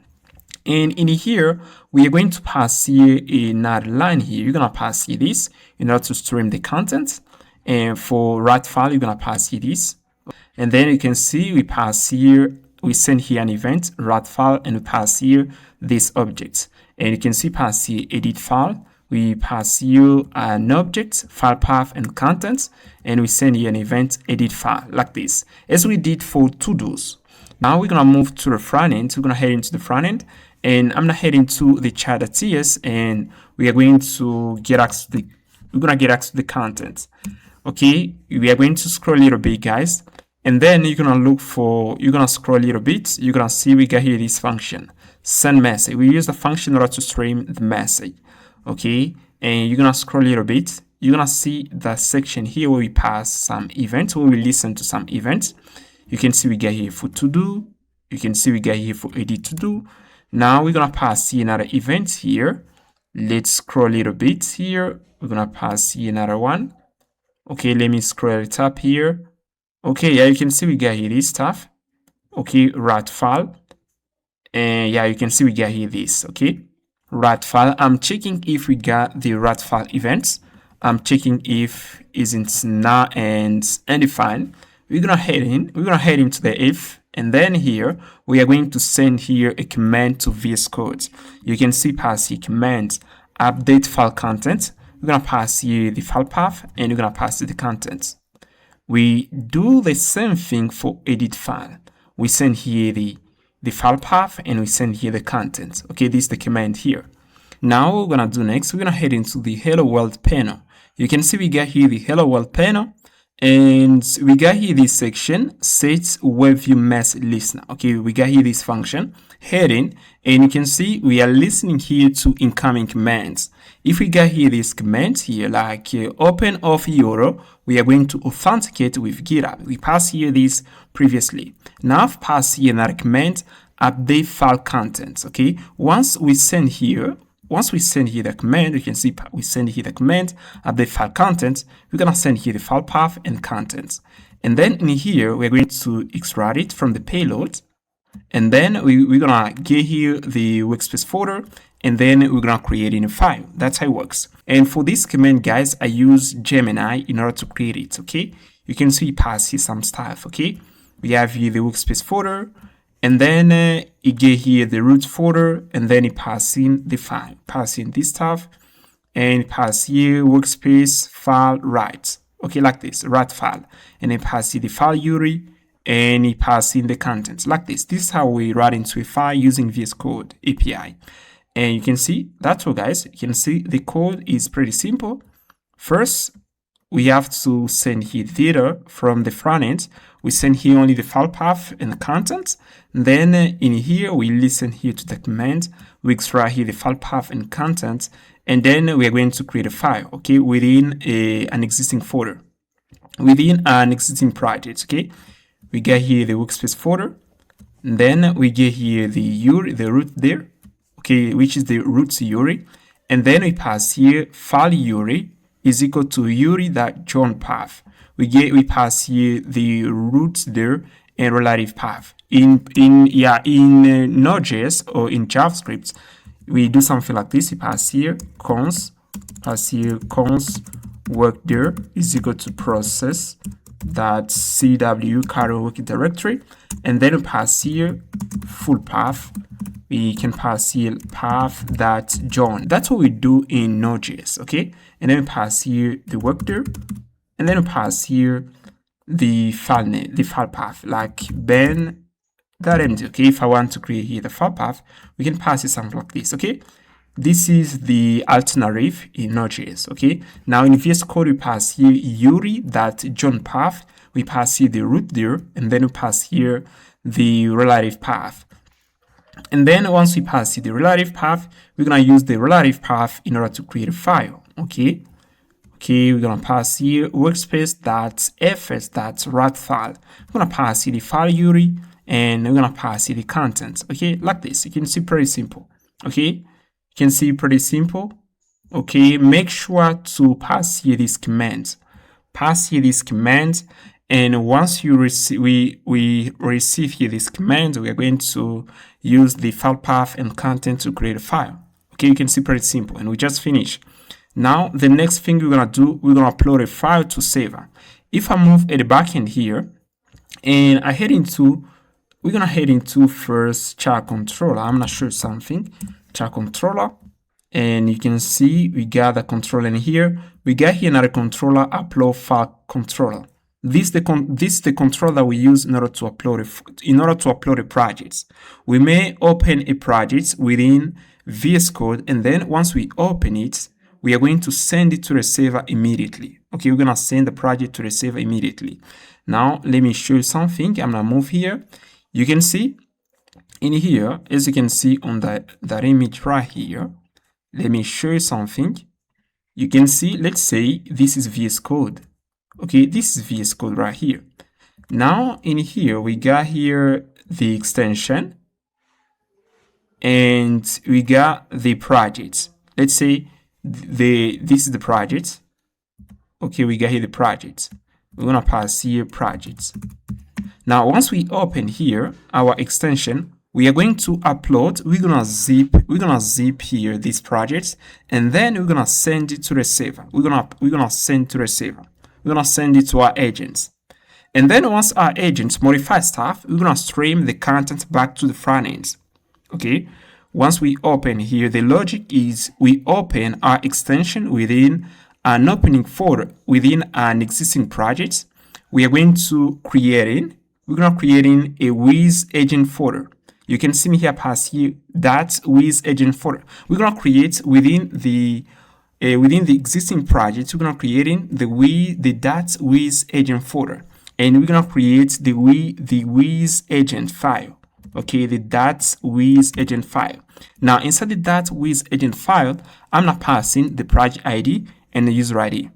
And in here, we are going to pass here another line here. You're gonna pass here this in order to stream the content. And for write file, you're gonna pass here this, and then you can see we pass here, we send here an event write file, and we pass here this object, and you can see pass here edit file, we pass here an object, file path, and contents, and we send here an event edit file like this, as we did for TodoList. Now we're gonna move to the front end. We're gonna head into the front end, and I'm gonna head into the chat.ts, and we are going to get access to the content. Okay, we are going to scroll a little bit, guys, and then you're gonna scroll a little bit. You're gonna see we got here this function, send message. We use the function in order to stream the message. Okay, and you're gonna scroll a little bit. You're gonna see the section here where we pass some events, where we listen to some events. You can see we got here for to do. You can see we got here for edit to do. Now we're gonna pass here another event here. Let's scroll a little bit here. We're gonna pass here another one. Okay, let me scroll it up here. Okay, yeah, you can see we got here this stuff. Okay, write file. And yeah, you can see we got here this. Okay, write file. I'm checking if we got the write file events. I'm checking if isn't now and undefined. We're gonna head into the if, and then here we are going to send here a command to VS Code. You can see pass here command update file content. We're gonna pass here the file path, and we're gonna pass the contents. We do the same thing for edit file. We send here the file path, and we send here the contents. Okay, this is the command here. Now what we're gonna do next, we're gonna head into the Hello World panel. You can see we got here the Hello World panel, and we got here this section, set web view message listener. Okay, we got here this function, heading, and you can see we are listening here to incoming commands. If we got here this command here, like open off URL, we are going to authenticate with Github. We passed here this previously. Now I've passed here another command, update file contents. Okay, once we send here the command, you can see we send here the command, update file contents. We're gonna send here the file path and contents. And then in here, we're going to extract it from the payload. And then we're gonna get here the workspace folder, and then we're gonna create in a file. That's how it works. And for this command, guys, I use Gemini in order to create it. Okay, you can see pass here some stuff. Okay, we have here the workspace folder, and then it get here the root folder, and then it pass in the file, pass in this stuff, and pass here workspace file write. Okay, like this, write file, and then pass here the file URI, and it pass in the contents like this. This is how we write into a file using VS Code API. And you can see that's all, guys. You can see the code is pretty simple. First, we have to send here data from the front end. We send here only the file path and the contents. Then in here, we listen here to the command. We extract here the file path and contents. And then we are going to create a file, okay, within an existing folder, within an existing project, okay. We get here the workspace folder. And then we get here the URI, the root there, okay, which is the root URI. And then we pass here file URI is equal to URI.John path. We pass here the root there and relative path. In Node.js or in JavaScript, we do something like this. We pass here const work there is equal to process.cw current working directory, and then we pass here full path. We can pass here path.John. That's what we do in Node.js, okay? And then we pass here the work there, and then we pass here the file name, the file path, like ben.md, okay? If I want to create here the file path, we can pass it something like this, okay? This is the alternative in Node.js, okay? Now in VS Code, we pass here URI.John path, we pass here the root there, and then we pass here the relative path. And then once we pass the relative path, we're gonna use the relative path in order to create a file, okay? Okay, we're gonna pass here workspace.fs.rat file. We're gonna pass here the file URI, and we're gonna pass here the contents, okay? Like this, you can see pretty simple, okay? You can see pretty simple, okay? Make sure to pass here this command. Pass here this command, and once you receive, we receive here this command, we are going to use the file path and content to create a file. Okay, you can see pretty simple, and we just finished. Now, the next thing we're gonna do, we're gonna upload a file to Saver. If I move at the backend here, and we're gonna head into first ChatController. I'm gonna show you something. ChatController, and you can see we got the controller in here. We got here another controller, UploadFileController. This is the controller we use in order to upload a project. We may open a project within VS Code, and then once we open it, we are going to send it to the server immediately. Okay, we're gonna send the project to the server immediately. Now, let me show you something. I'm gonna move here. You can see in here, as you can see on that image right here, let me show you something. You can see, let's say this is VS Code. Okay, this is VS Code right here. Now in here, we got here the extension and we got the project. Let's say this is the project. Okay, we got here the project. We're gonna pass here projects. Now, once we open here our extension, we are going to upload. We're gonna zip here this project, and then we're gonna send it to the server. We're gonna send it to the server. We're gonna send it to our agents. And then once our agents modify stuff, we're gonna stream the content back to the front ends. Okay. Once we open here, the logic is we open our extension within an opening folder within an existing project. We are going to we're gonna create a with agent folder. You can see me here pass here that with agent folder. We're gonna create within the existing project. We're gonna create the that with agent folder, and we're gonna create the with agent file. Okay, the that with agent file. Now inside the that with agent file, I'm not passing the project ID and the user ID,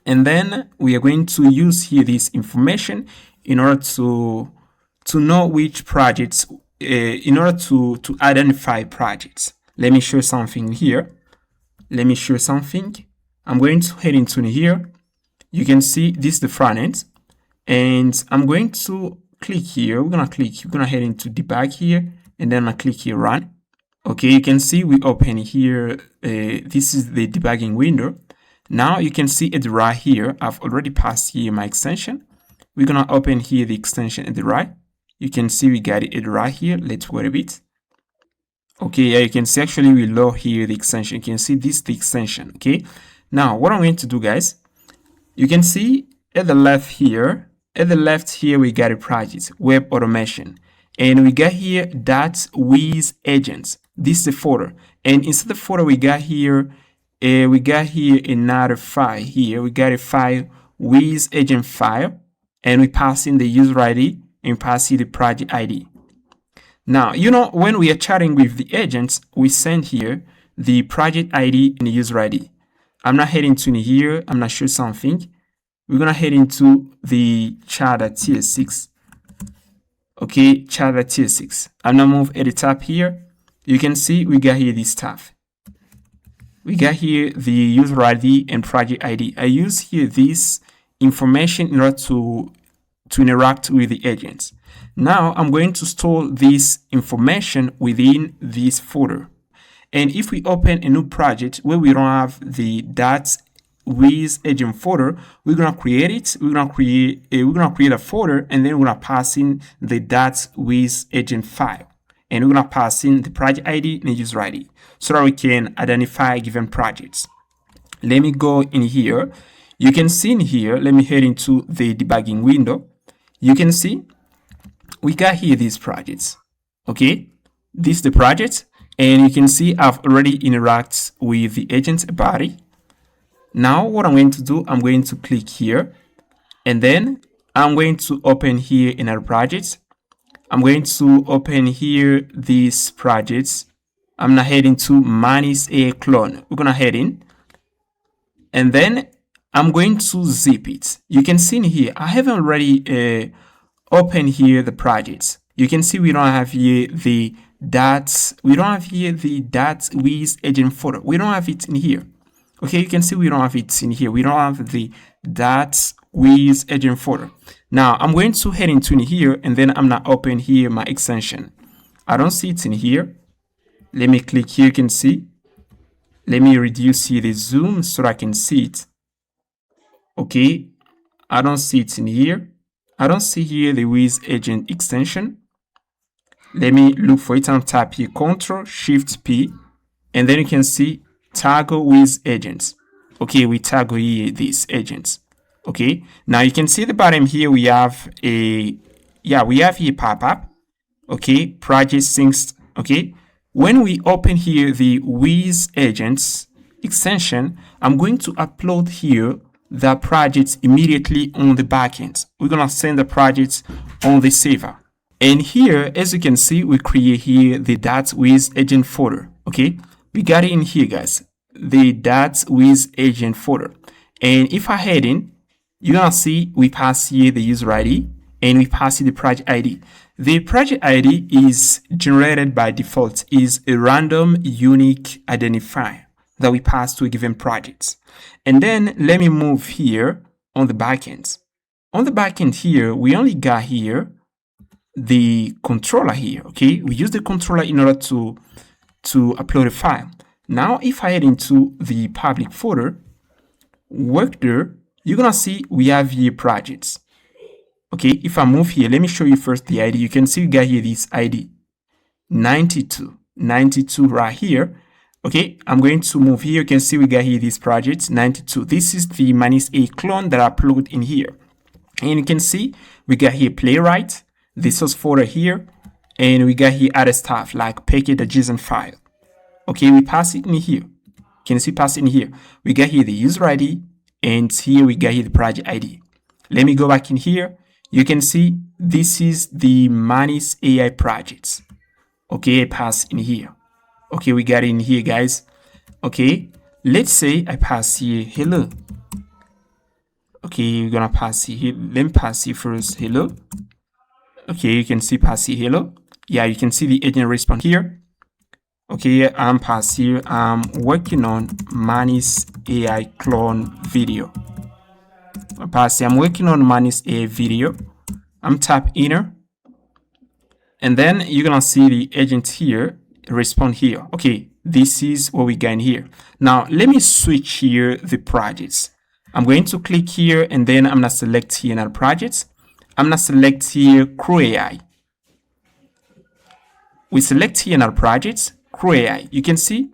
and then we are going to use here this information in order to know which projects, in order to identify projects. Let me show you something here. Let me show you something. I'm going to head into here. You can see this is the front end, and I'm going to click here. We're gonna head into debug here, and then I click here run. Okay, you can see we open here. This is the debugging window. Now you can see it right here. I've already passed here my extension. We're gonna open here the extension at the right. You can see we got it right here. Let's wait a bit. Okay, yeah, you can see actually we load here the extension. You can see this is the extension. Okay, now what I'm going to do, guys, you can see at the left here, we got a project, web automation, and we got here that with agents. This is the folder, and inside the folder we got here another file here. We got a file with agent file, and we pass in the user ID and pass in the project ID. Now, you know, when we are chatting with the agents, we send here the project ID and the user ID. I'm not heading to here. I'm not sure something. We're gonna head into the chat.ts6. Okay, chat.ts6. I'm gonna move at the top here. You can see we got here this stuff. we got here the user ID and project ID. I use here this information in order to interact with the agents. Now I'm going to store this information within this folder. And if we open a new project where we don't have the .with agent folder, we're gonna create it. We're gonna create a folder, and then we're gonna pass in the .with agent file, and we're gonna pass in the project ID and user ID so that we can identify given projects. Let me go in here. You can see in here. Let me head into the debugging window. You can see we got here these projects. Okay, this is the project, and you can see I've already interacted with the agent body. Now what I'm going to do, I'm going to click here, and then I'm going to open here another project. I'm going to open here these projects. I'm gonna head into Manus AI clone. We're gonna head in, and then I'm going to zip it. You can see in here, I haven't already opened here the projects. You can see we don't have here the .with agent folder. We don't have it in here. Okay, you can see we don't have it in here. We don't have the .with agent folder. Now I'm going to head into in here, and then I'm gonna open here my extension. I don't see it in here. Let me click here. You can see. Let me reduce here the zoom so that I can see it. Okay, I don't see it in here. I don't see here the with agent extension. Let me look for it and tap here Ctrl-Shift-P, and then you can see toggle with agents. Okay, we toggle here these agents. Okay, now you can see the bottom here we have a here pop-up. Okay, project syncs. Okay, when we open here the with agents extension, I'm going to upload here the projects immediately on the backend. We're gonna send the projects on the server. And here, as you can see, we create here the .with agent folder. Okay, we got it in here, guys, the .with agent folder. And if I head in, you're gonna see we pass here the user ID and we pass here the project ID. The project ID is generated by default, is a random unique identifier that we pass to a given project. And then let me move here on the backend. On the backend here, we only got here the controller here. Okay, we use the controller in order to upload a file. Now if I head into the public folder, work there, you're gonna see we have here projects. Okay, if I move here, let me show you first the ID. You can see we got here this ID 92 right here. Okay, I'm going to move here. You can see we got here this project 92. This is the Manus AI clone that I uploaded in here, and you can see we got here playwright, the source folder here, and we got here other stuff like package.json file. Okay, we pass it in here. You can see pass it in here. We got here the user ID, and here we got here the project ID. Let me go back in here. You can see this is the Manus AI projects. Okay, I pass in here. Okay, we got it in here, guys. Okay, let's say I pass here hello. Okay, we're gonna pass here. Let me pass here first hello. Okay, you can see pass here hello. Yeah, you can see the agent response here. Okay, I'm pass here. I'm working on Manus AI clone video. I'm working on Manus AI video. I'm tap enter, and then you're gonna see the agent here respond here. Okay, this is what we got in here. Now let me switch here the projects. I'm going to click here, and then I'm gonna select here another project. I'm gonna select here Crew AI. We select here another project, Crew AI. You can see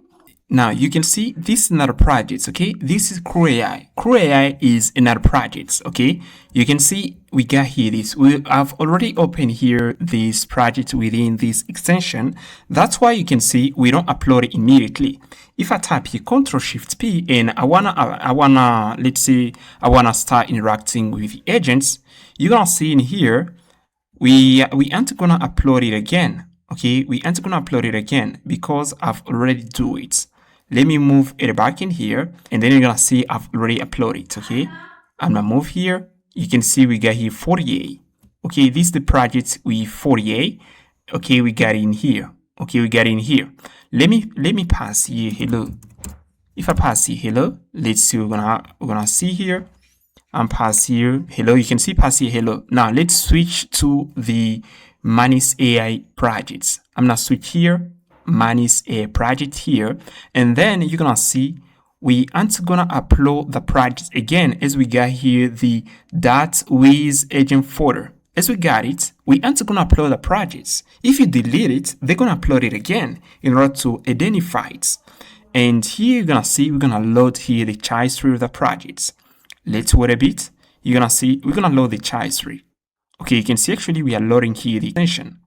now, you can see this is another project. Okay, this is Crew AI. Crew AI is another project. Okay, you can see we got here this. We have already opened here this project within this extension. That's why you can see we don't upload it immediately. If I tap here Ctrl-Shift-P and I wanna let's say I wanna start interacting with the agents, you're gonna see in here we aren't gonna upload it again. Okay, we aren't gonna upload it again because I've already do it. Let me move it back in here, and then you're gonna see I've already uploaded it. Okay, I'm gonna move here. You can see we got here 48. Okay, this is the project with 48. Okay, we got it in here. Okay, we got it in here. Let me pass here hello. If I pass here hello, let's see, we're gonna see here. I'm pass here hello. You can see pass here hello. Now let's switch to the Manus AI projects. I'm gonna switch here, Manus AI project here, and then you're gonna see we aren't gonna upload the project again as we got here the .wiz agent folder. As we got it, we aren't gonna upload the projects. If you delete it, they're gonna upload it again in order to identify it. And here you're gonna see we're gonna load here the child tree of the projects. Let's wait a bit. You're gonna see we're gonna load the child tree. Okay, you can see actually we are loading here the extension.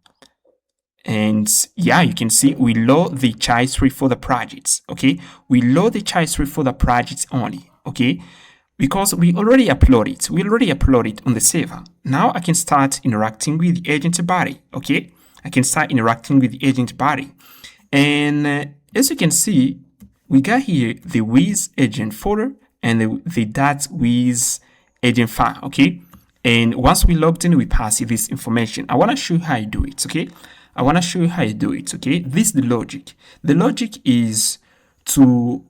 And yeah, you can see we load the child tree for the projects. Okay, we load the child tree for the projects only. Okay, because we already upload it. We already upload it on the server. Now I can start interacting with the agent body. Okay, I can start interacting with the agent body. And as you can see, we got here the Wiz agent folder and the .wiz agent file. Okay, and once we logged in, we pass you this information. I want to show you how you do it. Okay, I want to show you how you do it. Okay, this is the logic. The logic is to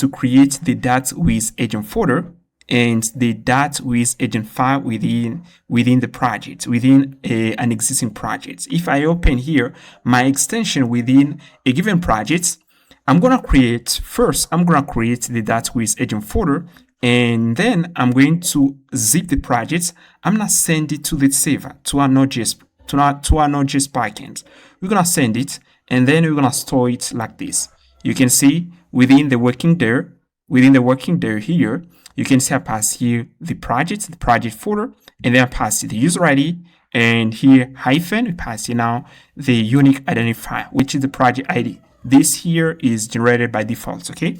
create the .wiz agent folder and the .wiz agent file within the project, within an existing project. If I open here my extension within a given project, I'm gonna create the .wiz agent folder, and then I'm going to zip the project. I'm gonna send it to the server, to our Node.js backend. We're gonna send it, and then we're gonna store it like this. You can see within the working dir here, you can see I pass here the project folder, and then I pass the user ID, and here hyphen, we pass here now the unique identifier, which is the project ID. This here is generated by default. Okay,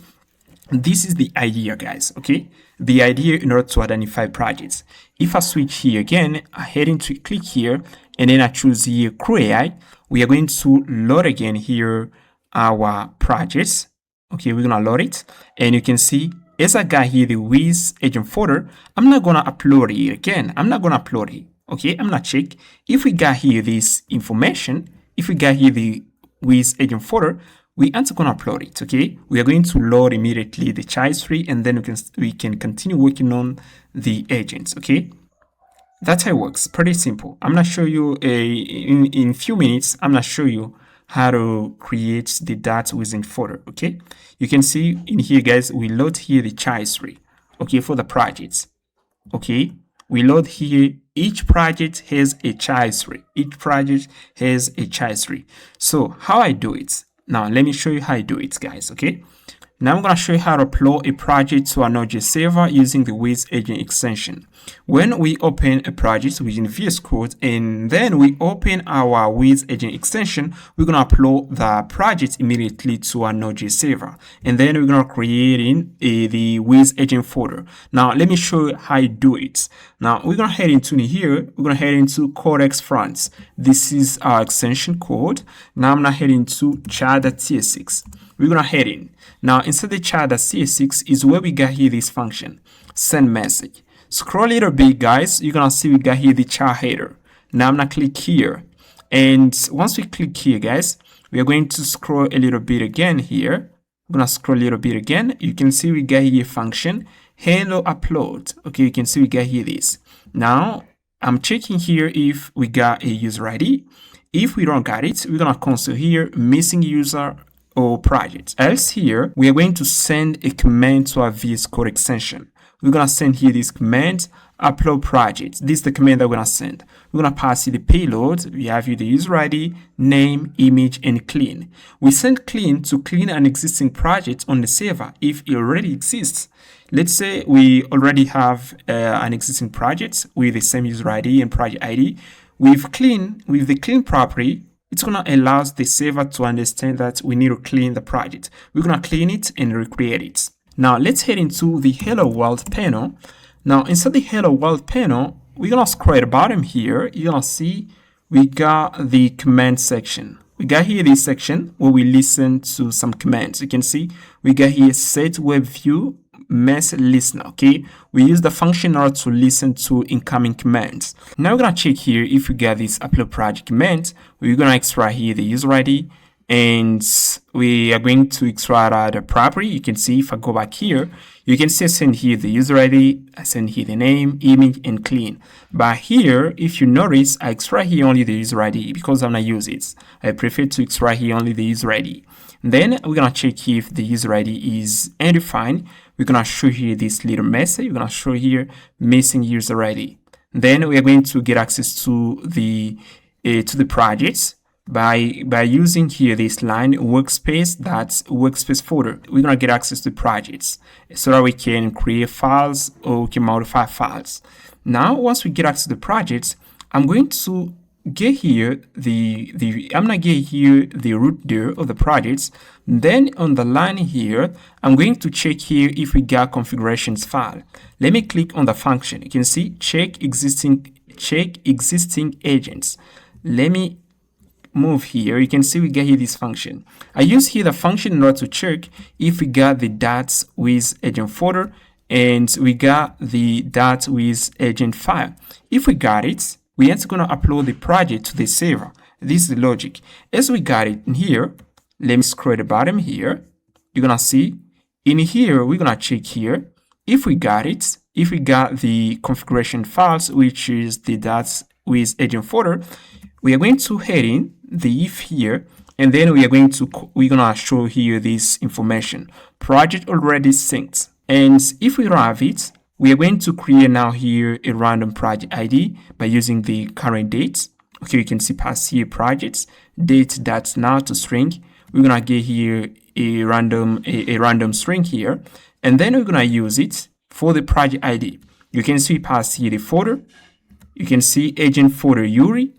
this is the idea, guys. Okay, the idea in order to identify projects. If I switch here again, I head into click here, and then I choose here Crew AI. We are going to load again here our projects. Okay, we're gonna load it, and you can see as I got here the Wiz agent folder, I'm not gonna upload it again. I'm not gonna upload it. Okay, I'm gonna check if we got here this information. If we got here the Wiz agent folder, we aren't going to upload it. Okay, we are going to load immediately the child tree, and then we can continue working on the agents. Okay, that's how it works. Pretty simple. I'm gonna show you in a few minutes. I'm gonna show you how to create the .wiz folder. Okay, you can see in here, guys, we load here the child tree. Okay, for the projects. Okay, we load here. Each project has a child tree. Each project has a child tree. So how I do it? Now let me show you how I do it, guys. Okay. Now I'm going to show you how to upload a project to our Node.js server using the Wiz agent extension. When we open a project within VS Code and then we open our Wiz agent extension, we're going to upload the project immediately to our Node.js server. And then we're going to create the Wiz agent folder. Now let me show you how I do it. Now we're going to head into here. We're going to head into Codex fronts. This is our extension code. Now I'm going to head into char.ts6. We're going to head in. Now, inside the char.cs6 is where we got here this function, send message. Scroll a little bit, guys. You're going to see we got here the char header. Now, I'm going to click here. And once we click here, guys, we are going to scroll a little bit again here. I'm going to scroll a little bit again. You can see we got here function, hello upload. Okay, you can see we got here this. Now, I'm checking here if we got a user ID. If we don't got it, we're going to console here, missing user or project. Else here, we are going to send a command to our VS Code extension. We're going to send here this command, upload project. This is the command that we're going to send. We're going to pass here the payload. We have here the user ID, name, image, and clean. We send clean to clean an existing project on the server if it already exists. Let's say we already have an existing project with the same user ID and project ID. With the clean property, it's going to allow the server to understand that we need to clean the project. We're going to clean it and recreate it. Now, let's head into the Hello World panel. Now, inside the Hello World panel, we're going to scroll at the bottom here. You're going to see we got the command section. We got here this section where we listen to some commands. You can see we got here set web view mess listener. Okay, we use the function in order to listen to incoming commands. Now we're gonna check here if we get this upload project command. We're gonna extract here the user ID, and we are going to extract the property. You can see if I go back here, you can see I send here the user ID, I send here the name, image, and clean. But here, if you notice, I extract here only the user ID because I'm not use it. I prefer to extract here only the user ID. Then we're gonna check if the user ID is undefined. We're gonna show here this little message. We're gonna show here missing user ID. Then we are going to get access to the projects by using here this line workspace, that's workspace folder. We're gonna get access to projects so that we can create files or we can modify files. Now once we get access to the projects, I'm going to get here the root there of the projects. Then on the line here, I'm going to check here if we got configurations file. Let me click on the function. You can see check existing agents. Let me move here. You can see we get here this function. I use here the function in order to check if we got the dots with agent folder and we got the dots with agent file. If we got it, we are going to upload the project to the server. This is the logic. As we got it in here, let me scroll the bottom here. You're going to see in here, we're going to check here if we got it, if we got the configuration files, which is the dots with agent folder. We are going to head in the if here, and then we're gonna show here this information. Project already synced. And if we don't have it, we are going to create now here a random project ID by using the current date. Okay, you can see pass here projects, date that's now to string. We're gonna get here a random string here, and then we're gonna use it for the project ID. You can see pass here the folder. You can see agent folder URI,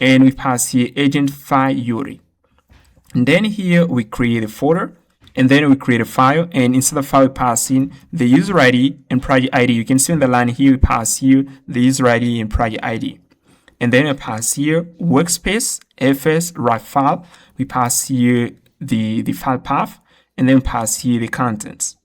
and we pass here agent file URI. And then here we create a folder, and then we create a file, and inside the file we pass in the user ID and project ID. You can see on the line here we pass here the user ID and project ID. And then we pass here workspace, fs, write file. We pass here the file path, and then pass here the contents.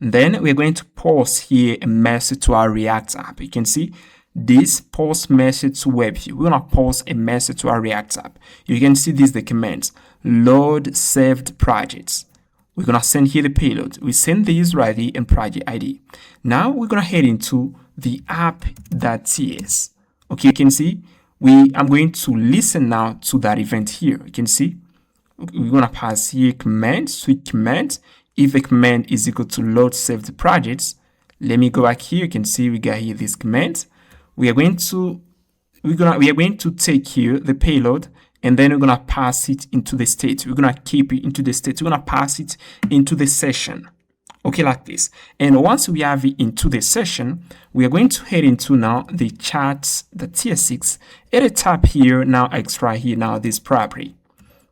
And then we're going to post here a message to our React app. You can see this post message to WebView. We're gonna post a message to our React app. You can see this the commands load saved projects. We're gonna send here the payload. We send the user ID and project ID. Now we're gonna head into the app.ts. Okay, you can see I'm going to listen now to that event here. You can see we're gonna pass here command, switch command. If the command is equal to load saved projects, let me go back here. You can see we got here this command. We are going to take here the payload, and then we're gonna pass it into the state. We're gonna keep it into the state. We're gonna pass it into the session. Okay, like this. And once we have it into the session, we are going to head into now the TS6. At the top here, now I extract here now this property.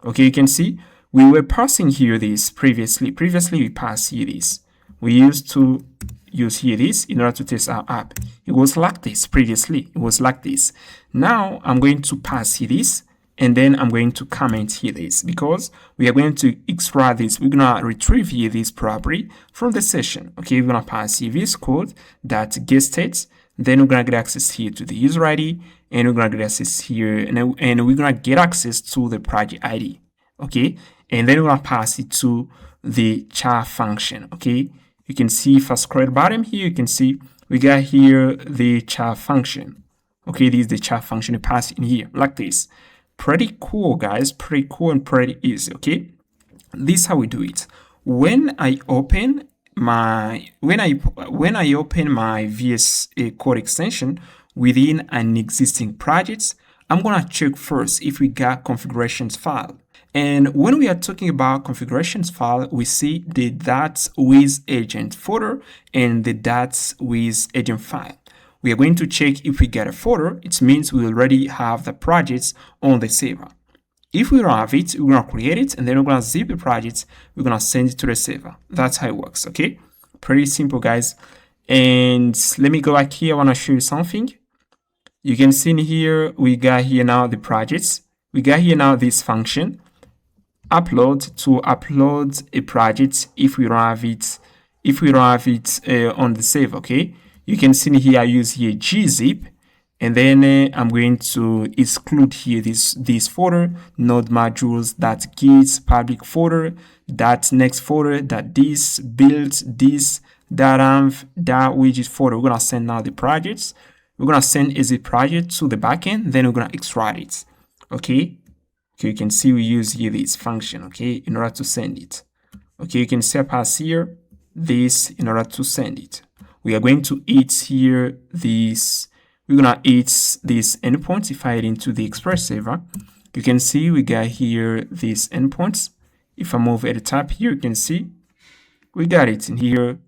Okay, you can see we were passing here this previously. Previously we passed here this. We used to use here this in order to test our app. It was like this previously. It was like this. Now I'm going to pass here this, and then I'm going to comment here this because we are going to extract this. We're gonna retrieve here this property from the session. Okay, we're gonna pass here this code that get states. Then we're gonna get access here to the user ID, and we're gonna get access here, and we're gonna get access to the project ID. Okay, and then we're gonna pass it to the chat function. Okay. You can see if I scroll the bottom here, you can see we got here the chat function. Okay, this is the chat function you pass in here like this. Pretty cool, guys. Pretty cool and pretty easy. Okay, this is how we do it. When I open my VS Code extension within an existing project, I'm gonna check first if we got configurations file. And when we are talking about configurations file, we see the dots with agent folder and the dots with agent file. We are going to check if we get a folder. It means we already have the projects on the server. If we don't have it, we're going to create it, and then we're going to zip the project. We're going to send it to the server. That's how it works, okay? Pretty simple, guys. And let me go back here. I want to show you something. You can see in here, we got here now the projects. We got here now this function. Upload to upload a project if we don't have it on the server. Okay, you can see here I use here gzip, And then I'm going to exclude here this folder, node modules, .git public folder, .next folder, .this, build, this, .env, .widget folder. We're going to send now the projects. We're going to send as a project to the backend, then we're going to extract it. Okay. Okay, you can see we use here this function, okay, in order to send it. Okay, you can see I pass here this in order to send it. We are going to eat here this. We're gonna eat this endpoint. If I head into the Express server, you can see we got here these endpoints. If I move at the top here, you can see we got it in here.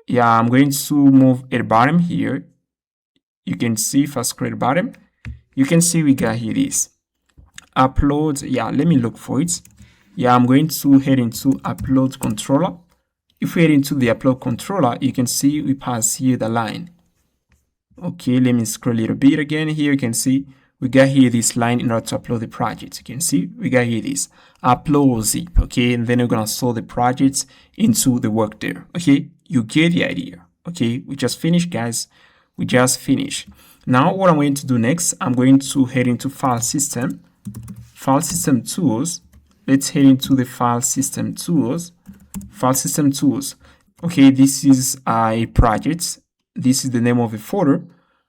Yeah, I'm going to move at the bottom here. You can see if I scroll at the bottom, you can see we got here this upload. Yeah, let me look for it. Yeah, I'm going to head into upload controller. If we head into the upload controller, you can see we pass here the line. Okay, let me scroll a little bit again. Here you can see we got here this line in order to upload the project. You can see we got here this upload zip. Okay, and then we're gonna store the projects into the work there. Okay, you get the idea. Okay, we just finished, guys. We just finished. Now what I'm going to do next, I'm going to head into FileSystem Tools. Let's head into the FileSystem Tools. Okay, this is a project. This is the name of the folder.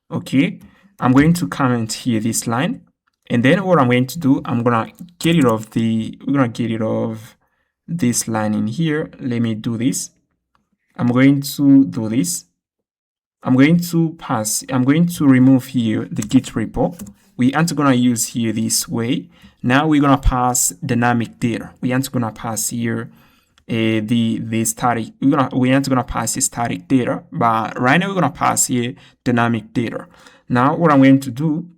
Okay, I'm going to comment here this line, and then what I'm going to do, we're gonna get rid of this line in here. Let me do this. I'm going to do this. I'm going to remove here the Git repo. We aren't gonna use here this way. Now we're gonna pass dynamic data. We aren't gonna pass here the static. We aren't gonna pass the static data, but right now we're gonna pass here dynamic data. Now what I'm going to do,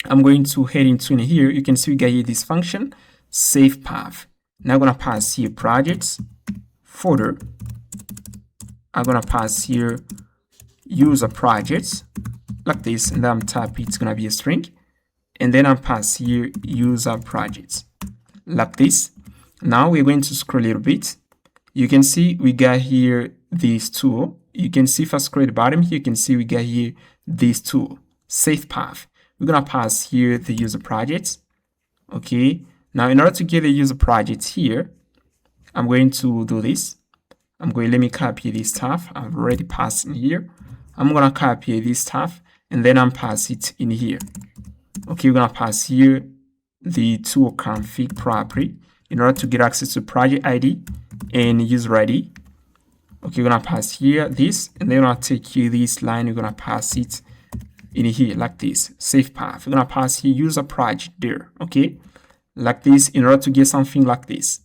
I'm going to head into in here. You can see we got here this function save path. Now I'm gonna pass here projects folder. I'm gonna pass here user projects like this, and then I'm type it's gonna be a string, and then I'm pass here user projects like this. Now we're going to scroll a little bit. You can see we got here this tool. You can see if I scroll at the bottom here, you can see we got here this tool save path. We're gonna pass here the user projects. Okay, now in order to get the user projects here, I'm going to do this. Let me copy this stuff. I've already passed in here. I'm gonna copy this stuff, and then I'm pass it in here. Okay, we're gonna pass here the tool config property in order to get access to project ID and user ID. Okay, we're gonna pass here this, and then we're gonna take here this line. We're gonna pass it in here like this. Save path. We're gonna pass here user project there. Okay, like this in order to get something like this.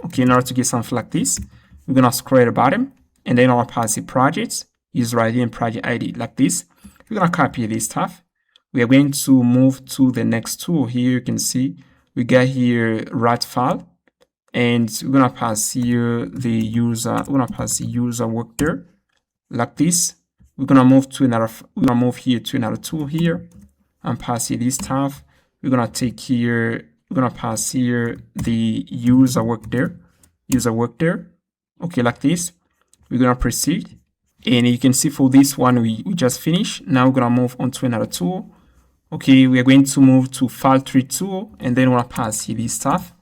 Okay, in order to get something like this, we're gonna scroll at the bottom, and then I'll pass the projects, user ID and project ID like this. We're gonna copy this stuff. We are going to move to the next tool. Here you can see we got here write file, and we're gonna pass here the user. We're gonna pass the user work there like this. We're gonna move to another. We're gonna move here to another tool here and pass here this stuff. We're gonna take here. We're gonna pass here the user work there. Okay, like this. We're gonna proceed, and you can see for this one we just finished. Now we're gonna move on to another tool. Okay, we are going to move to file tree tool, and then we're gonna pass here this stuff,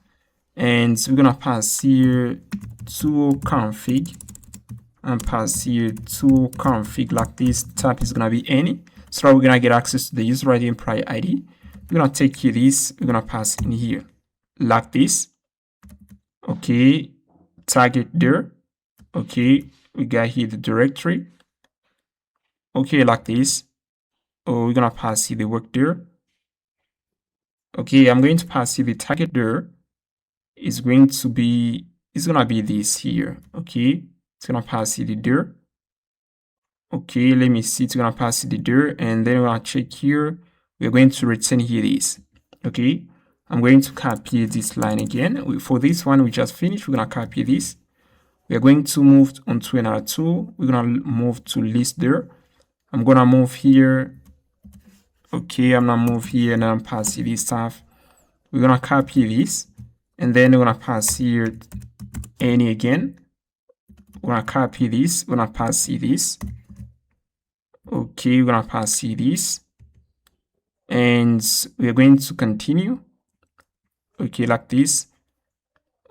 and we're gonna pass here tool config and pass here tool config like this. Type is gonna be any, so we're gonna get access to the user ID and project ID. We're gonna take here this, we're gonna pass in here like this. Okay, target there. Okay, we got here the directory. Okay, like this. Oh, we're gonna pass here the work there. Okay, I'm going to pass here the target there. It's gonna be this here. Okay, it's gonna pass here the there. Okay, let me see. It's gonna pass here the there, and then we're gonna check here. We're going to return here this. Okay, I'm going to copy this line again. For this one we just finished, we're gonna copy this. We are going to move on to another tool. We're gonna move to list there. I'm gonna move here. Okay, I'm gonna move here and I'm pass this stuff. We're gonna copy this, and then we're gonna pass here any again. We're gonna copy this. We're gonna pass this. Okay, we're gonna pass here this, and we're going to continue. Okay, like this.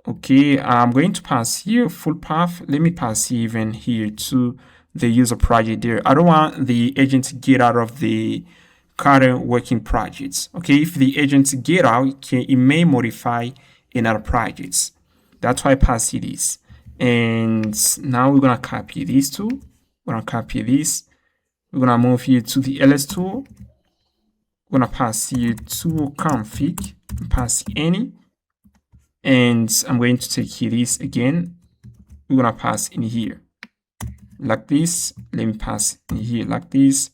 Okay, I'm going to pass here full path. Let me pass even here to the user project there. I don't want the agent to get out of the current working projects. Okay, if the agent get out, it may modify in other projects. That's why I pass here this. And now we're gonna copy these two. We're gonna copy this. We're gonna move here to the ls tool. We're gonna pass here to config, pass any. And I'm going to take here this again. We're gonna pass in here like this. Let me pass in here like this,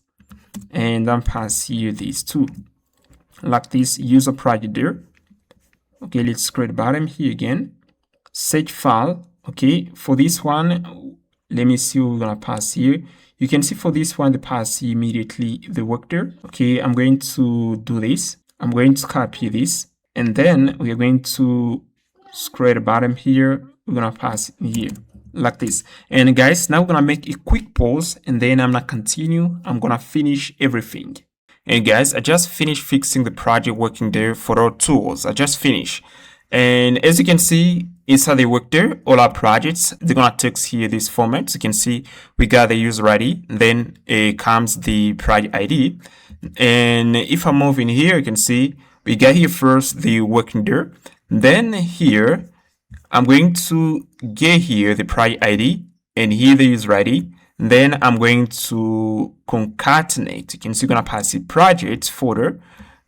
and then pass here these two like this. User project there. Okay, let's create bottom here again. Search file. Okay, for this one, let me see what we're gonna pass here. You can see for this one, the pass immediately the work there. Okay, I'm going to do this. I'm going to copy this, and then we are going to scroll the bottom here. We're gonna pass in here like this. And guys, now we're gonna make a quick pause, and then I'm gonna continue. I'm gonna finish everything. And guys, I just finished fixing the project working there for our tools. I just finished. And as you can see, inside the work there, all our projects, they're gonna text here this format. So you can see we got the user ID, then it comes the project ID. And if I move in here, you can see we got here first the working there. Then here, I'm going to get here the project ID and here the user ID. Then I'm going to concatenate. You can see we're gonna pass the project folder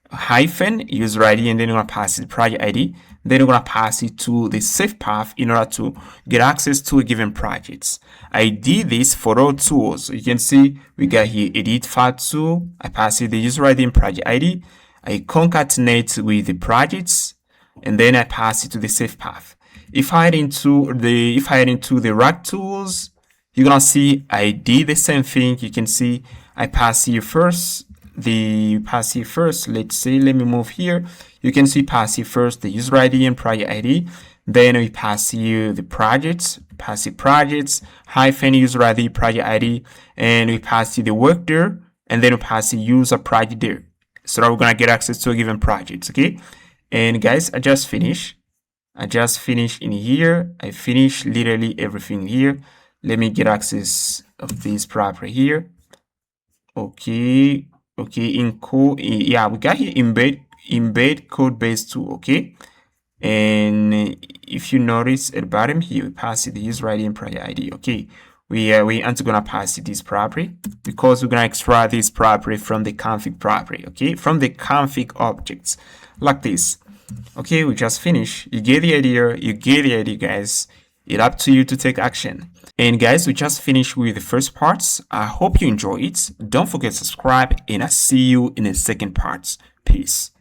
hyphen user ID, and then we're gonna pass the project ID. Then we're gonna pass it to the safe path in order to get access to a given project. I did this for all tools. So you can see we got here edit file tool. I pass it the user ID and project ID. I concatenate with the projects, and then I pass it to the safe path. If I head into the rack tools, you're gonna see I did the same thing. You can see I pass here first. Let's say, let me move here. You can see pass here first the user ID and project ID. Then we pass here the projects, pass the projects, hyphen user ID, project ID, and we pass here the work there, and then we pass the user project there. So that we're gonna get access to a given project. Okay. And guys, I just finished in here. I finished literally everything here. Let me get access of this property here. Okay, in code, yeah, we got here embed Codebase tool. Okay, and if you notice at the bottom here, we pass it the user ID and project ID. Okay, we aren't gonna pass it this property because we're gonna extract this property from the config property. Okay, from the config objects like this. Okay, we just finished. You get the idea, guys. It's up to you to take action. And guys, we just finished with the first parts. I hope you enjoy it. Don't forget to subscribe, and I'll see you in the second parts. Peace.